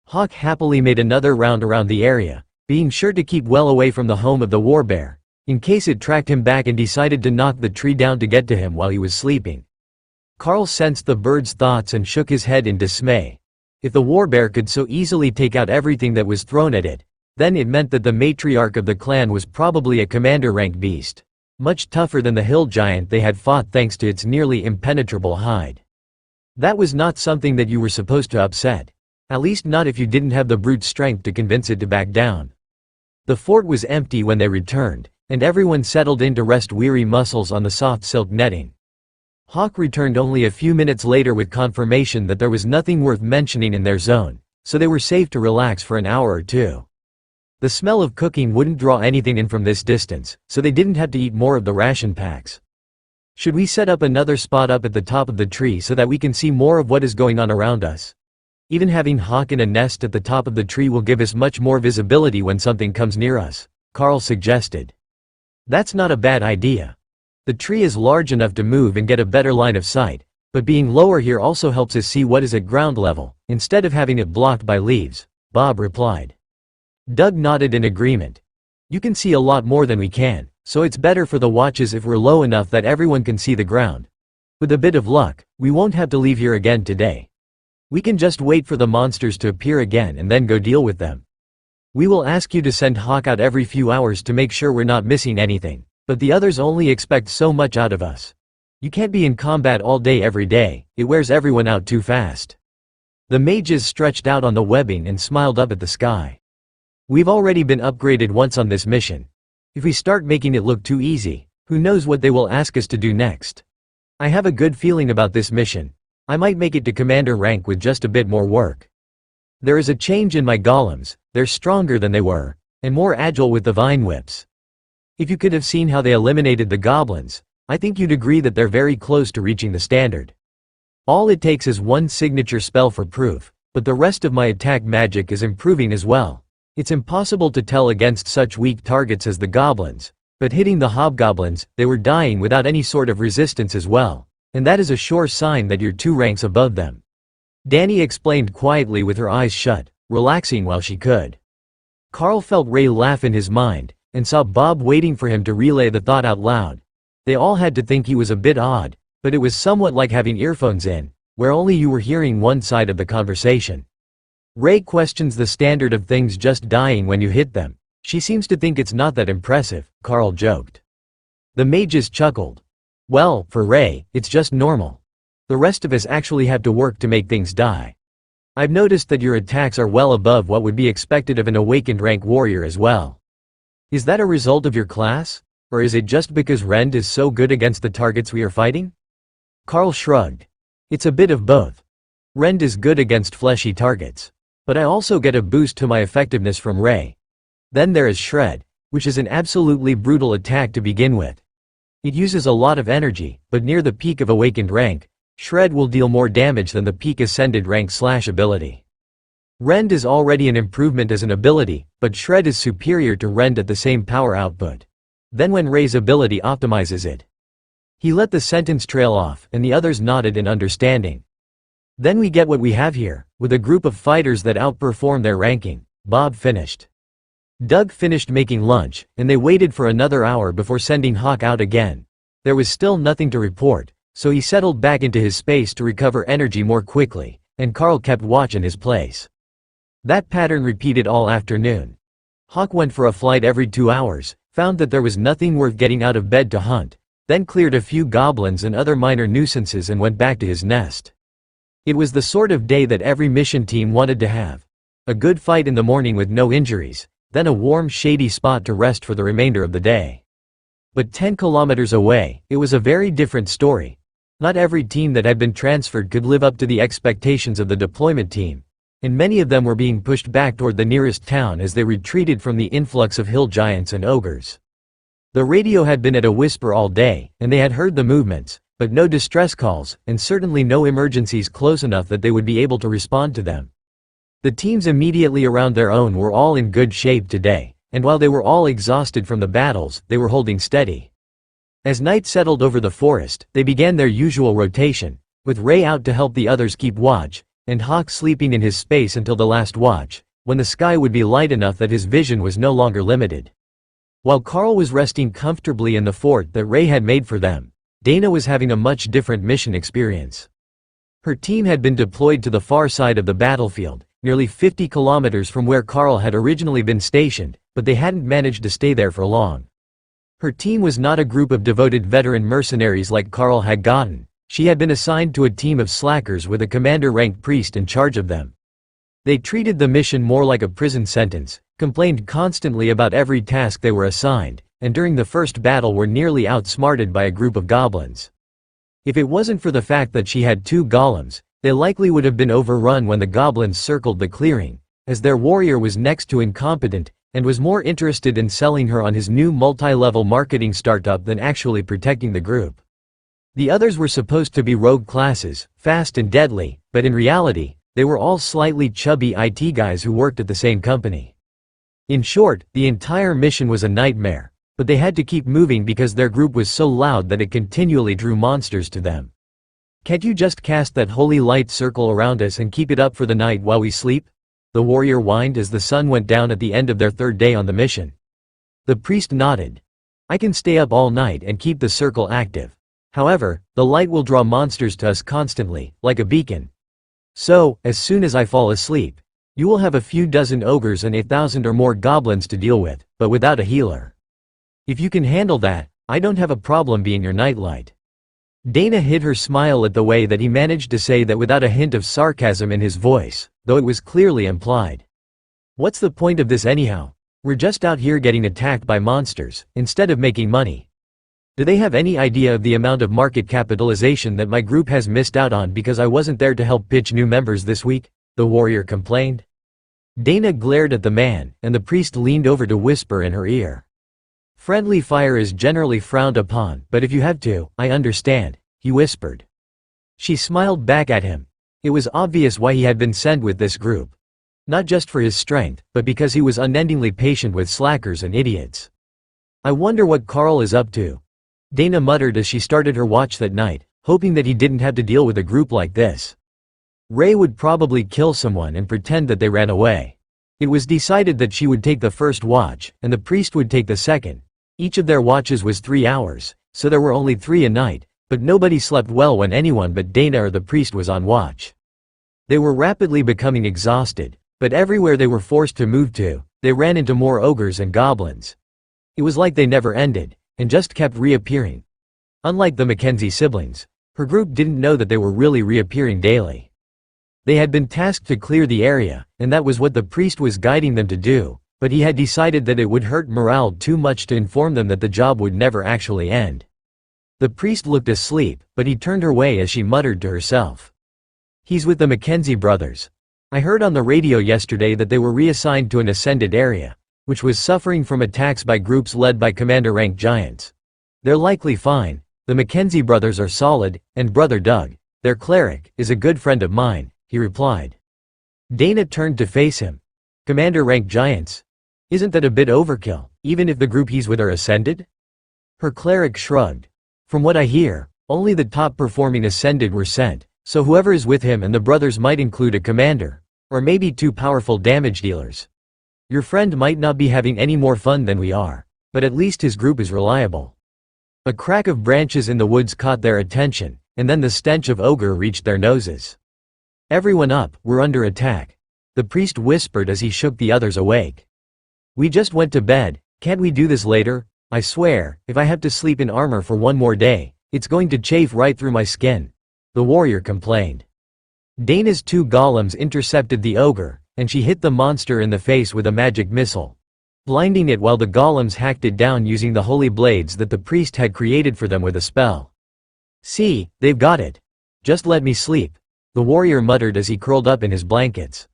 Hawk happily made another round around the area, being sure to keep well away from the home of the warbear, in case it tracked him back and decided to knock the tree down to get to him while he was sleeping. Carl sensed the bird's thoughts and shook his head in dismay. If the warbear could so easily take out everything that was thrown at it, then it meant that the matriarch of the clan was probably a commander-rank beast, much tougher than the hill giant they had fought thanks to its nearly impenetrable hide. That was not something that you were supposed to upset, at least not if you didn't have the brute's strength to convince it to back down. The fort was empty when they returned, and everyone settled in to rest weary muscles on the soft silk netting. Hawk returned only a few minutes later with confirmation that there was nothing worth mentioning in their zone, so they were safe to relax for an hour or two. The smell of cooking wouldn't draw anything in from this distance, so they didn't have to eat more of the ration packs. Should we set up another spot up at the top of the tree so that we can see more of what is going on around us? Even having Hawk in a nest at the top of the tree will give us much more visibility when something comes near us, Carl suggested. That's not a bad idea. The tree is large enough to move and get a better line of sight, but being lower here also helps us see what is at ground level, instead of having it blocked by leaves, Bob replied. Doug nodded in agreement. You can see a lot more than we can, so it's better for the watches if we're low enough that everyone can see the ground. With a bit of luck, we won't have to leave here again today. We can just wait for the monsters to appear again and then go deal with them. We will ask you to send Hawk out every few hours to make sure we're not missing anything. But the others only expect so much out of us. You can't be in combat all day every day, it wears everyone out too fast. The mages stretched out on the webbing and smiled up at the sky. We've already been upgraded once on this mission. If we start making it look too easy, who knows what they will ask us to do next. I have a good feeling about this mission. I might make it to commander rank with just a bit more work. There is a change in my golems, they're stronger than they were, and more agile with the vine whips. If you could have seen how they eliminated the goblins, I think you'd agree that they're very close to reaching the standard. All it takes is one signature spell for proof, but the rest of my attack magic is improving as well. It's impossible to tell against such weak targets as the goblins, but hitting the hobgoblins, they were dying without any sort of resistance as well, and that is a sure sign that you're 2 ranks above them. Danny explained quietly with her eyes shut, relaxing while she could. Carl felt Ray laugh in his mind, and saw Bob waiting for him to relay the thought out loud. They all had to think he was a bit odd, but it was somewhat like having earphones in, where only you were hearing one side of the conversation. Ray questions the standard of things just dying when you hit them. She seems to think it's not that impressive, Carl joked. The mages chuckled. Well, for Ray, it's just normal. The rest of us actually have to work to make things die. I've noticed that your attacks are well above what would be expected of an awakened rank warrior as well. Is that a result of your class? Or is it just because Rend is so good against the targets we are fighting? Carl shrugged. It's a bit of both. Rend is good against fleshy targets. But I also get a boost to my effectiveness from Ray. Then there is Shred, which is an absolutely brutal attack to begin with. It uses a lot of energy, but near the peak of awakened rank, Shred will deal more damage than the peak ascended rank / ability. Rend is already an improvement as an ability, but Shred is superior to Rend at the same power output. Then when Ray's ability optimizes it. He let the sentence trail off, and the others nodded in understanding. Then we get what we have here, with a group of fighters that outperform their ranking, Bob finished. Doug finished making lunch, and they waited for another hour before sending Hawk out again. There was still nothing to report, so he settled back into his space to recover energy more quickly, and Carl kept watch in his place. That pattern repeated all afternoon. Hawk went for a flight every 2 hours, found that there was nothing worth getting out of bed to hunt, then cleared a few goblins and other minor nuisances and went back to his nest. It was the sort of day that every mission team wanted to have. A good fight in the morning with no injuries, then a warm, shady spot to rest for the remainder of the day. But 10 kilometers away, it was a very different story. Not every team that had been transferred could live up to the expectations of the deployment team, and many of them were being pushed back toward the nearest town as they retreated from the influx of hill giants and ogres. The radio had been at a whisper all day, and they had heard the movements, but no distress calls, and certainly no emergencies close enough that they would be able to respond to them. The teams immediately around their own were all in good shape today, and while they were all exhausted from the battles, they were holding steady. As night settled over the forest, they began their usual rotation, with Ray out to help the others keep watch, and Hawk sleeping in his space until the last watch, when the sky would be light enough that his vision was no longer limited. While Carl was resting comfortably in the fort that Ray had made for them, Dana was having a much different mission experience. Her team had been deployed to the far side of the battlefield, nearly 50 kilometers from where Carl had originally been stationed, but they hadn't managed to stay there for long. Her team was not a group of devoted veteran mercenaries like Carl had gotten. She had been assigned to a team of slackers with a commander-ranked priest in charge of them. They treated the mission more like a prison sentence, complained constantly about every task they were assigned, and during the first battle were nearly outsmarted by a group of goblins. If it wasn't for the fact that she had 2 golems, they likely would have been overrun when the goblins circled the clearing, as their warrior was next to incompetent, and was more interested in selling her on his new multi-level marketing startup than actually protecting the group. The others were supposed to be rogue classes, fast and deadly, but in reality, they were all slightly chubby IT guys who worked at the same company. In short, the entire mission was a nightmare, but they had to keep moving because their group was so loud that it continually drew monsters to them. "Can't you just cast that holy light circle around us and keep it up for the night while we sleep?" the warrior whined as the sun went down at the end of their 3rd day on the mission. The priest nodded. "I can stay up all night and keep the circle active. However, the light will draw monsters to us constantly, like a beacon. So, as soon as I fall asleep, you will have a few dozen ogres and 1,000 or more goblins to deal with, but without a healer. If you can handle that, I don't have a problem being your nightlight." Dana hid her smile at the way that he managed to say that without a hint of sarcasm in his voice, though it was clearly implied. "What's the point of this anyhow? We're just out here getting attacked by monsters, instead of making money. Do they have any idea of the amount of market capitalization that my group has missed out on because I wasn't there to help pitch new members this week?" the warrior complained. Dana glared at the man, and the priest leaned over to whisper in her ear. "Friendly fire is generally frowned upon, but if you have to, I understand," he whispered. She smiled back at him. It was obvious why he had been sent with this group. Not just for his strength, but because he was unendingly patient with slackers and idiots. "I wonder what Carl is up to," Dana muttered as she started her watch that night, hoping that he didn't have to deal with a group like this. Ray would probably kill someone and pretend that they ran away. It was decided that she would take the first watch, and the priest would take the second. Each of their watches was 3 hours, so there were only 3 a night, but nobody slept well when anyone but Dana or the priest was on watch. They were rapidly becoming exhausted, but everywhere they were forced to move to, they ran into more ogres and goblins. It was like they never ended, and just kept reappearing. Unlike the Mackenzie siblings, her group didn't know that they were really reappearing daily. They had been tasked to clear the area, and that was what the priest was guiding them to do, but he had decided that it would hurt morale too much to inform them that the job would never actually end. The priest looked asleep, but he turned her way as she muttered to herself. "He's with the Mackenzie brothers. I heard on the radio yesterday that they were reassigned to an ascended area, which was suffering from attacks by groups led by commander-ranked giants. They're likely fine. The Mackenzie brothers are solid, and Brother Doug, their cleric, is a good friend of mine," he replied. Dana turned to face him. "Commander-ranked giants? Isn't that a bit overkill, even if the group he's with are ascended?" Her cleric shrugged. "From what I hear, only the top-performing ascended were sent, so whoever is with him and the brothers might include a commander, or maybe 2 powerful damage dealers. Your friend might not be having any more fun than we are, but at least his group is reliable." A crack of branches in the woods caught their attention, and then the stench of ogre reached their noses. "Everyone up, we're under attack," the priest whispered as he shook the others awake. "We just went to bed, can't we do this later? I swear, if I have to sleep in armor for one more day, it's going to chafe right through my skin," the warrior complained. Dana's 2 golems intercepted the ogre, and she hit the monster in the face with a magic missile, blinding it while the golems hacked it down using the holy blades that the priest had created for them with a spell. "See, they've got it. Just let me sleep," the warrior muttered as he curled up in his blankets.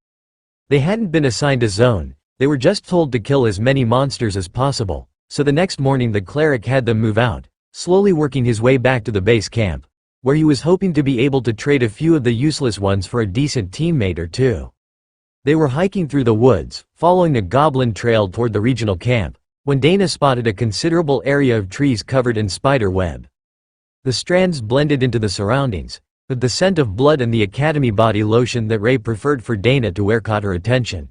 They hadn't been assigned a zone, they were just told to kill as many monsters as possible, so the next morning the cleric had them move out, slowly working his way back to the base camp, where he was hoping to be able to trade a few of the useless ones for a decent teammate or two. They were hiking through the woods, following a goblin trail toward the regional camp, when Dana spotted a considerable area of trees covered in spider web. The strands blended into the surroundings, but the scent of blood and the Academy body lotion that Ray preferred for Dana to wear caught her attention.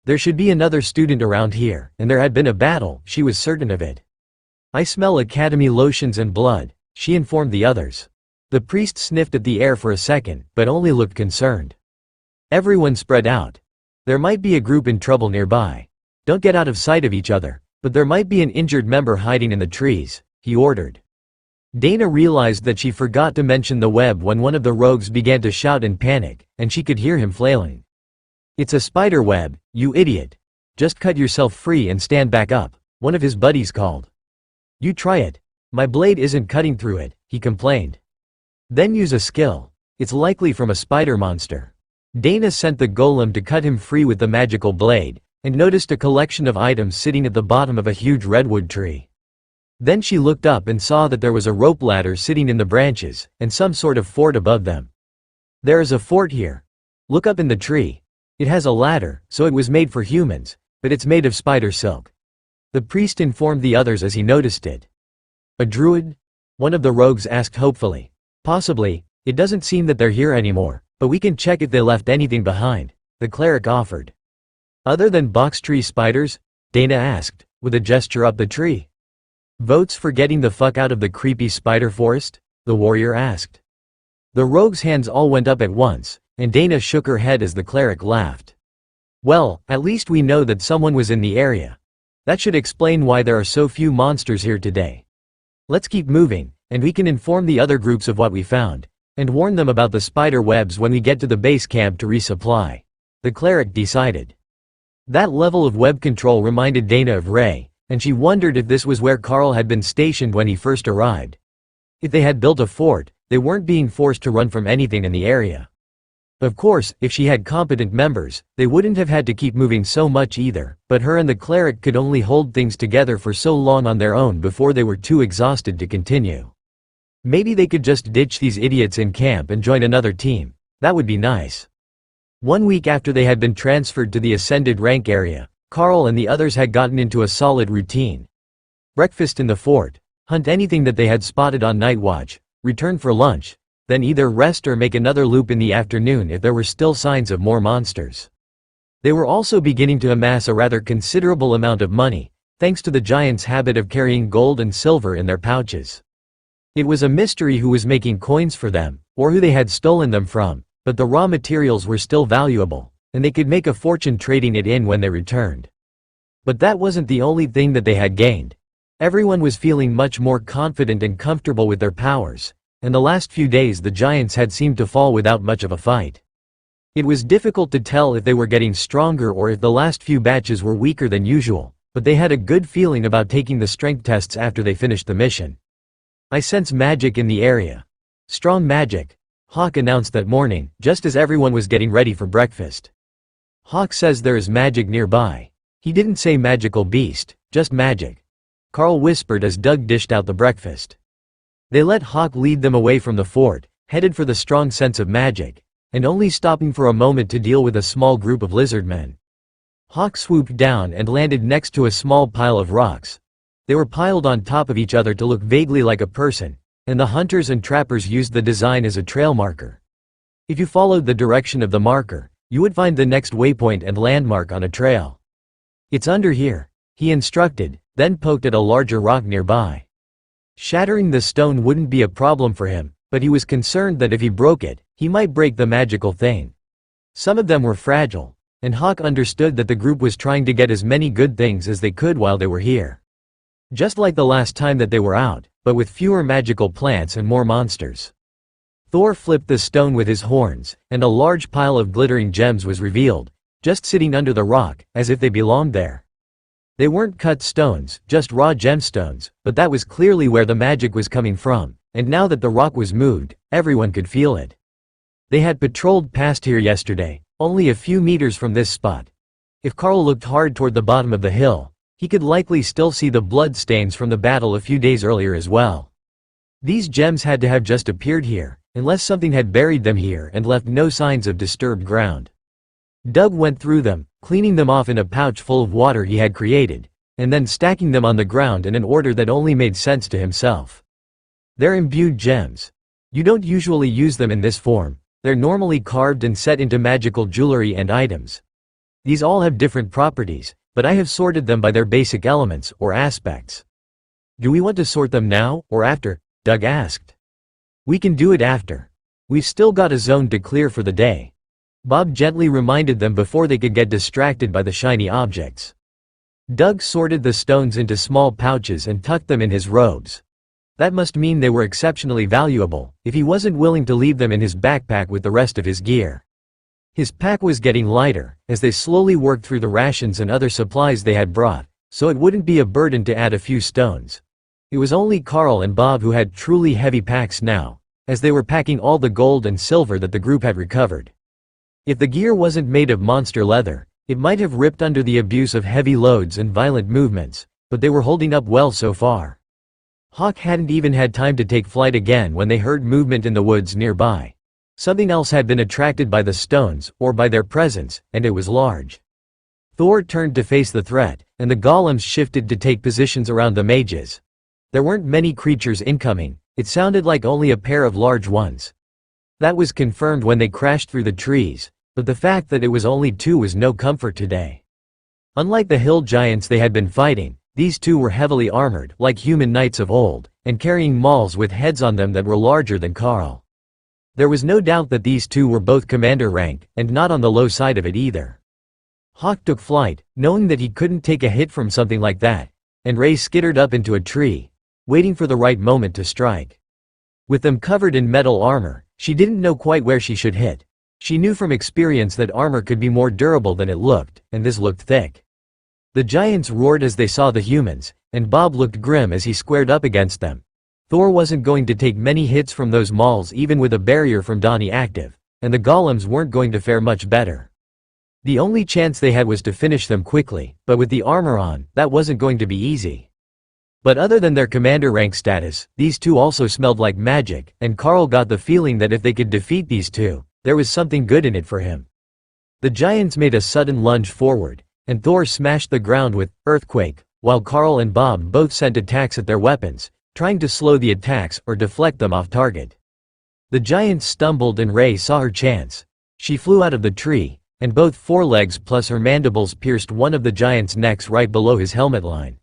There should be another student around here, and there had been a battle, she was certain of it. "I smell Academy lotions and blood," she informed the others. The priest sniffed at the air for a second, but only looked concerned. Everyone spread out. There might be a group in trouble nearby. "Don't get out of sight of each other, but there might be an injured member hiding in the trees," he ordered. Dana realized that she forgot to mention the web when one of the rogues began to shout in panic, and she could hear him flailing. "It's a spider web, you idiot. Just cut yourself free and stand back up," one of his buddies called. "You try it. My blade isn't cutting through it," he complained. "Then use a skill. It's likely from a spider monster." Dana sent the golem to cut him free with the magical blade, and noticed a collection of items sitting at the bottom of a huge redwood tree. Then she looked up and saw that there was a rope ladder sitting in the branches, and some sort of fort above them. "There is a fort here. Look up in the tree. It has a ladder, so it was made for humans, but it's made of spider silk," the priest informed the others as he noticed it. "A druid?" one of the rogues asked hopefully. "Possibly, it doesn't seem that they're here anymore, but we can check if they left anything behind," the cleric offered. "Other than box tree spiders?" Dana asked, with a gesture up the tree. "Votes for getting the fuck out of the creepy spider forest?" the warrior asked. The rogues' hands all went up at once, and Dana shook her head as the cleric laughed. "Well, at least we know that someone was in the area. That should explain why there are so few monsters here today. Let's keep moving, and we can inform the other groups of what we found, and warn them about the spider webs when we get to the base camp to resupply," the cleric decided. That level of web control reminded Dana of Ray, and she wondered if this was where Carl had been stationed when he first arrived. If they had built a fort, they weren't being forced to run from anything in the area. Of course, if she had competent members, they wouldn't have had to keep moving so much either, but her and the cleric could only hold things together for so long on their own before they were too exhausted to continue. Maybe they could just ditch these idiots in camp and join another team. That would be nice. 1 week after they had been transferred to the ascended rank area, Carl and the others had gotten into a solid routine. Breakfast in the fort, hunt anything that they had spotted on night watch, return for lunch, then either rest or make another loop in the afternoon if there were still signs of more monsters. They were also beginning to amass a rather considerable amount of money, thanks to the giants' habit of carrying gold and silver in their pouches. It was a mystery who was making coins for them, or who they had stolen them from, but the raw materials were still valuable, and they could make a fortune trading it in when they returned. But that wasn't the only thing that they had gained. Everyone was feeling much more confident and comfortable with their powers, and the last few days the giants had seemed to fall without much of a fight. It was difficult to tell if they were getting stronger or if the last few batches were weaker than usual, but they had a good feeling about taking the strength tests after they finished the mission. "I sense magic in the area. Strong magic," Hawk announced that morning, just as everyone was getting ready for breakfast. "Hawk says there is magic nearby. He didn't say magical beast, just magic," Carl whispered as Doug dished out the breakfast. They let Hawk lead them away from the fort, headed for the strong sense of magic, and only stopping for a moment to deal with a small group of lizardmen. Hawk swooped down and landed next to a small pile of rocks. They were piled on top of each other to look vaguely like a person, and the hunters and trappers used the design as a trail marker. If you followed the direction of the marker, you would find the next waypoint and landmark on a trail. "It's under here," he instructed, then poked at a larger rock nearby. Shattering the stone wouldn't be a problem for him, but he was concerned that if he broke it, he might break the magical thing. Some of them were fragile, and Hawk understood that the group was trying to get as many good things as they could while they were here. Just like the last time that they were out, but with fewer magical plants and more monsters. Thor flipped the stone with his horns, and a large pile of glittering gems was revealed, just sitting under the rock, as if they belonged there. They weren't cut stones, just raw gemstones, but that was clearly where the magic was coming from, and now that the rock was moved, everyone could feel it. They had patrolled past here yesterday, only a few meters from this spot. If Carl looked hard toward the bottom of the hill, he could likely still see the blood stains from the battle a few days earlier as well. These gems had to have just appeared here, unless something had buried them here and left no signs of disturbed ground. Doug went through them, cleaning them off in a pouch full of water he had created, and then stacking them on the ground in an order that only made sense to himself. They're imbued gems. You don't usually use them in this form. They're normally carved and set into magical jewelry and items. These all have different properties, but I have sorted them by their basic elements or aspects. Do we want to sort them now, or after? Doug asked. We can do it after. We've still got a zone to clear for the day. Bob gently reminded them before they could get distracted by the shiny objects. Doug sorted the stones into small pouches and tucked them in his robes. That must mean they were exceptionally valuable, if he wasn't willing to leave them in his backpack with the rest of his gear. His pack was getting lighter, as they slowly worked through the rations and other supplies they had brought, so it wouldn't be a burden to add a few stones. It was only Carl and Bob who had truly heavy packs now, as they were packing all the gold and silver that the group had recovered. If the gear wasn't made of monster leather, it might have ripped under the abuse of heavy loads and violent movements, but they were holding up well so far. Hawk hadn't even had time to take flight again when they heard movement in the woods nearby. Something else had been attracted by the stones, or by their presence, and it was large. Thor turned to face the threat, and the golems shifted to take positions around the mages. There weren't many creatures incoming, it sounded like only a pair of large ones. That was confirmed when they crashed through the trees, but the fact that it was only two was no comfort today. Unlike the hill giants they had been fighting, these two were heavily armored, like human knights of old, and carrying mauls with heads on them that were larger than Carl. There was no doubt that these two were both commander rank, and not on the low side of it either. Hawk took flight, knowing that he couldn't take a hit from something like that, and Ray skittered up into a tree, waiting for the right moment to strike. With them covered in metal armor, she didn't know quite where she should hit. She knew from experience that armor could be more durable than it looked, and this looked thick. The giants roared as they saw the humans, and Bob looked grim as he squared up against them. Thor wasn't going to take many hits from those mauls even with a barrier from Donnie active, and the golems weren't going to fare much better. The only chance they had was to finish them quickly, but with the armor on, that wasn't going to be easy. But other than their commander rank status, these two also smelled like magic, and Carl got the feeling that if they could defeat these two, there was something good in it for him. The giants made a sudden lunge forward, and Thor smashed the ground with earthquake, while Carl and Bob both sent attacks at their weapons, trying to slow the attacks or deflect them off target. The giants stumbled and Ray saw her chance. She flew out of the tree, and both forelegs plus her mandibles pierced one of the giant's necks right below his helmet line.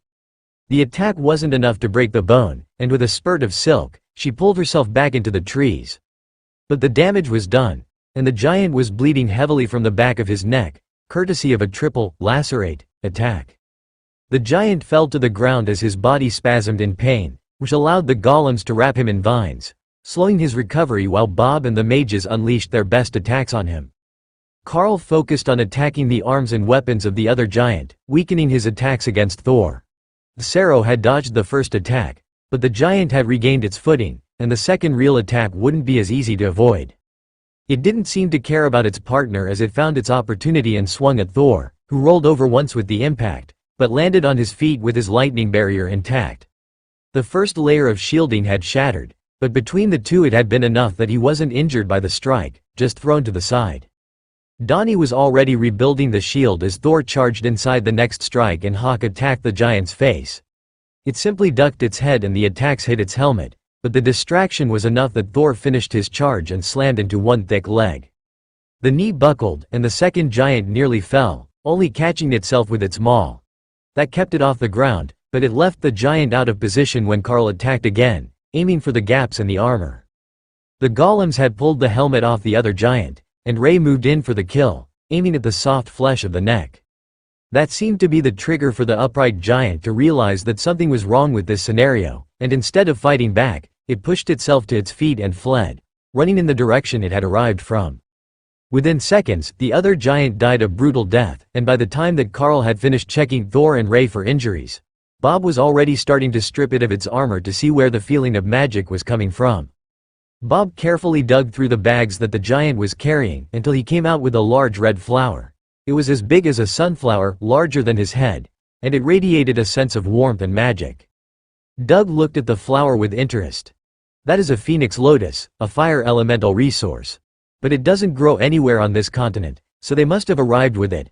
The attack wasn't enough to break the bone, and with a spurt of silk, she pulled herself back into the trees. But the damage was done, and the giant was bleeding heavily from the back of his neck, courtesy of a triple, lacerate, attack. The giant fell to the ground as his body spasmed in pain, which allowed the golems to wrap him in vines, slowing his recovery while Bob and the mages unleashed their best attacks on him. Carl focused on attacking the arms and weapons of the other giant, weakening his attacks against Thor. The Sarrow had dodged the first attack, but the giant had regained its footing, and the second real attack wouldn't be as easy to avoid. It didn't seem to care about its partner as it found its opportunity and swung at Thor, who rolled over once with the impact, but landed on his feet with his lightning barrier intact. The first layer of shielding had shattered, but between the two it had been enough that he wasn't injured by the strike, just thrown to the side. Donnie was already rebuilding the shield as Thor charged inside the next strike and Hawk attacked the giant's face. It simply ducked its head and the attacks hit its helmet, but the distraction was enough that Thor finished his charge and slammed into one thick leg. The knee buckled and the second giant nearly fell, only catching itself with its maul. That kept it off the ground, but it left the giant out of position when Carl attacked again, aiming for the gaps in the armor. The golems had pulled the helmet off the other giant, and Ray moved in for the kill, aiming at the soft flesh of the neck. That seemed to be the trigger for the upright giant to realize that something was wrong with this scenario, and instead of fighting back, it pushed itself to its feet and fled, running in the direction it had arrived from. Within seconds, the other giant died a brutal death, and by the time that Carl had finished checking Thor and Ray for injuries, Bob was already starting to strip it of its armor to see where the feeling of magic was coming from. Bob carefully dug through the bags that the giant was carrying until he came out with a large red flower. It was as big as a sunflower, larger than his head, and it radiated a sense of warmth and magic. Doug looked at the flower with interest. That is a phoenix lotus, a fire elemental resource. But it doesn't grow anywhere on this continent, so they must have arrived with it.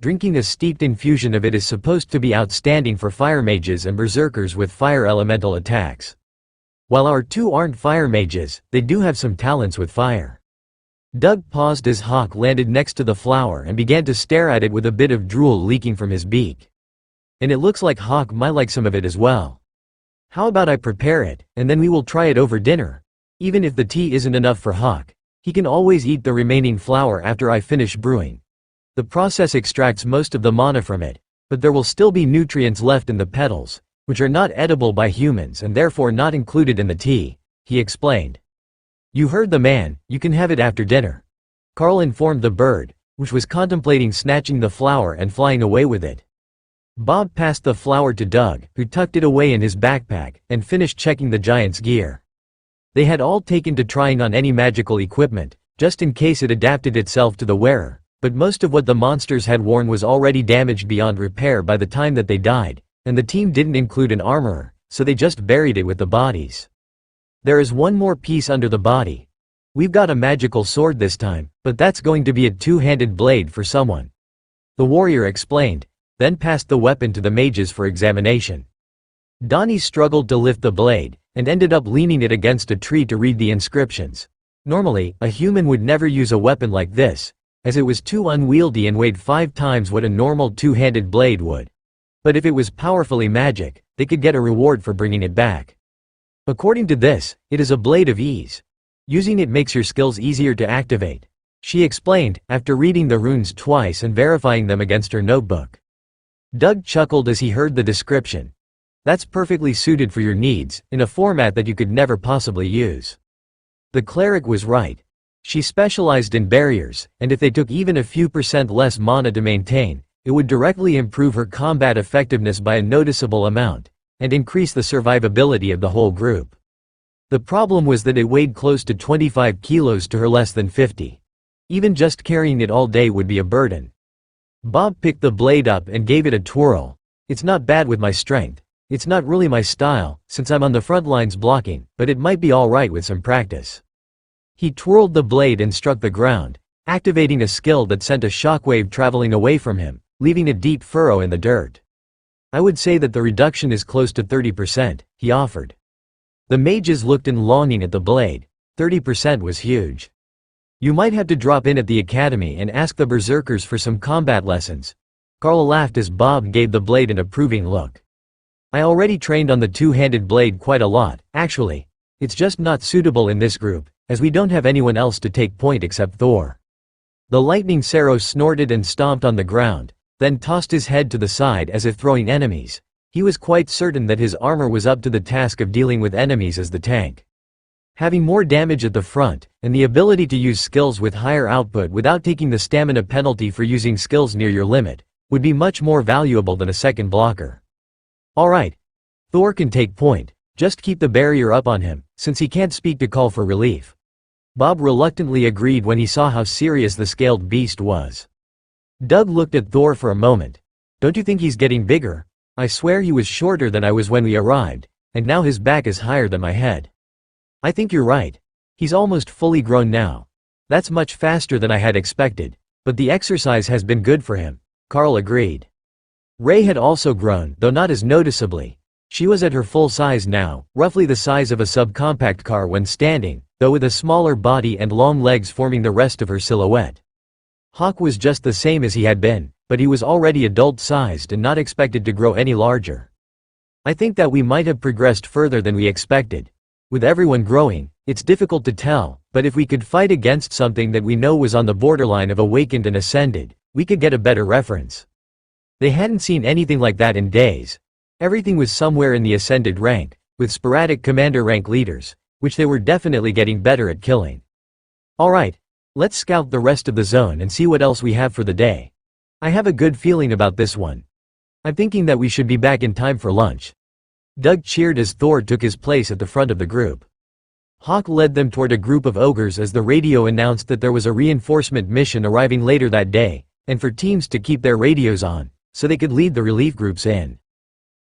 Drinking a steeped infusion of it is supposed to be outstanding for fire mages and berserkers with fire elemental attacks. While our two aren't fire mages, they do have some talents with fire. Doug paused as Hawk landed next to the flower and began to stare at it with a bit of drool leaking from his beak. And it looks like Hawk might like some of it as well. How about I prepare it, and then we will try it over dinner? Even if the tea isn't enough for Hawk, he can always eat the remaining flour after I finish brewing. The process extracts most of the mana from it, but there will still be nutrients left in the petals, which are not edible by humans and therefore not included in the tea, he explained. You heard the man, you can have it after dinner. Carl informed the bird, which was contemplating snatching the flower and flying away with it. Bob passed the flower to Doug, who tucked it away in his backpack, and finished checking the giant's gear. They had all taken to trying on any magical equipment, just in case it adapted itself to the wearer, but most of what the monsters had worn was already damaged beyond repair by the time that they died, and the team didn't include an armorer, so they just buried it with the bodies. There is one more piece under the body. We've got a magical sword this time, but that's going to be a two-handed blade for someone. The warrior explained, then passed the weapon to the mages for examination. Donnie struggled to lift the blade, and ended up leaning it against a tree to read the inscriptions. Normally, a human would never use a weapon like this, as it was too unwieldy and weighed 5 times what a normal two-handed blade would. But if it was powerfully magic, they could get a reward for bringing it back. According to this, it is a blade of ease. Using it makes your skills easier to activate, she explained, after reading the runes twice and verifying them against her notebook. Doug chuckled as he heard the description. That's perfectly suited for your needs, in a format that you could never possibly use. The cleric was right. She specialized in barriers, and if they took even a few % less mana to maintain, it would directly improve her combat effectiveness by a noticeable amount, and increase the survivability of the whole group. The problem was that it weighed close to 25 kilos to her less than 50. Even just carrying it all day would be a burden. Bob picked the blade up and gave it a twirl. It's not bad with my strength. It's not really my style, since I'm on the front lines blocking, but it might be alright with some practice. He twirled the blade and struck the ground, activating a skill that sent a shockwave traveling away from him, leaving a deep furrow in the dirt. I would say that the reduction is close to 30%, he offered. The mages looked in longing at the blade. 30% was huge. You might have to drop in at the academy and ask the berserkers for some combat lessons. Carl laughed as Bob gave the blade an approving look. I already trained on the two-handed blade quite a lot, actually. It's just not suitable in this group, as we don't have anyone else to take point except Thor. The lightning Saros snorted and stomped on the ground, then tossed his head to the side as if throwing enemies. He was quite certain that his armor was up to the task of dealing with enemies as the tank. Having more damage at the front, and the ability to use skills with higher output without taking the stamina penalty for using skills near your limit, would be much more valuable than a second blocker. Alright. Thor can take point, just keep the barrier up on him, since he can't speak to call for relief. Bob reluctantly agreed when he saw how serious the scaled beast was. Doug looked at Thor for a moment. Don't you think he's getting bigger? I swear he was shorter than I was when we arrived, and now his back is higher than my head. I think you're right. He's almost fully grown now. That's much faster than I had expected, but the exercise has been good for him, Carl agreed. Ray had also grown, though not as noticeably. She was at her full size now, roughly the size of a subcompact car when standing, though with a smaller body and long legs forming the rest of her silhouette. Hawk was just the same as he had been, but he was already adult-sized and not expected to grow any larger. I think that we might have progressed further than we expected. With everyone growing, It's difficult to tell, but if we could fight against something that we know was on the borderline of awakened and ascended, we could get a better reference. They hadn't seen anything like that in days. Everything was somewhere in the ascended rank, with sporadic commander rank leaders, which they were definitely getting better at killing. Alright, let's scout the rest of the zone and see what else we have for the day. I have a good feeling about this one. I'm thinking that we should be back in time for lunch. Doug cheered as Thor took his place at the front of the group. Hawk led them toward a group of ogres as the radio announced that there was a reinforcement mission arriving later that day, and for teams to keep their radios on, so they could lead the relief groups in.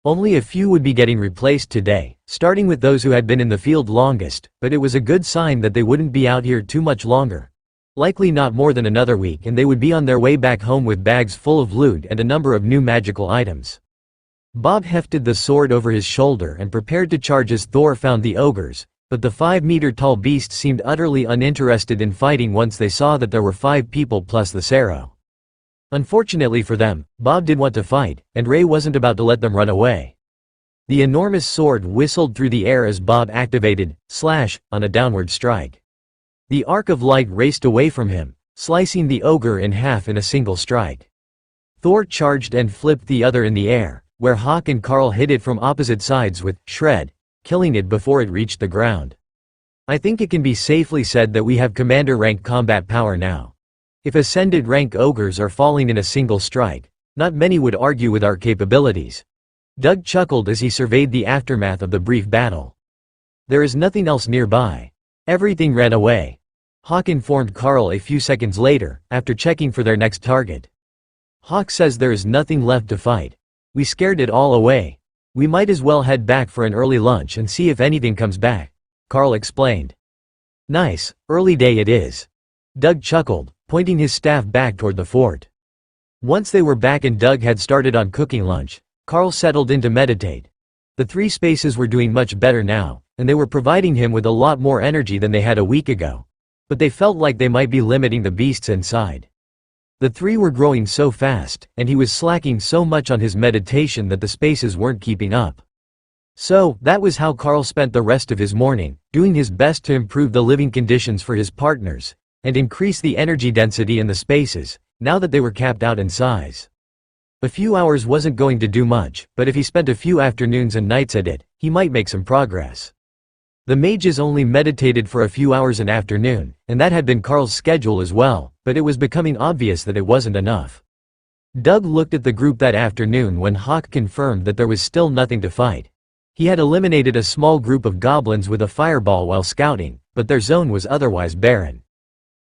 Only a few would be getting replaced today, starting with those who had been in the field longest, but it was a good sign that they wouldn't be out here too much longer. Likely not more than another week, and they would be on their way back home with bags full of loot and a number of new magical items. Bob hefted the sword over his shoulder and prepared to charge as Thor found the ogres, but the 5-meter-tall beasts seemed utterly uninterested in fighting once they saw that there were 5 people plus the Sero. Unfortunately for them, Bob did want to fight, and Ray wasn't about to let them run away. The enormous sword whistled through the air as Bob activated slash on a downward strike. The arc of light raced away from him, slicing the ogre in half in a single strike. Thor charged and flipped the other in the air, where Hawk and Carl hit it from opposite sides with shred, killing it before it reached the ground. I think it can be safely said that we have commander rank combat power now. If ascended rank ogres are falling in a single strike, not many would argue with our capabilities. Doug chuckled as he surveyed the aftermath of the brief battle. There is nothing else nearby. Everything ran away. Hawk informed Carl a few seconds later, after checking for their next target. Hawk says there is nothing left to fight. We scared it all away. We might as well head back for an early lunch and see if anything comes back, Carl explained. Nice, early day it is. Doug chuckled, pointing his staff back toward the fort. Once they were back and Doug had started on cooking lunch, Carl settled in to meditate. The 3 spaces were doing much better now, and they were providing him with a lot more energy than they had a week ago. But they felt like they might be limiting the beasts inside. The 3 were growing so fast, and he was slacking so much on his meditation that the spaces weren't keeping up. So, that was how Carl spent the rest of his morning, doing his best to improve the living conditions for his partners, and increase the energy density in the spaces, now that they were capped out in size. A few hours wasn't going to do much, but if he spent a few afternoons and nights at it, he might make some progress. The mages only meditated for a few hours an afternoon, and that had been Carl's schedule as well, but it was becoming obvious that it wasn't enough. Doug looked at the group that afternoon when Hawk confirmed that there was still nothing to fight. He had eliminated a small group of goblins with a fireball while scouting, but their zone was otherwise barren.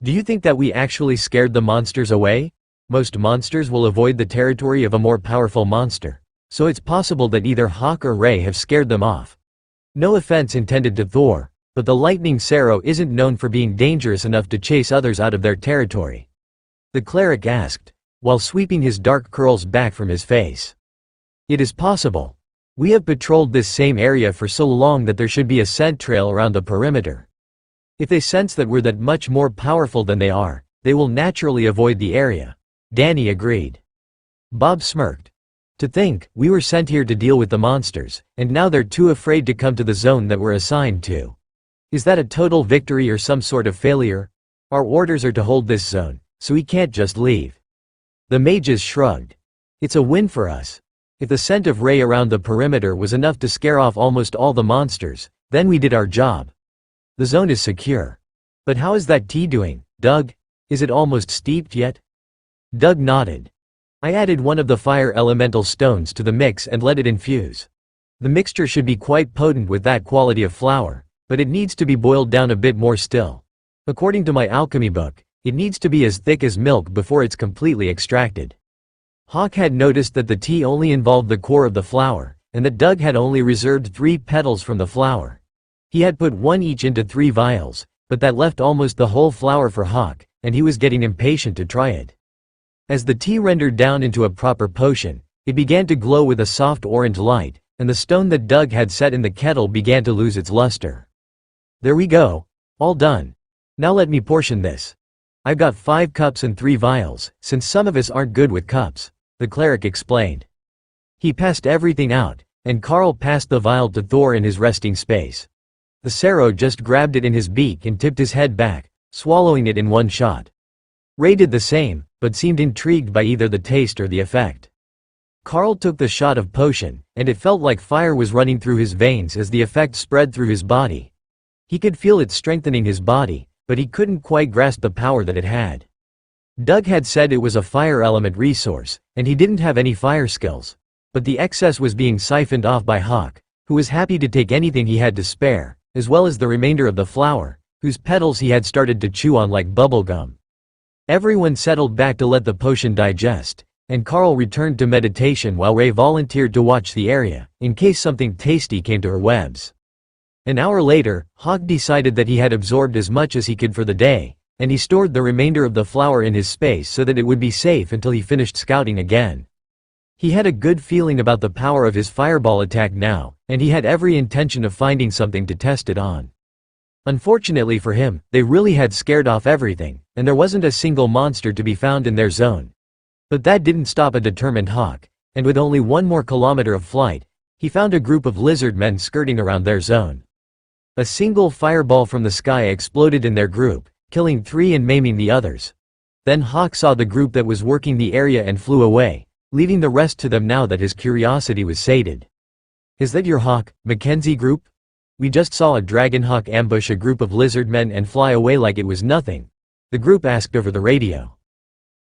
Do you think that we actually scared the monsters away? Most monsters will avoid the territory of a more powerful monster, so it's possible that either Hawk or Ray have scared them off. No offense intended to Thor, but the lightning Sero isn't known for being dangerous enough to chase others out of their territory. The cleric asked, while sweeping his dark curls back from his face. It is possible. We have patrolled this same area for so long that there should be a scent trail around the perimeter. If they sense that we're that much more powerful than they are, they will naturally avoid the area. Danny agreed. Bob smirked. To think, we were sent here to deal with the monsters, and now they're too afraid to come to the zone that we're assigned to. Is that a total victory or some sort of failure? Our orders are to hold this zone, so we can't just leave. The mages shrugged. It's a win for us. If the scent of Ray around the perimeter was enough to scare off almost all the monsters, then we did our job. The zone is secure. But how is that tea doing, Doug? Is it almost steeped yet? Doug nodded. I added one of the fire elemental stones to the mix and let it infuse. The mixture should be quite potent with that quality of flour, but it needs to be boiled down a bit more still. According to my alchemy book, it needs to be as thick as milk before it's completely extracted. Hawk had noticed that the tea only involved the core of the flour, and that Doug had only reserved 3 petals from the flour. He had put 1 each into 3 vials, but that left almost the whole flour for Hawk, and he was getting impatient to try it. As the tea rendered down into a proper potion, it began to glow with a soft orange light, and the stone that Doug had set in the kettle began to lose its luster. There we go. All done. Now let me portion this. I've got 5 cups and 3 vials, since some of us aren't good with cups, the cleric explained. He passed everything out, and Carl passed the vial to Thor in his resting space. The Sero just grabbed it in his beak and tipped his head back, swallowing it in one shot. Ray did the same, but seemed intrigued by either the taste or the effect. Carl took the shot of potion, and it felt like fire was running through his veins as the effect spread through his body. He could feel it strengthening his body, but he couldn't quite grasp the power that it had. Doug had said it was a fire element resource, and he didn't have any fire skills. But the excess was being siphoned off by Hawk, who was happy to take anything he had to spare, as well as the remainder of the flower, whose petals he had started to chew on like bubble gum. Everyone settled back to let the potion digest, and Carl returned to meditation while Ray volunteered to watch the area, in case something tasty came to her webs. An hour later, Hawk decided that he had absorbed as much as he could for the day, and he stored the remainder of the flower in his space so that it would be safe until he finished scouting again. He had a good feeling about the power of his fireball attack now, and he had every intention of finding something to test it on. Unfortunately for him, they really had scared off everything, and there wasn't a single monster to be found in their zone. But that didn't stop a determined Hawk, and with only 1 more kilometer of flight, he found a group of lizard men skirting around their zone. A single fireball from the sky exploded in their group, killing 3 and maiming the others. Then Hawk saw the group that was working the area and flew away, leaving the rest to them now that his curiosity was sated. "Is that your Hawk, Mackenzie group? We just saw a dragonhawk ambush a group of lizard men and fly away like it was nothing," the group asked over the radio.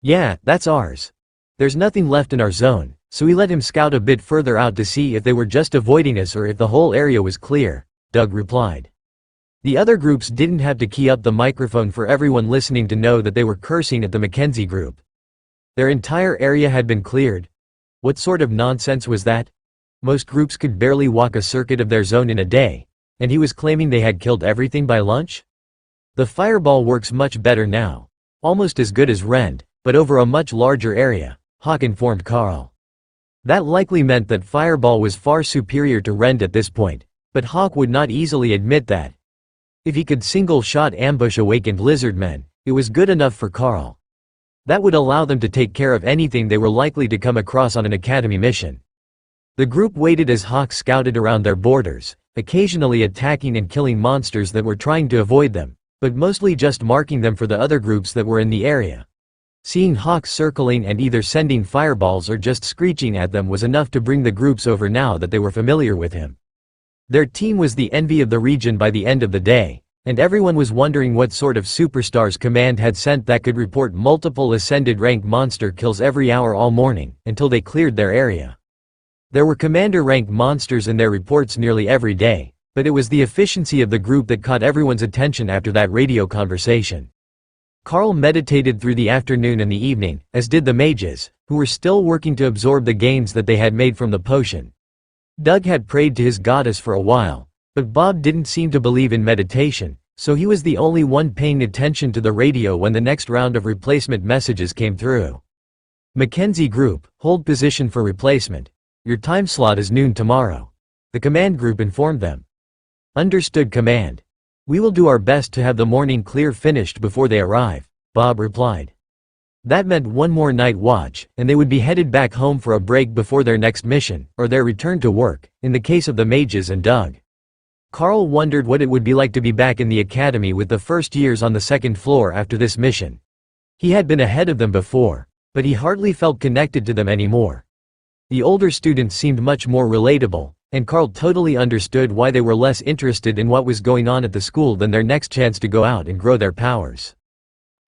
"Yeah, that's ours. There's nothing left in our zone, so we let him scout a bit further out to see if they were just avoiding us or if the whole area was clear," Doug replied. The other groups didn't have to key up the microphone for everyone listening to know that they were cursing at the Mackenzie group. Their entire area had been cleared. What sort of nonsense was that? Most groups could barely walk a circuit of their zone in a day, and he was claiming they had killed everything by lunch? The fireball works much better now. Almost as good as Rend, but over a much larger area, Hawk informed Carl. That likely meant that fireball was far superior to Rend at this point, but Hawk would not easily admit that. If he could single-shot ambush awakened lizard men, it was good enough for Carl. That would allow them to take care of anything they were likely to come across on an academy mission. The group waited as Hawk scouted around their borders, occasionally attacking and killing monsters that were trying to avoid them, but mostly just marking them for the other groups that were in the area. Seeing Hawk circling and either sending fireballs or just screeching at them was enough to bring the groups over now that they were familiar with him. Their team was the envy of the region by the end of the day, and everyone was wondering what sort of superstars Command had sent that could report multiple ascended rank monster kills every hour all morning, until they cleared their area. There were commander-rank monsters in their reports nearly every day, but it was the efficiency of the group that caught everyone's attention after that radio conversation. Carl meditated through the afternoon and the evening, as did the mages, who were still working to absorb the gains that they had made from the potion. Doug had prayed to his goddess for a while, but Bob didn't seem to believe in meditation, so he was the only one paying attention to the radio when the next round of replacement messages came through. "Mackenzie Group, hold position for replacement. Your time slot is noon tomorrow," the command group informed them. "Understood, Command. We will do our best to have the morning clear finished before they arrive," Bob replied. That meant 1 more night watch, and they would be headed back home for a break before their next mission, or their return to work, in the case of the mages and Doug. Carl wondered what it would be like to be back in the academy with the first years on the 2nd floor after this mission. He had been ahead of them before, but he hardly felt connected to them anymore. The older students seemed much more relatable, and Carl totally understood why they were less interested in what was going on at the school than their next chance to go out and grow their powers.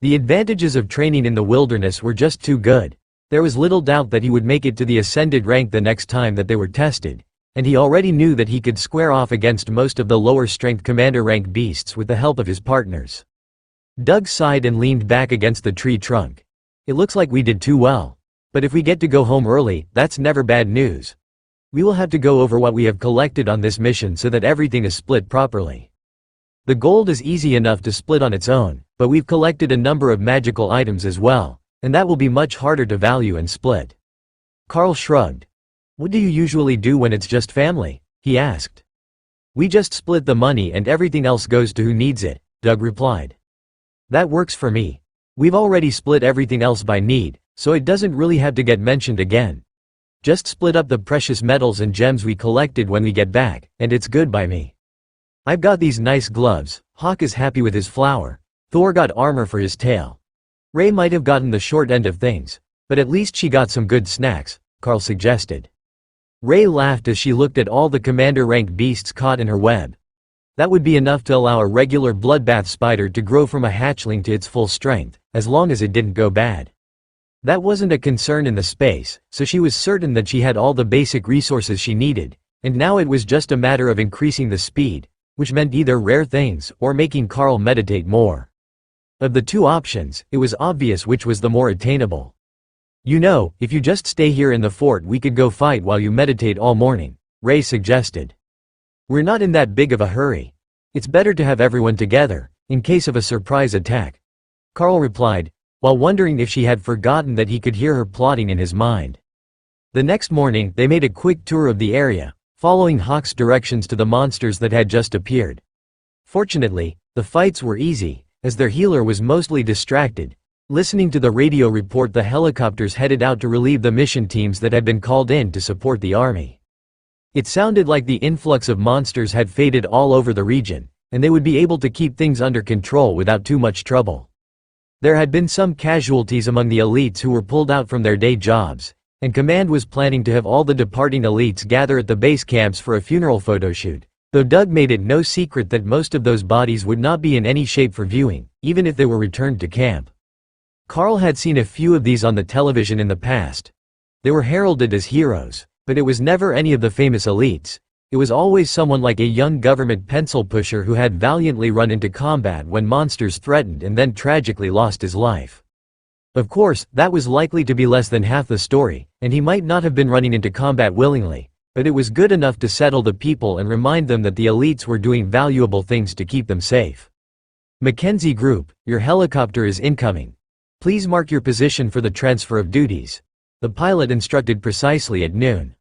The advantages of training in the wilderness were just too good. There was little doubt that he would make it to the ascended rank the next time that they were tested, and he already knew that he could square off against most of the lower strength commander rank beasts with the help of his partners. Doug sighed and leaned back against the tree trunk. "It looks like we did too well. But if we get to go home early, that's never bad news. We will have to go over what we have collected on this mission so that everything is split properly. The gold is easy enough to split on its own, but we've collected a number of magical items as well, and that will be much harder to value and split." Carl shrugged. "What do you usually do when it's just family?" he asked. "We just split the money and everything else goes to who needs it," Doug replied. "That works for me. We've already split everything else by need, so it doesn't really have to get mentioned again. Just split up the precious metals and gems we collected when we get back, and it's good by me." I've got these nice gloves, Hawk is happy with his flower, Thor got armor for his tail. Ray might have gotten the short end of things, but at least she got some good snacks, Carl suggested. Ray laughed as she looked at all the commander-rank beasts caught in her web. That would be enough to allow a regular bloodbath spider to grow from a hatchling to its full strength, as long as it didn't go bad. That wasn't a concern in the space, so she was certain that she had all the basic resources she needed, and now it was just a matter of increasing the speed, which meant either rare things or making Carl meditate more. Of the two options, it was obvious which was the more attainable. You know, if you just stay here in the fort we could go fight while you meditate all morning, Ray suggested. We're not in that big of a hurry. It's better to have everyone together, in case of a surprise attack, Carl replied, while wondering if she had forgotten that he could hear her plotting in his mind. The next morning they made a quick tour of the area, following Hawk's directions to the monsters that had just appeared. Fortunately, the fights were easy, as their healer was mostly distracted, listening to the radio report the helicopters headed out to relieve the mission teams that had been called in to support the army. It sounded like the influx of monsters had faded all over the region, and they would be able to keep things under control without too much trouble. There had been some casualties among the elites who were pulled out from their day jobs, and Command was planning to have all the departing elites gather at the base camps for a funeral photoshoot, though Doug made it no secret that most of those bodies would not be in any shape for viewing, even if they were returned to camp. Carl had seen a few of these on the television in the past. They were heralded as heroes, but it was never any of the famous elites. It was always someone like a young government pencil pusher who had valiantly run into combat when monsters threatened and then tragically lost his life. Of course, that was likely to be less than half the story, and he might not have been running into combat willingly, but it was good enough to settle the people and remind them that the elites were doing valuable things to keep them safe. Mackenzie Group, your helicopter is incoming. Please mark your position for the transfer of duties. The pilot instructed precisely at noon.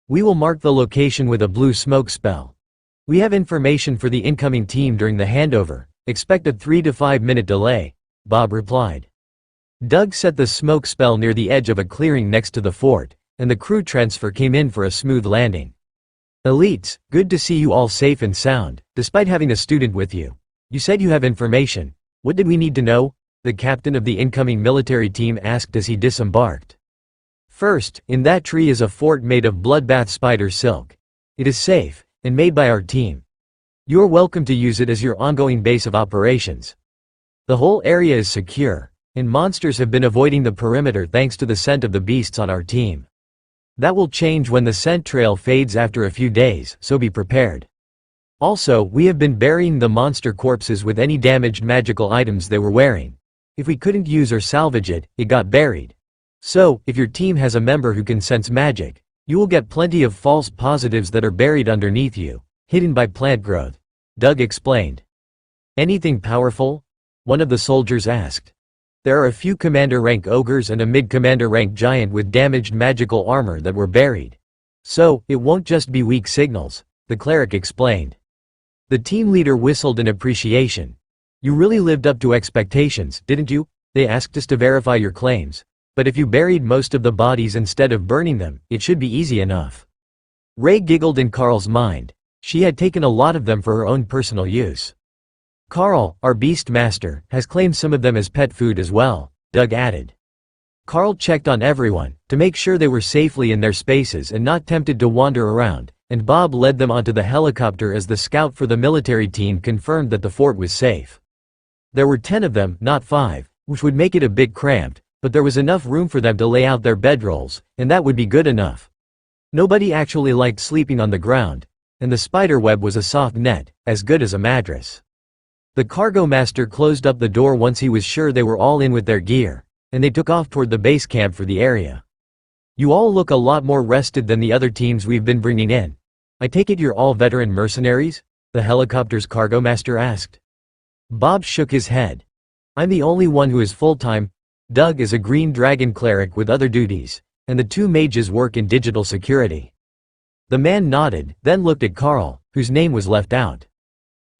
We will mark the location with a blue smoke spell. We have information for the incoming team during the handover. Expect a 3 to 5 minute delay, Bob replied. Doug set the smoke spell near the edge of a clearing next to the fort, and the crew transfer came in for a smooth landing. Elites, good to see you all safe and sound, despite having a student with you. You said you have information. What did we need to know? The captain of the incoming military team asked as he disembarked. First, in that tree is a fort made of bloodbath spider silk. It is safe, and made by our team. You are welcome to use it as your ongoing base of operations. The whole area is secure, and monsters have been avoiding the perimeter thanks to the scent of the beasts on our team. That will change when the scent trail fades after a few days, so be prepared. Also, we have been burying the monster corpses with any damaged magical items they were wearing. If we couldn't use or salvage it, it got buried. So, if your team has a member who can sense magic, you will get plenty of false positives that are buried underneath you, hidden by plant growth, Doug explained. Anything powerful? One of the soldiers asked. There are a few commander-rank ogres and a mid-commander-rank giant with damaged magical armor that were buried. So, it won't just be weak signals, the cleric explained. The team leader whistled in appreciation. You really lived up to expectations, didn't you? They asked us to verify your claims. But if you buried most of the bodies instead of burning them, it should be easy enough. Ray giggled in Carl's mind. She had taken a lot of them for her own personal use. Carl, our beast master, has claimed some of them as pet food as well, Doug added. Carl checked on everyone, to make sure they were safely in their spaces and not tempted to wander around, and Bob led them onto the helicopter as the scout for the military team confirmed that the fort was safe. There were 10 of them, not 5, which would make it a bit cramped, but there was enough room for them to lay out their bedrolls, and that would be good enough. Nobody actually liked sleeping on the ground, and the spider web was a soft net, as good as a mattress. The cargo master closed up the door once he was sure they were all in with their gear, and they took off toward the base camp for the area. You all look a lot more rested than the other teams we've been bringing in. I take it you're all veteran mercenaries? The helicopter's cargo master asked. Bob shook his head. I'm the only one who is full-time. Doug is a green dragon cleric with other duties, and the 2 mages work in digital security. The man nodded, then looked at Carl, whose name was left out.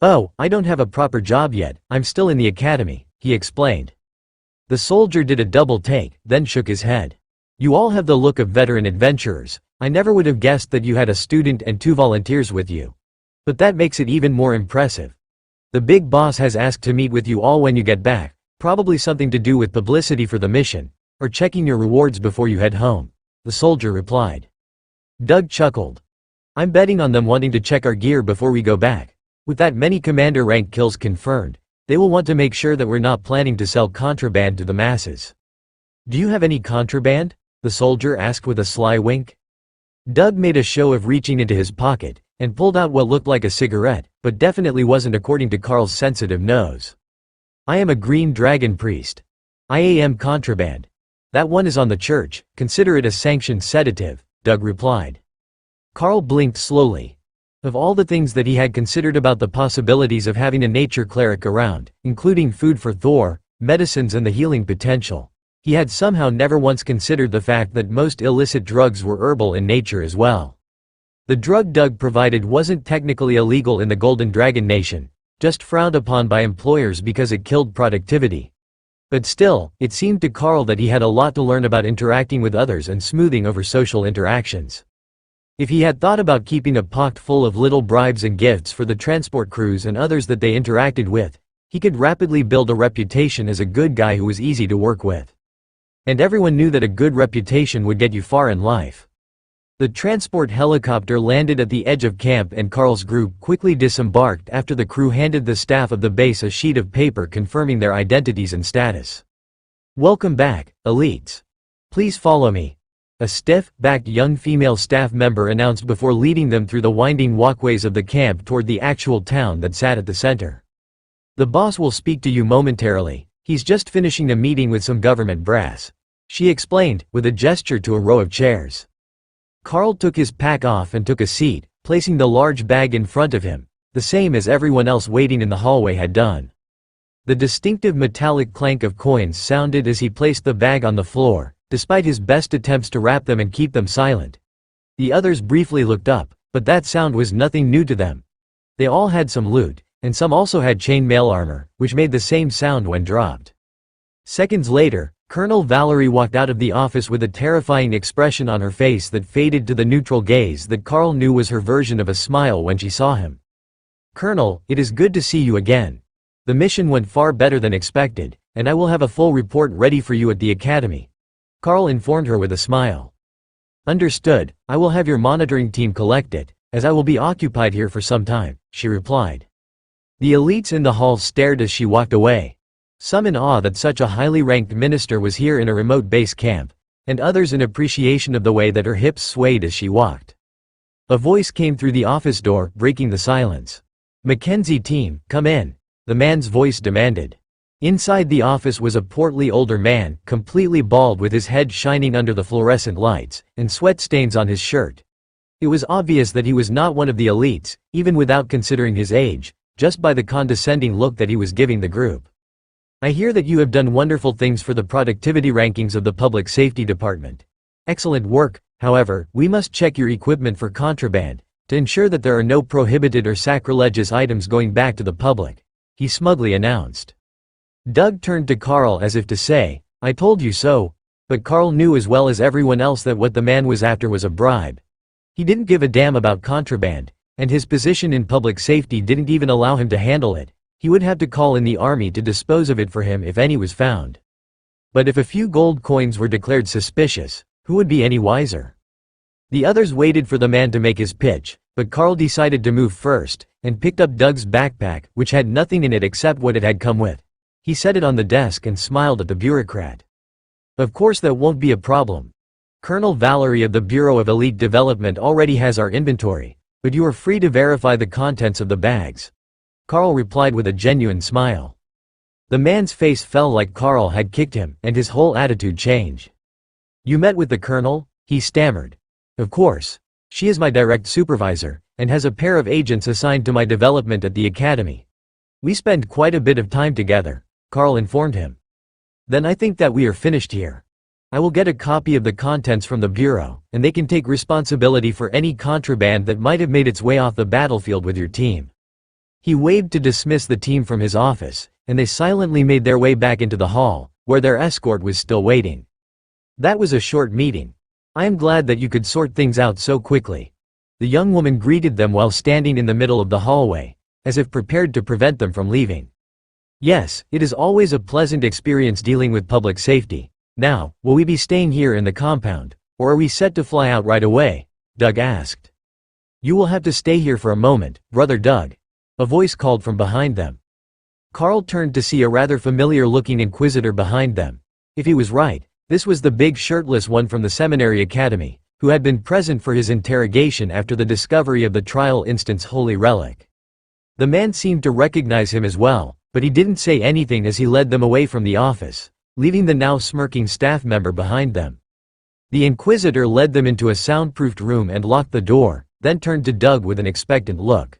Oh, I don't have a proper job yet, I'm still in the academy, he explained. The soldier did a double take, then shook his head. You all have the look of veteran adventurers. I never would have guessed that you had a student and 2 volunteers with you. But that makes it even more impressive. The big boss has asked to meet with you all when you get back, probably something to do with publicity for the mission, or checking your rewards before you head home," the soldier replied. Doug chuckled. "I'm betting on them wanting to check our gear before we go back. With that many commander rank kills confirmed, they will want to make sure that we're not planning to sell contraband to the masses." "Do you have any contraband?" the soldier asked with a sly wink. Doug made a show of reaching into his pocket, and pulled out what looked like a cigarette, but definitely wasn't according to Carl's sensitive nose. "I am a Green Dragon priest. I am contraband. That one is on the church, consider it a sanctioned sedative," Doug replied. Carl blinked slowly. Of all the things that he had considered about the possibilities of having a nature cleric around, including food for Thor, medicines and the healing potential, he had somehow never once considered the fact that most illicit drugs were herbal in nature as well. The drug Doug provided wasn't technically illegal in the Golden Dragon Nation, just frowned upon by employers because it killed productivity. But still, it seemed to Carl that he had a lot to learn about interacting with others and smoothing over social interactions. If he had thought about keeping a pocket full of little bribes and gifts for the transport crews and others that they interacted with, he could rapidly build a reputation as a good guy who was easy to work with. And everyone knew that a good reputation would get you far in life. The transport helicopter landed at the edge of camp and Carl's group quickly disembarked after the crew handed the staff of the base a sheet of paper confirming their identities and status. "Welcome back, elites. Please follow me," a stiff-backed young female staff member announced before leading them through the winding walkways of the camp toward the actual town that sat at the center. "The boss will speak to you momentarily, he's just finishing a meeting with some government brass," she explained, with a gesture to a row of chairs. Carl took his pack off and took a seat, placing the large bag in front of him, the same as everyone else waiting in the hallway had done. The distinctive metallic clank of coins sounded as he placed the bag on the floor, despite his best attempts to wrap them and keep them silent. The others briefly looked up, but that sound was nothing new to them. They all had some loot, and some also had chainmail armor, which made the same sound when dropped. Seconds later, Colonel Valerie walked out of the office with a terrifying expression on her face that faded to the neutral gaze that Carl knew was her version of a smile when she saw him. "Colonel, it is good to see you again. The mission went far better than expected, and I will have a full report ready for you at the academy," Carl informed her with a smile. "Understood, I will have your monitoring team collect it, as I will be occupied here for some time," she replied. The elites in the hall stared as she walked away. Some in awe that such a highly ranked minister was here in a remote base camp, and others in appreciation of the way that her hips swayed as she walked. A voice came through the office door, breaking the silence. "Mackenzie team, come in," the man's voice demanded. Inside the office was a portly older man, completely bald with his head shining under the fluorescent lights, and sweat stains on his shirt. It was obvious that he was not one of the elites, even without considering his age, just by the condescending look that he was giving the group. "I hear that you have done wonderful things for the productivity rankings of the Public Safety Department. Excellent work, however, we must check your equipment for contraband, to ensure that there are no prohibited or sacrilegious items going back to the public," he smugly announced. Doug turned to Carl as if to say, "I told you so," but Carl knew as well as everyone else that what the man was after was a bribe. He didn't give a damn about contraband, and his position in public safety didn't even allow him to handle it. He would have to call in the army to dispose of it for him if any was found. But if a few gold coins were declared suspicious, who would be any wiser? The others waited for the man to make his pitch, but Carl decided to move first, and picked up Doug's backpack, which had nothing in it except what it had come with. He set it on the desk and smiled at the bureaucrat. "Of course that won't be a problem. Colonel Valerie of the Bureau of Elite Development already has our inventory, but you are free to verify the contents of the bags," Carl replied with a genuine smile. The man's face fell like Carl had kicked him, and his whole attitude changed. "You met with the colonel?" he stammered. "Of course. She is my direct supervisor, and has a pair of agents assigned to my development at the academy. We spend quite a bit of time together," Carl informed him. "Then I think that we are finished here. I will get a copy of the contents from the Bureau, and they can take responsibility for any contraband that might have made its way off the battlefield with your team." He waved to dismiss the team from his office, and they silently made their way back into the hall, where their escort was still waiting. "That was a short meeting. I am glad that you could sort things out so quickly." The young woman greeted them while standing in the middle of the hallway, as if prepared to prevent them from leaving. Yes, it is always a pleasant experience dealing with public safety. Now, will we be staying here in the compound, or are we set to fly out right away? Doug asked. You will have to stay here for a moment, Brother Doug. A voice called from behind them. Carl turned to see a rather familiar-looking inquisitor behind them. If he was right, this was the big shirtless one from the seminary academy, who had been present for his interrogation after the discovery of the trial instant's holy relic. The man seemed to recognize him as well, but he didn't say anything as he led them away from the office, leaving the now smirking staff member behind them. The inquisitor led them into a soundproofed room and locked the door, then turned to Doug with an expectant look.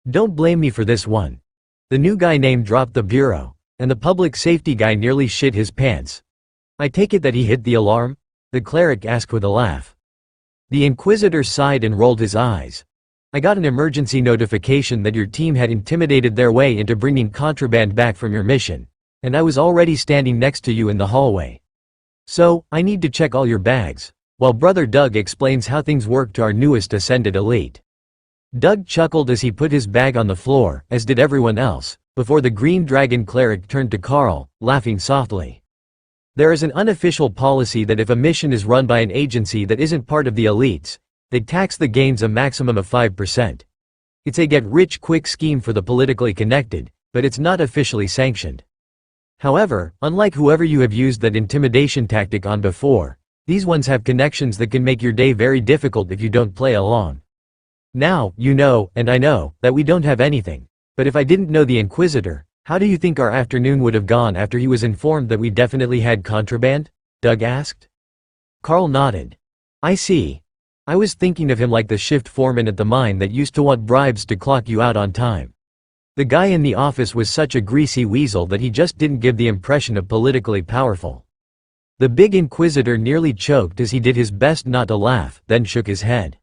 Don't blame me for this one. The new guy name dropped the bureau, and the public safety guy nearly shit his pants. I take it that he hit the alarm? The cleric asked with a laugh. The inquisitor sighed and rolled his eyes. I got an emergency notification that your team had intimidated their way into bringing contraband back from your mission, and I was already standing next to you in the hallway. So, I need to check all your bags, while Brother Doug explains how things work to our newest ascended elite. Doug chuckled as he put his bag on the floor, as did everyone else, before the Green Dragon cleric turned to Carl, laughing softly. There is an unofficial policy that if a mission is run by an agency that isn't part of the elites, they tax the gains a maximum of 5%. It's a get-rich-quick scheme for the politically connected, but it's not officially sanctioned. However, unlike whoever you have used that intimidation tactic on before, these ones have connections that can make your day very difficult if you don't play along. Now, you know, and I know, that we don't have anything. But if I didn't know the Inquisitor, how do you think our afternoon would have gone after he was informed that we definitely had contraband? Doug asked. Carl nodded. I see. I was thinking of him like the shift foreman at the mine that used to want bribes to clock you out on time. The guy in the office was such a greasy weasel that he just didn't give the impression of politically powerful. The big Inquisitor nearly choked as he did his best not to laugh, then shook his head.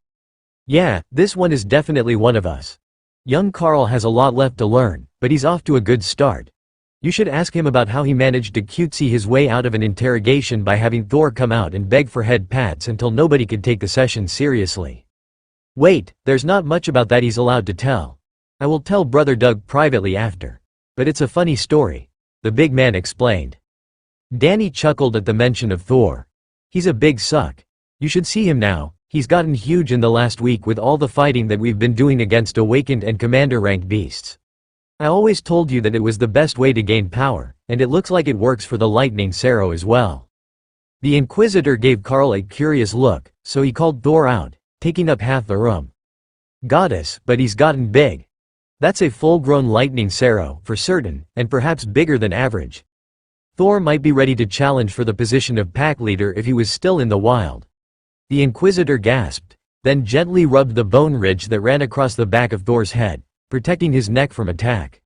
Yeah, this one is definitely one of us. Young Carl has a lot left to learn, but he's off to a good start. You should ask him about how he managed to cutesy his way out of an interrogation by having Thor come out and beg for head pats until nobody could take the session seriously. Wait, there's not much about that he's allowed to tell. I will tell Brother Doug privately after. But it's a funny story, the big man explained. Danny chuckled at the mention of Thor. He's a big suck. You should see him now. He's gotten huge in the last week with all the fighting that we've been doing against awakened and commander-ranked beasts. I always told you that it was the best way to gain power, and it looks like it works for the Lightning Sarrow as well. The Inquisitor gave Carl a curious look, so he called Thor out, taking up half the room. Goddess, but he's gotten big. That's a full-grown Lightning Sarrow, for certain, and perhaps bigger than average. Thor might be ready to challenge for the position of pack leader if he was still in the wild. The Inquisitor gasped, then gently rubbed the bone ridge that ran across the back of Thor's head, protecting his neck from attack.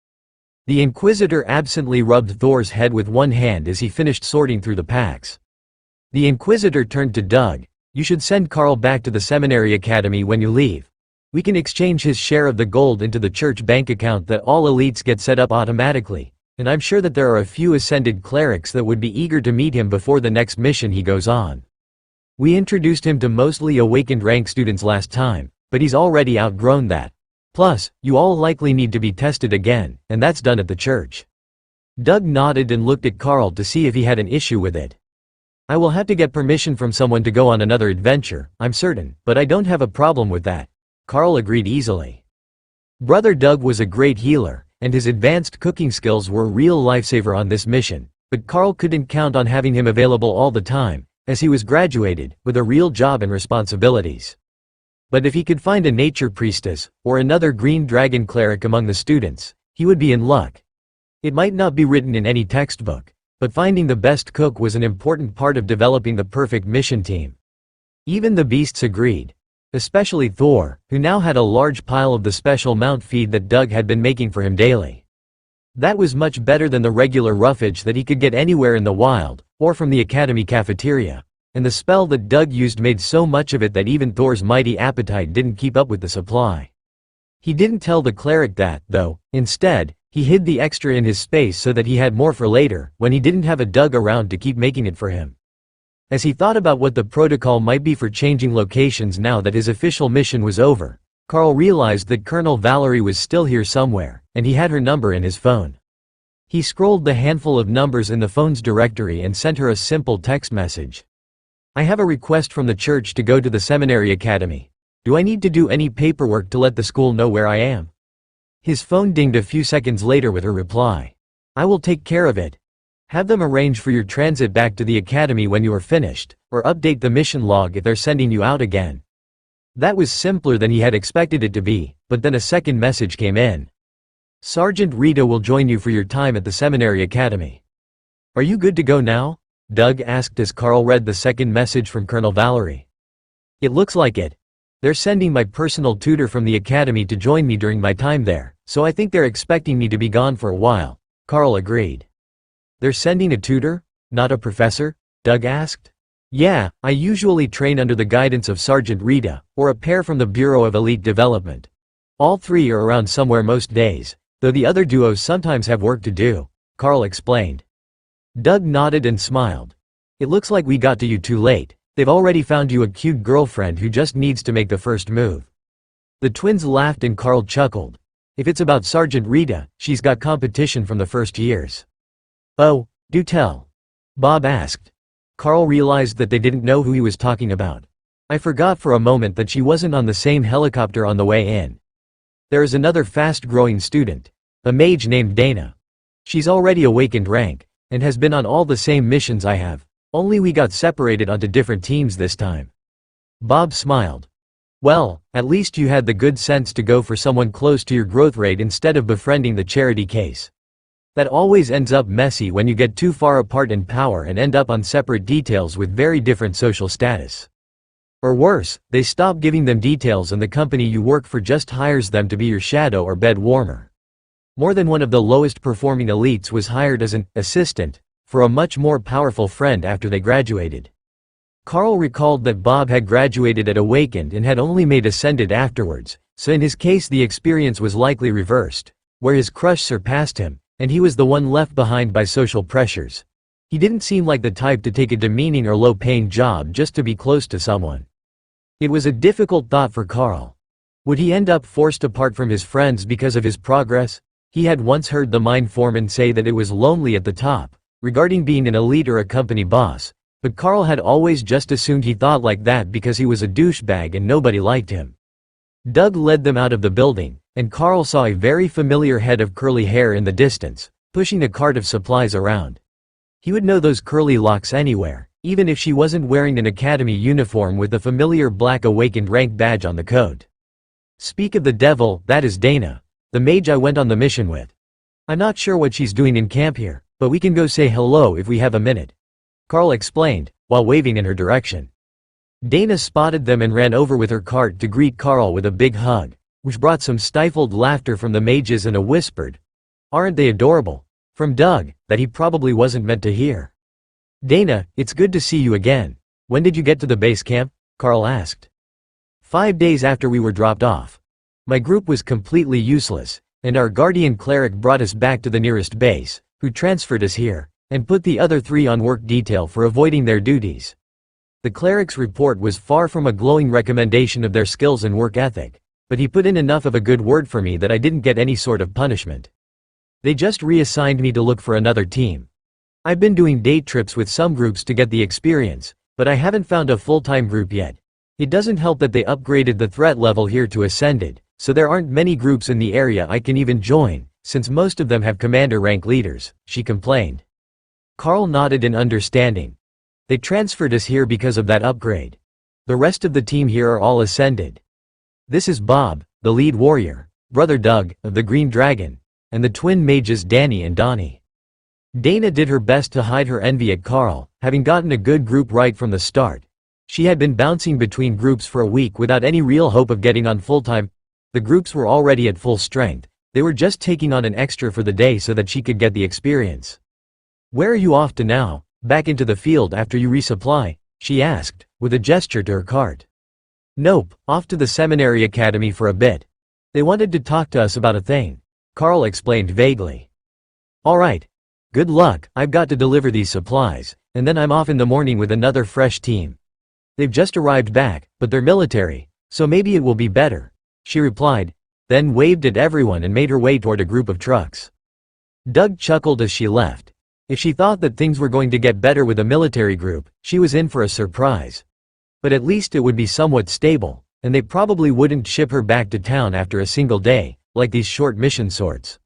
The Inquisitor absently rubbed Thor's head with one hand as he finished sorting through the packs. The Inquisitor turned to Doug. You should send Carl back to the seminary academy when you leave. We can exchange his share of the gold into the church bank account that all elites get set up automatically, and I'm sure that there are a few ascended clerics that would be eager to meet him before the next mission he goes on. We introduced him to mostly awakened rank students last time, but he's already outgrown that. Plus, you all likely need to be tested again, and that's done at the church. Doug nodded and looked at Carl to see if he had an issue with it. I will have to get permission from someone to go on another adventure, I'm certain, but I don't have a problem with that. Carl agreed easily. Brother Doug was a great healer, and his advanced cooking skills were a real lifesaver on this mission, but Carl couldn't count on having him available all the time, as he was graduated, with a real job and responsibilities. But if he could find a nature priestess, or another green dragon cleric among the students, he would be in luck. It might not be written in any textbook, but finding the best cook was an important part of developing the perfect mission team. Even the beasts agreed. Especially Thor, who now had a large pile of the special mount feed that Doug had been making for him daily. That was much better than the regular roughage that he could get anywhere in the wild, or from the academy cafeteria, and the spell that Doug used made so much of it that even Thor's mighty appetite didn't keep up with the supply. He didn't tell the cleric that, though. Instead, he hid the extra in his space so that he had more for later, when he didn't have a Doug around to keep making it for him. As he thought about what the protocol might be for changing locations now that his official mission was over, Carl realized that Colonel Valerie was still here somewhere, and he had her number in his phone. He scrolled the handful of numbers in the phone's directory and sent her a simple text message. I have a request from the church to go to the seminary academy. Do I need to do any paperwork to let the school know where I am? His phone dinged a few seconds later with her reply. I will take care of it. Have them arrange for your transit back to the academy when you are finished, or update the mission log if they're sending you out again. That was simpler than he had expected it to be, but then a second message came in. Sergeant Rita will join you for your time at the seminary academy. Are you good to go now? Doug asked as Carl read the second message from Colonel Valerie. It looks like it. They're sending my personal tutor from the academy to join me during my time there, so I think they're expecting me to be gone for a while, Carl agreed. They're sending a tutor? Not a professor? Doug asked. Yeah, I usually train under the guidance of Sergeant Rita, or a pair from the Bureau of Elite Development. All three are around somewhere most days, though the other duos sometimes have work to do, Carl explained. Doug nodded and smiled. It looks like we got to you too late. They've already found you a cute girlfriend who just needs to make the first move. The twins laughed and Carl chuckled. If it's about Sergeant Rita, she's got competition from the first years. Oh, do tell. Bob asked. Carl realized that they didn't know who he was talking about. I forgot for a moment that she wasn't on the same helicopter on the way in. There is another fast-growing student, a mage named Dana. She's already awakened rank, and has been on all the same missions I have, only we got separated onto different teams this time. Bob smiled. Well, at least you had the good sense to go for someone close to your growth rate instead of befriending the charity case. That always ends up messy when you get too far apart in power and end up on separate details with very different social status. Or worse, they stop giving them details and the company you work for just hires them to be your shadow or bed warmer. More than one of the lowest performing elites was hired as an assistant for a much more powerful friend after they graduated. Carl recalled that Bob had graduated at Awakened and had only made Ascended afterwards, so in his case the experience was likely reversed, where his crush surpassed him, and he was the one left behind by social pressures. He didn't seem like the type to take a demeaning or low-paying job just to be close to someone. It was a difficult thought for Carl. Would he end up forced apart from his friends because of his progress? He had once heard the mine foreman say that it was lonely at the top, regarding being an elite or a company boss, but Carl had always just assumed he thought like that because he was a douchebag and nobody liked him. Doug led them out of the building, and Carl saw a very familiar head of curly hair in the distance, pushing a cart of supplies around. He would know those curly locks anywhere, even if she wasn't wearing an academy uniform with the familiar black Awakened rank badge on the coat. Speak of the devil, that is Dana, the mage I went on the mission with. I'm not sure what she's doing in camp here, but we can go say hello if we have a minute, Carl explained, while waving in her direction. Dana spotted them and ran over with her cart to greet Carl with a big hug, which brought some stifled laughter from the mages and a whispered, "Aren't they adorable?" from Doug, that he probably wasn't meant to hear. Dana, it's good to see you again. When did you get to the base camp? Carl asked. 5 days after we were dropped off. My group was completely useless, and our guardian cleric brought us back to the nearest base, who transferred us here, and put the other 3 on work detail for avoiding their duties. The cleric's report was far from a glowing recommendation of their skills and work ethic, but he put in enough of a good word for me that I didn't get any sort of punishment. They just reassigned me to look for another team. I've been doing day trips with some groups to get the experience, but I haven't found a full-time group yet. It doesn't help that they upgraded the threat level here to Ascended, so there aren't many groups in the area I can even join, since most of them have commander rank leaders, she complained. Carl nodded in understanding. They transferred us here because of that upgrade. The rest of the team here are all Ascended. This is Bob, the lead warrior, brother Doug, of the Green Dragon, and the twin mages Danny and Donnie. Dana did her best to hide her envy at Carl, having gotten a good group right from the start. She had been bouncing between groups for a week without any real hope of getting on full-time. The groups were already at full strength. They were just taking on an extra for the day so that she could get the experience. Where are you off to now? Back into the field after you resupply? She asked, with a gesture to her cart. Nope, off to the seminary academy for a bit. They wanted to talk to us about a thing, Carl explained vaguely. All right. Good luck, I've got to deliver these supplies, and then I'm off in the morning with another fresh team. They've just arrived back, but they're military, so maybe it will be better," she replied, then waved at everyone and made her way toward a group of trucks. Doug chuckled as she left. If she thought that things were going to get better with a military group, she was in for a surprise. But at least it would be somewhat stable, and they probably wouldn't ship her back to town after a single day, like these short mission sorts.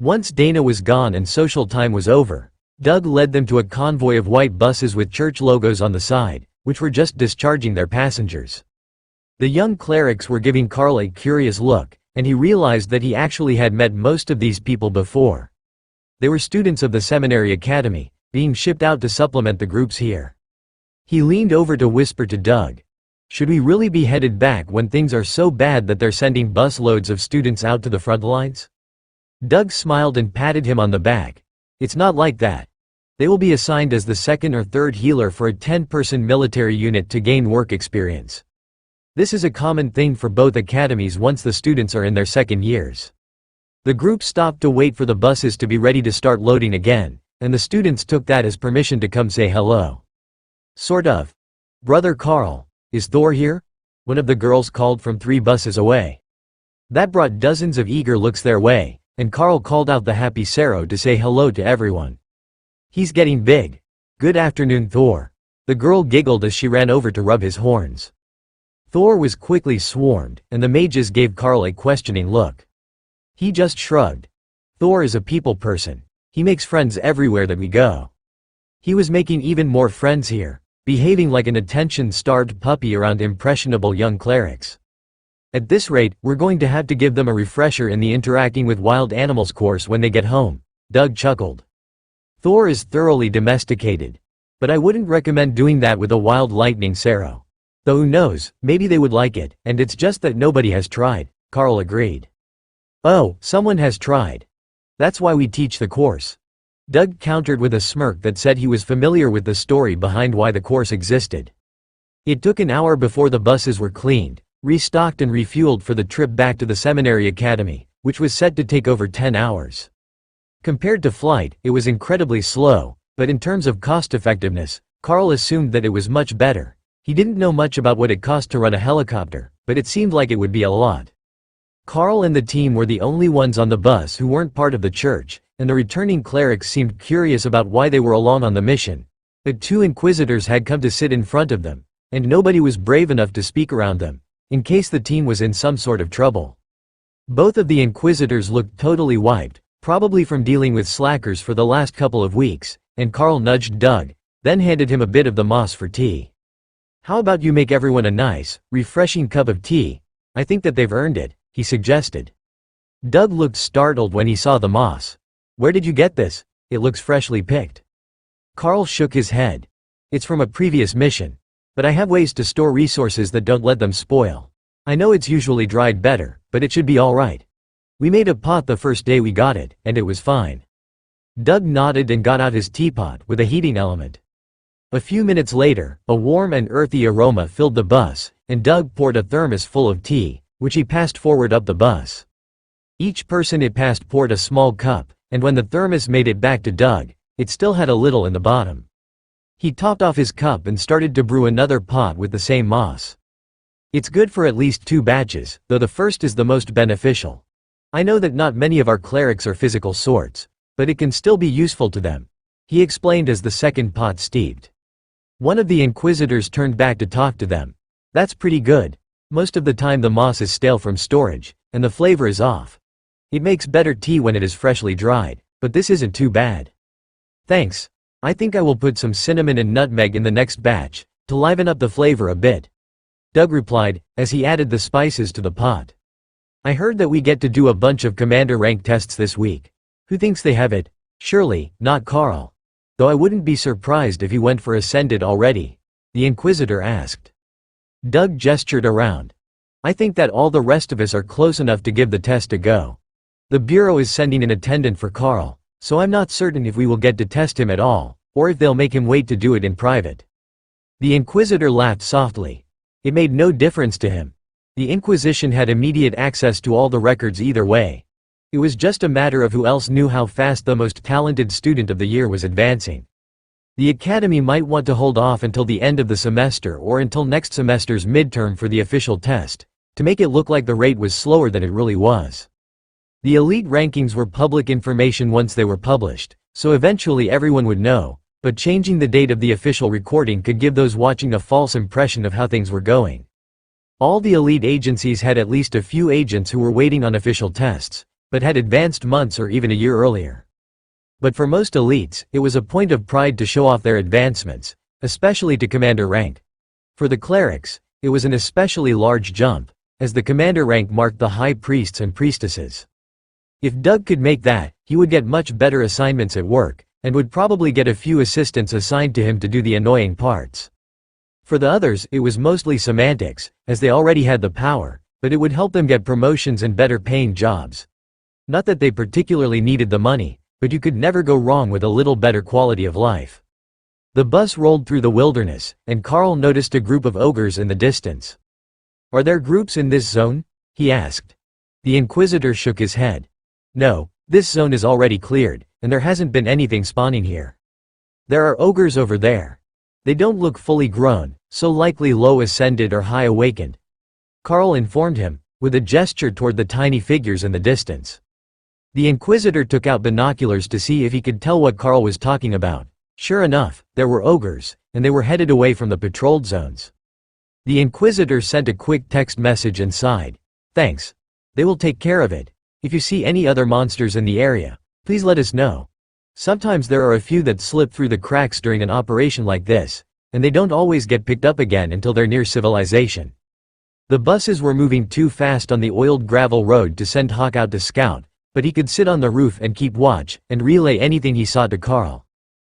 Once Dana was gone and social time was over, Doug led them to a convoy of white buses with church logos on the side, which were just discharging their passengers. The young clerics were giving Carl a curious look, and he realized that he actually had met most of these people before. They were students of the seminary academy, being shipped out to supplement the groups here. He leaned over to whisper to Doug, "Should we really be headed back when things are so bad that they're sending busloads of students out to the front lines?" Doug smiled and patted him on the back. "It's not like that. They will be assigned as the second or third healer for a 10-person military unit to gain work experience. This is a common thing for both academies once the students are in their second years." The group stopped to wait for the buses to be ready to start loading again, and the students took that as permission to come say hello. "Sort of. Brother Carl, is Thor here?" one of the girls called from 3 buses away. That brought dozens of eager looks their way, and Carl called out the happy Saro to say hello to everyone. "He's getting big. Good afternoon, Thor." The girl giggled as she ran over to rub his horns. Thor was quickly swarmed, and the mages gave Carl a questioning look. He just shrugged. Thor is a people person. He makes friends everywhere that we go. He was making even more friends here, behaving like an attention-starved puppy around impressionable young clerics. "At this rate, we're going to have to give them a refresher in the interacting with wild animals course when they get home," Doug chuckled. "Thor is thoroughly domesticated. But I wouldn't recommend doing that with a wild lightning Saro. Though who knows, maybe they would like it, and it's just that nobody has tried," Carl agreed. "Oh, someone has tried. That's why we teach the course." Doug countered with a smirk that said he was familiar with the story behind why the course existed. It took an hour before the buses were cleaned, restocked and refueled for the trip back to the seminary academy, which was set to take over 10 hours. Compared to flight, it was incredibly slow, but in terms of cost-effectiveness, Carl assumed that it was much better. He didn't know much about what it cost to run a helicopter, but it seemed like it would be a lot. Carl and the team were the only ones on the bus who weren't part of the church, and the returning clerics seemed curious about why they were along on the mission. But 2 inquisitors had come to sit in front of them, and nobody was brave enough to speak around them, in case the team was in some sort of trouble. Both of the inquisitors looked totally wiped, probably from dealing with slackers for the last couple of weeks, and Carl nudged Doug, then handed him a bit of the moss for tea. "How about you make everyone a nice, refreshing cup of tea? I think that they've earned it," he suggested. Doug looked startled when he saw the moss. "Where did you get this? It looks freshly picked." Carl shook his head. "It's from a previous mission. But I have ways to store resources that don't let them spoil. I know it's usually dried better, but it should be all right. We made a pot the first day we got it, and it was fine." Doug nodded and got out his teapot with a heating element. A few minutes later, a warm and earthy aroma filled the bus, and Doug poured a thermos full of tea, which he passed forward up the bus. Each person it passed poured a small cup, and when the thermos made it back to Doug, it still had a little in the bottom. He topped off his cup and started to brew another pot with the same moss. "It's good for at least 2 batches, though the first is the most beneficial. I know that not many of our clerics are physical sorts, but it can still be useful to them," he explained as the second pot steeped. One of the inquisitors turned back to talk to them. "That's pretty good. Most of the time the moss is stale from storage, and the flavor is off. It makes better tea when it is freshly dried, but this isn't too bad." "Thanks. I think I will put some cinnamon and nutmeg in the next batch, to liven up the flavor a bit," Doug replied, as he added the spices to the pot. "I heard that we get to do a bunch of commander rank tests this week. Who thinks they have it? Surely, not Carl. Though I wouldn't be surprised if he went for Ascended already," the Inquisitor asked. Doug gestured around. "I think that all the rest of us are close enough to give the test a go. The Bureau is sending an attendant for Carl, so I'm not certain if we will get to test him at all, or if they'll make him wait to do it in private." The Inquisitor laughed softly. It made no difference to him. The Inquisition had immediate access to all the records either way. It was just a matter of who else knew how fast the most talented student of the year was advancing. The academy might want to hold off until the end of the semester or until next semester's midterm for the official test, to make it look like the rate was slower than it really was. The elite rankings were public information once they were published, so eventually everyone would know, but changing the date of the official recording could give those watching a false impression of how things were going. All the elite agencies had at least a few agents who were waiting on official tests, but had advanced months or even a year earlier. But for most elites, it was a point of pride to show off their advancements, especially to commander rank. For the clerics, it was an especially large jump, as the commander rank marked the high priests and priestesses. If Doug could make that, he would get much better assignments at work, and would probably get a few assistants assigned to him to do the annoying parts. For the others, it was mostly semantics, as they already had the power, but it would help them get promotions and better paying jobs. Not that they particularly needed the money, but you could never go wrong with a little better quality of life. The bus rolled through the wilderness, and Carl noticed a group of ogres in the distance. "Are there groups in this zone?" he asked. The Inquisitor shook his head. "No, this zone is already cleared, and there hasn't been anything spawning here. There are ogres over there. They don't look fully grown, so likely low ascended or high awakened," Carl informed him, with a gesture toward the tiny figures in the distance. The Inquisitor took out binoculars to see if he could tell what Carl was talking about. Sure enough, there were ogres, and they were headed away from the patrolled zones. The Inquisitor sent a quick text message and sighed. "Thanks. They will take care of it. If you see any other monsters in the area, please let us know. Sometimes there are a few that slip through the cracks during an operation like this, and they don't always get picked up again until they're near civilization." The buses were moving too fast on the oiled gravel road to send Hawk out to scout, but he could sit on the roof and keep watch, and relay anything he saw to Carl.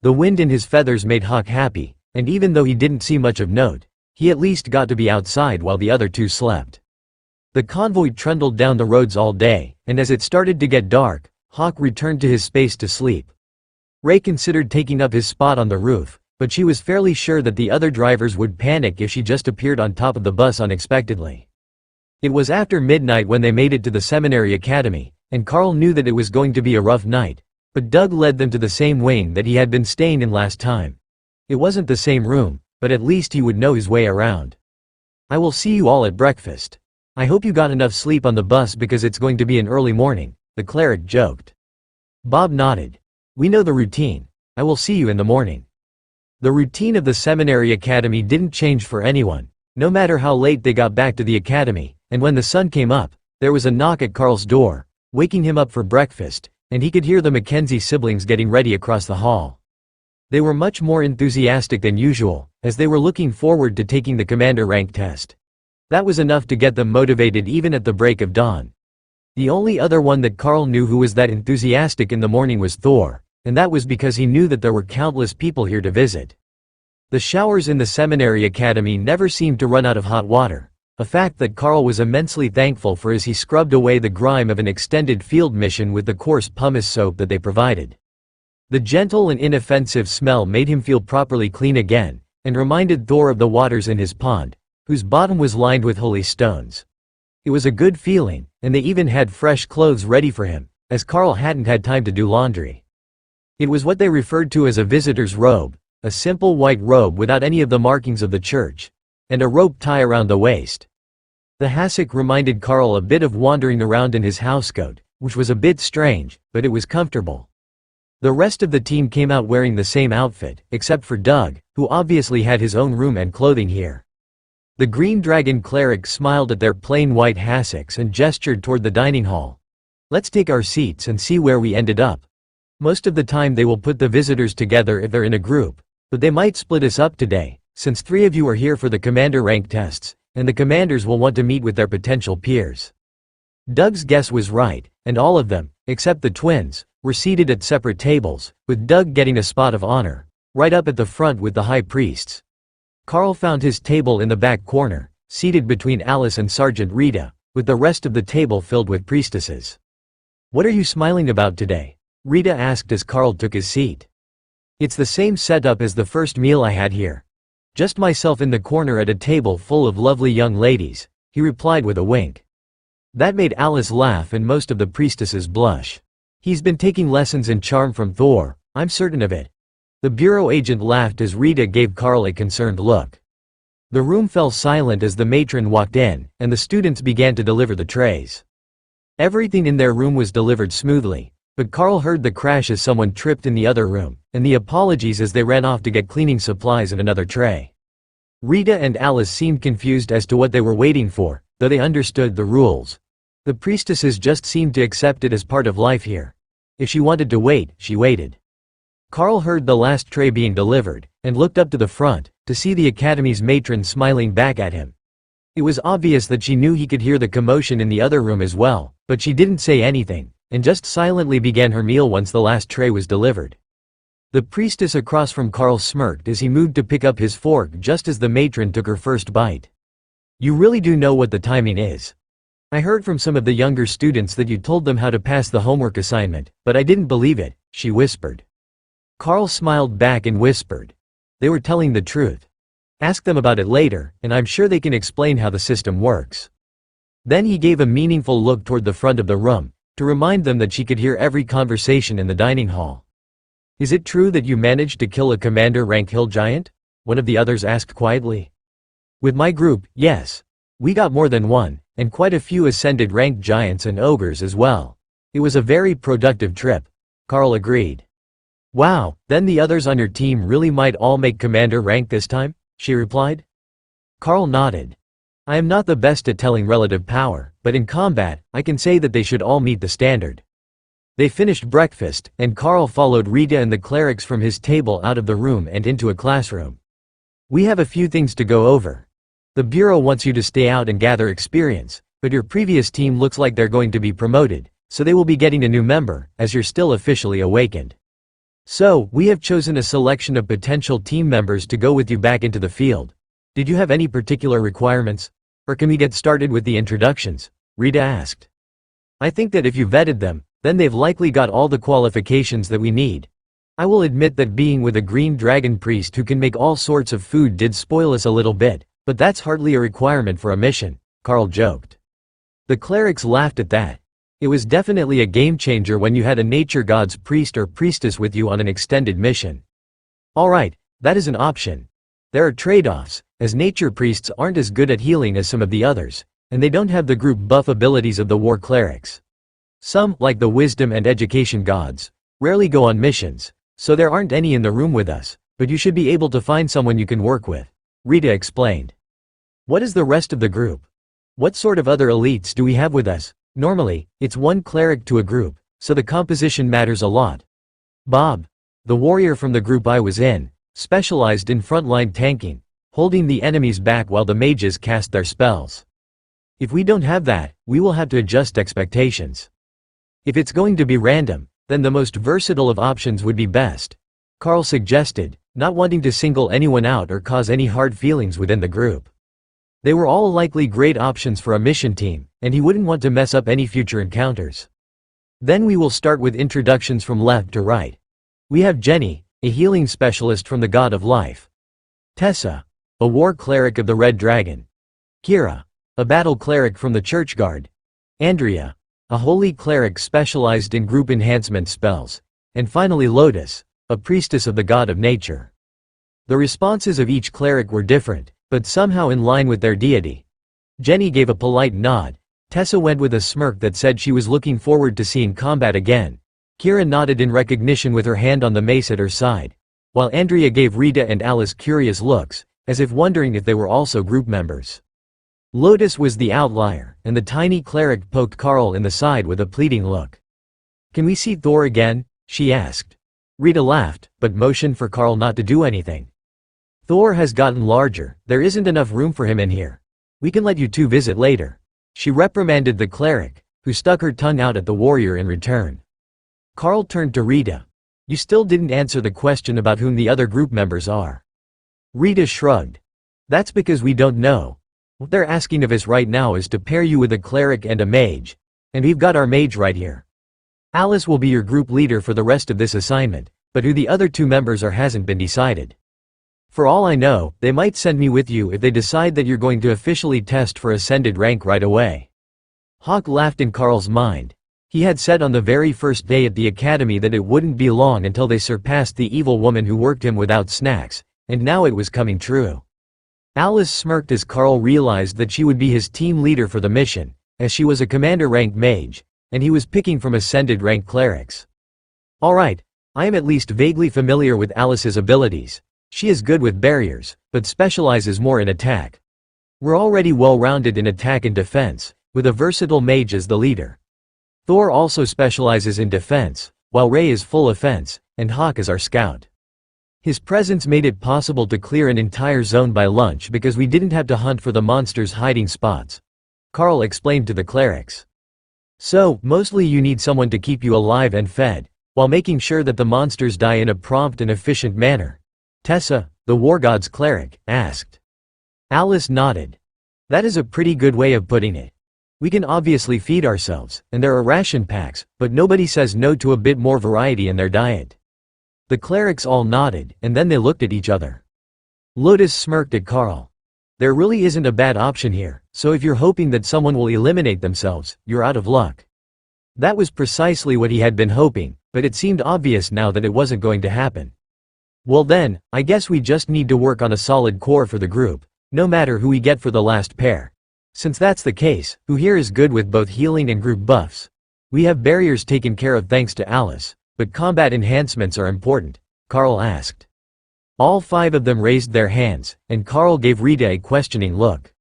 The wind in his feathers made Hawk happy, and even though he didn't see much of note, he at least got to be outside while the other two slept. The convoy trundled down the roads all day, and as it started to get dark, Hawk returned to his space to sleep. Ray considered taking up his spot on the roof, but she was fairly sure that the other drivers would panic if she just appeared on top of the bus unexpectedly. It was after midnight when they made it to the seminary academy, and Carl knew that it was going to be a rough night, but Doug led them to the same wing that he had been staying in last time. It wasn't the same room, but at least he would know his way around. "I will see you all at breakfast. I hope you got enough sleep on the bus because it's going to be an early morning," the cleric joked. Bob nodded. "We know the routine. I will see you in the morning." The routine of the seminary academy didn't change for anyone, no matter how late they got back to the academy, and when the sun came up, there was a knock at Carl's door, waking him up for breakfast, and he could hear the Mackenzie siblings getting ready across the hall. They were much more enthusiastic than usual, as they were looking forward to taking the commander rank test. That was enough to get them motivated even at the break of dawn. The only other one that Carl knew who was that enthusiastic in the morning was Thor, and that was because he knew that there were countless people here to visit. The showers in the seminary academy never seemed to run out of hot water, a fact that Carl was immensely thankful for as he scrubbed away the grime of an extended field mission with the coarse pumice soap that they provided. The gentle and inoffensive smell made him feel properly clean again, and reminded Thor of the waters in his pond, whose bottom was lined with holy stones. It was a good feeling, and they even had fresh clothes ready for him, as Carl hadn't had time to do laundry. It was what they referred to as a visitor's robe, a simple white robe without any of the markings of the church, and a rope tie around the waist. The hassock reminded Carl a bit of wandering around in his housecoat, which was a bit strange, but it was comfortable. The rest of the team came out wearing the same outfit, except for Doug, who obviously had his own room and clothing here. The Green Dragon cleric smiled at their plain white hassocks and gestured toward the dining hall. "Let's take our seats and see where we ended up. Most of the time they will put the visitors together if they're in a group, but they might split us up today, since 3 of you are here for the commander rank tests, and the commanders will want to meet with their potential peers." Doug's guess was right, and all of them, except the twins, were seated at separate tables, with Doug getting a spot of honor, right up at the front with the high priests. Carl found his table in the back corner, seated between Alice and Sergeant Rita, with the rest of the table filled with priestesses. "What are you smiling about today?" Rita asked as Carl took his seat. "It's the same setup as the first meal I had here. Just myself in the corner at a table full of lovely young ladies," he replied with a wink. That made Alice laugh and most of the priestesses blush. "He's been taking lessons in charm from Thor, I'm certain of it. The bureau agent laughed as Rita gave Carl a concerned look. The room fell silent as the matron walked in, and the students began to deliver the trays. Everything in their room was delivered smoothly, but Carl heard the crash as someone tripped in the other room, and the apologies as they ran off to get cleaning supplies and another tray. Rita and Alice seemed confused as to what they were waiting for, though they understood the rules. The priestesses just seemed to accept it as part of life here. If she wanted to wait, she waited. Carl heard the last tray being delivered, and looked up to the front, to see the academy's matron smiling back at him. It was obvious that she knew he could hear the commotion in the other room as well, but she didn't say anything, and just silently began her meal once the last tray was delivered. The priestess across from Carl smirked as he moved to pick up his fork just as the matron took her first bite. "You really do know what the timing is. I heard from some of the younger students that you told them how to pass the homework assignment, but I didn't believe it," she whispered. Carl smiled back and whispered, "They were telling the truth. Ask them about it later, and I'm sure they can explain how the system works." Then he gave a meaningful look toward the front of the room, to remind them that she could hear every conversation in the dining hall. "Is it true that you managed to kill a commander-rank hill giant?" one of the others asked quietly. "With my group, yes. We got more than one, and quite a few ascended ranked giants and ogres as well. It was a very productive trip," Carl agreed. "Wow, then the others on your team really might all make commander rank this time?" she replied. Carl nodded. "I am not the best at telling relative power, but in combat, I can say that they should all meet the standard." They finished breakfast, and Carl followed Rita and the clerics from his table out of the room and into a classroom. "We have a few things to go over. The bureau wants you to stay out and gather experience, but your previous team looks like they're going to be promoted, so they will be getting a new member, as you're still officially awakened. So, we have chosen a selection of potential team members to go with you back into the field. Did you have any particular requirements? Or can we get started with the introductions?" Rita asked. "I think that if you vetted them, then they've likely got all the qualifications that we need. I will admit that being with a green dragon priest who can make all sorts of food did spoil us a little bit, but that's hardly a requirement for a mission," Carl joked. The clerics laughed at that. It was definitely a game changer when you had a nature god's priest or priestess with you on an extended mission. "Alright, that is an option. There are trade-offs, as nature priests aren't as good at healing as some of the others, and they don't have the group buff abilities of the war clerics. Some, like the wisdom and education gods, rarely go on missions, so there aren't any in the room with us, but you should be able to find someone you can work with," Rita explained. "What is the rest of the group? What sort of other elites do we have with us? Normally, it's one cleric to a group, so the composition matters a lot. Bob, the warrior from the group I was in, specialized in frontline tanking, holding the enemies back while the mages cast their spells. If we don't have that, we will have to adjust expectations. If it's going to be random, then the most versatile of options would be best," Carl suggested, not wanting to single anyone out or cause any hard feelings within the group. They were all likely great options for a mission team, and he wouldn't want to mess up any future encounters. "Then we will start with introductions from left to right. We have Jenny, a healing specialist from the God of Life. Tessa, a war cleric of the Red Dragon. Kira, a battle cleric from the Church Guard. Andrea, a holy cleric specialized in group enhancement spells. And finally Lotus, a priestess of the God of Nature." The responses of each cleric were different, but somehow in line with their deity. Jenny gave a polite nod. Tessa went with a smirk that said she was looking forward to seeing combat again. Kira nodded in recognition with her hand on the mace at her side, while Andrea gave Rita and Alice curious looks, as if wondering if they were also group members. Lotus was the outlier, and the tiny cleric poked Carl in the side with a pleading look. "Can we see Thor again?" she asked. Rita laughed, but motioned for Carl not to do anything. "Thor has gotten larger, there isn't enough room for him in here. We can let you two visit later." She reprimanded the cleric, who stuck her tongue out at the warrior in return. Carl turned to Rita. "You still didn't answer the question about whom the other group members are." Rita shrugged. "That's because we don't know. What they're asking of us right now is to pair you with a cleric and a mage, and we've got our mage right here. Alice will be your group leader for the rest of this assignment, but who the other two members are hasn't been decided. For all I know, they might send me with you if they decide that you're going to officially test for ascended rank right away." Hawk laughed in Carl's mind. He had said on the very first day at the academy that it wouldn't be long until they surpassed the evil woman who worked him without snacks, and now it was coming true. Alice smirked as Carl realized that she would be his team leader for the mission, as she was a commander-ranked mage, and he was picking from ascended-rank clerics. Alright, I am at least vaguely familiar with Alice's abilities. She is good with barriers, but specializes more in attack. We're already well-rounded in attack and defense, with a versatile mage as the leader. Thor also specializes in defense, while Ray is full offense, and Hawk is our scout. His presence made it possible to clear an entire zone by lunch because we didn't have to hunt for the monsters' hiding spots. Carl explained to the clerics. So, mostly you need someone to keep you alive and fed, while making sure that the monsters die in a prompt and efficient manner. Tessa, the war god's cleric, asked. Alice nodded. That is a pretty good way of putting it. We can obviously feed ourselves, and there are ration packs, but nobody says no to a bit more variety in their diet. The clerics all nodded, and then they looked at each other. Lotus smirked at Carl. There really isn't a bad option here, so if you're hoping that someone will eliminate themselves, you're out of luck. That was precisely what he had been hoping, but it seemed obvious now that it wasn't going to happen. Well then, I guess we just need to work on a solid core for the group, no matter who we get for the last pair. Since that's the case, who here is good with both healing and group buffs? We have barriers taken care of thanks to Alice, but combat enhancements are important, Carl asked. All 5 of them raised their hands, and Carl gave Rita a questioning look.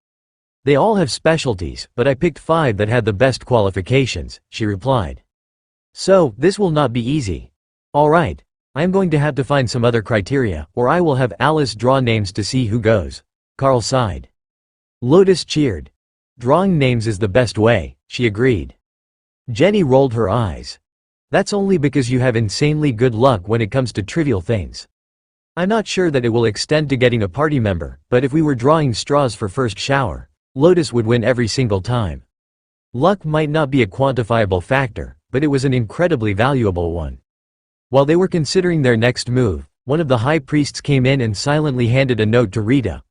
They all have specialties, but I picked 5 that had the best qualifications, she replied. So, this will not be easy. Alright, I am going to have to find some other criteria, or I will have Alice draw names to see who goes. Carl sighed. Lotus cheered. Drawing names is the best way, she agreed. Jenny rolled her eyes. That's only because you have insanely good luck when it comes to trivial things. I'm not sure that it will extend to getting a party member, but if we were drawing straws for first shower, Lotus would win every single time. Luck might not be a quantifiable factor, but it was an incredibly valuable one. While they were considering their next move, one of the high priests came in and silently handed a note to Rita.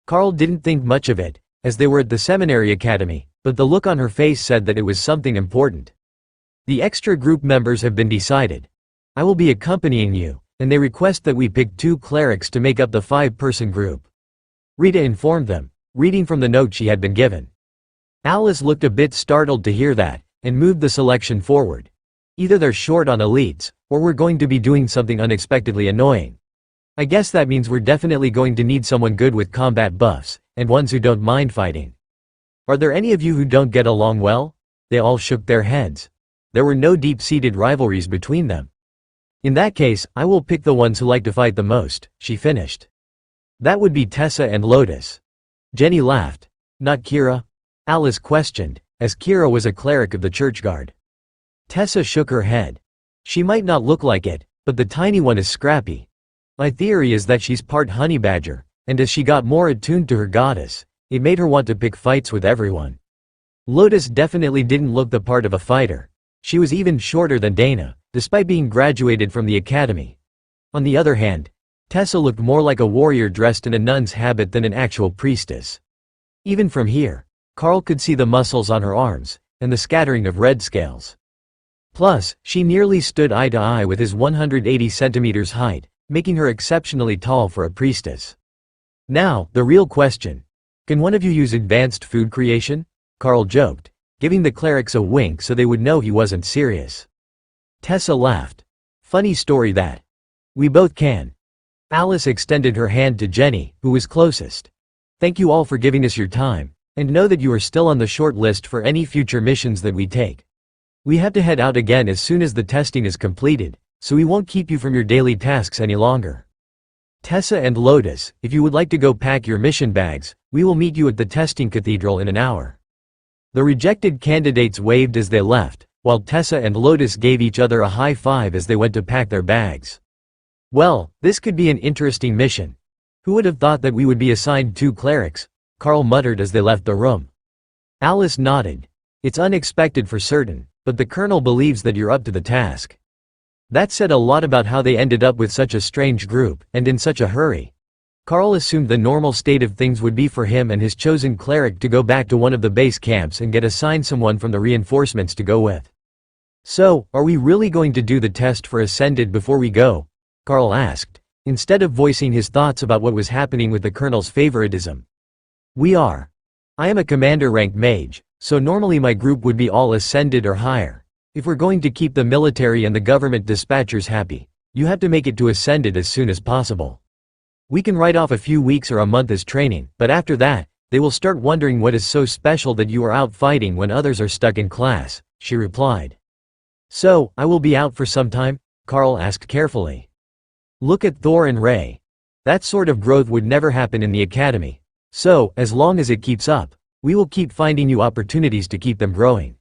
Carl didn't think much of it, as they were at the seminary academy, but the look on her face said that it was something important. The extra group members have been decided. I will be accompanying you, and they request that we pick 2 clerics to make up the 5-person group. Rita informed them, reading from the note she had been given. Alice looked a bit startled to hear that, and moved the selection forward. Either they're short on elites, or we're going to be doing something unexpectedly annoying. I guess that means we're definitely going to need someone good with combat buffs, and ones who don't mind fighting. Are there any of you who don't get along well? They all shook their heads. There were no deep-seated rivalries between them. In that case, I will pick the ones who like to fight the most, she finished. That would be Tessa and Lotus. Jenny laughed. Not Kira? Alice questioned, as Kira was a cleric of the churchguard. Tessa shook her head. She might not look like it, but the tiny one is scrappy. My theory is that she's part honey badger, and as she got more attuned to her goddess, it made her want to pick fights with everyone. Lotus definitely didn't look the part of a fighter. She was even shorter than Dana, despite being graduated from the academy. On the other hand, Tessa looked more like a warrior dressed in a nun's habit than an actual priestess. Even from here, Carl could see the muscles on her arms, and the scattering of red scales. Plus, she nearly stood eye to eye with his 180 centimeters height, making her exceptionally tall for a priestess. Now, the real question. Can one of you use advanced food creation? Carl joked, giving the clerics a wink so they would know he wasn't serious. Tessa laughed. Funny story that. We both can. Alice extended her hand to Jenny, who was closest. Thank you all for giving us your time, and know that you are still on the short list for any future missions that we take. We have to head out again as soon as the testing is completed, so we won't keep you from your daily tasks any longer. Tessa and Lotus, if you would like to go pack your mission bags, we will meet you at the testing cathedral in an hour. The rejected candidates waved as they left, while Tessa and Lotus gave each other a high five as they went to pack their bags. Well, this could be an interesting mission. Who would have thought that we would be assigned 2 clerics? Carl muttered as they left the room. Alice nodded. It's unexpected for certain, but the colonel believes that you're up to the task. That said a lot about how they ended up with such a strange group, and in such a hurry. Carl assumed the normal state of things would be for him and his chosen cleric to go back to one of the base camps and get assigned someone from the reinforcements to go with. "So, are we really going to do the test for Ascended before we go?" Carl asked, instead of voicing his thoughts about what was happening with the colonel's favoritism. "We are. I am a commander-ranked mage, so normally my group would be all Ascended or higher. If we're going to keep the military and the government dispatchers happy, you have to make it to Ascended as soon as possible. We can write off a few weeks or a month as training, but after that, they will start wondering what is so special that you are out fighting when others are stuck in class," she replied. "So, I will be out for some time?" Carl asked carefully. "Look at Thor and Ray. That sort of growth would never happen in the academy. So, as long as it keeps up, we will keep finding you opportunities to keep them growing.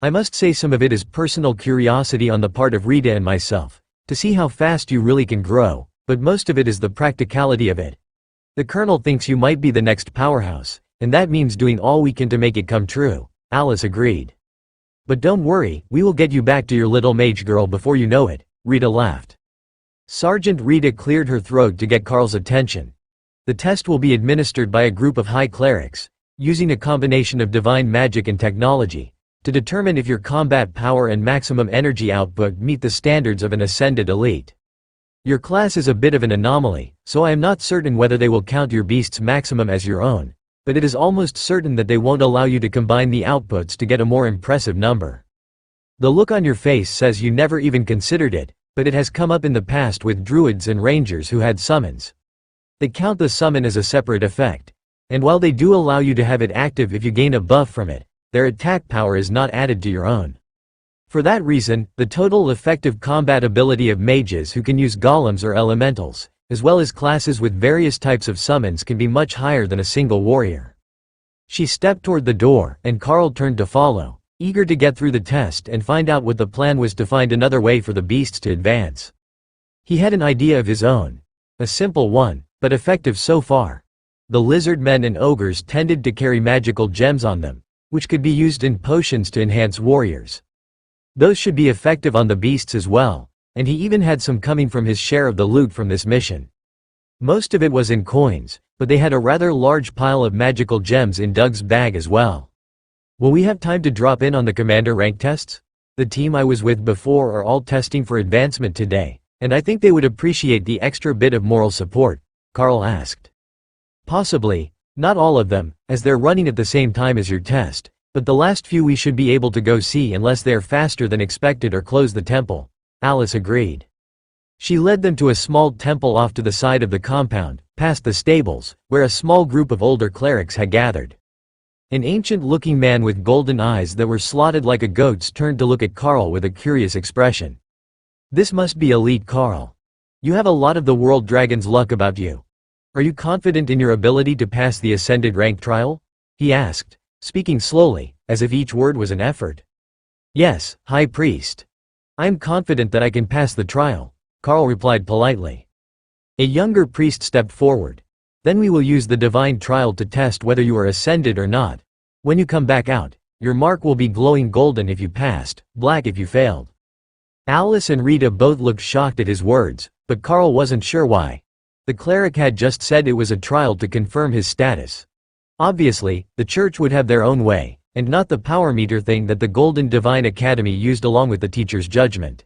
I must say some of it is personal curiosity on the part of Rita and myself, to see how fast you really can grow, but most of it is the practicality of it. The colonel thinks you might be the next powerhouse, and that means doing all we can to make it come true," Alice agreed. "But don't worry, we will get you back to your little mage girl before you know it," Rita laughed. Sergeant Rita cleared her throat to get Carl's attention. "The test will be administered by a group of high clerics, using a combination of divine magic and technology, to determine if your combat power and maximum energy output meet the standards of an Ascended elite. Your class is a bit of an anomaly, so I am not certain whether they will count your beast's maximum as your own, but it is almost certain that they won't allow you to combine the outputs to get a more impressive number. The look on your face says you never even considered it, but it has come up in the past with druids and rangers who had summons. They count the summon as a separate effect, and while they do allow you to have it active if you gain a buff from it, their attack power is not added to your own. For that reason, the total effective combat ability of mages who can use golems or elementals, as well as classes with various types of summons, can be much higher than a single warrior." She stepped toward the door, and Carl turned to follow, eager to get through the test and find out what the plan was to find another way for the beasts to advance. He had an idea of his own. A simple one, but effective so far. The lizard men and ogres tended to carry magical gems on them, which could be used in potions to enhance warriors. Those should be effective on the beasts as well, and he even had some coming from his share of the loot from this mission. Most of it was in coins, but they had a rather large pile of magical gems in Doug's bag as well. "Will we have time to drop in on the commander rank tests? The team I was with before are all testing for advancement today, and I think they would appreciate the extra bit of moral support," Carl asked. "Possibly, not all of them, as they're running at the same time as your test, but the last few we should be able to go see unless they are faster than expected or close the temple," Alice agreed. She led them to a small temple off to the side of the compound, past the stables, where a small group of older clerics had gathered. An ancient-looking man with golden eyes that were slotted like a goat's turned to look at Carl with a curious expression. "This must be elite, Carl. You have a lot of the world dragon's luck about you. Are you confident in your ability to pass the Ascended rank trial?" he asked, speaking slowly, as if each word was an effort. "Yes, High Priest. I am confident that I can pass the trial," Carl replied politely. A younger priest stepped forward. "Then we will use the divine trial to test whether you are Ascended or not. When you come back out, your mark will be glowing golden if you passed, black if you failed." Alice and Rita both looked shocked at his words, but Carl wasn't sure why. The cleric had just said it was a trial to confirm his status. Obviously, the church would have their own way, and not the power meter thing that the Golden Divine Academy used along with the teacher's judgment.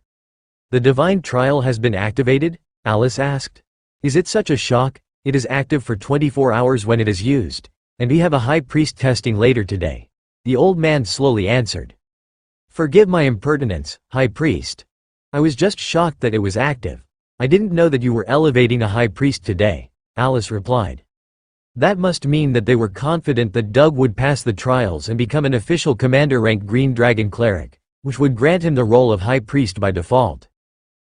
"The divine trial has been activated?" Alice asked. "Is it such a shock? It is active for 24 hours when it is used, and we have a high priest testing later today," the old man slowly answered. "Forgive my impertinence, High Priest. I was just shocked that it was active. I didn't know that you were elevating a high priest today," Alice replied. That must mean that they were confident that Doug would pass the trials and become an official commander-ranked Green Dragon cleric, which would grant him the role of high priest by default.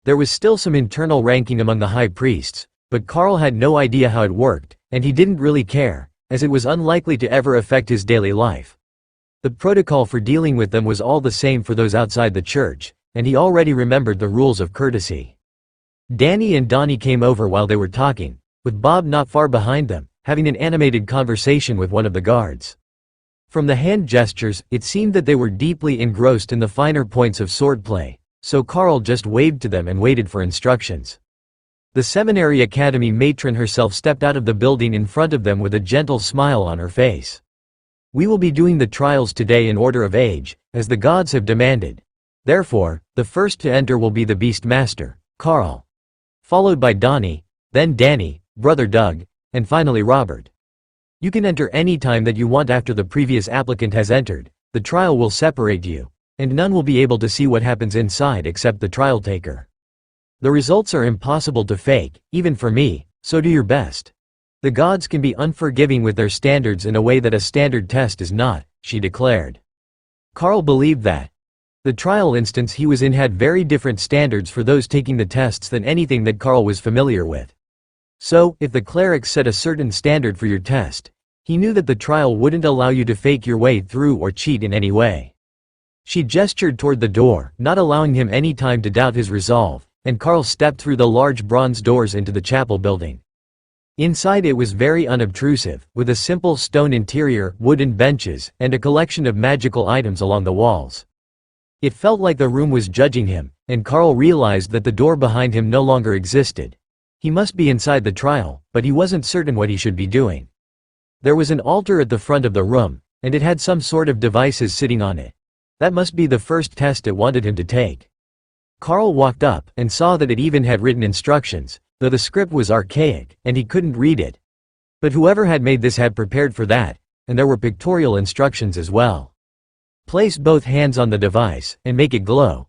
There was still some internal ranking among the high priests, but Carl had no idea how it worked, and he didn't really care, as it was unlikely to ever affect his daily life. The protocol for dealing with them was all the same for those outside the church, and he already remembered the rules of courtesy. Danny and Donnie came over while they were talking, with Bob not far behind them, having an animated conversation with one of the guards. From the hand gestures, it seemed that they were deeply engrossed in the finer points of swordplay, so Carl just waved to them and waited for instructions. The seminary academy matron herself stepped out of the building in front of them with a gentle smile on her face. "We will be doing the trials today in order of age, as the gods have demanded. Therefore, the first to enter will be the Beastmaster, Carl. Followed by Donnie, then Danny, brother Doug, and finally Robert. You can enter any time that you want after the previous applicant has entered. The trial will separate you, and none will be able to see what happens inside except the trial taker. The results are impossible to fake, even for me, so do your best. The gods can be unforgiving with their standards in a way that a standard test is not, she declared. Carl believed that. The trial instance he was in had very different standards for those taking the tests than anything that Carl was familiar with. So, if the cleric set a certain standard for your test, he knew that the trial wouldn't allow you to fake your way through or cheat in any way. She gestured toward the door, not allowing him any time to doubt his resolve, and Carl stepped through the large bronze doors into the chapel building. Inside it was very unobtrusive, with a simple stone interior, wooden benches, and a collection of magical items along the walls. It felt like the room was judging him, and Carl realized that the door behind him no longer existed. He must be inside the trial, but he wasn't certain what he should be doing. There was an altar at the front of the room, and it had some sort of devices sitting on it. That must be the first test it wanted him to take. Carl walked up and saw that it even had written instructions, though the script was archaic, and he couldn't read it. But whoever had made this had prepared for that, and there were pictorial instructions as well. Place both hands on the device, and make it glow.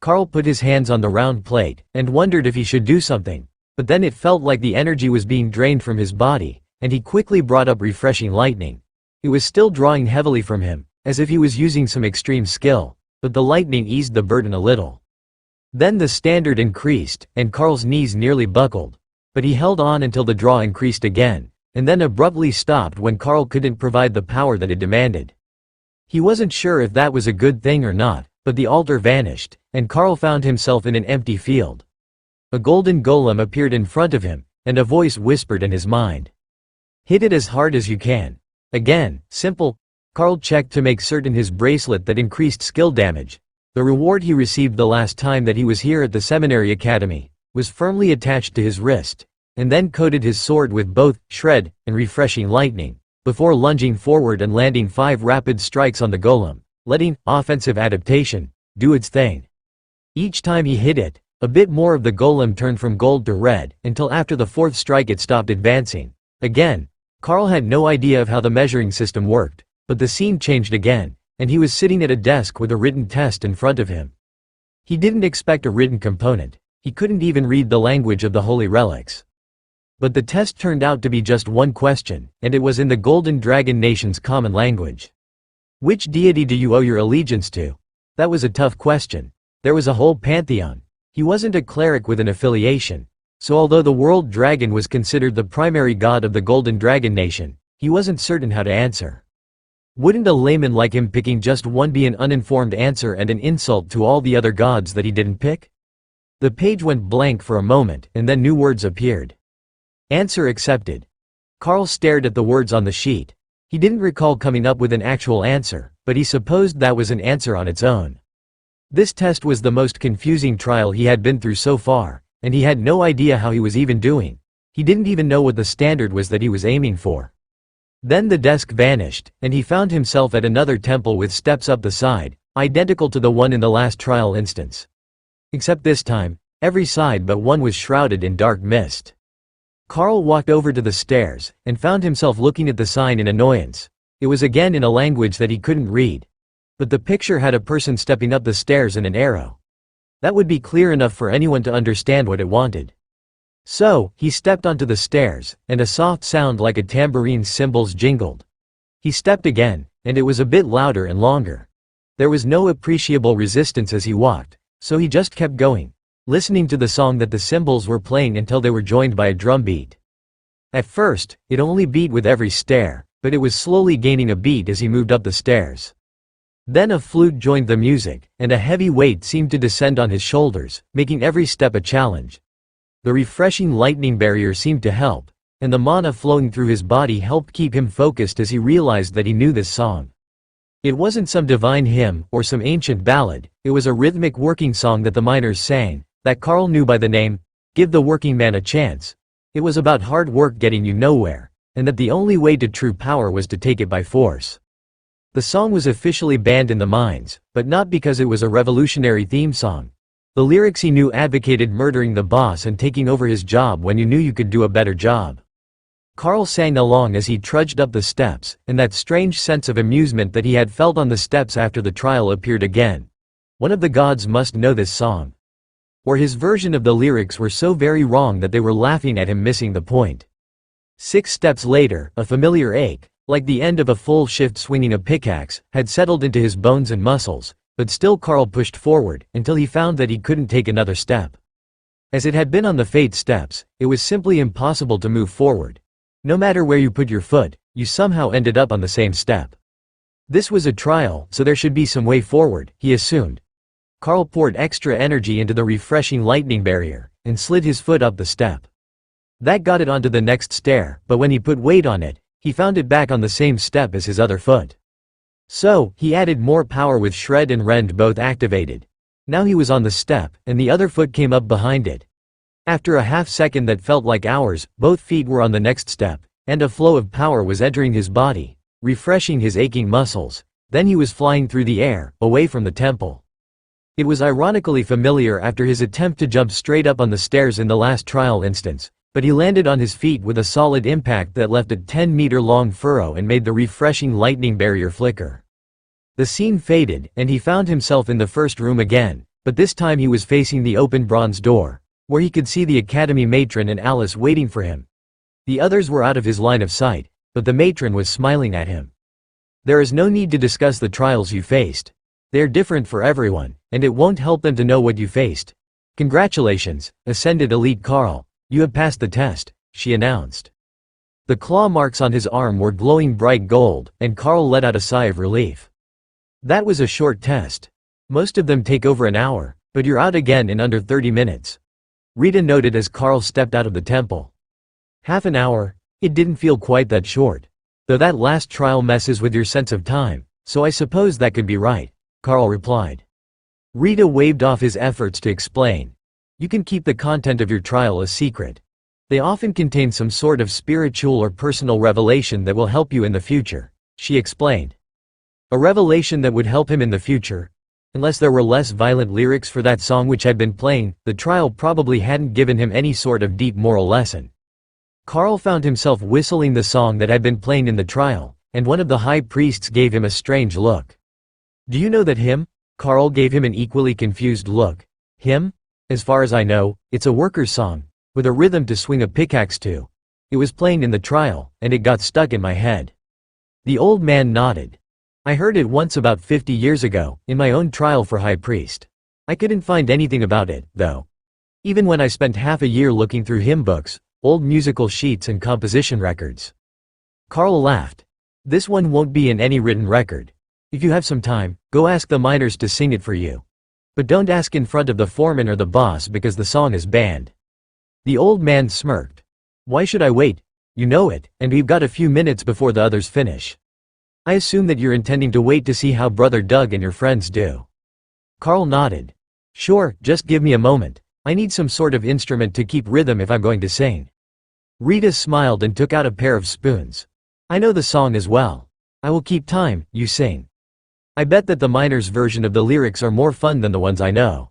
Carl put his hands on the round plate, and wondered if he should do something, but then it felt like the energy was being drained from his body, and he quickly brought up refreshing lightning. It was still drawing heavily from him, as if he was using some extreme skill, but the lightning eased the burden a little. Then the standard increased, and Carl's knees nearly buckled, but he held on until the draw increased again, and then abruptly stopped when Carl couldn't provide the power that it demanded. He wasn't sure if that was a good thing or not, but the altar vanished, and Carl found himself in an empty field. A golden golem appeared in front of him, and a voice whispered in his mind. Hit it as hard as you can. Again, simple. Carl checked to make certain his bracelet that increased skill damage, the reward he received the last time that he was here at the seminary academy, was firmly attached to his wrist, and then coated his sword with both shred and refreshing lightning, before lunging forward and landing 5 rapid strikes on the golem, letting offensive adaptation do its thing. Each time he hit it, a bit more of the golem turned from gold to red, until after the 4th strike it stopped advancing. Again, Carl had no idea of how the measuring system worked, but the scene changed again, and he was sitting at a desk with a written test in front of him. He didn't expect a written component. He couldn't even read the language of the holy relics. But the test turned out to be just one question, and it was in the Golden Dragon Nation's common language. Which deity do you owe your allegiance to? That was a tough question. There was a whole pantheon. He wasn't a cleric with an affiliation, so although the world dragon was considered the primary god of the Golden Dragon Nation, he wasn't certain how to answer. Wouldn't a layman like him picking just one be an uninformed answer and an insult to all the other gods that he didn't pick? The page went blank for a moment, and then new words appeared. Answer accepted. Carl stared at the words on the sheet. He didn't recall coming up with an actual answer, but he supposed that was an answer on its own. This test was the most confusing trial he had been through so far, and he had no idea how he was even doing. He didn't even know what the standard was that he was aiming for. Then the desk vanished, and he found himself at another temple with steps up the side, identical to the one in the last trial instance. Except this time, every side but one was shrouded in dark mist. Carl walked over to the stairs, and found himself looking at the sign in annoyance. It was again in a language that he couldn't read. But the picture had a person stepping up the stairs and an arrow. That would be clear enough for anyone to understand what it wanted. So, he stepped onto the stairs, and a soft sound like a tambourine's cymbals jingled. He stepped again, and it was a bit louder and longer. There was no appreciable resistance as he walked, so he just kept going, listening to the song that the cymbals were playing until they were joined by a drum beat. At first, it only beat with every stair, but it was slowly gaining a beat as he moved up the stairs. Then a flute joined the music, and a heavy weight seemed to descend on his shoulders, making every step a challenge. The refreshing lightning barrier seemed to help, and the mana flowing through his body helped keep him focused as he realized that he knew this song. It wasn't some divine hymn or some ancient ballad, it was a rhythmic working song that the miners sang, that Carl knew by the name, "Give the Working Man a Chance." It was about hard work getting you nowhere, and that the only way to true power was to take it by force. The song was officially banned in the mines, but not because it was a revolutionary theme song. The lyrics he knew advocated murdering the boss and taking over his job when you knew you could do a better job. Carl sang along as he trudged up the steps, and that strange sense of amusement that he had felt on the steps after the trial appeared again. One of the gods must know this song. Or his version of the lyrics were so very wrong that they were laughing at him missing the point. 6 steps later, a familiar ache, like the end of a full shift swinging a pickaxe, had settled into his bones and muscles, but still Carl pushed forward, until he found that he couldn't take another step. As it had been on the Fate steps, it was simply impossible to move forward. No matter where you put your foot, you somehow ended up on the same step. This was a trial, so there should be some way forward, he assumed. Carl poured extra energy into the refreshing lightning barrier, and slid his foot up the step. That got it onto the next stair, but when he put weight on it, he found it back on the same step as his other foot. So, he added more power with Shred and Rend both activated. Now he was on the step, and the other foot came up behind it. After a half-second that felt like hours, both feet were on the next step, and a flow of power was entering his body, refreshing his aching muscles. Then he was flying through the air, away from the temple. It was ironically familiar after his attempt to jump straight up on the stairs in the last trial instance, but he landed on his feet with a solid impact that left a 10-meter-long furrow and made the refreshing lightning barrier flicker. The scene faded, and he found himself in the first room again, but this time he was facing the open bronze door, where he could see the academy matron and Alice waiting for him. The others were out of his line of sight, but the matron was smiling at him. There is no need to discuss the trials you faced. They are different for everyone, and it won't help them to know what you faced. Congratulations, Ascended Elite Carl. You have passed the test, she announced. The claw marks on his arm were glowing bright gold, and Carl let out a sigh of relief. That was a short test. Most of them take over an hour, but you're out again in under 30 minutes. Rita noted as Carl stepped out of the temple. Half an hour? It didn't feel quite that short. Though that last trial messes with your sense of time, so I suppose that could be right, Carl replied. Rita waved off his efforts to explain. You can keep the content of your trial a secret. They often contain some sort of spiritual or personal revelation that will help you in the future, she explained. A revelation that would help him in the future? Unless there were less violent lyrics for that song which had been playing, the trial probably hadn't given him any sort of deep moral lesson. Carl found himself whistling the song that had been playing in the trial, and one of the high priests gave him a strange look. Do you know that hymn? Carl gave him an equally confused look. Hymn? As far as I know, it's a worker's song, with a rhythm to swing a pickaxe to. It was playing in the trial, and it got stuck in my head. The old man nodded. I heard it once about 50 years ago, in my own trial for high priest. I couldn't find anything about it, though. Even when I spent half a year looking through hymn books, old musical sheets and composition records. Carl laughed. This one won't be in any written record. If you have some time, go ask the miners to sing it for you. But don't ask in front of the foreman or the boss because the song is banned. The old man smirked. Why should I wait? You know it, and we've got a few minutes before the others finish. I assume that you're intending to wait to see how Brother Doug and your friends do. Carl nodded. Sure, just give me a moment. I need some sort of instrument to keep rhythm if I'm going to sing. Rita smiled and took out a pair of spoons. I know the song as well. I will keep time, you sing. I bet that the miners' version of the lyrics are more fun than the ones I know.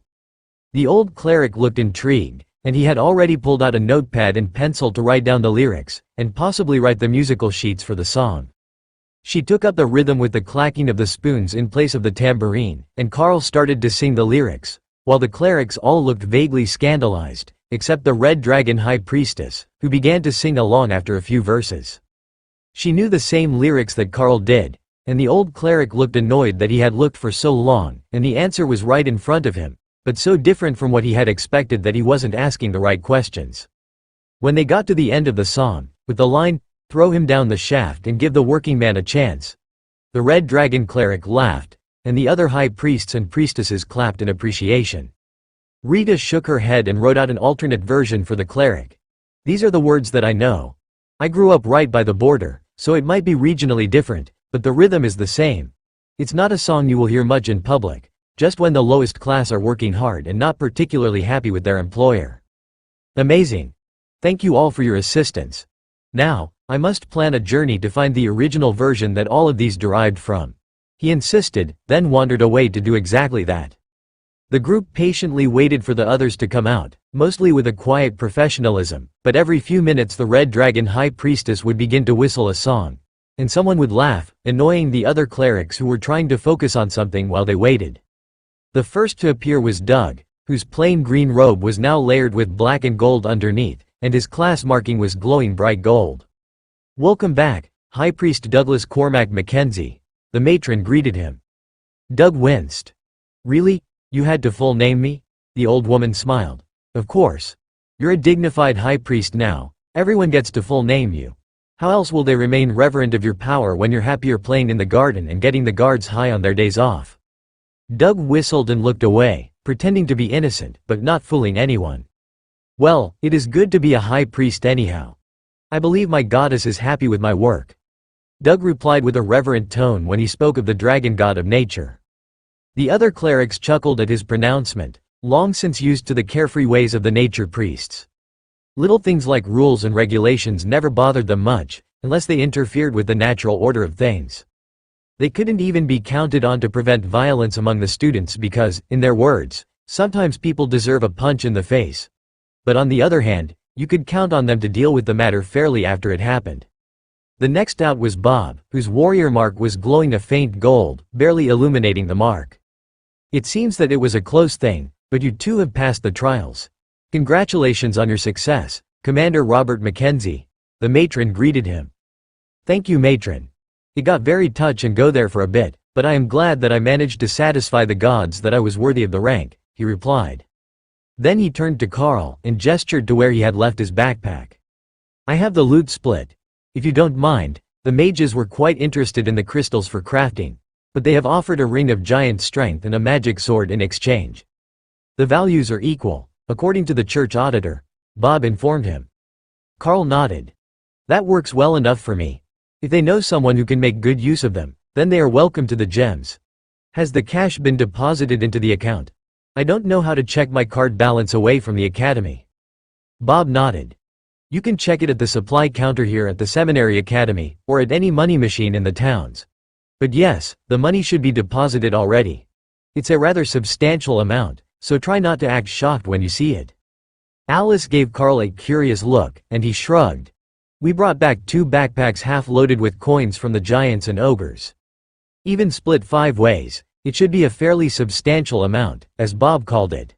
The old cleric looked intrigued, and he had already pulled out a notepad and pencil to write down the lyrics, and possibly write the musical sheets for the song. She took up the rhythm with the clacking of the spoons in place of the tambourine, and Carl started to sing the lyrics, while the clerics all looked vaguely scandalized, except the Red Dragon High Priestess, who began to sing along after a few verses. She knew the same lyrics that Carl did, and the old cleric looked annoyed that he had looked for so long, and the answer was right in front of him, but so different from what he had expected that he wasn't asking the right questions. When they got to the end of the song, with the line, "Throw him down the shaft and give the working man a chance," the Red Dragon cleric laughed, and the other high priests and priestesses clapped in appreciation. Rita shook her head and wrote out an alternate version for the cleric. These are the words that I know. I grew up right by the border, so it might be regionally different, but the rhythm is the same. It's not a song you will hear much in public, just when the lowest class are working hard and not particularly happy with their employer. Amazing. Thank you all for your assistance. Now, I must plan a journey to find the original version that all of these derived from. He insisted, then wandered away to do exactly that. The group patiently waited for the others to come out, mostly with a quiet professionalism, but every few minutes the Red Dragon High Priestess would begin to whistle a song. And someone would laugh, annoying the other clerics who were trying to focus on something while they waited. The first to appear was Doug, whose plain green robe was now layered with black and gold underneath, and his class marking was glowing bright gold. "Welcome back, High Priest Douglas Cormac Mackenzie," the matron greeted him. Doug winced. "Really? You had to full name me?" The old woman smiled. "Of course. You're a dignified high priest now, everyone gets to full name you. How else will they remain reverent of your power when you're happier playing in the garden and getting the guards high on their days off?" Doug whistled and looked away, pretending to be innocent, but not fooling anyone. "Well, it is good to be a high priest anyhow. I believe my goddess is happy with my work." Doug replied with a reverent tone when he spoke of the dragon god of nature. The other clerics chuckled at his pronouncement, long since used to the carefree ways of the nature priests. Little things like rules and regulations never bothered them much, unless they interfered with the natural order of things. They couldn't even be counted on to prevent violence among the students because, in their words, sometimes people deserve a punch in the face. But on the other hand, you could count on them to deal with the matter fairly after it happened. The next out was Bob, whose warrior mark was glowing a faint gold, barely illuminating the mark. "It seems that it was a close thing, but you two have passed the trials. Congratulations on your success, Commander Robert Mackenzie," the matron greeted him. "Thank you, matron. It got very touch and go there for a bit, but I am glad that I managed to satisfy the gods that I was worthy of the rank," he replied. Then he turned to Carl and gestured to where he had left his backpack. "I have the loot split. If you don't mind." The mages were quite interested in the crystals for crafting, but they have offered a ring of giant strength and a magic sword in exchange. "The values are equal, according to the church auditor," Bob informed him. Carl nodded. "That works well enough for me. If they know someone who can make good use of them, then they are welcome to the gems. Has the cash been deposited into the account? I don't know how to check my card balance away from the academy." Bob nodded. "You can check it at the supply counter here at the Seminary Academy, or at any money machine in the towns. But yes, the money should be deposited already. It's a rather substantial amount, so try not to act shocked when you see it." Alice gave Carl a curious look, and he shrugged. "We brought back 2 backpacks half loaded with coins from the giants and ogres. Even split 5 ways, it should be a fairly substantial amount, as Bob called it."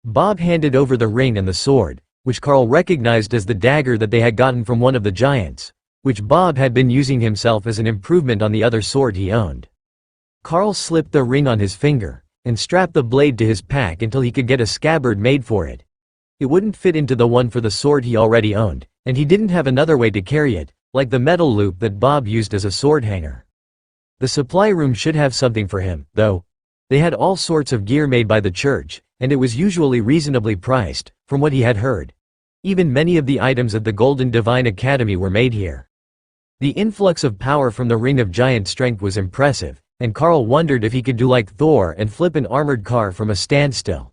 Bob handed over the ring and the sword, which Carl recognized as the dagger that they had gotten from one of the giants, which Bob had been using himself as an improvement on the other sword he owned. Carl slipped the ring on his finger, and strapped the blade to his pack until he could get a scabbard made for it. It wouldn't fit into the one for the sword he already owned, and he didn't have another way to carry it, like the metal loop that Bob used as a sword hanger. The supply room should have something for him, though. They had all sorts of gear made by the church, and it was usually reasonably priced, from what he had heard. Even many of the items at the Golden Divine Academy were made here. The influx of power from the Ring of Giant Strength was impressive, and Carl wondered if he could do like Thor and flip an armored car from a standstill.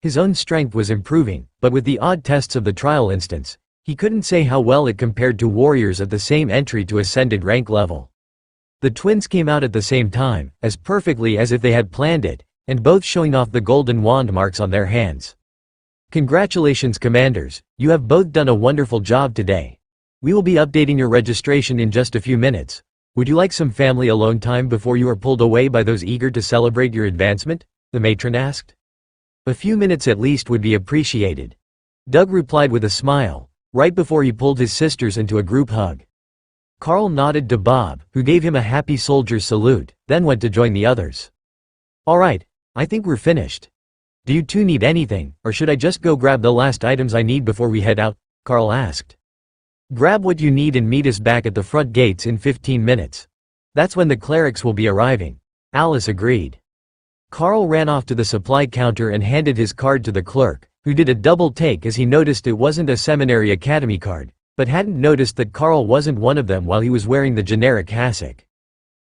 His own strength was improving, but with the odd tests of the trial instance, he couldn't say how well it compared to warriors at the same entry to ascended rank level. The twins came out at the same time, as perfectly as if they had planned it, and both showing off the golden wand marks on their hands. "Congratulations, commanders, you have both done a wonderful job today. We will be updating your registration in just a few minutes. Would you like some family alone time before you are pulled away by those eager to celebrate your advancement?" the matron asked. "A few minutes at least would be appreciated," Doug replied with a smile, right before he pulled his sisters into a group hug. Carl nodded to Bob, who gave him a happy soldier's salute, then went to join the others. "All right, I think we're finished. Do you two need anything, or should I just go grab the last items I need before we head out?" Carl asked. "Grab what you need and meet us back at the front gates in 15 minutes. That's when the clerics will be arriving," Alice agreed. Carl ran off to the supply counter and handed his card to the clerk, who did a double take as he noticed it wasn't a Seminary Academy card, but hadn't noticed that Carl wasn't one of them while he was wearing the generic hassock.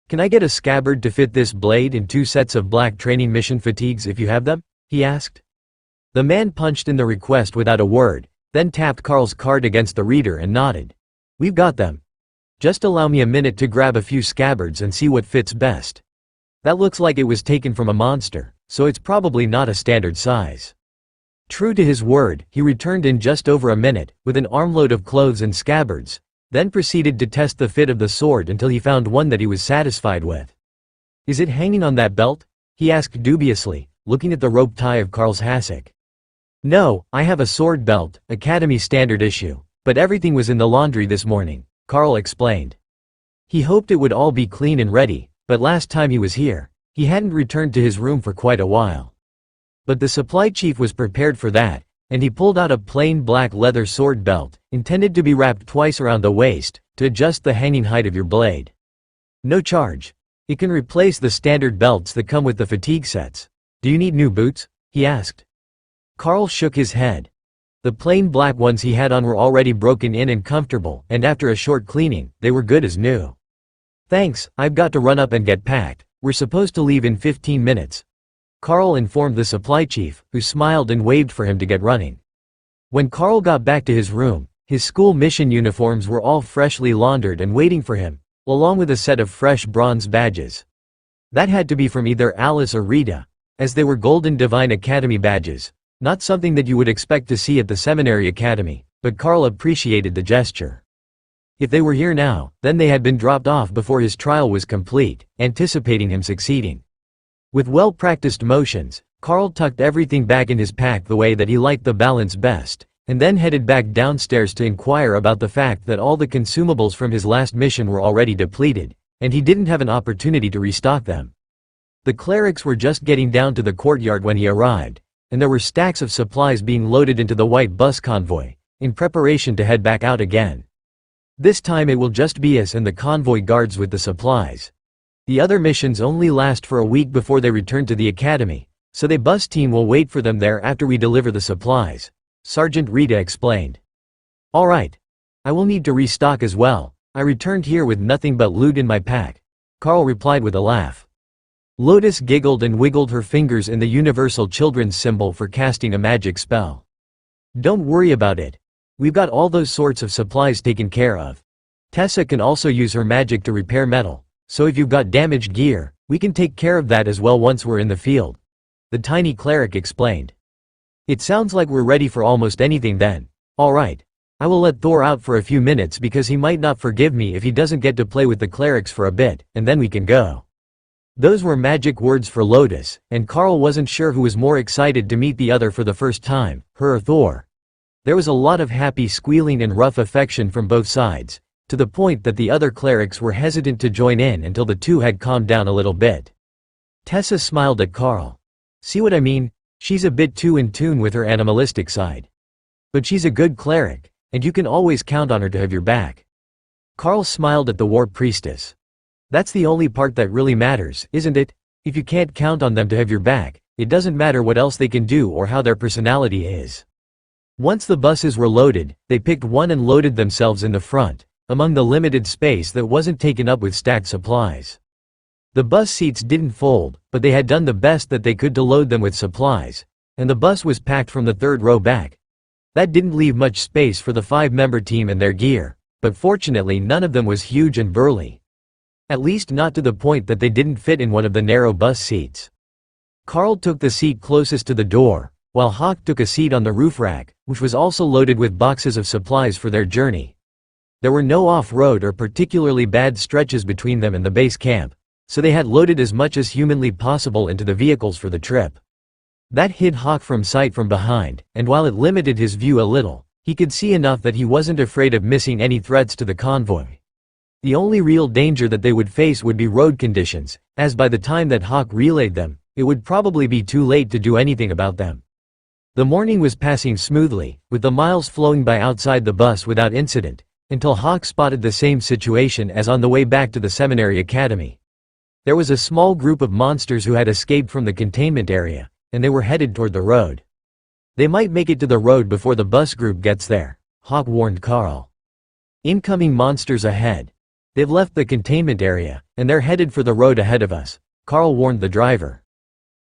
"Can I get a scabbard to fit this blade and 2 sets of black training mission fatigues if you have them?" he asked. The man punched in the request without a word, then tapped Carl's card against the reader and nodded. "We've got them. Just allow me a minute to grab a few scabbards and see what fits best." That looks like it was taken from a monster, so it's probably not a standard size." True to his word, he returned in just over a minute, with an armload of clothes and scabbards, then proceeded to test the fit of the sword until he found one that he was satisfied with. "Is it hanging on that belt?" he asked dubiously, looking at the rope tie of Carl's hassock. "No, I have a sword belt, Academy standard issue, but everything was in the laundry this morning," Carl explained. He hoped it would all be clean and ready, but last time he was here, he hadn't returned to his room for quite a while. But the supply chief was prepared for that, and he pulled out a plain black leather sword belt, intended to be wrapped twice around the waist, to adjust the hanging height of your blade. "No charge. It can replace the standard belts that come with the fatigue sets. Do you need new boots?" he asked. Carl shook his head. The plain black ones he had on were already broken in and comfortable, and after a short cleaning, they were good as new. "Thanks, I've got to run up and get packed. We're supposed to leave in 15 minutes. Carl informed the supply chief, who smiled and waved for him to get running. When Carl got back to his room, his school mission uniforms were all freshly laundered and waiting for him, along with a set of fresh bronze badges. That had to be from either Alice or Rita, as they were Golden Divine Academy badges, not something that you would expect to see at the seminary academy, but Carl appreciated the gesture. If they were here now, then they had been dropped off before his trial was complete, anticipating him succeeding. With well-practiced motions, Carl tucked everything back in his pack the way that he liked the balance best, and then headed back downstairs to inquire about the fact that all the consumables from his last mission were already depleted, and he didn't have an opportunity to restock them. The clerics were just getting down to the courtyard when he arrived, and there were stacks of supplies being loaded into the white bus convoy, in preparation to head back out again. This time it will just be us and the convoy guards with the supplies. The other missions only last for a week before they return to the academy, so the bus team will wait for them there after we deliver the supplies, Sergeant Rita explained. "All right. I will need to restock as well. I returned here with nothing but loot in my pack," Carl replied with a laugh. Lotus giggled and wiggled her fingers in the universal children's symbol for casting a magic spell. "Don't worry about it. We've got all those sorts of supplies taken care of. Tessa can also use her magic to repair metal, so if you've got damaged gear, we can take care of that as well once we're in the field," the tiny cleric explained. "It sounds like we're ready for almost anything then. All right. I will let Thor out for a few minutes because he might not forgive me if he doesn't get to play with the clerics for a bit, and then we can go." Those were magic words for Lotus, and Carl wasn't sure who was more excited to meet the other for the first time, her or Thor. There was a lot of happy squealing and rough affection from both sides, to the point that the other clerics were hesitant to join in until the two had calmed down a little bit. Tessa smiled at Carl. "See what I mean? She's a bit too in tune with her animalistic side. But she's a good cleric, and you can always count on her to have your back." Carl smiled at the war priestess. "That's the only part that really matters, isn't it? If you can't count on them to have your back, it doesn't matter what else they can do or how their personality is." Once the buses were loaded, they picked one and loaded themselves in the front, among the limited space that wasn't taken up with stacked supplies. The bus seats didn't fold, but they had done the best that they could to load them with supplies, and the bus was packed from the third row back. That didn't leave much space for the 5-member team and their gear, but fortunately none of them was huge and burly. At least not to the point that they didn't fit in one of the narrow bus seats. Carl took the seat closest to the door, while Hawk took a seat on the roof rack, which was also loaded with boxes of supplies for their journey. There were no off-road or particularly bad stretches between them and the base camp, so they had loaded as much as humanly possible into the vehicles for the trip. That hid Hawk from sight from behind, and while it limited his view a little, he could see enough that he wasn't afraid of missing any threats to the convoy. The only real danger that they would face would be road conditions, as by the time that Hawk relayed them, it would probably be too late to do anything about them. The morning was passing smoothly, with the miles flowing by outside the bus without incident, until Hawk spotted the same situation as on the way back to the seminary academy. There was a small group of monsters who had escaped from the containment area, and they were headed toward the road. "They might make it to the road before the bus group gets there," Hawk warned Carl. "Incoming monsters ahead. They've left the containment area, and they're headed for the road ahead of us," Carl warned the driver.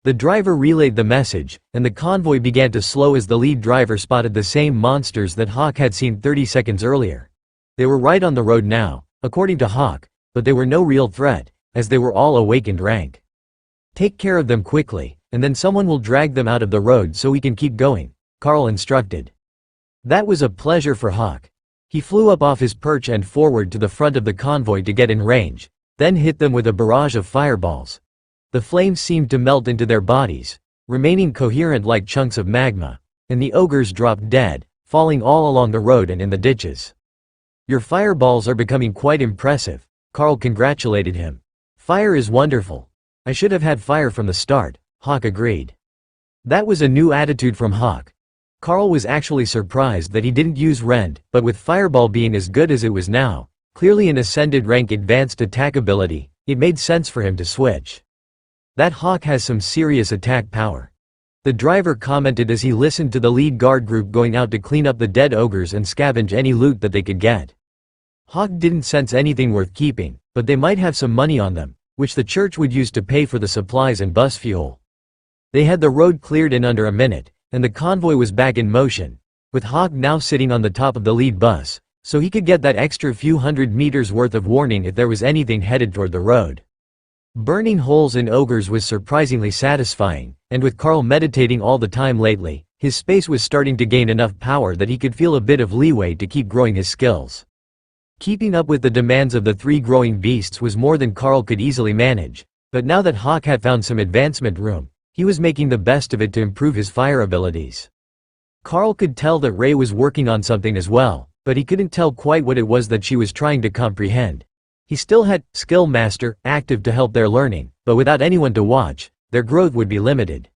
The driver relayed the message, and the convoy began to slow as the lead driver spotted the same monsters that Hawk had seen 30 seconds earlier. They were right on the road now, according to Hawk, but they were no real threat, as they were all awakened rank. Take care of them quickly, and then someone will drag them out of the road so we can keep going, Carl instructed. That was a pleasure for Hawk. He flew up off his perch and forward to the front of the convoy to get in range, then hit them with a barrage of fireballs. The flames seemed to melt into their bodies, remaining coherent like chunks of magma, and the ogres dropped dead, falling all along the road and in the ditches. Your fireballs are becoming quite impressive, Carl congratulated him. Fire is wonderful. I should have had fire from the start, Hawk agreed. That was a new attitude from Hawk. Carl was actually surprised that he didn't use Rend, but with Fireball being as good as it was now, clearly an ascended rank advanced attack ability, it made sense for him to switch. That Hawk has some serious attack power. The driver commented as he listened to the lead guard group going out to clean up the dead ogres and scavenge any loot that they could get. Hawk didn't sense anything worth keeping, but they might have some money on them, which the church would use to pay for the supplies and bus fuel. They had the road cleared in under a minute, and the convoy was back in motion, with Hawk now sitting on the top of the lead bus, so he could get that extra few hundred meters worth of warning if there was anything headed toward the road. Burning holes in ogres was surprisingly satisfying, and with Carl meditating all the time lately, his space was starting to gain enough power that he could feel a bit of leeway to keep growing his skills. Keeping up with the demands of the three growing beasts was more than Carl could easily manage, but now that Hawk had found some advancement room, he was making the best of it to improve his fire abilities. Carl could tell that Ray was working on something as well, but he couldn't tell quite what it was that she was trying to comprehend. He still had Skill Master active to help their learning, but without anyone to watch, their growth would be limited.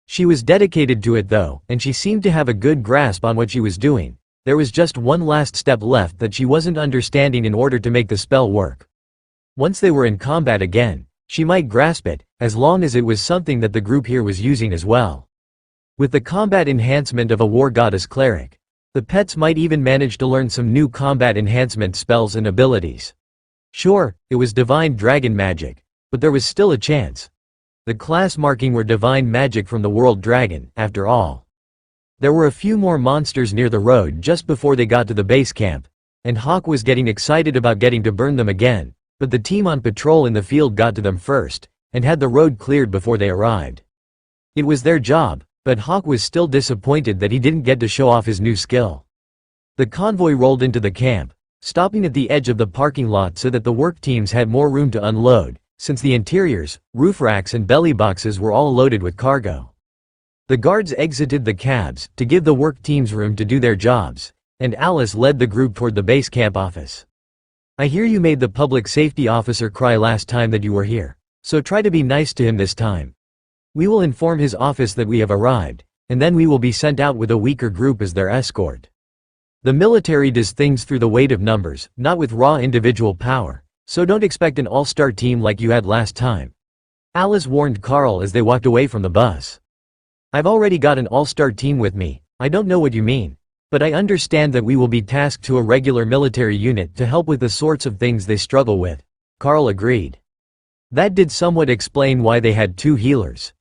She was dedicated to it though, and she seemed to have a good grasp on what she was doing. There was just one last step left that she wasn't understanding in order to make the spell work. Once they were in combat again, she might grasp it, as long as it was something that the group here was using as well. With the combat enhancement of a war goddess cleric, the pets might even manage to learn some new combat enhancement spells and abilities. Sure, it was divine dragon magic, but there was still a chance. The class marking were divine magic from the world dragon, after all. There were a few more monsters near the road just before they got to the base camp, and Hawk was getting excited about getting to burn them again, but the team on patrol in the field got to them first, and had the road cleared before they arrived. It was their job, but Hawk was still disappointed that he didn't get to show off his new skill. The convoy rolled into the camp, stopping at the edge of the parking lot so that the work teams had more room to unload, since the interiors, roof racks and belly boxes were all loaded with cargo. The guards exited the cabs to give the work teams room to do their jobs, and Alice led the group toward the base camp office. I hear you made the public safety officer cry last time that you were here, so try to be nice to him this time. We will inform his office that we have arrived, and then we will be sent out with a weaker group as their escort. The military does things through the weight of numbers, not with raw individual power, so don't expect an all-star team like you had last time. Alice warned Carl as they walked away from the bus. I've already got an all-star team with me. I don't know what you mean, but I understand that we will be tasked to a regular military unit to help with the sorts of things they struggle with, Carl agreed. That did somewhat explain why they had two healers.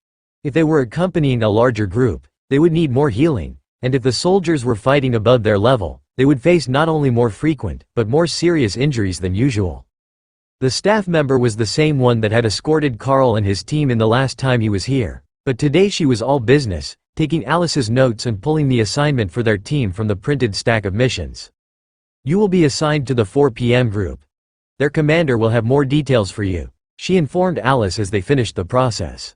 If they were accompanying a larger group, they would need more healing, and if the soldiers were fighting above their level, they would face not only more frequent, but more serious injuries than usual. The staff member was the same one that had escorted Carl and his team in the last time he was here. But today she was all business, taking Alice's notes and pulling the assignment for their team from the printed stack of missions. You will be assigned to the 4 p.m. group. Their commander will have more details for you, she informed Alice as they finished the process.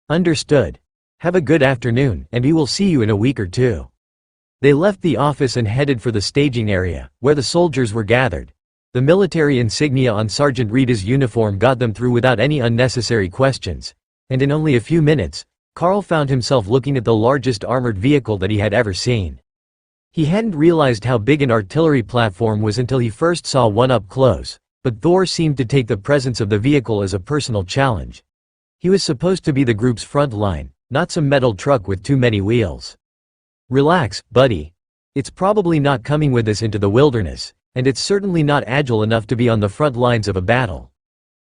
Understood. Have a good afternoon, and we will see you in a week or two. They left the office and headed for the staging area, where the soldiers were gathered. The military insignia on Sergeant Rita's uniform got them through without any unnecessary questions. And in only a few minutes, Carl found himself looking at the largest armored vehicle that he had ever seen. He hadn't realized how big an artillery platform was until he first saw one up close, but Thor seemed to take the presence of the vehicle as a personal challenge. He was supposed to be the group's front line, not some metal truck with too many wheels. Relax, buddy. It's probably not coming with us into the wilderness, and it's certainly not agile enough to be on the front lines of a battle.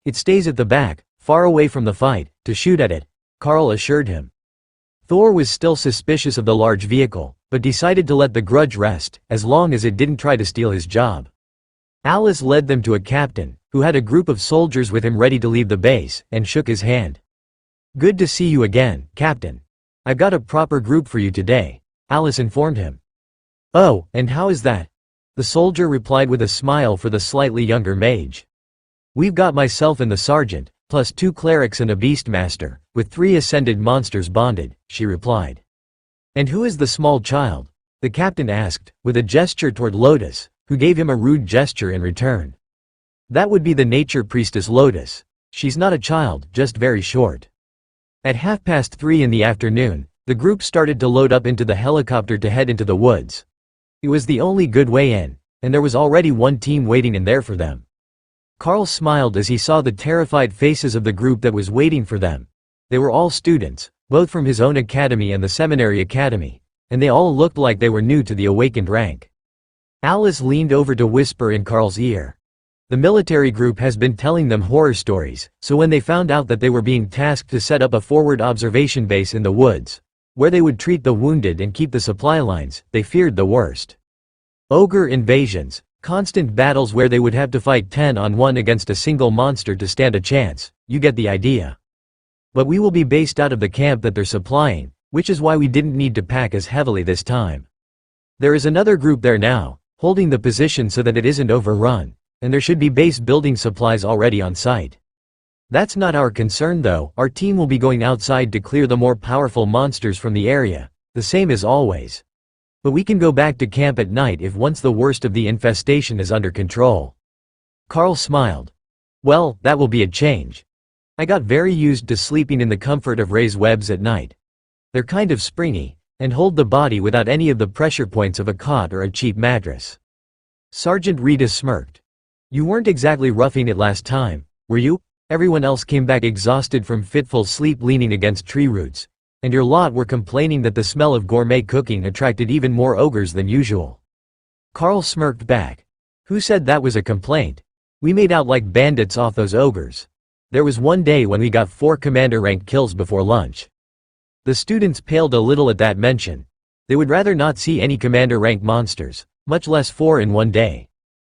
It stays at the back, far away from the fight, to shoot at it, Carl assured him. Thor was still suspicious of the large vehicle, but decided to let the grudge rest, as long as it didn't try to steal his job. Alice led them to a captain, who had a group of soldiers with him ready to leave the base, and shook his hand. "Good to see you again, Captain. I've got a proper group for you today," Alice informed him. "Oh, and how is that?" the soldier replied with a smile for the slightly younger mage. "We've got myself and the sergeant, plus 2 clerics and a beastmaster, with 3 ascended monsters bonded," she replied. "And who is the small child?" the captain asked, with a gesture toward Lotus, who gave him a rude gesture in return. "That would be the nature priestess Lotus. She's not a child, just very short." At 3:30 in the afternoon, the group started to load up into the helicopter to head into the woods. It was the only good way in, and there was already one team waiting in there for them. Carl smiled as he saw the terrified faces of the group that was waiting for them. They were all students, both from his own academy and the seminary academy, and they all looked like they were new to the awakened rank. Alice leaned over to whisper in Carl's ear. The military group has been telling them horror stories, so when they found out that they were being tasked to set up a forward observation base in the woods, where they would treat the wounded and keep the supply lines, they feared the worst. Ogre invasions, constant battles where they would have to fight 10-on-1 against a single monster to stand a chance, you get the idea. But we will be based out of the camp that they're supplying, which is why we didn't need to pack as heavily this time. There is another group there now, holding the position so that it isn't overrun, and there should be base building supplies already on site. That's not our concern though, our team will be going outside to clear the more powerful monsters from the area, the same as always. But we can go back to camp at night if once the worst of the infestation is under control." Carl smiled. "Well, that will be a change. I got very used to sleeping in the comfort of Ray's webs at night. They're kind of springy, and hold the body without any of the pressure points of a cot or a cheap mattress." Sergeant Rita smirked. "You weren't exactly roughing it last time, were you? Everyone else came back exhausted from fitful sleep leaning against tree roots. And your lot were complaining that the smell of gourmet cooking attracted even more ogres than usual." Carl smirked back. "Who said that was a complaint? We made out like bandits off those ogres. There was one day when we got 4 commander rank kills before lunch." The students paled a little at that mention. They would rather not see any commander rank monsters, much less 4 in one day.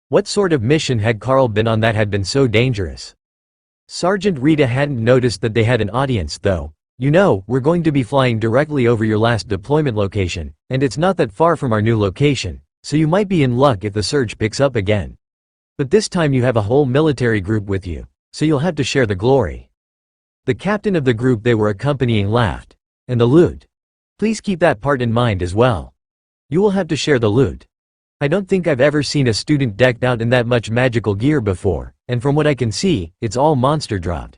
What sort of mission had Carl been on that had been so dangerous? Sergeant Rita hadn't noticed that they had an audience though. "You know, we're going to be flying directly over your last deployment location, and it's not that far from our new location, so you might be in luck if the surge picks up again. But this time you have a whole military group with you, so you'll have to share the glory." The captain of the group they were accompanying laughed. "And the loot. Please keep that part in mind as well. You will have to share the loot. I don't think I've ever seen a student decked out in that much magical gear before, and from what I can see, it's all monster dropped.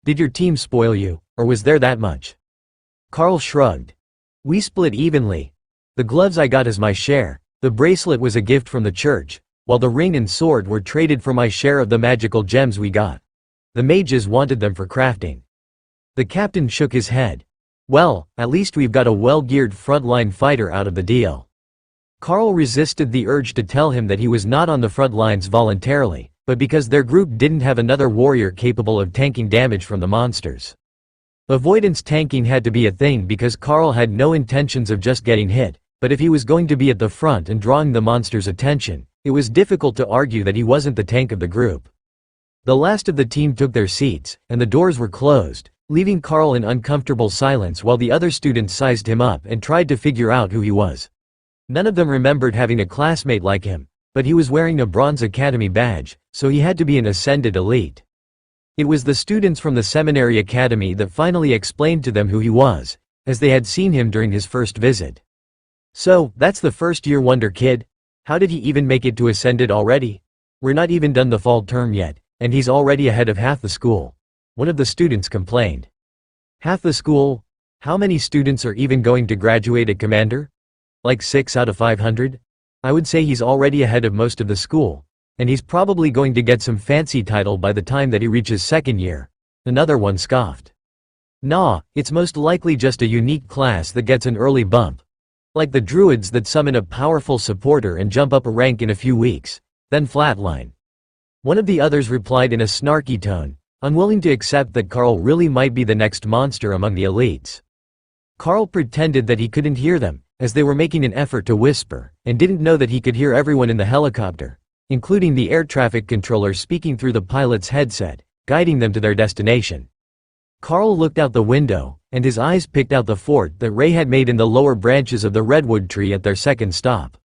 Did your team spoil you, or was there that much?" Carl shrugged. "We split evenly. The gloves I got as my share, the bracelet was a gift from the church, while the ring and sword were traded for my share of the magical gems we got. The mages wanted them for crafting." The captain shook his head. "Well, at least we've got a well-geared frontline fighter out of the deal." Carl resisted the urge to tell him that he was not on the front lines voluntarily, but because their group didn't have another warrior capable of tanking damage from the monsters. Avoidance tanking had to be a thing because Carl had no intentions of just getting hit, but if he was going to be at the front and drawing the monster's attention, it was difficult to argue that he wasn't the tank of the group. The last of the team took their seats, and the doors were closed, leaving Carl in uncomfortable silence while the other students sized him up and tried to figure out who he was. None of them remembered having a classmate like him, but he was wearing a Bronze Academy badge, so he had to be an ascended elite. It was the students from the seminary academy that finally explained to them who he was, as they had seen him during his first visit. "So, that's the first-year wonder kid? How did he even make it to ascended already? We're not even done the fall term yet, and he's already ahead of half the school," one of the students complained. "Half the school? How many students are even going to graduate at Commander? Like 6 out of 500? I would say he's already ahead of most of the school. And he's probably going to get some fancy title by the time that he reaches second year," another one scoffed. "Nah, it's most likely just a unique class that gets an early bump. Like the druids that summon a powerful supporter and jump up a rank in a few weeks, then flatline." One of the others replied in a snarky tone, unwilling to accept that Carl really might be the next monster among the elites. Carl pretended that he couldn't hear them, as they were making an effort to whisper, and didn't know that he could hear everyone in the helicopter, including the air traffic controller speaking through the pilot's headset, guiding them to their destination. Carl looked out the window, and his eyes picked out the fort that Ray had made in the lower branches of the redwood tree at their second stop.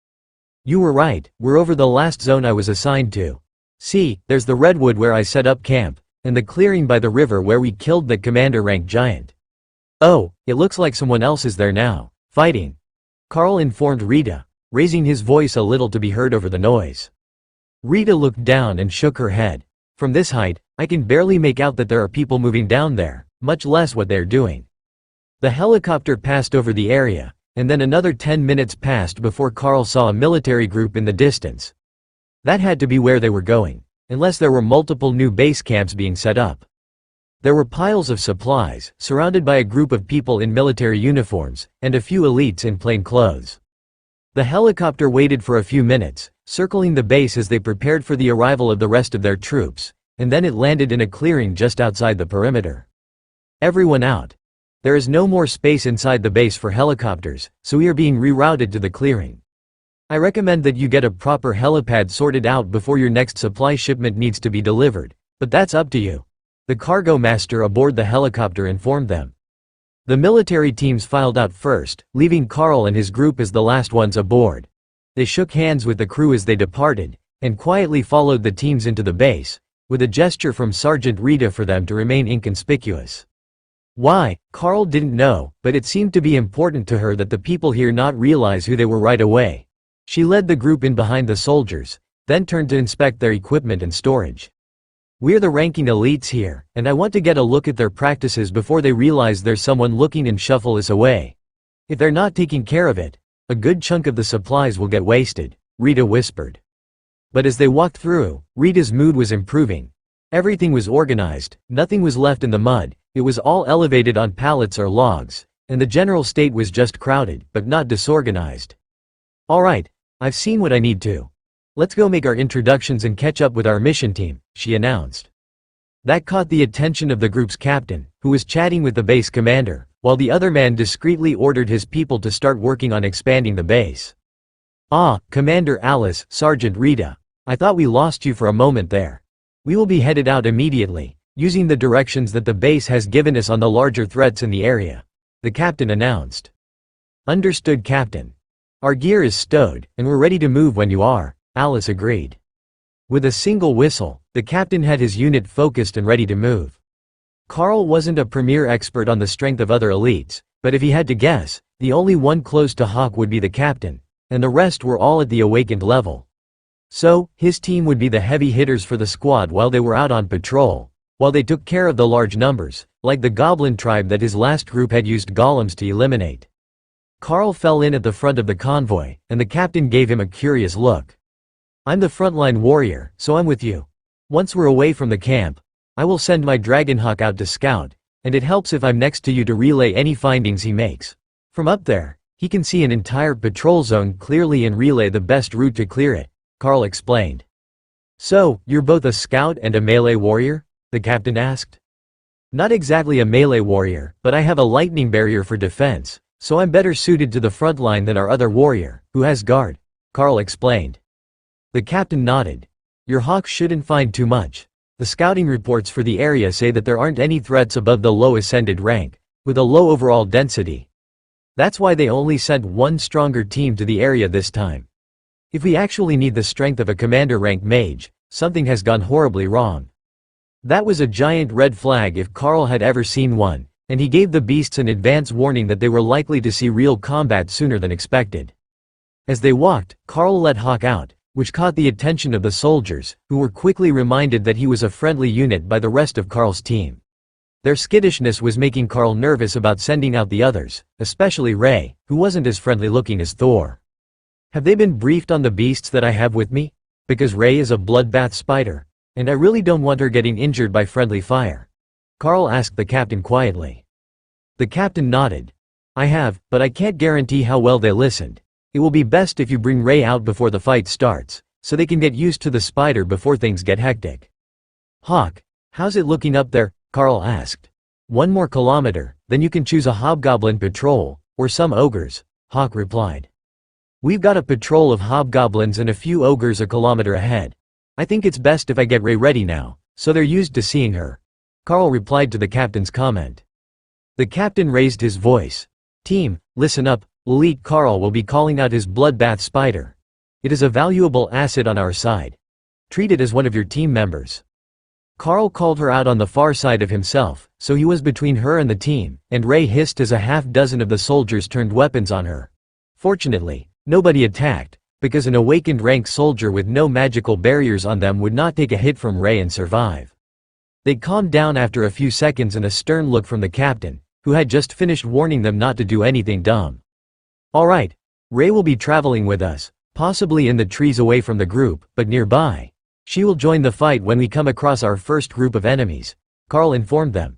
"You were right, we're over the last zone I was assigned to. See, there's the redwood where I set up camp, and the clearing by the river where we killed the commander-rank giant. Oh, it looks like someone else is there now, fighting," Carl informed Rita, raising his voice a little to be heard over the noise. Rita looked down and shook her head. "From this height, I can barely make out that there are people moving down there, much less what they're doing." The helicopter passed over the area, and then another 10 minutes passed before Carl saw a military group in the distance. That had to be where they were going, unless there were multiple new base camps being set up. There were piles of supplies, surrounded by a group of people in military uniforms, and a few elites in plain clothes. The helicopter waited for a few minutes, circling the base as they prepared for the arrival of the rest of their troops, and then it landed in a clearing just outside the perimeter. "Everyone out. There is no more space inside the base for helicopters, so we are being rerouted to the clearing. I recommend that you get a proper helipad sorted out before your next supply shipment needs to be delivered, but that's up to you," the cargo master aboard the helicopter informed them. The military teams filed out first, leaving Carl and his group as the last ones aboard. They shook hands with the crew as they departed, and quietly followed the teams into the base, with a gesture from Sergeant Rita for them to remain inconspicuous. Why, Carl didn't know, but it seemed to be important to her that the people here not realize who they were right away. She led the group in behind the soldiers, then turned to inspect their equipment and storage. "We're the ranking elites here, and I want to get a look at their practices before they realize there's someone looking and shuffle us away. If they're not taking care of it, a good chunk of the supplies will get wasted," Rita whispered. But as they walked through, Rita's mood was improving. Everything was organized, nothing was left in the mud, it was all elevated on pallets or logs, and the general state was just crowded, but not disorganized. "All right, I've seen what I need to. Let's go make our introductions and catch up with our mission team," she announced. That caught the attention of the group's captain, who was chatting with the base commander, while the other man discreetly ordered his people to start working on expanding the base. "Ah, Commander Alice, Sergeant Rita. I thought we lost you for a moment there. We will be headed out immediately, using the directions that the base has given us on the larger threats in the area," the captain announced. "Understood, Captain. Our gear is stowed, and we're ready to move when you are," Alice agreed. With a single whistle, the captain had his unit focused and ready to move. Carl wasn't a premier expert on the strength of other elites, but if he had to guess, the only one close to Hawk would be the captain, and the rest were all at the awakened level. So, his team would be the heavy hitters for the squad while they were out on patrol, while they took care of the large numbers, like the goblin tribe that his last group had used golems to eliminate. Carl fell in at the front of the convoy, and the captain gave him a curious look. "I'm the frontline warrior, so I'm with you. Once we're away from the camp, I will send my Dragonhawk out to scout, and it helps if I'm next to you to relay any findings he makes. From up there, he can see an entire patrol zone clearly and relay the best route to clear it," Carl explained. "So, you're both a scout and a melee warrior?" the captain asked. "Not exactly a melee warrior, but I have a lightning barrier for defense, so I'm better suited to the front line than our other warrior, who has guard," Carl explained. The captain nodded. "Your hawk shouldn't find too much. The scouting reports for the area say that there aren't any threats above the low ascended rank, with a low overall density. That's why they only sent one stronger team to the area this time. If we actually need the strength of a commander-rank mage, something has gone horribly wrong." That was a giant red flag if Carl had ever seen one, and he gave the beasts an advance warning that they were likely to see real combat sooner than expected. As they walked, Carl let Hawk out, which caught the attention of the soldiers, who were quickly reminded that he was a friendly unit by the rest of Carl's team. Their skittishness was making Carl nervous about sending out the others, especially Ray, who wasn't as friendly looking as Thor. "Have they been briefed on the beasts that I have with me? Because Ray is a bloodbath spider, and I really don't want her getting injured by friendly fire," Carl asked the captain quietly. The captain nodded. "I have, but I can't guarantee how well they listened. It will be best if you bring Ray out before the fight starts, so they can get used to the spider before things get hectic." "Hawk, how's it looking up there?" Carl asked. "1 more kilometer, then you can choose a hobgoblin patrol, or some ogres," Hawk replied. "We've got a patrol of hobgoblins and a few ogres a kilometer ahead. I think it's best if I get Ray ready now, so they're used to seeing her," Carl replied to the captain's comment. The captain raised his voice. "Team, listen up, Elite Carl will be calling out his bloodbath spider. It is a valuable asset on our side. Treat it as one of your team members." Carl called her out on the far side of himself, so he was between her and the team, and Ray hissed as a half-dozen of the soldiers turned weapons on her. Fortunately, nobody attacked, because an awakened rank soldier with no magical barriers on them would not take a hit from Ray and survive. They calmed down after a few seconds and a stern look from the captain, who had just finished warning them not to do anything dumb. "Alright, Ray will be traveling with us, possibly in the trees away from the group, but nearby. She will join the fight when we come across our first group of enemies," Carl informed them.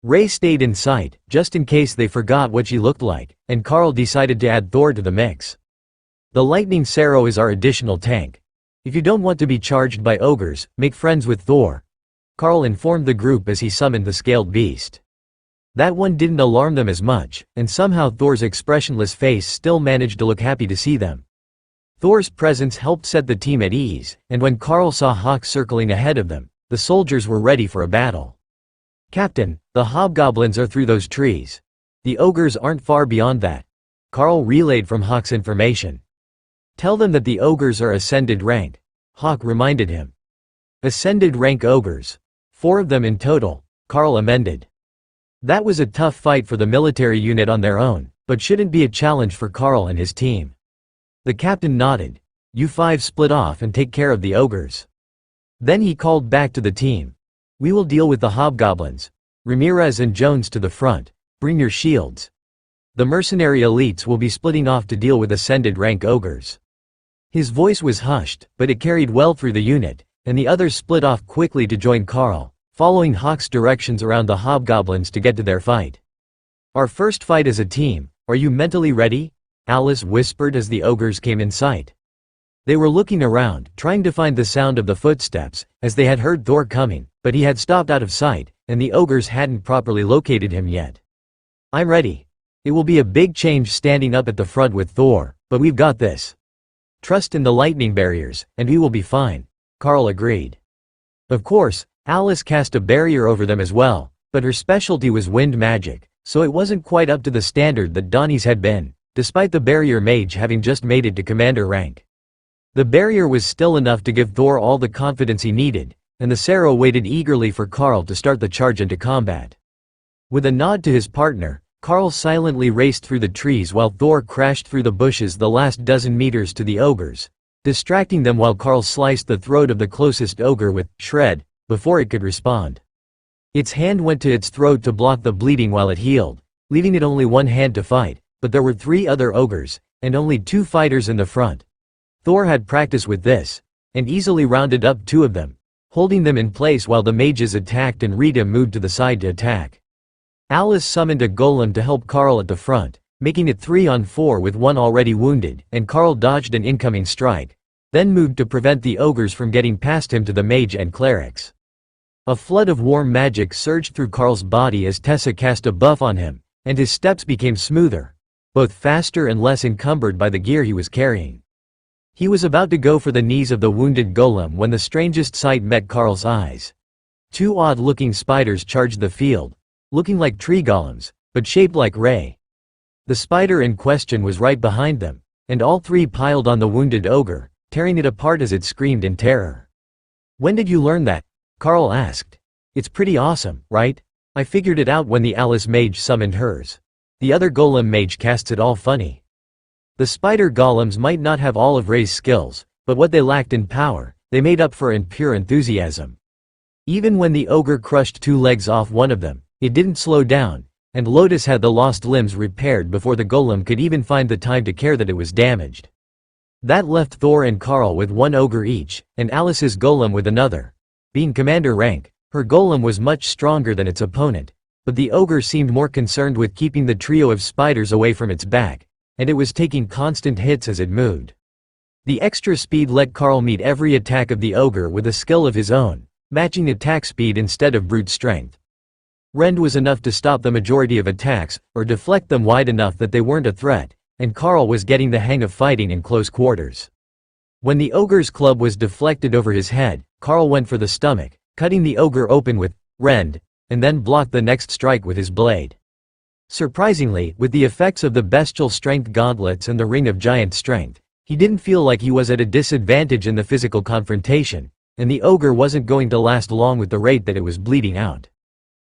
Ray stayed in sight, just in case they forgot what she looked like, and Carl decided to add Thor to the mix. "The lightning Sarrow is our additional tank. If you don't want to be charged by ogres, make friends with Thor," Carl informed the group as he summoned the scaled beast. That one didn't alarm them as much, and somehow Thor's expressionless face still managed to look happy to see them. Thor's presence helped set the team at ease, and when Carl saw Hawk circling ahead of them, the soldiers were ready for a battle. "Captain, the hobgoblins are through those trees. The ogres aren't far beyond that," Carl relayed from Hawk's information. "Tell them that the ogres are ascended rank," Hawk reminded him. "Ascended rank ogres. 4 of them in total," Carl amended. That was a tough fight for the military unit on their own, but shouldn't be a challenge for Carl and his team. The captain nodded. "You 5 split off and take care of the ogres." Then he called back to the team. "We will deal with the hobgoblins. Ramirez and Jones to the front. Bring your shields. The mercenary elites will be splitting off to deal with ascended rank ogres." His voice was hushed, but it carried well through the unit, and the others split off quickly to join Carl, following Hawk's directions around the hobgoblins to get to their fight. "Our first fight as a team, are you mentally ready?" Alice whispered as the ogres came in sight. They were looking around, trying to find the sound of the footsteps, as they had heard Thor coming, but he had stopped out of sight, and the ogres hadn't properly located him yet. "I'm ready. It will be a big change standing up at the front with Thor, but we've got this. Trust in the lightning barriers, and we will be fine," Carl agreed. Of course, Alice cast a barrier over them as well, but her specialty was wind magic, so it wasn't quite up to the standard that Donnie's had been, despite the barrier mage having just made it to commander rank. The barrier was still enough to give Thor all the confidence he needed, and the Sarrow waited eagerly for Carl to start the charge into combat. With a nod to his partner, Carl silently raced through the trees while Thor crashed through the bushes the last dozen meters to the ogres, distracting them while Carl sliced the throat of the closest ogre with Shred before it could respond. Its hand went to its throat to block the bleeding while it healed, leaving it only one hand to fight, but there were 3 other ogres, and only 2 fighters in the front. Thor had practice with this, and easily rounded up 2 of them, holding them in place while the mages attacked and Rita moved to the side to attack. Alice summoned a golem to help Carl at the front, making it 3-on-4 with one already wounded, and Carl dodged an incoming strike, then moved to prevent the ogres from getting past him to the mage and clerics. A flood of warm magic surged through Carl's body as Tessa cast a buff on him, and his steps became smoother, both faster and less encumbered by the gear he was carrying. He was about to go for the knees of the wounded golem when the strangest sight met Carl's eyes. 2 odd-looking spiders charged the field, looking like tree golems, but shaped like Ray. The spider in question was right behind them, and all 3 piled on the wounded ogre, tearing it apart as it screamed in terror. "When did you learn that?" Carl asked. "It's pretty awesome, right? I figured it out when the Alice mage summoned hers. The other golem mage casts it all funny." The spider golems might not have all of Ray's skills, but what they lacked in power, they made up for in pure enthusiasm. Even when the ogre crushed 2 legs off one of them, it didn't slow down, and Lotus had the lost limbs repaired before the golem could even find the time to care that it was damaged. That left Thor and Carl with 1 ogre each, and Alice's golem with another. Being commander rank, her golem was much stronger than its opponent, but the ogre seemed more concerned with keeping the trio of spiders away from its back, and it was taking constant hits as it moved. The extra speed let Carl meet every attack of the ogre with a skill of his own, matching attack speed instead of brute strength. Rend was enough to stop the majority of attacks, or deflect them wide enough that they weren't a threat, and Carl was getting the hang of fighting in close quarters. When the ogre's club was deflected over his head, Carl went for the stomach, cutting the ogre open with Rend, and then blocked the next strike with his blade. Surprisingly, with the effects of the bestial strength gauntlets and the ring of giant strength, he didn't feel like he was at a disadvantage in the physical confrontation, and the ogre wasn't going to last long with the rate that it was bleeding out.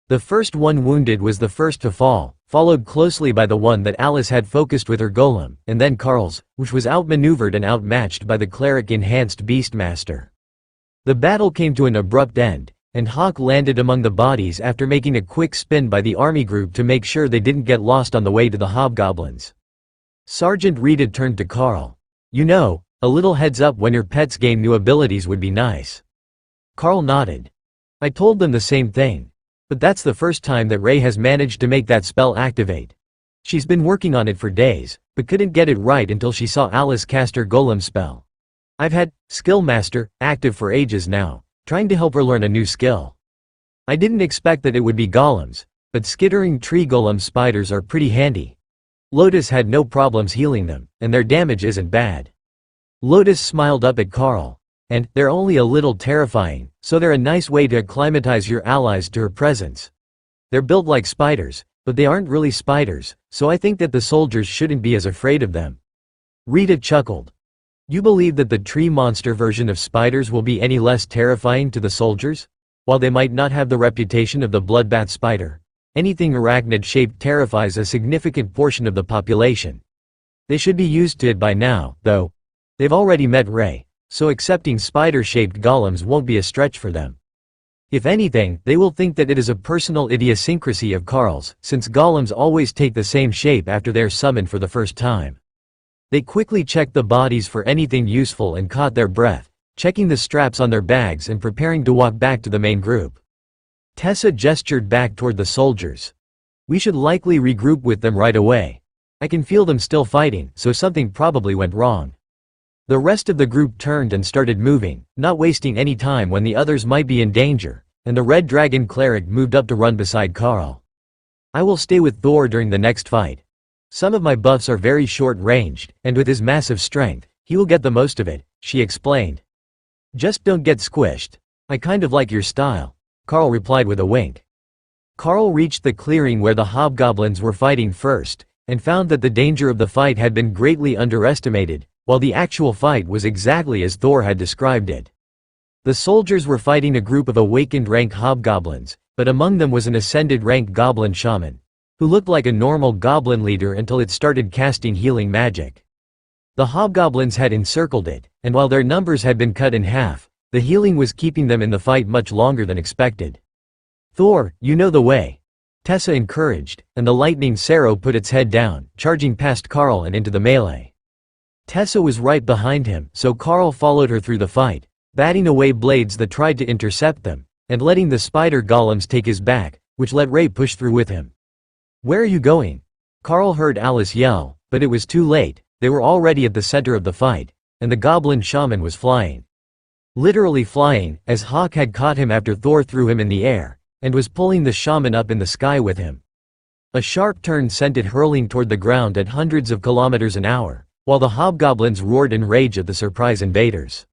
The first one wounded was the first to fall, followed closely by the one that Alice had focused with her golem, and then Carl's, which was outmaneuvered and outmatched by the cleric-enhanced Beastmaster. The battle came to an abrupt end, and Hawk landed among the bodies after making a quick spin by the army group to make sure they didn't get lost on the way to the hobgoblins. Sergeant Rita turned to Carl. "You know, a little heads up when your pets gain new abilities would be nice." Carl nodded. "I told them the same thing. But that's the first time that Ray has managed to make that spell activate. She's been working on it for days, but couldn't get it right until she saw Alice cast her golem spell. I've had Skill Master active for ages now, trying to help her learn a new skill. I didn't expect that it would be golems, but skittering tree golem spiders are pretty handy. Lotus had no problems healing them, and their damage isn't bad." Lotus smiled up at Carl. "And they're only a little terrifying, so they're a nice way to acclimatize your allies to her presence. They're built like spiders, but they aren't really spiders, so I think that the soldiers shouldn't be as afraid of them." Rita chuckled. "You believe that the tree monster version of spiders will be any less terrifying to the soldiers? While they might not have the reputation of the bloodbath spider, anything arachnid-shaped terrifies a significant portion of the population. They should be used to it by now, though. They've already met Ray, so accepting spider-shaped golems won't be a stretch for them. If anything, they will think that it is a personal idiosyncrasy of Carl's, since golems always take the same shape after they are summoned for the first time." They quickly checked the bodies for anything useful and caught their breath, checking the straps on their bags and preparing to walk back to the main group. Tessa gestured back toward the soldiers. "We should likely regroup with them right away. I can feel them still fighting, so something probably went wrong." The rest of the group turned and started moving, not wasting any time when the others might be in danger, and the Red Dragon Cleric moved up to run beside Carl. "I will stay with Thor during the next fight. Some of my buffs are very short-ranged, and with his massive strength, he will get the most of it," she explained. "Just don't get squished. I kind of like your style," Carl replied with a wink. Carl reached the clearing where the hobgoblins were fighting first, and found that the danger of the fight had been greatly underestimated, while the actual fight was exactly as Thor had described it. The soldiers were fighting a group of awakened rank hobgoblins, but among them was an ascended rank goblin shaman, who looked like a normal goblin leader until it started casting healing magic. The hobgoblins had encircled it, and while their numbers had been cut in half, the healing was keeping them in the fight much longer than expected. "Thor, you know the way," Tessa encouraged, and the lightning Sero put its head down, charging past Carl and into the melee. Tessa was right behind him, so Carl followed her through the fight, batting away blades that tried to intercept them, and letting the spider golems take his back, which let Ray push through with him. "Where are you going?" Carl heard Alice yell, but it was too late. They were already at the center of the fight, and the goblin shaman was flying. Literally flying, as Hawk had caught him after Thor threw him in the air, and was pulling the shaman up in the sky with him. A sharp turn sent it hurling toward the ground at hundreds of kilometers an hour, while the hobgoblins roared in rage at the surprise invaders.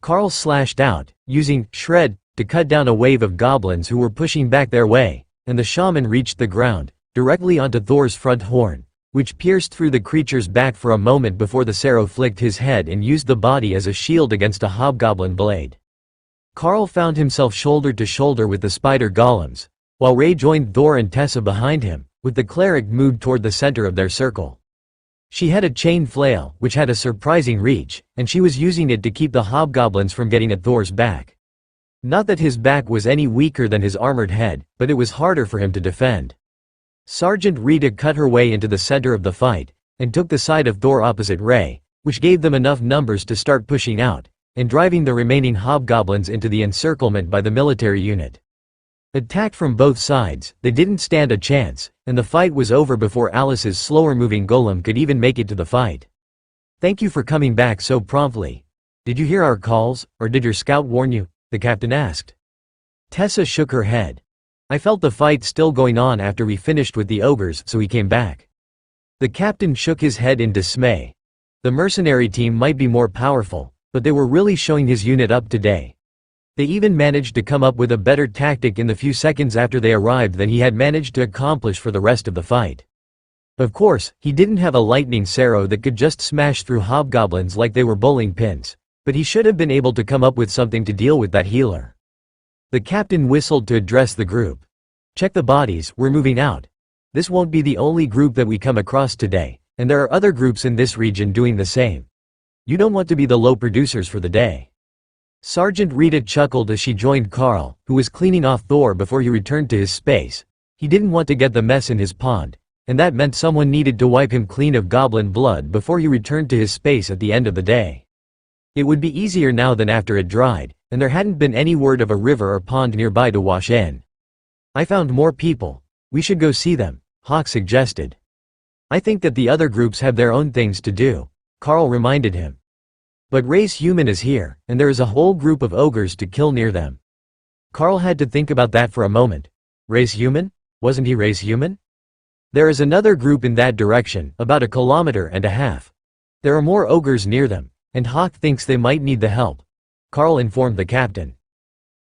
Carl slashed out, using Shred to cut down a wave of goblins who were pushing back their way, and the shaman reached the ground, directly onto Thor's front horn, which pierced through the creature's back for a moment before the Sero flicked his head and used the body as a shield against a hobgoblin blade. Carl found himself shoulder to shoulder with the spider golems, while Ray joined Thor and Tessa behind him, with the cleric moved toward the center of their circle. She had a chain flail, which had a surprising reach, and she was using it to keep the hobgoblins from getting at Thor's back. Not that his back was any weaker than his armored head, but it was harder for him to defend. Sergeant Rita cut her way into the center of the fight, and took the side of Thor opposite Ray, which gave them enough numbers to start pushing out, and driving the remaining hobgoblins into the encirclement by the military unit. Attacked from both sides, they didn't stand a chance, and the fight was over before Alice's slower-moving golem could even make it to the fight. "Thank you for coming back so promptly. Did you hear our calls, or did your scout warn you?" the captain asked. Tessa shook her head. "I felt the fight still going on after we finished with the ogres, so we came back." The captain shook his head in dismay. The mercenary team might be more powerful, but they were really showing his unit up today. They even managed to come up with a better tactic in the few seconds after they arrived than he had managed to accomplish for the rest of the fight. Of course, he didn't have a lightning arrow that could just smash through hobgoblins like they were bowling pins, but he should have been able to come up with something to deal with that healer. The captain whistled to address the group. "Check the bodies, we're moving out. This won't be the only group that we come across today, and there are other groups in this region doing the same. You don't want to be the low producers for the day." Sergeant Rita chuckled as she joined Carl, who was cleaning off Thor before he returned to his space. He didn't want to get the mess in his pond, and that meant someone needed to wipe him clean of goblin blood before he returned to his space at the end of the day. It would be easier now than after it dried, and there hadn't been any word of a river or pond nearby to wash in. "I found more people. We should go see them," Hawk suggested. "I think that the other groups have their own things to do," Carl reminded him. "But Race Human is here, and there is a whole group of ogres to kill near them." Carl had to think about that for a moment. Race Human? Wasn't he Race Human? "There is another group in that direction, about 1.5 kilometers. There are more ogres near them, and Hawk thinks they might need the help," Carl informed the captain.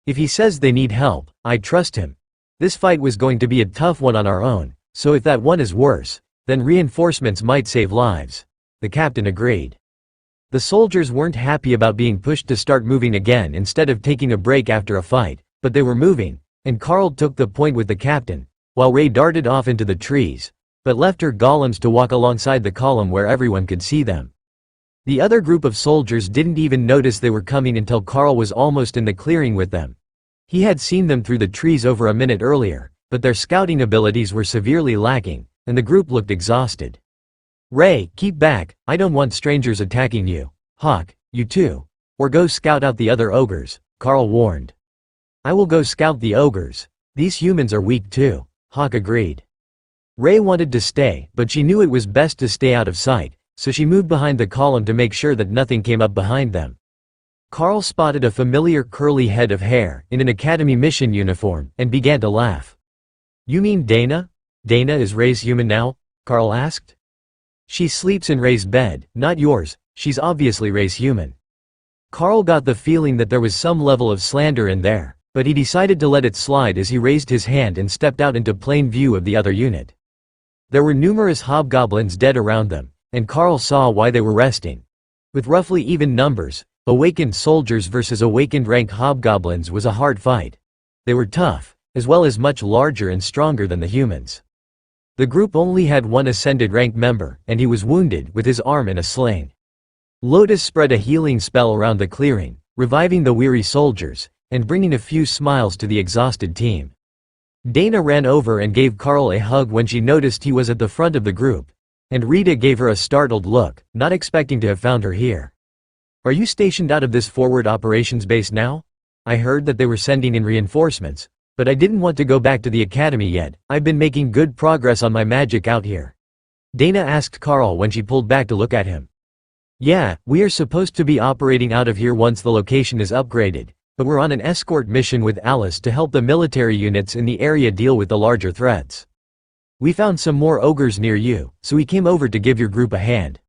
"If he says they need help, I trust him. This fight was going to be a tough one on our own, so if that one is worse, then reinforcements might save lives," the captain agreed. The soldiers weren't happy about being pushed to start moving again instead of taking a break after a fight, but they were moving, and Carl took the point with the captain, while Ray darted off into the trees, but left her golems to walk alongside the column where everyone could see them. The other group of soldiers didn't even notice they were coming until Carl was almost in the clearing with them. He had seen them through the trees over a minute earlier, but their scouting abilities were severely lacking, and the group looked exhausted. "Ray, keep back, I don't want strangers attacking you. Hawk, you too. Or go scout out the other ogres," Carl warned. "I will go scout the ogres. These humans are weak too," Hawk agreed. Ray wanted to stay, but she knew it was best to stay out of sight, so she moved behind the column to make sure that nothing came up behind them. Carl spotted a familiar curly head of hair in an Academy mission uniform and began to laugh. "You mean Dana? Dana is Ray's human now?" Carl asked. "She sleeps in Ray's bed, not yours. She's obviously Ray's human." Carl got the feeling that there was some level of slander in there, but he decided to let it slide as he raised his hand and stepped out into plain view of the other unit. There were numerous hobgoblins dead around them, and Carl saw why they were resting. With roughly even numbers, awakened soldiers versus awakened rank hobgoblins was a hard fight. They were tough, as well as much larger and stronger than the humans. The group only had one ascended rank member, and he was wounded, with his arm in a sling. Lotus spread a healing spell around the clearing, reviving the weary soldiers, and bringing a few smiles to the exhausted team. Dana ran over and gave Carl a hug when she noticed he was at the front of the group, and Rita gave her a startled look, not expecting to have found her here. "Are you stationed out of this forward operations base now? I heard that they were sending in reinforcements, but I didn't want to go back to the academy yet. I've been making good progress on my magic out here," Dana asked Carl when she pulled back to look at him. "Yeah, we are supposed to be operating out of here once the location is upgraded, but we're on an escort mission with Alice to help the military units in the area deal with the larger threats. We found some more ogres near you, so we came over to give your group a hand."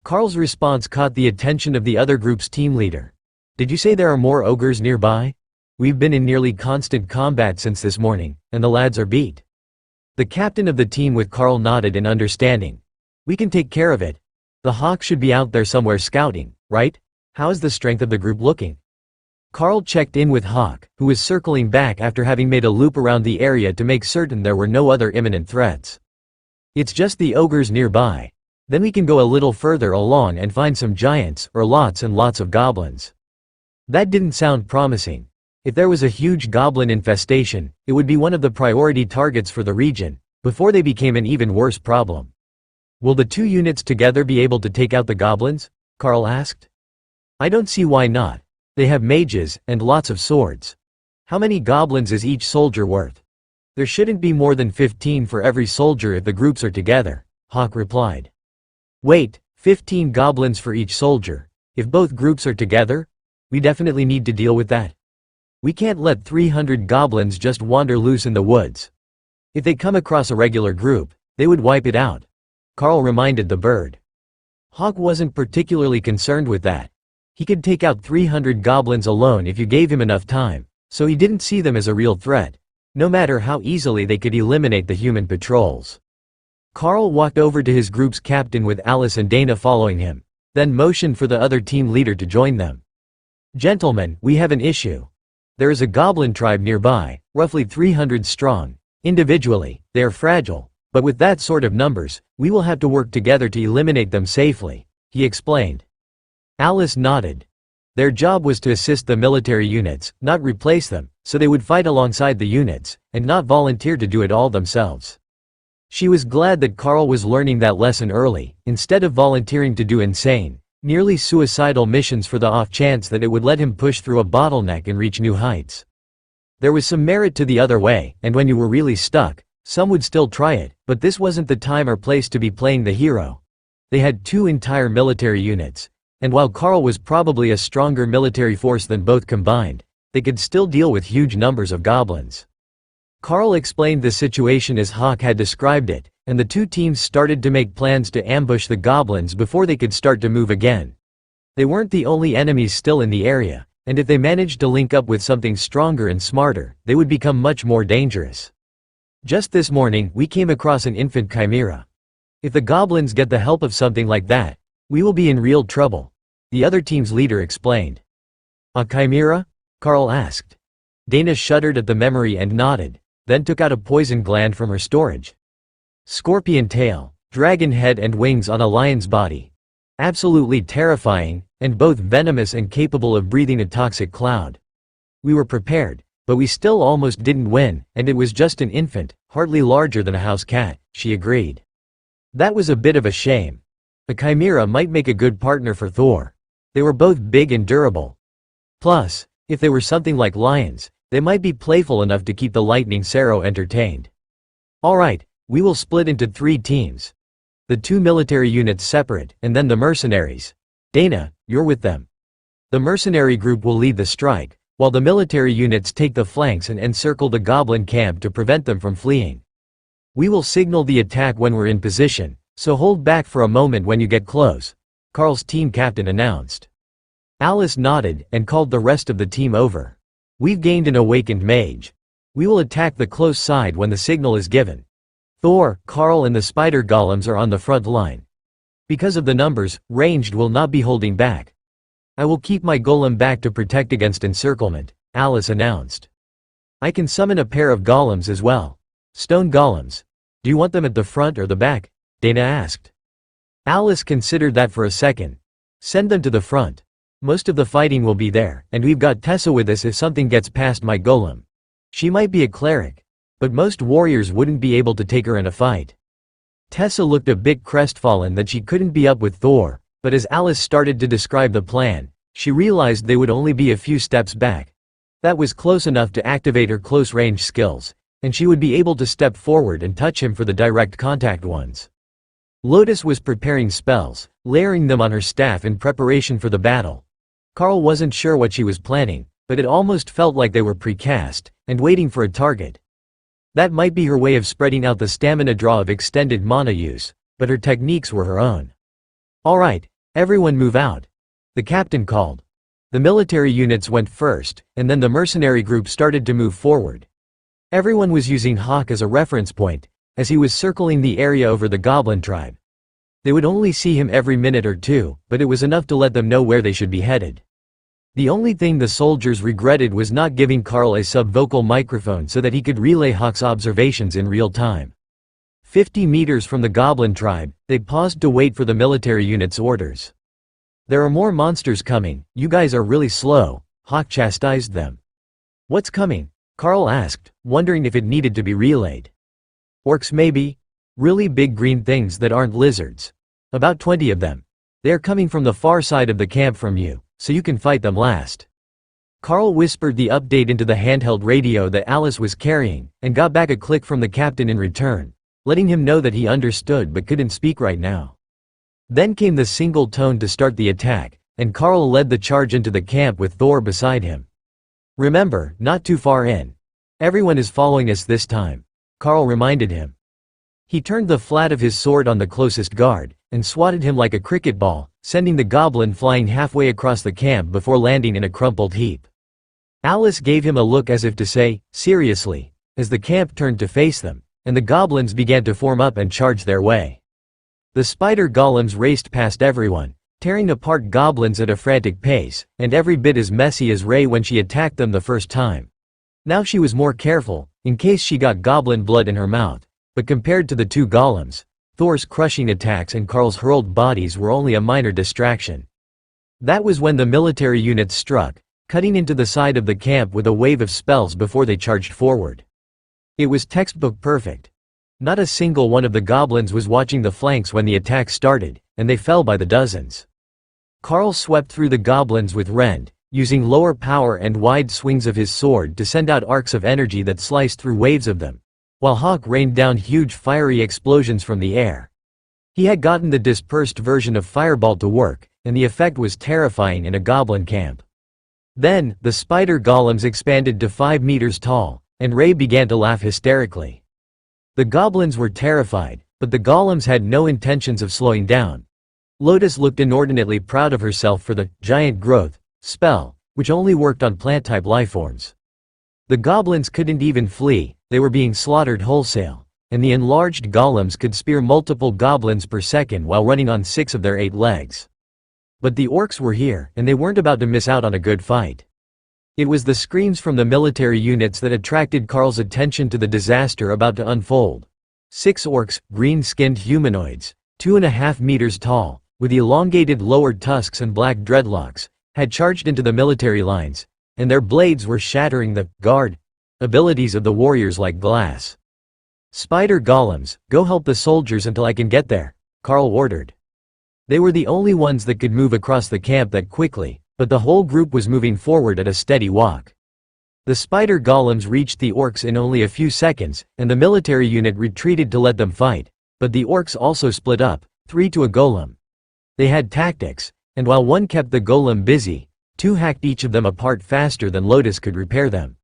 Carl's response caught the attention of the other group's team leader. "Did you say there are more ogres nearby? We've been in nearly constant combat since this morning, and the lads are beat." The captain of the team with Carl nodded in understanding. "We can take care of it. The Hawk should be out there somewhere scouting, right? How's the strength of the group looking?" Carl checked in with Hawk, who was circling back after having made a loop around the area to make certain there were no other imminent threats. "It's just the ogres nearby. Then we can go a little further along and find some giants, or lots and lots of goblins." That didn't sound promising. If there was a huge goblin infestation, it would be one of the priority targets for the region, before they became an even worse problem. "Will the two units together be able to take out the goblins?" Carl asked. "I don't see why not. They have mages, and lots of swords. How many goblins is each soldier worth?" "There shouldn't be more than 15 for every soldier if the groups are together," Hawk replied. "Wait, 15 goblins for each soldier? If both groups are together? We definitely need to deal with that. We can't let 300 goblins just wander loose in the woods. If they come across a regular group, they would wipe it out," Carl reminded the bird. Hawk wasn't particularly concerned with that. He could take out 300 goblins alone if you gave him enough time, so he didn't see them as a real threat, no matter how easily they could eliminate the human patrols. Carl walked over to his group's captain with Alice and Dana following him, then motioned for the other team leader to join them. "Gentlemen, we have an issue. There is a goblin tribe nearby, roughly 300 strong. Individually, they are fragile, but with that sort of numbers, we will have to work together to eliminate them safely," he explained. Alice nodded. Their job was to assist the military units, not replace them, so they would fight alongside the units, and not volunteer to do it all themselves. She was glad that Carl was learning that lesson early, instead of volunteering to do insane, nearly suicidal missions for the off chance that it would let him push through a bottleneck and reach new heights. There was some merit to the other way, and when you were really stuck, some would still try it, but this wasn't the time or place to be playing the hero. They had 2 entire military units, and while Carl was probably a stronger military force than both combined, they could still deal with huge numbers of goblins. Carl explained the situation as Hawk had described it, and the 2 teams started to make plans to ambush the goblins before they could start to move again. They weren't the only enemies still in the area, and if they managed to link up with something stronger and smarter, they would become much more dangerous. "Just this morning, we came across an infant chimera. If the goblins get the help of something like that, we will be in real trouble," the other team's leader explained. "A chimera?" Carl asked. Dana shuddered at the memory and nodded, then took out a poison gland from her storage. "Scorpion tail, dragon head and wings on a lion's body. Absolutely terrifying, and both venomous and capable of breathing a toxic cloud. We were prepared, but we still almost didn't win, and it was just an infant, hardly larger than a house cat," she agreed. "That was a bit of a shame. A chimera might make a good partner for Thor. They were both big and durable. Plus, if they were something like lions, they might be playful enough to keep the lightning Sparrow entertained. Alright, we will split into 3 teams. The 2 military units separate, and then the mercenaries. Dana, you're with them. The mercenary group will lead the strike, while the military units take the flanks and encircle the goblin camp to prevent them from fleeing. We will signal the attack when we're in position, so hold back for a moment when you get close," Carl's team captain announced. Alice nodded and called the rest of the team over. "We've gained an awakened mage. We will attack the close side when the signal is given. Thor, Carl and the spider golems are on the front line. Because of the numbers, ranged will not be holding back. I will keep my golem back to protect against encirclement," Alice announced. "I can summon a pair of golems as well. Stone golems. Do you want them at the front or the back?" Dana asked. Alice considered that for a second. "Send them to the front. Most of the fighting will be there, and we've got Tessa with us if something gets past my golem. She might be a cleric, but most warriors wouldn't be able to take her in a fight." Tessa looked a bit crestfallen that she couldn't be up with Thor, but as Alice started to describe the plan, she realized they would only be a few steps back. That was close enough to activate her close-range skills, and she would be able to step forward and touch him for the direct contact ones. Lotus was preparing spells, layering them on her staff in preparation for the battle. Carl wasn't sure what she was planning, but it almost felt like they were precast, and waiting for a target. That might be her way of spreading out the stamina draw of extended mana use, but her techniques were her own. "Alright, everyone move out," the captain called. The military units went first, and then the mercenary group started to move forward. Everyone was using Hawk as a reference point, as he was circling the area over the goblin tribe. They would only see him every minute or 2, but it was enough to let them know where they should be headed. The only thing the soldiers regretted was not giving Carl a sub-vocal microphone so that he could relay Hawk's observations in real time. 50 meters from the goblin tribe, they paused to wait for the military unit's orders. "There are more monsters coming, you guys are really slow," Hawk chastised them. "What's coming?" Carl asked, wondering if it needed to be relayed. "Orcs maybe? Really big green things that aren't lizards. About 20 of them. They are coming from the far side of the camp from you, so you can fight them last." Carl whispered the update into the handheld radio that Alice was carrying, and got back a click from the captain in return, letting him know that he understood but couldn't speak right now. Then came the single tone to start the attack, and Carl led the charge into the camp with Thor beside him. "Remember, not too far in. Everyone is following us this time," Carl reminded him. He turned the flat of his sword on the closest guard, and swatted him like a cricket ball, sending the goblin flying halfway across the camp before landing in a crumpled heap. Alice gave him a look as if to say, "Seriously," as the camp turned to face them, and the goblins began to form up and charge their way. The spider golems raced past everyone, tearing apart goblins at a frantic pace, and every bit as messy as Ray when she attacked them the first time. Now she was more careful, in case she got goblin blood in her mouth, but compared to the two golems, Thor's crushing attacks and Karl's hurled bodies were only a minor distraction. That was when the military units struck, cutting into the side of the camp with a wave of spells before they charged forward. It was textbook perfect. Not a single one of the goblins was watching the flanks when the attack started, and they fell by the dozens. Karl swept through the goblins with Rend, using lower power and wide swings of his sword to send out arcs of energy that sliced through waves of them, while Hawk rained down huge fiery explosions from the air. He had gotten the dispersed version of Fireball to work, and the effect was terrifying in a goblin camp. Then, the spider golems expanded to 5 meters tall, and Ray began to laugh hysterically. The goblins were terrified, but the golems had no intentions of slowing down. Lotus looked inordinately proud of herself for the giant growth spell, which only worked on plant-type lifeforms. The goblins couldn't even flee, they were being slaughtered wholesale, and the enlarged golems could spear multiple goblins per second while running on 6 of their 8 legs. But the orcs were here, and they weren't about to miss out on a good fight. It was the screams from the military units that attracted Karl's attention to the disaster about to unfold. 6 orcs, green-skinned humanoids, 2.5 meters tall, with elongated lower tusks and black dreadlocks, had charged into the military lines, and their blades were shattering the guard abilities of the warriors like glass. "Spider golems, go help the soldiers until I can get there," Karl ordered. They were the only ones that could move across the camp that quickly, but the whole group was moving forward at a steady walk. The spider golems reached the orcs in only a few seconds, and the military unit retreated to let them fight, but the orcs also split up, 3 to a golem. They had tactics, and while one kept the golem busy, 2 hacked each of them apart faster than Lotus could repair them.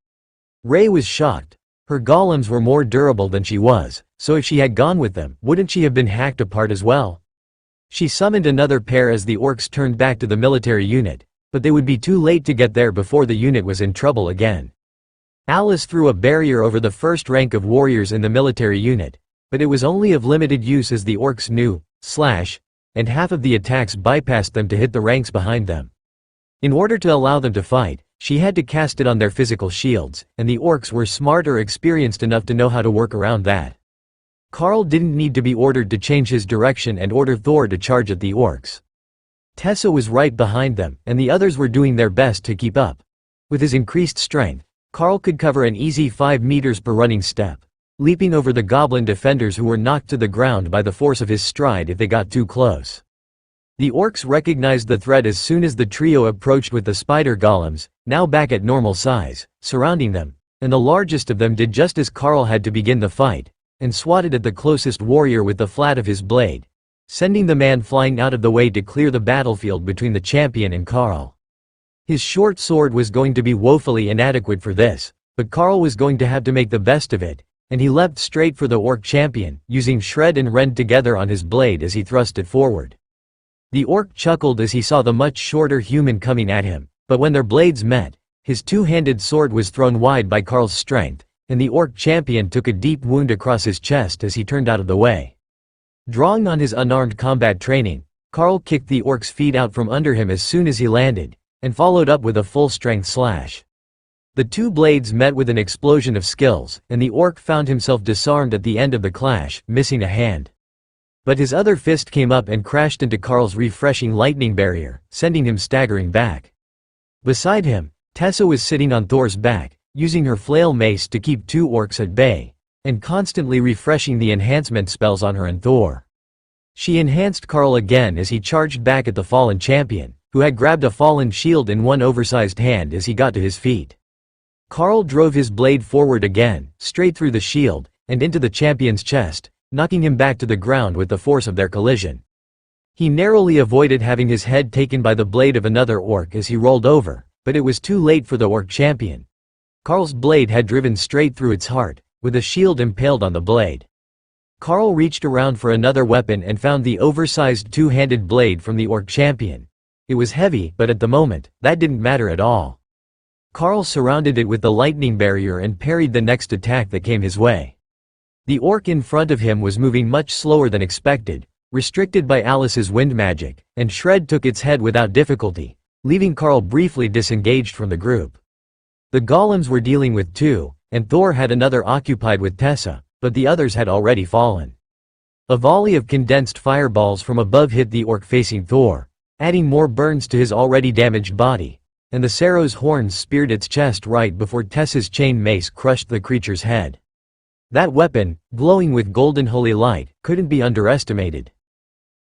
Ray was shocked. Her golems were more durable than she was, so if she had gone with them, wouldn't she have been hacked apart as well? She summoned another pair as the orcs turned back to the military unit, but they would be too late to get there before the unit was in trouble again. Alice threw a barrier over the first rank of warriors in the military unit, but it was only of limited use as the orcs knew, and half of the attacks bypassed them to hit the ranks behind them. In order to allow them to fight, she had to cast it on their physical shields, and the orcs were smart or experienced enough to know how to work around that. Karl didn't need to be ordered to change his direction and order Thor to charge at the orcs. Tessa was right behind them, and the others were doing their best to keep up. With his increased strength, Karl could cover an easy 5 meters per running step, leaping over the goblin defenders who were knocked to the ground by the force of his stride if they got too close. The orcs recognized the threat as soon as the trio approached with the spider golems, now back at normal size, surrounding them, and the largest of them did just as Karl had to begin the fight, and swatted at the closest warrior with the flat of his blade, sending the man flying out of the way to clear the battlefield between the champion and Karl. His short sword was going to be woefully inadequate for this, but Karl was going to have to make the best of it, and he leapt straight for the orc champion, using Shred and Rend together on his blade as he thrust it forward. The orc chuckled as he saw the much shorter human coming at him, but when their blades met, his two-handed sword was thrown wide by Karl's strength, and the orc champion took a deep wound across his chest as he turned out of the way. Drawing on his unarmed combat training, Karl kicked the orc's feet out from under him as soon as he landed, and followed up with a full-strength slash. The 2 blades met with an explosion of skills, and the orc found himself disarmed at the end of the clash, missing a hand. But his other fist came up and crashed into Karl's refreshing lightning barrier, sending him staggering back. Beside him, Tessa was sitting on Thor's back, using her flail mace to keep 2 orcs at bay, and constantly refreshing the enhancement spells on her and Thor. She enhanced Karl again as he charged back at the fallen champion, who had grabbed a fallen shield in one oversized hand as he got to his feet. Karl drove his blade forward again, straight through the shield, and into the champion's chest, knocking him back to the ground with the force of their collision. He narrowly avoided having his head taken by the blade of another orc as he rolled over, but it was too late for the orc champion. Karl's blade had driven straight through its heart, with a shield impaled on the blade. Carl reached around for another weapon and found the oversized two-handed blade from the orc champion. It was heavy, but at the moment, that didn't matter at all. Carl surrounded it with the lightning barrier and parried the next attack that came his way. The orc in front of him was moving much slower than expected, restricted by Alice's wind magic, and Shred took its head without difficulty, leaving Carl briefly disengaged from the group. The golems were dealing with two, and Thor had another occupied with Tessa, but the others had already fallen. A volley of condensed fireballs from above hit the orc facing Thor, adding more burns to his already damaged body, and the Sarrow's horns speared its chest right before Tessa's chain mace crushed the creature's head. That weapon, glowing with golden holy light, couldn't be underestimated.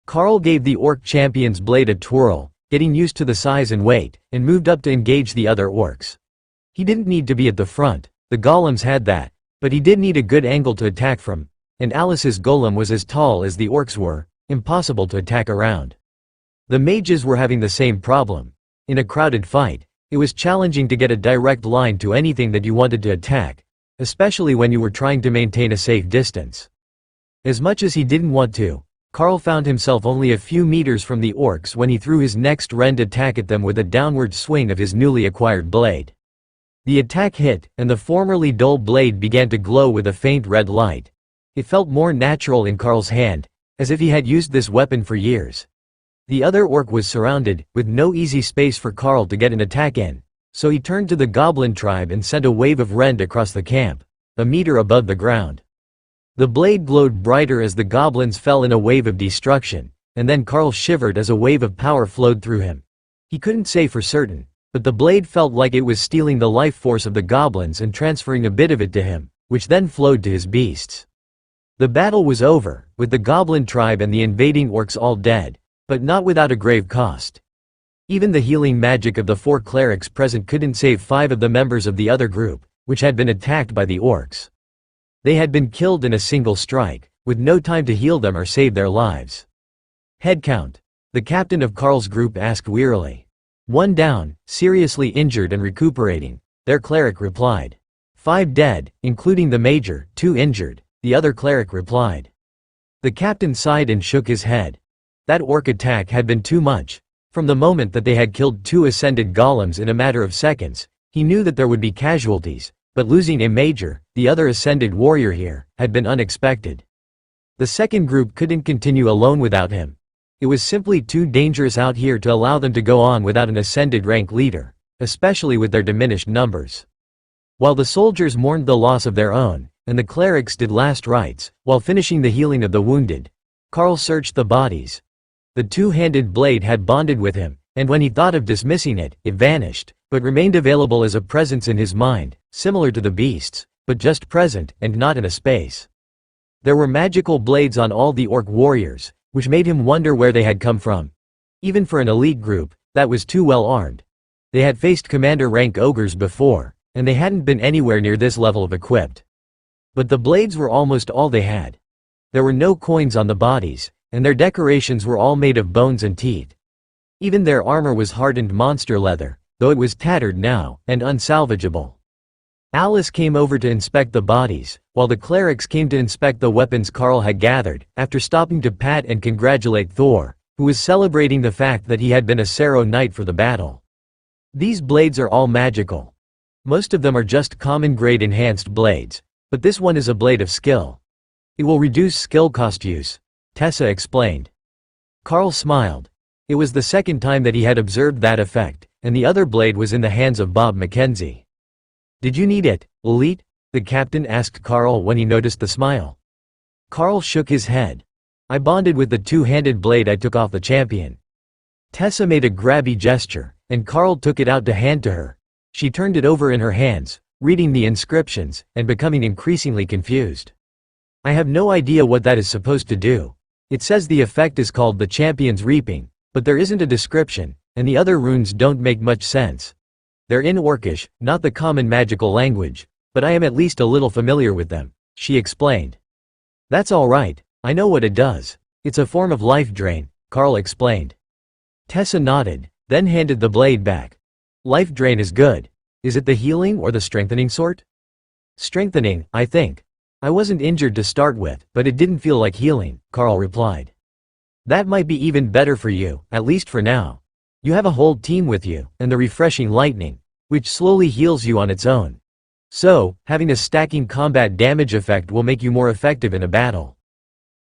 Carl gave the orc champion's blade a twirl, getting used to the size and weight, and moved up to engage the other orcs. He didn't need to be at the front, the golems had that, but he did need a good angle to attack from, and Alice's golem was as tall as the orcs were, impossible to attack around. The mages were having the same problem. In a crowded fight, it was challenging to get a direct line to anything that you wanted to attack, especially when you were trying to maintain a safe distance. As much as he didn't want to, Carl found himself only a few meters from the orcs when he threw his next rend attack at them with a downward swing of his newly acquired blade. The attack hit, and the formerly dull blade began to glow with a faint red light. It felt more natural in Carl's hand, as if he had used this weapon for years. The other orc was surrounded, with no easy space for Carl to get an attack in, so he turned to the goblin tribe and sent a wave of rend across the camp, a meter above the ground. The blade glowed brighter as the goblins fell in a wave of destruction, and then Carl shivered as a wave of power flowed through him. He couldn't say for certain, but the blade felt like it was stealing the life force of the goblins and transferring a bit of it to him, which then flowed to his beasts. The battle was over, with the goblin tribe and the invading orcs all dead, but not without a grave cost. Even the healing magic of the 4 clerics present couldn't save 5 of the members of the other group, which had been attacked by the orcs. They had been killed in a single strike, with no time to heal them or save their lives. Head count. The captain of Carl's group asked wearily. 1 down, seriously injured and recuperating, their cleric replied. 5 dead, including the major, 2 injured, the other cleric replied. The captain sighed and shook his head. That orc attack had been too much. From the moment that they had killed 2 ascended golems in a matter of seconds, he knew that there would be casualties, but losing a major, the other ascended warrior here, had been unexpected. The second group couldn't continue alone without him. It was simply too dangerous out here to allow them to go on without an ascended rank leader, especially with their diminished numbers. While the soldiers mourned the loss of their own, and the clerics did last rites, while finishing the healing of the wounded, Carl searched the bodies. The two-handed blade had bonded with him, and when he thought of dismissing it, it vanished, but remained available as a presence in his mind, similar to the beasts, but just present, and not in a space. There were magical blades on all the orc warriors, which made him wonder where they had come from. Even for an elite group, that was too well armed. They had faced commander-rank ogres before, and they hadn't been anywhere near this level of equipped. But the blades were almost all they had. There were no coins on the bodies, and their decorations were all made of bones and teeth. Even their armor was hardened monster leather, though it was tattered now, and unsalvageable. Alice came over to inspect the bodies, while the clerics came to inspect the weapons Carl had gathered, after stopping to pat and congratulate Thor, who was celebrating the fact that he had been a Sarrow knight for the battle. These blades are all magical. Most of them are just common grade enhanced blades, but this one is a blade of skill. It will reduce skill cost use, Tessa explained. Carl smiled. It was the second time that he had observed that effect, and the other blade was in the hands of Bob Mackenzie. Did you need it, Elite? The captain asked Carl when he noticed the smile. Carl shook his head. I bonded with the two-handed blade I took off the champion. Tessa made a grabby gesture, and Carl took it out to hand to her. She turned it over in her hands, reading the inscriptions, and becoming increasingly confused. I have no idea what that is supposed to do. It says the effect is called the Champion's Reaping, but there isn't a description, and the other runes don't make much sense. They're in Orcish, not the common magical language, but I am at least a little familiar with them, she explained. That's all right, I know what it does. It's a form of life drain, Carl explained. Tessa nodded, then handed the blade back. Life drain is good. Is it the healing or the strengthening sort? Strengthening, I think. "I wasn't injured to start with, but it didn't feel like healing," Carl replied. "That might be even better for you, at least for now. You have a whole team with you, and the refreshing lightning, which slowly heals you on its own. So, having a stacking combat damage effect will make you more effective in a battle.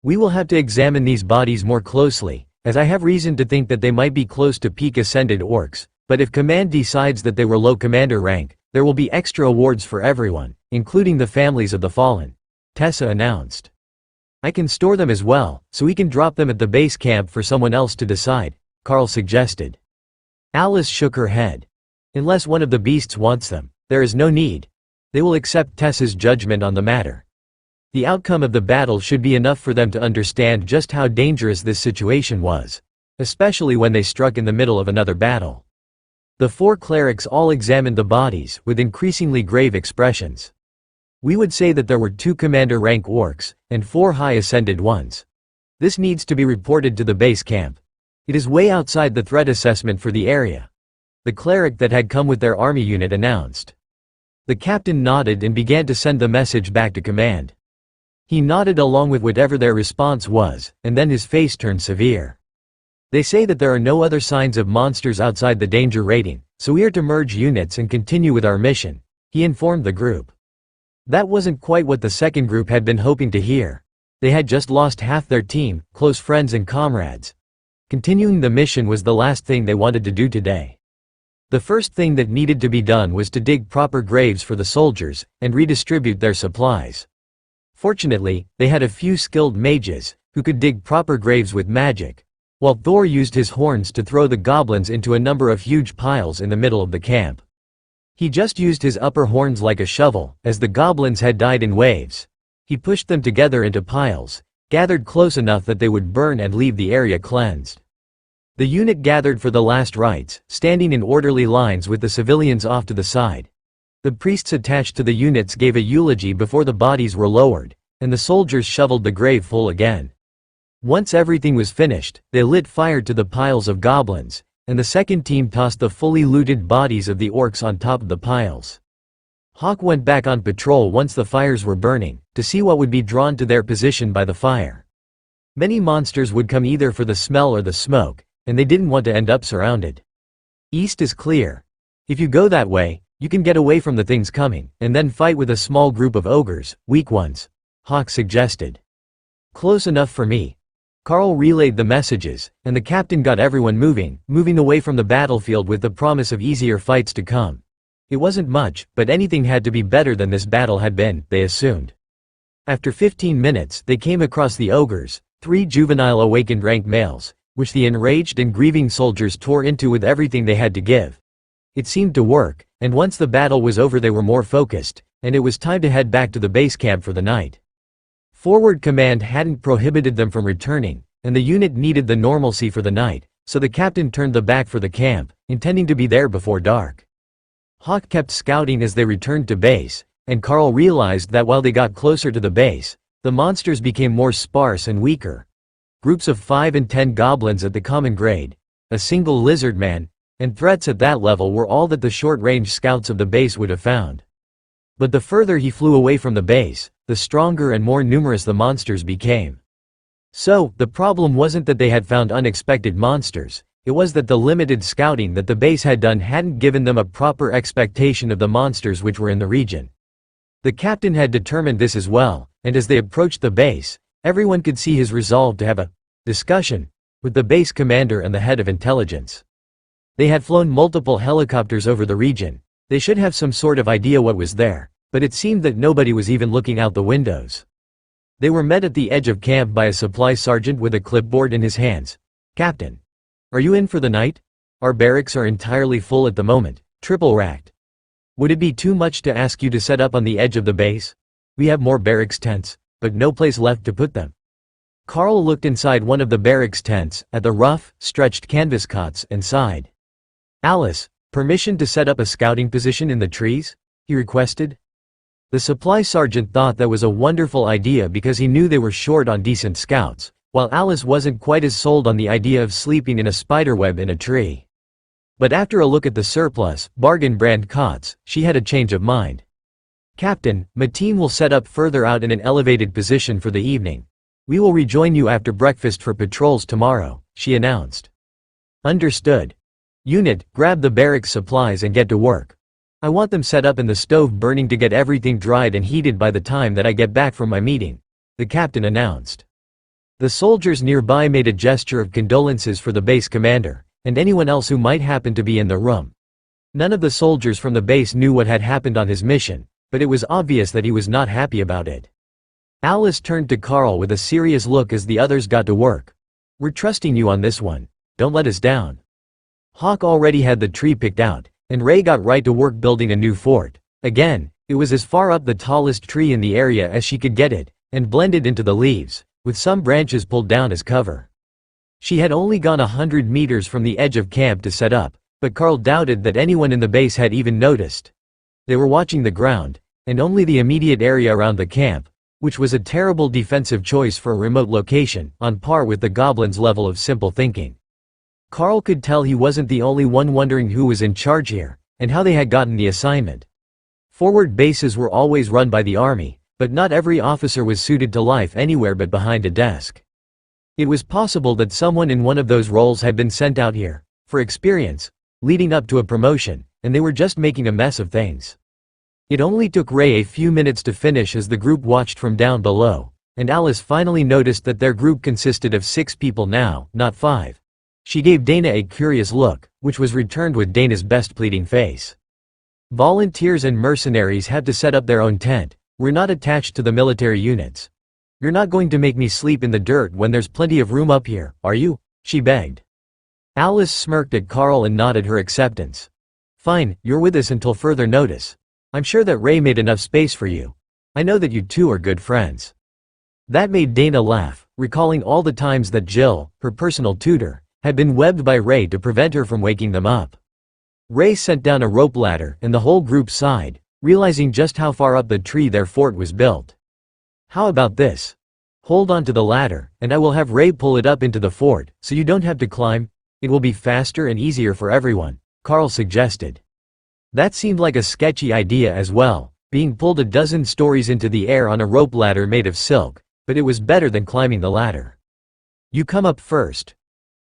We will have to examine these bodies more closely, as I have reason to think that they might be close to peak ascended orcs, but if command decides that they were low commander rank, there will be extra awards for everyone, including the families of the fallen," Tessa announced. "I can store them as well, so we can drop them at the base camp for someone else to decide," Carl suggested. Alice shook her head. "Unless one of the beasts wants them, there is no need. They will accept Tessa's judgment on the matter. The outcome of the battle should be enough for them to understand just how dangerous this situation was, especially when they struck in the middle of another battle." The 4 clerics all examined the bodies with increasingly grave expressions. "We would say that there were 2 commander rank orcs, and 4 high ascended ones. This needs to be reported to the base camp. It is way outside the threat assessment for the area," the cleric that had come with their army unit announced. The captain nodded and began to send the message back to command. He nodded along with whatever their response was, and then his face turned severe. "They say that there are no other signs of monsters outside the danger rating, so we are to merge units and continue with our mission," he informed the group. That wasn't quite what the second group had been hoping to hear. They had just lost half their team, close friends and comrades. Continuing the mission was the last thing they wanted to do today. The first thing that needed to be done was to dig proper graves for the soldiers, and redistribute their supplies. Fortunately, they had a few skilled mages, who could dig proper graves with magic, while Thor used his horns to throw the goblins into a number of huge piles in the middle of the camp. He just used his upper horns like a shovel, as the goblins had died in waves. He pushed them together into piles, gathered close enough that they would burn and leave the area cleansed. The unit gathered for the last rites, standing in orderly lines with the civilians off to the side. The priests attached to the units gave a eulogy before the bodies were lowered, and the soldiers shoveled the grave full again. Once everything was finished, they lit fire to the piles of goblins, and the second team tossed the fully looted bodies of the orcs on top of the piles. Hawk went back on patrol once the fires were burning, to see what would be drawn to their position by the fire. Many monsters would come either for the smell or the smoke, and they didn't want to end up surrounded. "East is clear. If you go that way, you can get away from the things coming, and then fight with a small group of ogres, weak ones," Hawk suggested. "Close enough for me." Carl relayed the messages, and the captain got everyone moving away from the battlefield with the promise of easier fights to come. It wasn't much, but anything had to be better than this battle had been, they assumed. After 15 minutes, they came across the ogres, 3 juvenile awakened rank males, which the enraged and grieving soldiers tore into with everything they had to give. It seemed to work, and once the battle was over they were more focused, and it was time to head back to the base camp for the night. Forward command hadn't prohibited them from returning, and the unit needed the normalcy for the night, so the captain turned the back for the camp, intending to be there before dark. Hawk kept scouting as they returned to base, and Carl realized that while they got closer to the base, the monsters became more sparse and weaker. Groups of 5 and 10 goblins at the common grade, a single lizard man, and threats at that level were all that the short-range scouts of the base would have found. But the further he flew away from the base, the stronger and more numerous the monsters became. So, the problem wasn't that they had found unexpected monsters, it was that the limited scouting that the base had done hadn't given them a proper expectation of the monsters which were in the region. The captain had determined this as well, and as they approached the base, everyone could see his resolve to have a discussion with the base commander and the head of intelligence. They had flown multiple helicopters over the region. They should have some sort of idea what was there, but it seemed that nobody was even looking out the windows. They were met at the edge of camp by a supply sergeant with a clipboard in his hands. "Captain, are you in for the night? Our barracks are entirely full at the moment, triple-racked. Would it be too much to ask you to set up on the edge of the base? We have more barracks tents, but no place left to put them." Carl looked inside one of the barracks tents, at the rough, stretched canvas cots, and sighed. "Alice, permission to set up a scouting position in the trees?" he requested. The supply sergeant thought that was a wonderful idea because he knew they were short on decent scouts, while Alice wasn't quite as sold on the idea of sleeping in a spiderweb in a tree. But after a look at the surplus, bargain brand cots, she had a change of mind. "Captain, my team will set up further out in an elevated position for the evening. We will rejoin you after breakfast for patrols tomorrow," she announced. "Understood. Unit, grab the barracks supplies and get to work. I want them set up and the stove burning to get everything dried and heated by the time that I get back from my meeting," the captain announced. The soldiers nearby made a gesture of condolences for the base commander, and anyone else who might happen to be in the room. None of the soldiers from the base knew what had happened on his mission, but it was obvious that he was not happy about it. Alice turned to Carl with a serious look as the others got to work. "We're trusting you on this one. Don't let us down." Hawk already had the tree picked out, and Ray got right to work building a new fort. Again, it was as far up the tallest tree in the area as she could get it, and blended into the leaves, with some branches pulled down as cover. She had only gone 100 meters from the edge of camp to set up, but Carl doubted that anyone in the base had even noticed. They were watching the ground, and only the immediate area around the camp, which was a terrible defensive choice for a remote location, on par with the goblins' level of simple thinking. Carl could tell he wasn't the only one wondering who was in charge here, and how they had gotten the assignment. Forward bases were always run by the army, but not every officer was suited to life anywhere but behind a desk. It was possible that someone in one of those roles had been sent out here, for experience, leading up to a promotion, and they were just making a mess of things. It only took Ray a few minutes to finish as the group watched from down below, and Alice finally noticed that their group consisted of 6 people now, not 5. She gave Dana a curious look, which was returned with Dana's best pleading face. "Volunteers and mercenaries have to set up their own tent. We're not attached to the military units. You're not going to make me sleep in the dirt when there's plenty of room up here, are you?" she begged. Alice smirked at Carl and nodded her acceptance. "Fine, you're with us until further notice. I'm sure that Ray made enough space for you. I know that you two are good friends." That made Dana laugh, recalling all the times that Jill, her personal tutor, had been webbed by Ray to prevent her from waking them up. Ray sent down a rope ladder and the whole group sighed, realizing just how far up the tree their fort was built. "How about this? Hold on to the ladder, and I will have Ray pull it up into the fort, so you don't have to climb. It will be faster and easier for everyone," Carl suggested. That seemed like a sketchy idea as well, being pulled a dozen stories into the air on a rope ladder made of silk, but it was better than climbing the ladder. "You come up first,"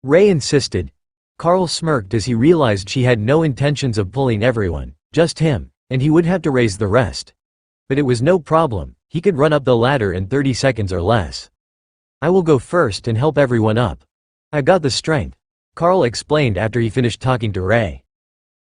Ray insisted. Carl smirked as he realized she had no intentions of pulling everyone, just him, and he would have to raise the rest. But it was no problem, he could run up the ladder in 30 seconds or less. "I will go first and help everyone up. I've got the strength," Carl explained after he finished talking to Ray.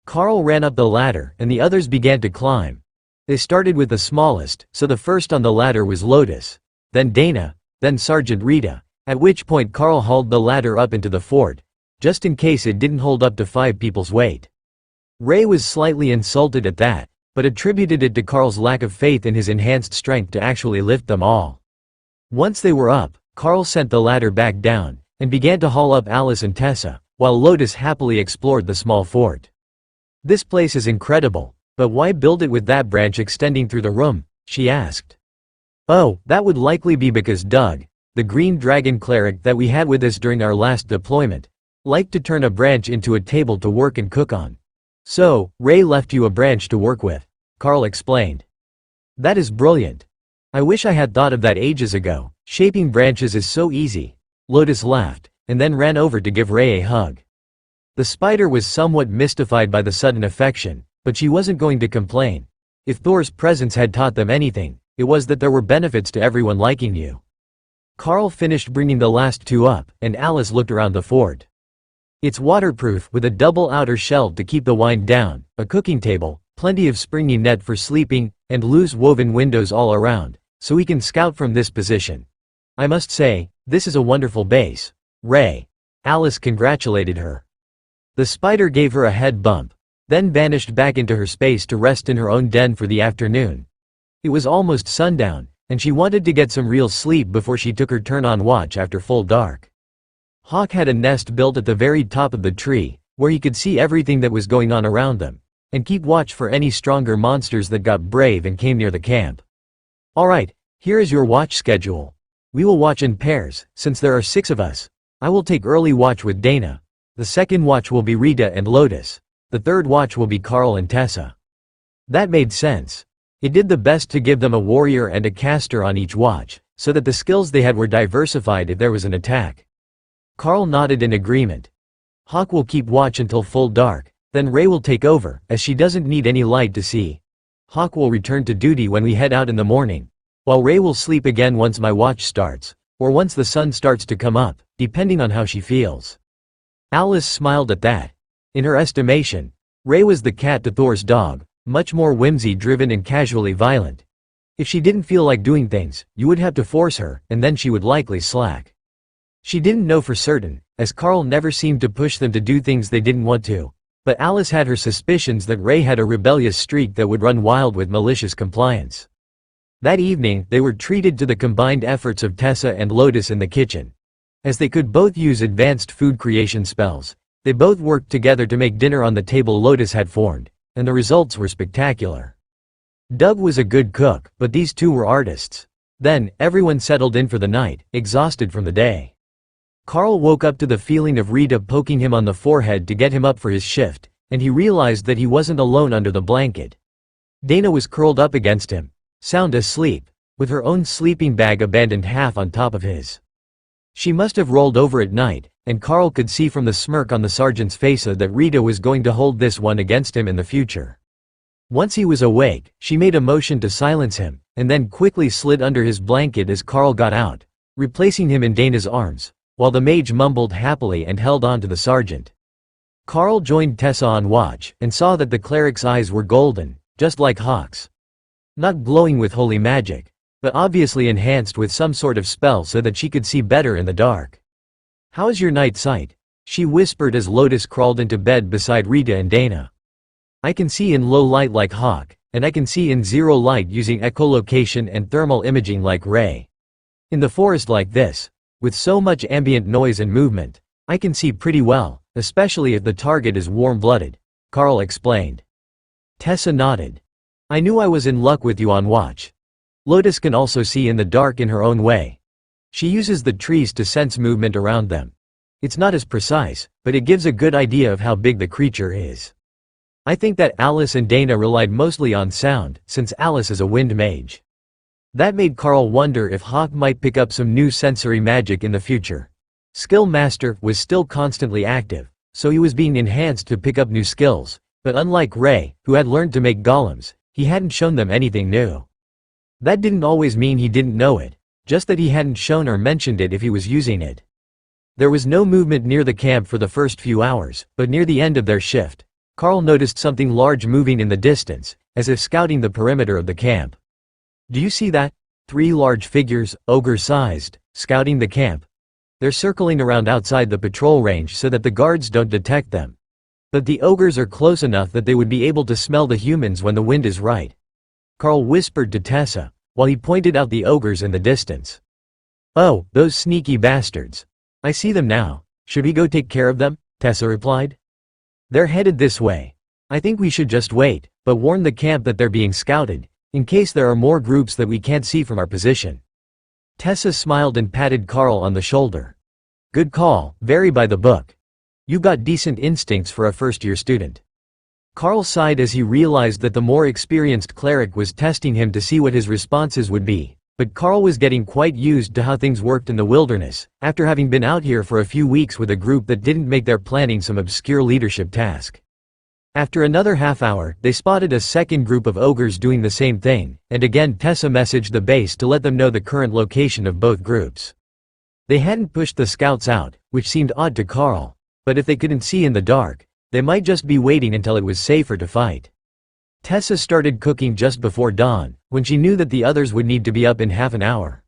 Carl ran up the ladder and the others began to climb. They started with the smallest, so the first on the ladder was Lotus, then Dana, then Sergeant Rita, at which point Carl hauled the ladder up into the fort, just in case it didn't hold up to 5 people's weight. Ray was slightly insulted at that, but attributed it to Carl's lack of faith in his enhanced strength to actually lift them all. Once they were up, Carl sent the ladder back down, and began to haul up Alice and Tessa, while Lotus happily explored the small fort. "This place is incredible, but why build it with that branch extending through the room?" she asked. "Oh, that would likely be because Doug, the green dragon cleric that we had with us during our last deployment, liked to turn a branch into a table to work and cook on. So, Ray left you a branch to work with," Carl explained. "That is brilliant. I wish I had thought of that ages ago. Shaping branches is so easy." Lotus laughed, and then ran over to give Ray a hug. The spider was somewhat mystified by the sudden affection, but she wasn't going to complain. If Thor's presence had taught them anything, it was that there were benefits to everyone liking you. Carl finished bringing the last 2 up, and Alice looked around the fort. "It's waterproof with a double outer shell to keep the wind down, a cooking table, plenty of springy net for sleeping, and loose woven windows all around, so we can scout from this position. I must say, this is a wonderful base, Ray." Alice congratulated her. The spider gave her a head bump, then vanished back into her space to rest in her own den for the afternoon. It was almost sundown, and she wanted to get some real sleep before she took her turn on watch after full dark. Hawk had a nest built at the very top of the tree, where he could see everything that was going on around them, and keep watch for any stronger monsters that got brave and came near the camp. "Alright, here is your watch schedule. We will watch in pairs, since there are 6 of us. I will take early watch with Dana. The second watch will be Rita and Lotus. The third watch will be Carl and Tessa." That made sense. It did the best to give them a warrior and a caster on each watch, so that the skills they had were diversified if there was an attack. Carl nodded in agreement. Hawk will keep watch until full dark, then Ray will take over, as she doesn't need any light to see. Hawk will return to duty when we head out in the morning, while Ray will sleep again once my watch starts, or once the sun starts to come up, depending on how she feels. Alice smiled at that. In her estimation, Ray was the cat to Thor's dog, much more whimsy-driven and casually violent. If she didn't feel like doing things, you would have to force her, and then she would likely slack. She didn't know for certain, as Carl never seemed to push them to do things they didn't want to, but Alice had her suspicions that Ray had a rebellious streak that would run wild with malicious compliance. That evening, they were treated to the combined efforts of Tessa and Lotus in the kitchen. As they could both use advanced food creation spells, they both worked together to make dinner on the table Lotus had formed, and the results were spectacular. Doug was a good cook, but these two were artists. Then, everyone settled in for the night, exhausted from the day. Carl woke up to the feeling of Rita poking him on the forehead to get him up for his shift, and he realized that he wasn't alone under the blanket. Dana was curled up against him, sound asleep, with her own sleeping bag abandoned half on top of his. She must have rolled over at night, and Carl could see from the smirk on the sergeant's face that Rita was going to hold this one against him in the future. Once he was awake, she made a motion to silence him, and then quickly slid under his blanket as Carl got out, replacing him in Dana's arms, while the mage mumbled happily and held on to the sergeant. Carl joined Tessa on watch, and saw that the cleric's eyes were golden, just like Hawk's. Not glowing with holy magic, but obviously enhanced with some sort of spell so that she could see better in the dark. "How's your night sight?" she whispered as Lotus crawled into bed beside Rita and Dana. "I can see in low light like Hawk, and I can see in zero light using echolocation and thermal imaging like Ray. In the forest like this, with so much ambient noise and movement, I can see pretty well, especially if the target is warm-blooded," Carl explained. Tessa nodded. "I knew I was in luck with you on watch." Lotus can also see in the dark in her own way. She uses the trees to sense movement around them. It's not as precise, but it gives a good idea of how big the creature is. I think that Alice and Dana relied mostly on sound, since Alice is a wind mage. That made Carl wonder if Hawk might pick up some new sensory magic in the future. Skill Master was still constantly active, so he was being enhanced to pick up new skills, but unlike Ray, who had learned to make golems, he hadn't shown them anything new. That didn't always mean he didn't know it, just that he hadn't shown or mentioned it if he was using it. There was no movement near the camp for the first few hours, but near the end of their shift, Carl noticed something large moving in the distance, as if scouting the perimeter of the camp. "Do you see that? 3 large figures, ogre-sized, scouting the camp. They're circling around outside the patrol range so that the guards don't detect them. But the ogres are close enough that they would be able to smell the humans when the wind is right," Carl whispered to Tessa, while he pointed out the ogres in the distance. "Oh, those sneaky bastards. I see them now. Should we go take care of them?" Tessa replied. "They're headed this way. I think we should just wait, but warn the camp that they're being scouted, in case there are more groups that we can't see from our position." Tessa smiled and patted Carl on the shoulder. "Good call, very by the book. You got decent instincts for a first-year student." Carl sighed as he realized that the more experienced cleric was testing him to see what his responses would be, but Carl was getting quite used to how things worked in the wilderness, after having been out here for a few weeks with a group that didn't make their planning some obscure leadership task. After another half hour, they spotted a second group of ogres doing the same thing, and again Tessa messaged the base to let them know the current location of both groups. They hadn't pushed the scouts out, which seemed odd to Carl, but if they couldn't see in the dark, they might just be waiting until it was safer to fight. Tessa started cooking just before dawn, when she knew that the others would need to be up in half an hour.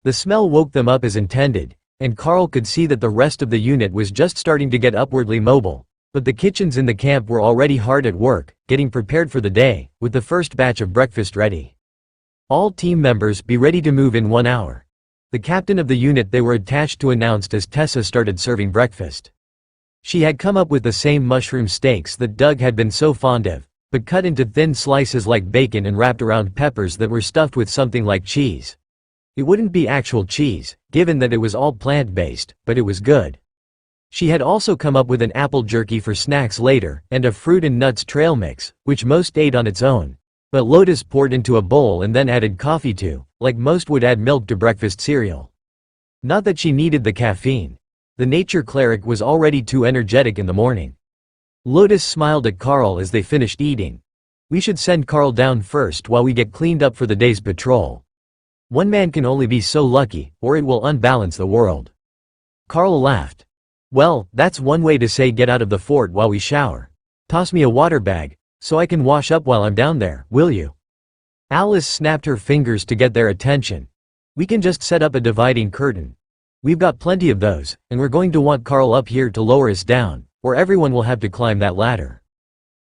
The smell woke them up as intended, and Carl could see that the rest of the unit was just starting to get upwardly mobile, but the kitchens in the camp were already hard at work, getting prepared for the day, with the first batch of breakfast ready. "All team members be ready to move in 1 hour," the captain of the unit they were attached to announced as Tessa started serving breakfast. She had come up with the same mushroom steaks that Doug had been so fond of, but cut into thin slices like bacon and wrapped around peppers that were stuffed with something like cheese. It wouldn't be actual cheese, given that it was all plant-based, but it was good. She had also come up with an apple jerky for snacks later, and a fruit and nuts trail mix, which most ate on its own, But Lotus poured into a bowl and then added coffee to, like most would add milk to breakfast cereal. Not that she needed the caffeine. The nature cleric was already too energetic in the morning. Lotus smiled at Carl as they finished eating. We should send Carl down first while we get cleaned up for the day's patrol. One man can only be so lucky, or it will unbalance the world. Carl laughed. Well, that's one way to say get out of the fort while we shower. Toss me a water bag, so I can wash up while I'm down there, will you? Alice snapped her fingers to get their attention. We can just set up a dividing curtain. We've got plenty of those, and we're going to want Carl up here to lower us down, or everyone will have to climb that ladder.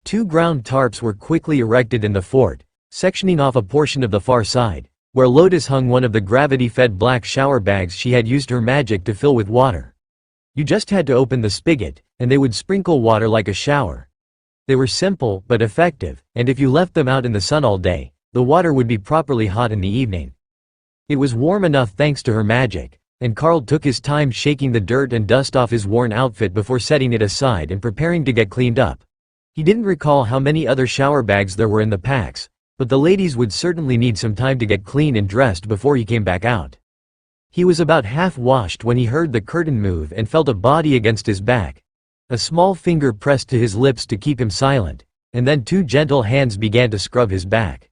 2 ground tarps were quickly erected in the fort, sectioning off a portion of the far side, where Lotus hung one of the gravity-fed black shower bags she had used her magic to fill with water. You just had to open the spigot, and they would sprinkle water like a shower. They were simple but effective, and if you left them out in the sun all day, the water would be properly hot in the evening. It was warm enough thanks to her magic, and Carl took his time shaking the dirt and dust off his worn outfit before setting it aside and preparing to get cleaned up. He didn't recall how many other shower bags there were in the packs, but the ladies would certainly need some time to get clean and dressed before he came back out. He was about half washed when he heard the curtain move and felt a body against his back. A small finger pressed to his lips to keep him silent, and then 2 gentle hands began to scrub his back.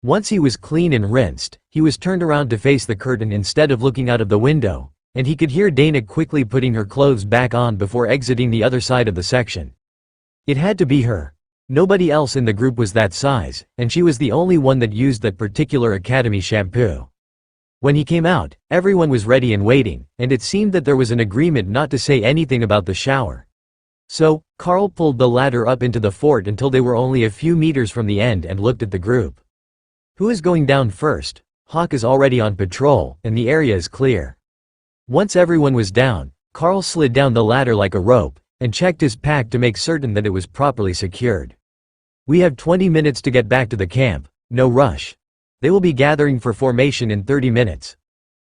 Once he was clean and rinsed, he was turned around to face the curtain instead of looking out of the window, and he could hear Dana quickly putting her clothes back on before exiting the other side of the section. It had to be her. Nobody else in the group was that size, and she was the only one that used that particular Academy shampoo. When he came out, everyone was ready and waiting, and it seemed that there was an agreement not to say anything about the shower. So, Carl pulled the ladder up into the fort until they were only a few meters from the end and looked at the group. Who is going down first? Hawk is already on patrol, and the area is clear. Once everyone was down, Carl slid down the ladder like a rope, and checked his pack to make certain that it was properly secured. We have 20 minutes to get back to the camp, no rush. They will be gathering for formation in 30 minutes.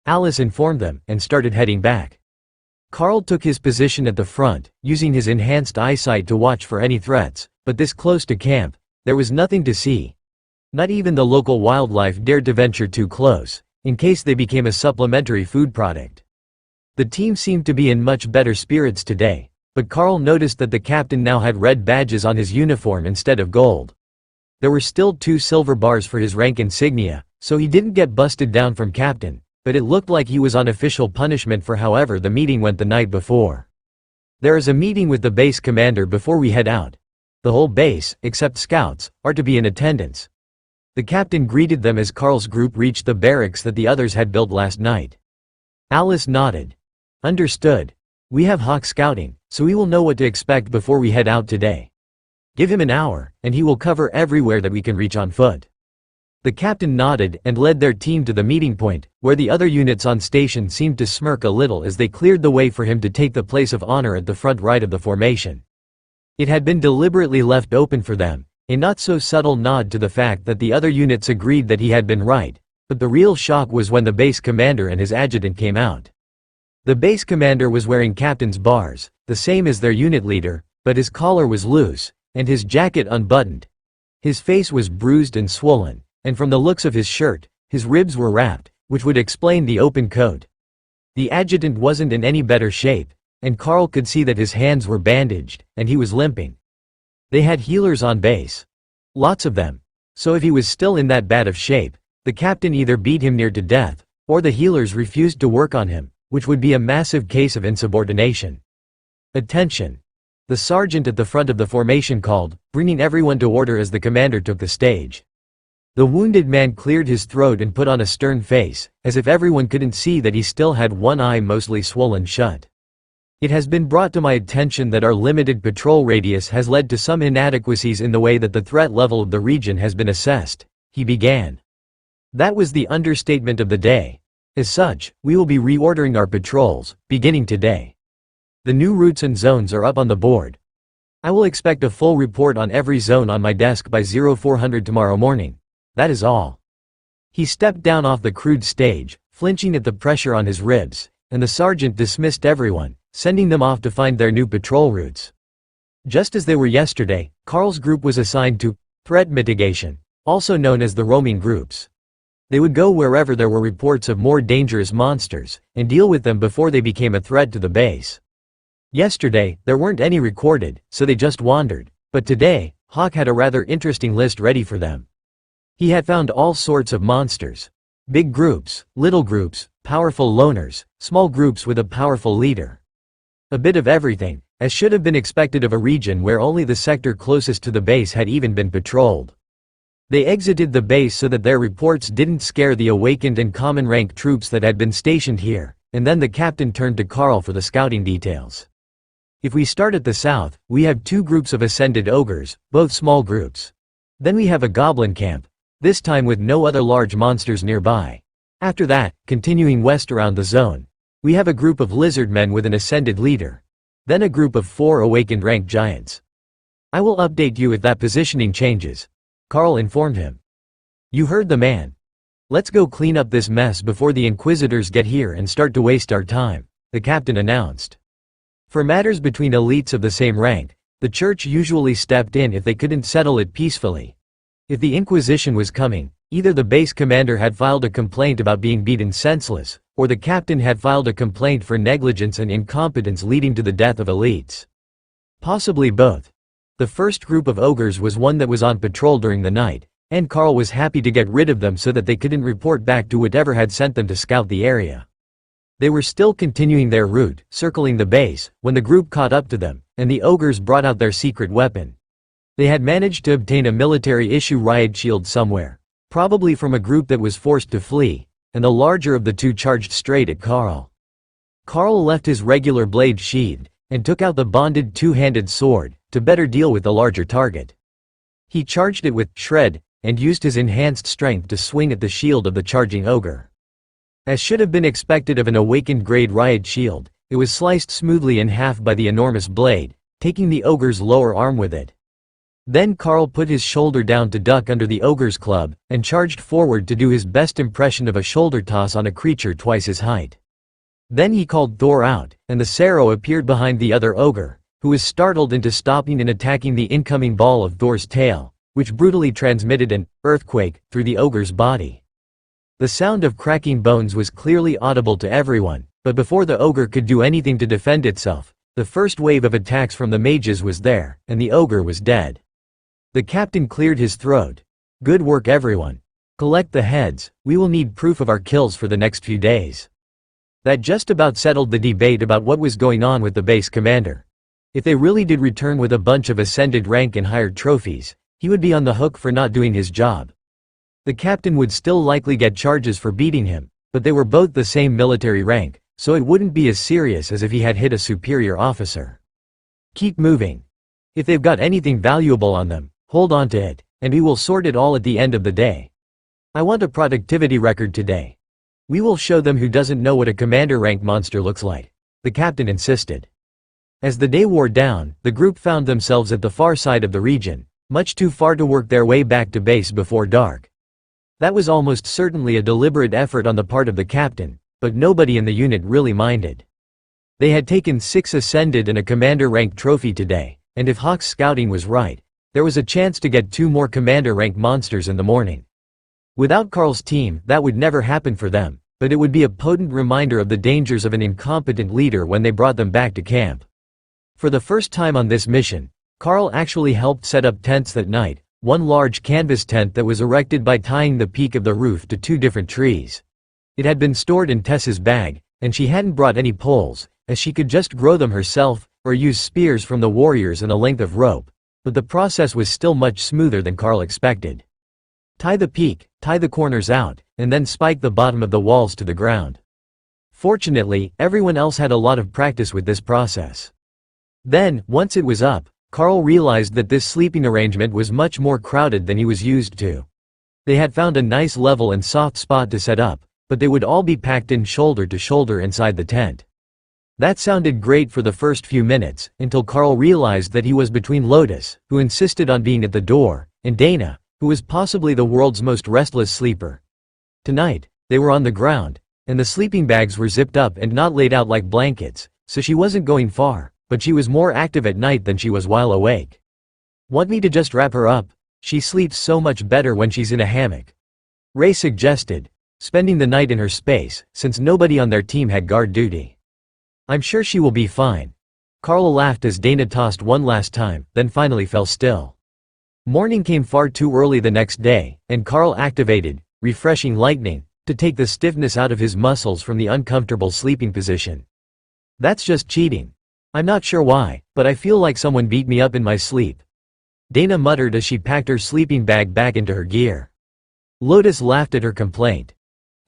Alice informed them, and started heading back. Carl took his position at the front, using his enhanced eyesight to watch for any threats, but this close to camp, there was nothing to see. Not even the local wildlife dared to venture too close, in case they became a supplementary food product. The team seemed to be in much better spirits today, but Carl noticed that the captain now had red badges on his uniform instead of gold. There were still 2 silver bars for his rank insignia, so he didn't get busted down from captain, but it looked like he was on official punishment for however the meeting went the night before. There is a meeting with the base commander before we head out. The whole base, except scouts, are to be in attendance. The captain greeted them as Carl's group reached the barracks that the others had built last night. Alice nodded. Understood. We have Hawk scouting, so we will know what to expect before we head out today. Give him an hour, and he will cover everywhere that we can reach on foot. The captain nodded and led their team to the meeting point, where the other units on station seemed to smirk a little as they cleared the way for him to take the place of honor at the front right of the formation. It had been deliberately left open for them, a not-so-subtle nod to the fact that the other units agreed that he had been right, but the real shock was when the base commander and his adjutant came out. The base commander was wearing captain's bars, the same as their unit leader, but his collar was loose, and his jacket unbuttoned. His face was bruised and swollen, and from the looks of his shirt, his ribs were wrapped, which would explain the open coat. The adjutant wasn't in any better shape, and Carl could see that his hands were bandaged, and he was limping. They had healers on base. Lots of them. So if he was still in that bad of shape, the captain either beat him near to death, or the healers refused to work on him, which would be a massive case of insubordination. Attention! The sergeant at the front of the formation called, bringing everyone to order as the commander took the stage. The wounded man cleared his throat and put on a stern face, as if everyone couldn't see that he still had one eye mostly swollen shut. It has been brought to my attention that our limited patrol radius has led to some inadequacies in the way that the threat level of the region has been assessed, he began. That was the understatement of the day. As such, we will be reordering our patrols, beginning today. The new routes and zones are up on the board. I will expect a full report on every zone on my desk by 0400 tomorrow morning. That is all. He stepped down off the crude stage, flinching at the pressure on his ribs, and the sergeant dismissed everyone, sending them off to find their new patrol routes. Just as they were yesterday, Carl's group was assigned to threat mitigation, also known as the roaming groups. They would go wherever there were reports of more dangerous monsters, and deal with them before they became a threat to the base. Yesterday, there weren't any recorded, so they just wandered, but today, Hawk had a rather interesting list ready for them. He had found all sorts of monsters. Big groups, little groups, powerful loners, small groups with a powerful leader. A bit of everything, as should have been expected of a region where only the sector closest to the base had even been patrolled. They exited the base so that their reports didn't scare the awakened and common rank troops that had been stationed here, and then the captain turned to Carl for the scouting details. If we start at the south, we have 2 groups of ascended ogres, both small groups. Then we have a goblin camp, this time with no other large monsters nearby. After that, continuing west around the zone, we have a group of lizard men with an ascended leader. Then a group of 4 awakened rank giants. I will update you if that positioning changes, Carl informed him. You heard the man. Let's go clean up this mess before the Inquisitors get here and start to waste our time, the captain announced. For matters between elites of the same rank, the church usually stepped in if they couldn't settle it peacefully. If the Inquisition was coming, either the base commander had filed a complaint about being beaten senseless, or the captain had filed a complaint for negligence and incompetence leading to the death of elites. Possibly both. The first group of ogres was one that was on patrol during the night, and Carl was happy to get rid of them so that they couldn't report back to whatever had sent them to scout the area. They were still continuing their route, circling the base, when the group caught up to them, and the ogres brought out their secret weapon. They had managed to obtain a military-issue riot shield somewhere, probably from a group that was forced to flee, and the larger of the 2 charged straight at Carl. Carl left his regular blade sheathed, and took out the bonded 2-handed sword, to better deal with the larger target. He charged it with shred, and used his enhanced strength to swing at the shield of the charging ogre. As should have been expected of an awakened grade riot shield, it was sliced smoothly in half by the enormous blade, taking the ogre's lower arm with it. Then Carl put his shoulder down to duck under the ogre's club, and charged forward to do his best impression of a shoulder toss on a creature twice his height. Then he called Thor out, and the Sarrow appeared behind the other ogre, who was startled into stopping and attacking the incoming ball of Thor's tail, which brutally transmitted an earthquake through the ogre's body. The sound of cracking bones was clearly audible to everyone, but before the ogre could do anything to defend itself, the first wave of attacks from the mages was there, and the ogre was dead. The captain cleared his throat. Good work everyone. Collect the heads, we will need proof of our kills for the next few days. That just about settled the debate about what was going on with the base commander. If they really did return with a bunch of ascended rank and higher trophies, he would be on the hook for not doing his job. The captain would still likely get charges for beating him, but they were both the same military rank, so it wouldn't be as serious as if he had hit a superior officer. Keep moving. If they've got anything valuable on them, hold on to it, and we will sort it all at the end of the day. I want a productivity record today. We will show them who doesn't know what a commander rank monster looks like, the captain insisted. As the day wore down, the group found themselves at the far side of the region, much too far to work their way back to base before dark. That was almost certainly a deliberate effort on the part of the captain, but nobody in the unit really minded. They had taken 6 ascended and a commander rank trophy today, and if Hawk's scouting was right, there was a chance to get 2 more commander rank monsters in the morning. Without Carl's team, that would never happen for them, but it would be a potent reminder of the dangers of an incompetent leader when they brought them back to camp. For the first time on this mission, Carl actually helped set up tents that night, one large canvas tent that was erected by tying the peak of the roof to 2 different trees. It had been stored in Tess's bag, and she hadn't brought any poles, as she could just grow them herself, or use spears from the warriors and a length of rope, but the process was still much smoother than Carl expected. Tie the peak, tie the corners out, and then spike the bottom of the walls to the ground. Fortunately, everyone else had a lot of practice with this process. Then, once it was up, Carl realized that this sleeping arrangement was much more crowded than he was used to. They had found a nice level and soft spot to set up, but they would all be packed in shoulder to shoulder inside the tent. That sounded great for the first few minutes, until Carl realized that he was between Lotus, who insisted on being at the door, and Dana, who was possibly the world's most restless sleeper. Tonight, they were on the ground, and the sleeping bags were zipped up and not laid out like blankets, so she wasn't going far, but she was more active at night than she was while awake. Want me to just wrap her up? She sleeps so much better when she's in a hammock. Ray suggested, spending the night in her space, since nobody on their team had guard duty. I'm sure she will be fine. Carl laughed as Dana tossed one last time, then finally fell still. Morning came far too early the next day, and Carl activated, refreshing lightning, to take the stiffness out of his muscles from the uncomfortable sleeping position. That's just cheating. I'm not sure why, but I feel like someone beat me up in my sleep. Dana muttered as she packed her sleeping bag back into her gear. Lotus laughed at her complaint.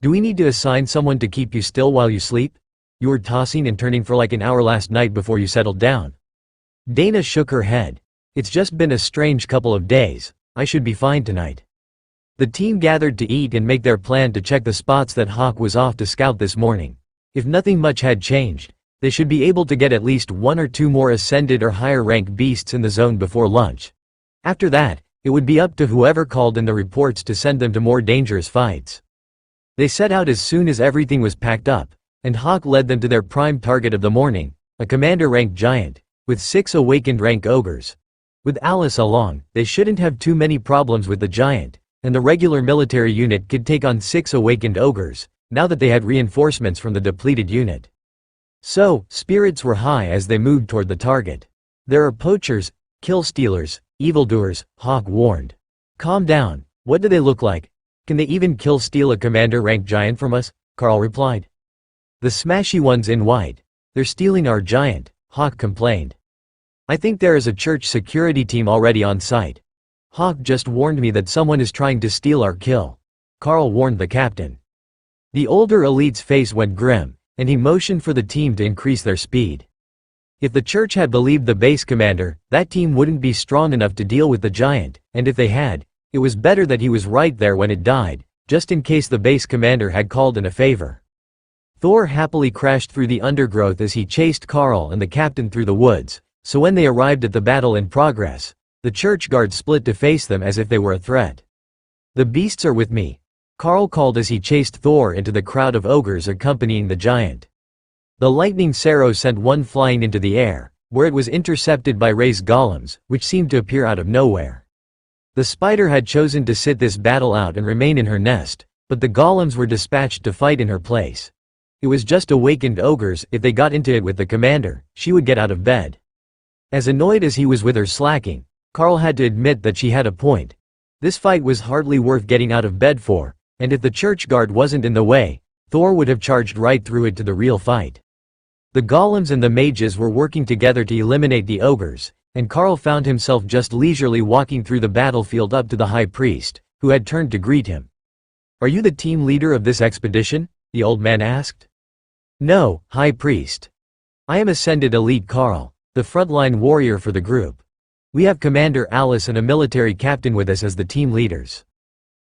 Do we need to assign someone to keep you still while you sleep? You were tossing and turning for like an hour last night before you settled down. Dana shook her head. It's just been a strange couple of days. I should be fine tonight. The team gathered to eat and make their plan to check the spots that Hawk was off to scout this morning. If nothing much had changed, they should be able to get at least 1 or 2 more ascended or higher rank beasts in the zone before lunch. After that, it would be up to whoever called in the reports to send them to more dangerous fights. They set out as soon as everything was packed up, and Hawk led them to their prime target of the morning, a commander rank giant, with 6 awakened rank ogres. With Alice along, they shouldn't have too many problems with the giant, and the regular military unit could take on 6 awakened ogres, now that they had reinforcements from the depleted unit. So, spirits were high as they moved toward the target. There are poachers, kill-stealers, evildoers, Hawk warned. Calm down, what do they look like? Can they even kill-steal a commander-rank giant from us? Carl replied. The smashy ones in white. They're stealing our giant, Hawk complained. I think there is a church security team already on site. Hawk just warned me that someone is trying to steal our kill. Carl warned the captain. The older elite's face went grim, and he motioned for the team to increase their speed. If the church had believed the base commander, that team wouldn't be strong enough to deal with the giant, and if they had, it was better that he was right there when it died, just in case the base commander had called in a favor. Thor happily crashed through the undergrowth as he chased Carl and the captain through the woods, so when they arrived at the battle in progress, the church guard split to face them as if they were a threat. The beasts are with me, Carl called as he chased Thor into the crowd of ogres accompanying the giant. The lightning Saro sent one flying into the air, where it was intercepted by Ray's golems, which seemed to appear out of nowhere. The spider had chosen to sit this battle out and remain in her nest, but the golems were dispatched to fight in her place. It was just awakened ogres. If they got into it with the commander, she would get out of bed. As annoyed as he was with her slacking, Carl had to admit that she had a point. This fight was hardly worth getting out of bed for, and if the church guard wasn't in the way, Thor would have charged right through it to the real fight. The golems and the mages were working together to eliminate the ogres, and Carl found himself just leisurely walking through the battlefield up to the high priest, who had turned to greet him. Are you the team leader of this expedition? The old man asked. No, high priest. I am Ascended Elite Carl, the frontline warrior for the group. We have Commander Alice and a military captain with us as the team leaders.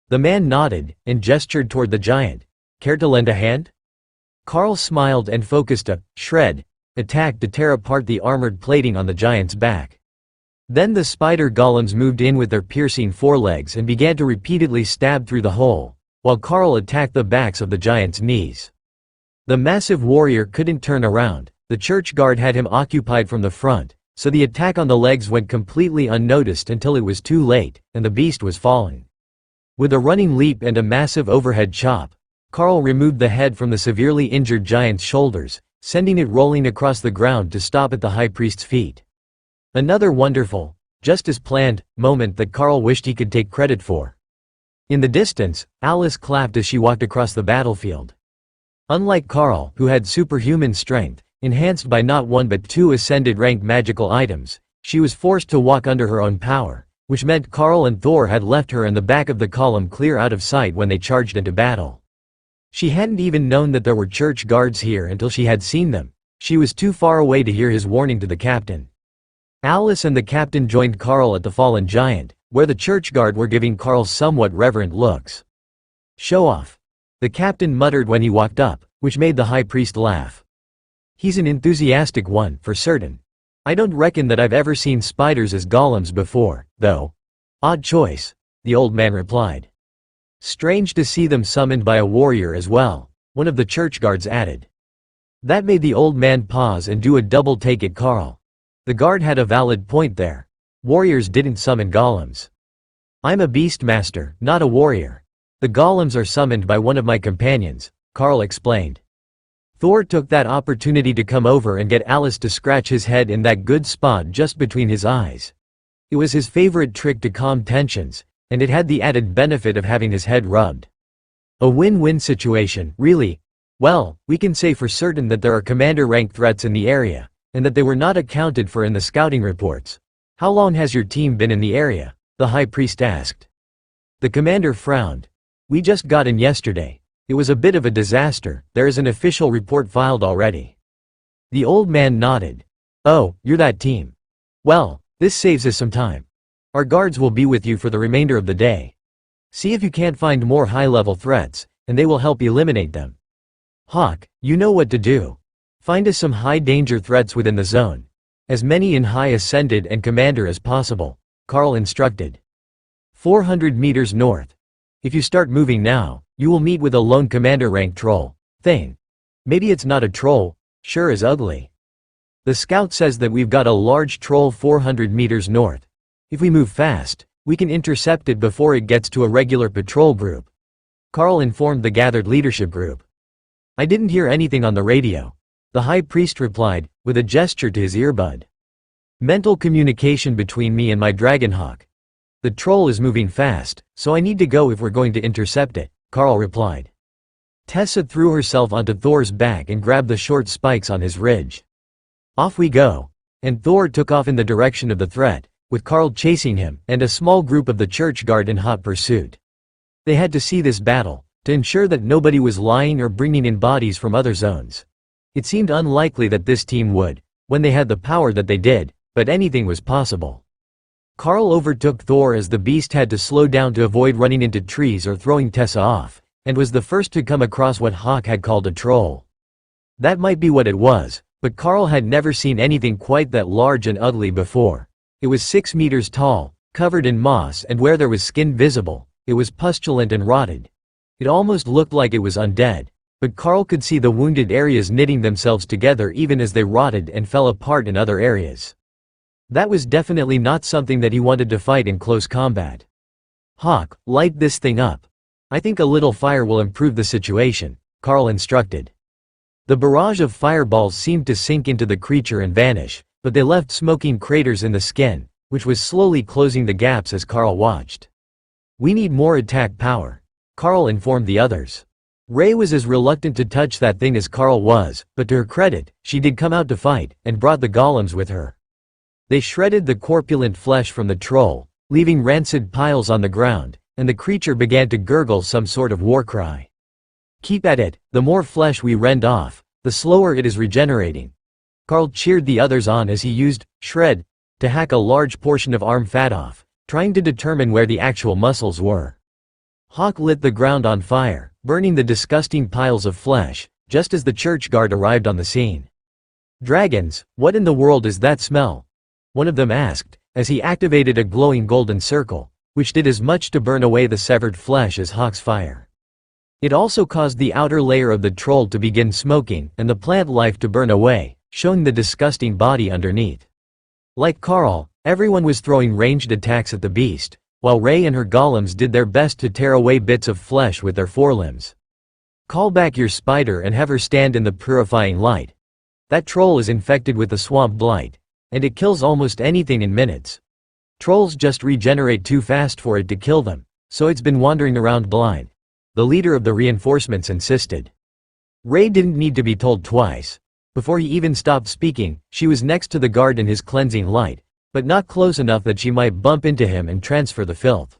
The man nodded, and gestured toward the giant. Care to lend a hand? Carl smiled and focused a shred attack to tear apart the armored plating on the giant's back. Then the spider golems moved in with their piercing forelegs and began to repeatedly stab through the hole, while Carl attacked the backs of the giant's knees. The massive warrior couldn't turn around, the church guard had him occupied from the front, so the attack on the legs went completely unnoticed until it was too late, and the beast was falling. With a running leap and a massive overhead chop, Carl removed the head from the severely injured giant's shoulders, sending it rolling across the ground to stop at the high priest's feet. Another wonderful, just as planned, moment that Carl wished he could take credit for. In the distance, Alice clapped as she walked across the battlefield. Unlike Carl, who had superhuman strength, enhanced by not 1 but 2 ascended rank magical items, she was forced to walk under her own power, which meant Carl and Thor had left her and the back of the column clear out of sight when they charged into battle. She hadn't even known that there were church guards here until she had seen them. She was too far away to hear his warning to the captain. Alice and the captain joined Carl at the fallen giant, where the church guard were giving Carl somewhat reverent looks. Show off. The captain muttered when he walked up, which made the high priest laugh. He's an enthusiastic one, for certain. I don't reckon that I've ever seen spiders as golems before, though. Odd choice, the old man replied. Strange to see them summoned by a warrior as well, one of the church guards added. That made the old man pause and do a double take at Carl. The guard had a valid point there. Warriors didn't summon golems. I'm a beast master, not a warrior. The golems are summoned by one of my companions, Carl explained. Thor took that opportunity to come over and get Alice to scratch his head in that good spot just between his eyes. It was his favorite trick to calm tensions, and it had the added benefit of having his head rubbed. A win-win situation, really. Well, we can say for certain that there are commander-rank threats in the area, and that they were not accounted for in the scouting reports. How long has your team been in the area? The high priest asked. The commander frowned. We just got in yesterday. It was a bit of a disaster. There is an official report filed already. The old man nodded. Oh, you're that team. Well, this saves us some time. Our guards will be with you for the remainder of the day. See if you can't find more high-level threats, and they will help eliminate them. Hawk, you know what to do. Find us some high-danger threats within the zone. As many in High Ascended and Commander as possible, Carl instructed. 400 meters north. If you start moving now, you will meet with a lone commander-rank troll thing. Maybe it's not a troll, sure is ugly. The scout says that we've got a large troll 400 meters north. If we move fast, we can intercept it before it gets to a regular patrol group. Carl informed the gathered leadership group. I didn't hear anything on the radio. The high priest replied, with a gesture to his earbud. Mental communication between me and my dragonhawk. The troll is moving fast, so I need to go if we're going to intercept it, Carl replied. Tessa threw herself onto Thor's back and grabbed the short spikes on his ridge. Off we go. And Thor took off in the direction of the threat, with Carl chasing him and a small group of the church guard in hot pursuit. They had to see this battle, to ensure that nobody was lying or bringing in bodies from other zones. It seemed unlikely that this team would, when they had the power that they did, but anything was possible. Carl overtook Thor as the beast had to slow down to avoid running into trees or throwing Tessa off, and was the first to come across what Hawk had called a troll. That might be what it was, but Carl had never seen anything quite that large and ugly before. It was 6 meters tall, covered in moss, and where there was skin visible, it was pustulent and rotted. It almost looked like it was undead, but Carl could see the wounded areas knitting themselves together even as they rotted and fell apart in other areas. That was definitely not something that he wanted to fight in close combat. Hawk, light this thing up. I think a little fire will improve the situation, Carl instructed. The barrage of fireballs seemed to sink into the creature and vanish, but they left smoking craters in the skin, which was slowly closing the gaps as Carl watched. We need more attack power, Carl informed the others. Ray was as reluctant to touch that thing as Carl was, but to her credit, she did come out to fight, and brought the golems with her. They shredded the corpulent flesh from the troll, leaving rancid piles on the ground, and the creature began to gurgle some sort of war cry. Keep at it, the more flesh we rend off, the slower it is regenerating. Carl cheered the others on as he used shred to hack a large portion of arm fat off, trying to determine where the actual muscles were. Hawk lit the ground on fire, burning the disgusting piles of flesh, just as the church guard arrived on the scene. Dragons, what in the world is that smell? One of them asked, as he activated a glowing golden circle, which did as much to burn away the severed flesh as Hawk's fire. It also caused the outer layer of the troll to begin smoking and the plant life to burn away, showing the disgusting body underneath. Like Carl, everyone was throwing ranged attacks at the beast, while Ray and her golems did their best to tear away bits of flesh with their forelimbs. Call back your spider and have her stand in the purifying light. That troll is infected with the swamp blight, and it kills almost anything in minutes. Trolls just regenerate too fast for it to kill them, so it's been wandering around blind, the leader of the reinforcements insisted. Ray didn't need to be told twice. Before he even stopped speaking, she was next to the guard in his cleansing light, but not close enough that she might bump into him and transfer the filth.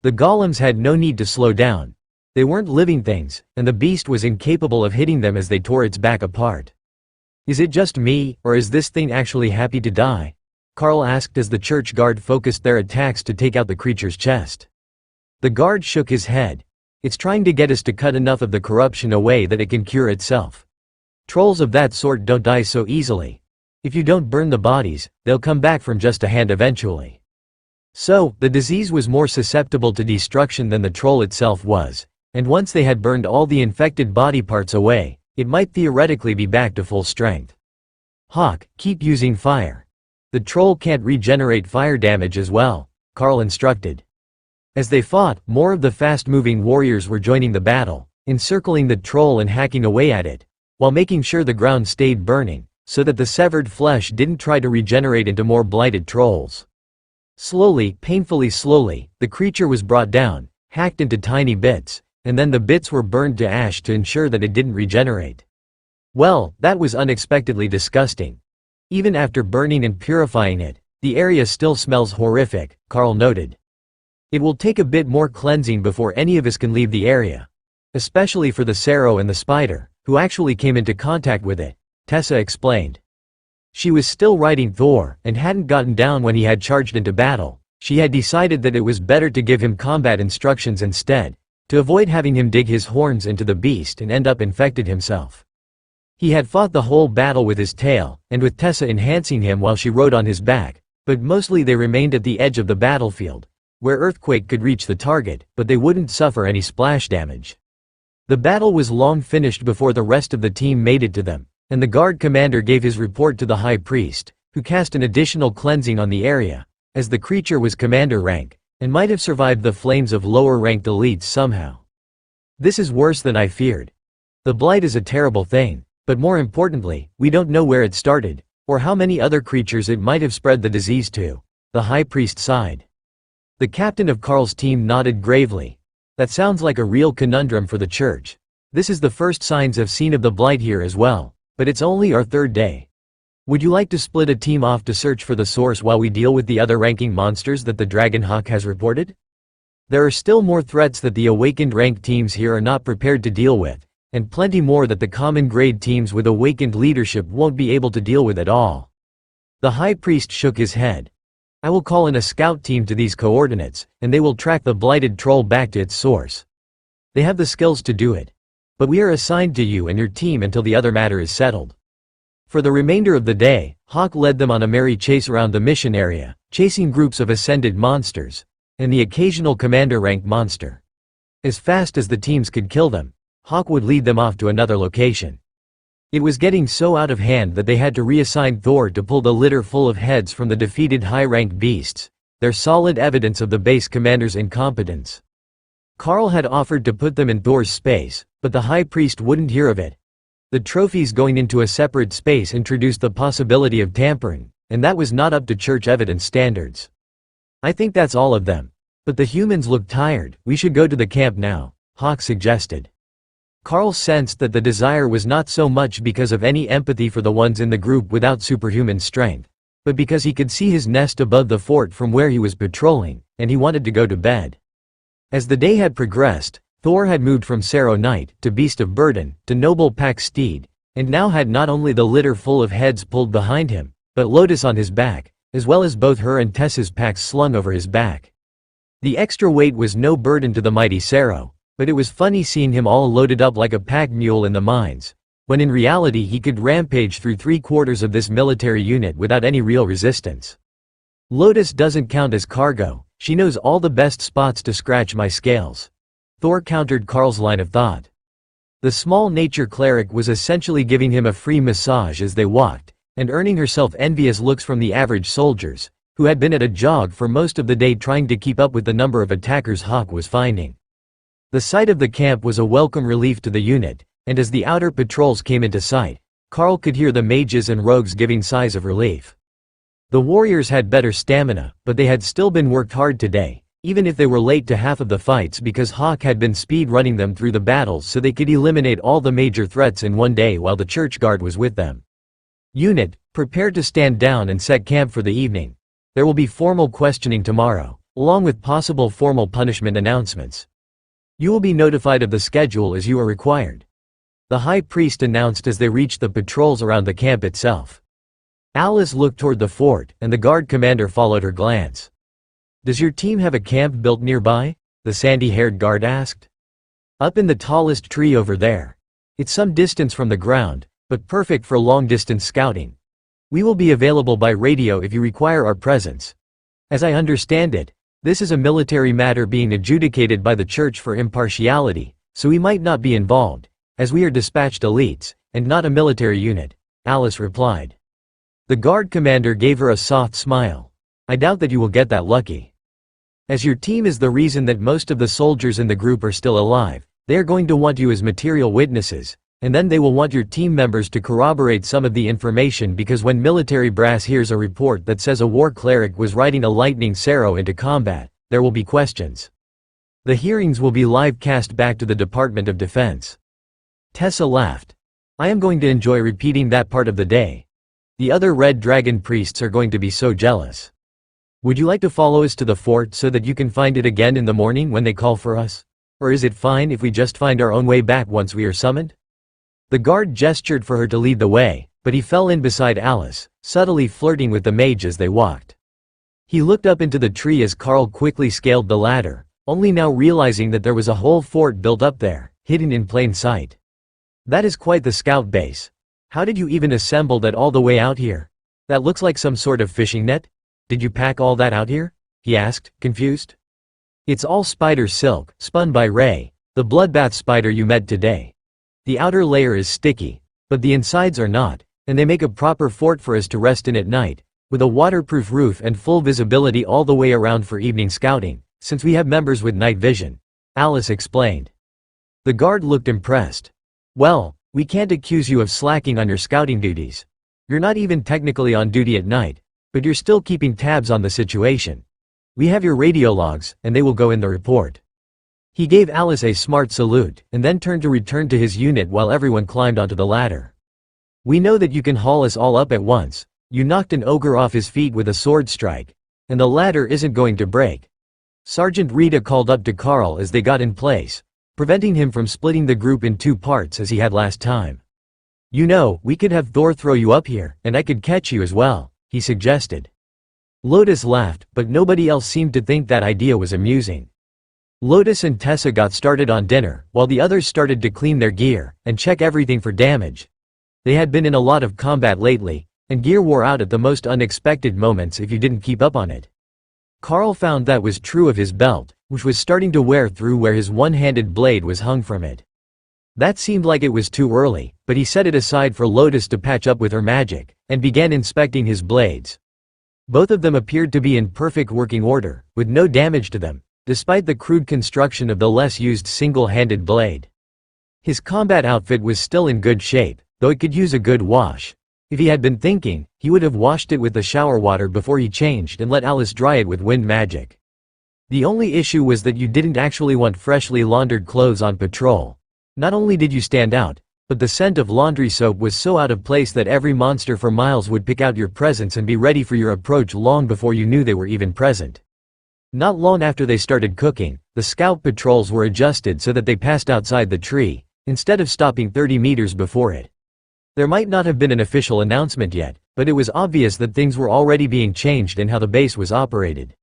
The golems had no need to slow down. They weren't living things, and the beast was incapable of hitting them as they tore its back apart. Is it just me, or is this thing actually happy to die? Carl asked as the church guard focused their attacks to take out the creature's chest. The guard shook his head. It's trying to get us to cut enough of the corruption away that it can cure itself. Trolls of that sort don't die so easily. If you don't burn the bodies, they'll come back from just a hand eventually. So, the disease was more susceptible to destruction than the troll itself was, and once they had burned all the infected body parts away, it might theoretically be back to full strength. Hawk, keep using fire. The troll can't regenerate fire damage as well, Carl instructed. As they fought, more of the fast-moving warriors were joining the battle, encircling the troll and hacking away at it, while making sure the ground stayed burning, so that the severed flesh didn't try to regenerate into more blighted trolls. Slowly, painfully slowly, the creature was brought down, hacked into tiny bits, and then the bits were burned to ash to ensure that it didn't regenerate. Well, that was unexpectedly disgusting. Even after burning and purifying it, the area still smells horrific, Carl noted. It will take a bit more cleansing before any of us can leave the area. Especially for the Sarrow and the spider, who actually came into contact with it, Tessa explained. She was still riding Thor, and hadn't gotten down when he had charged into battle. She had decided that it was better to give him combat instructions instead, to avoid having him dig his horns into the beast and end up infected himself. He had fought the whole battle with his tail, and with Tessa enhancing him while she rode on his back, but mostly they remained at the edge of the battlefield, where Earthquake could reach the target, but they wouldn't suffer any splash damage. The battle was long finished before the rest of the team made it to them, and the guard commander gave his report to the high priest, who cast an additional cleansing on the area, as the creature was commander rank, and might have survived the flames of lower-ranked elites somehow. This is worse than I feared. The blight is a terrible thing, but more importantly, we don't know where it started, or how many other creatures it might have spread the disease to, the high priest sighed. The captain of Carl's team nodded gravely. That sounds like a real conundrum for the church. This is the first signs I've seen of the blight here as well, but it's only our third day. Would you like to split a team off to search for the source while we deal with the other ranking monsters that the Dragonhawk has reported? There are still more threats that the awakened rank teams here are not prepared to deal with, and plenty more that the common grade teams with awakened leadership won't be able to deal with at all. The high priest shook his head. I will call in a scout team to these coordinates, and they will track the blighted troll back to its source. They have the skills to do it. But we are assigned to you and your team until the other matter is settled. For the remainder of the day, Hawk led them on a merry chase around the mission area, chasing groups of ascended monsters, and the occasional commander rank monster. As fast as the teams could kill them, Hawk would lead them off to another location. It was getting so out of hand that they had to reassign Thor to pull the litter full of heads from the defeated high-ranked beasts, their solid evidence of the base commander's incompetence. Carl had offered to put them in Thor's space, but the high priest wouldn't hear of it. The trophies going into a separate space introduced the possibility of tampering, and that was not up to church evidence standards. I think that's all of them. But the humans look tired, we should go to the camp now, Hawk suggested. Carl sensed that the desire was not so much because of any empathy for the ones in the group without superhuman strength, but because he could see his nest above the fort from where he was patrolling, and he wanted to go to bed. As the day had progressed, Thor had moved from Sarrow Knight to Beast of Burden to Noble Pack Steed, and now had not only the litter full of heads pulled behind him, but Lotus on his back, as well as both her and Tessa's packs slung over his back. The extra weight was no burden to the mighty Sarrow, but it was funny seeing him all loaded up like a pack mule in the mines, when in reality he could rampage through 3/4 of this military unit without any real resistance. Lotus doesn't count as cargo, she knows all the best spots to scratch my scales. Thor countered Carl's line of thought. The small nature cleric was essentially giving him a free massage as they walked, and earning herself envious looks from the average soldiers, who had been at a jog for most of the day trying to keep up with the number of attackers Hawk was finding. The sight of the camp was a welcome relief to the unit, and as the outer patrols came into sight, Carl could hear the mages and rogues giving sighs of relief. The warriors had better stamina, but they had still been worked hard today, even if they were late to half of the fights because Hawk had been speed running them through the battles so they could eliminate all the major threats in one day while the church guard was with them. Unit, prepare to stand down and set camp for the evening. There will be formal questioning tomorrow, along with possible formal punishment announcements. You will be notified of the schedule as you are required. The high priest announced as they reached the patrols around the camp itself. Alice looked toward the fort, and the guard commander followed her glance. Does your team have a camp built nearby? The sandy-haired guard asked. Up in the tallest tree over there. It's some distance from the ground, but perfect for long-distance scouting. We will be available by radio if you require our presence. As I understand it, this is a military matter being adjudicated by the church for impartiality, so we might not be involved, as we are dispatched elites, and not a military unit, Alice replied. The guard commander gave her a soft smile. I doubt that you will get that lucky. As your team is the reason that most of the soldiers in the group are still alive, they are going to want you as material witnesses, and then they will want your team members to corroborate some of the information, because when military brass hears a report that says a war cleric was riding a lightning arrow into combat, there will be questions. The hearings will be live cast back to the Department of Defense. Tessa laughed. I am going to enjoy repeating that part of the day. The other Red Dragon priests are going to be so jealous. Would you like to follow us to the fort so that you can find it again in the morning when they call for us? Or is it fine if we just find our own way back once we are summoned? The guard gestured for her to lead the way, but he fell in beside Alice, subtly flirting with the mage as they walked. He looked up into the tree as Carl quickly scaled the ladder, only now realizing that there was a whole fort built up there, hidden in plain sight. That is quite the scout base. How did you even assemble that all the way out here? That looks like some sort of fishing net? Did you pack all that out here? He asked, confused. It's all spider silk, spun by Ray, the bloodbath spider you met today. The outer layer is sticky, but the insides are not, and they make a proper fort for us to rest in at night, with a waterproof roof and full visibility all the way around for evening scouting, since we have members with night vision, Alice explained. The guard looked impressed. Well, we can't accuse you of slacking on your scouting duties. You're not even technically on duty at night, but you're still keeping tabs on the situation. We have your radio logs, and they will go in the report. He gave Alice a smart salute, and then turned to return to his unit while everyone climbed onto the ladder. We know that you can haul us all up at once. You knocked an ogre off his feet with a sword strike, and the ladder isn't going to break. Sergeant Rita called up to Carl as they got in place, preventing him from splitting the group in two parts as he had last time. You know, we could have Thor throw you up here, and I could catch you as well, he suggested. Lotus laughed, but nobody else seemed to think that idea was amusing. Lotus and Tessa got started on dinner, while the others started to clean their gear, and check everything for damage. They had been in a lot of combat lately, and gear wore out at the most unexpected moments if you didn't keep up on it. Carl found that was true of his belt, which was starting to wear through where his one-handed blade was hung from it. That seemed like it was too early, but he set it aside for Lotus to patch up with her magic, and began inspecting his blades. Both of them appeared to be in perfect working order, with no damage to them, despite the crude construction of the less used single-handed blade. His combat outfit was still in good shape, though it could use a good wash. If he had been thinking, he would have washed it with the shower water before he changed and let Alice dry it with wind magic. The only issue was that you didn't actually want freshly laundered clothes on patrol. Not only did you stand out, but the scent of laundry soap was so out of place that every monster for miles would pick out your presence and be ready for your approach long before you knew they were even present. Not long after they started cooking, the scout patrols were adjusted so that they passed outside the tree, instead of stopping 30 meters before it. There might not have been an official announcement yet, but it was obvious that things were already being changed in how the base was operated.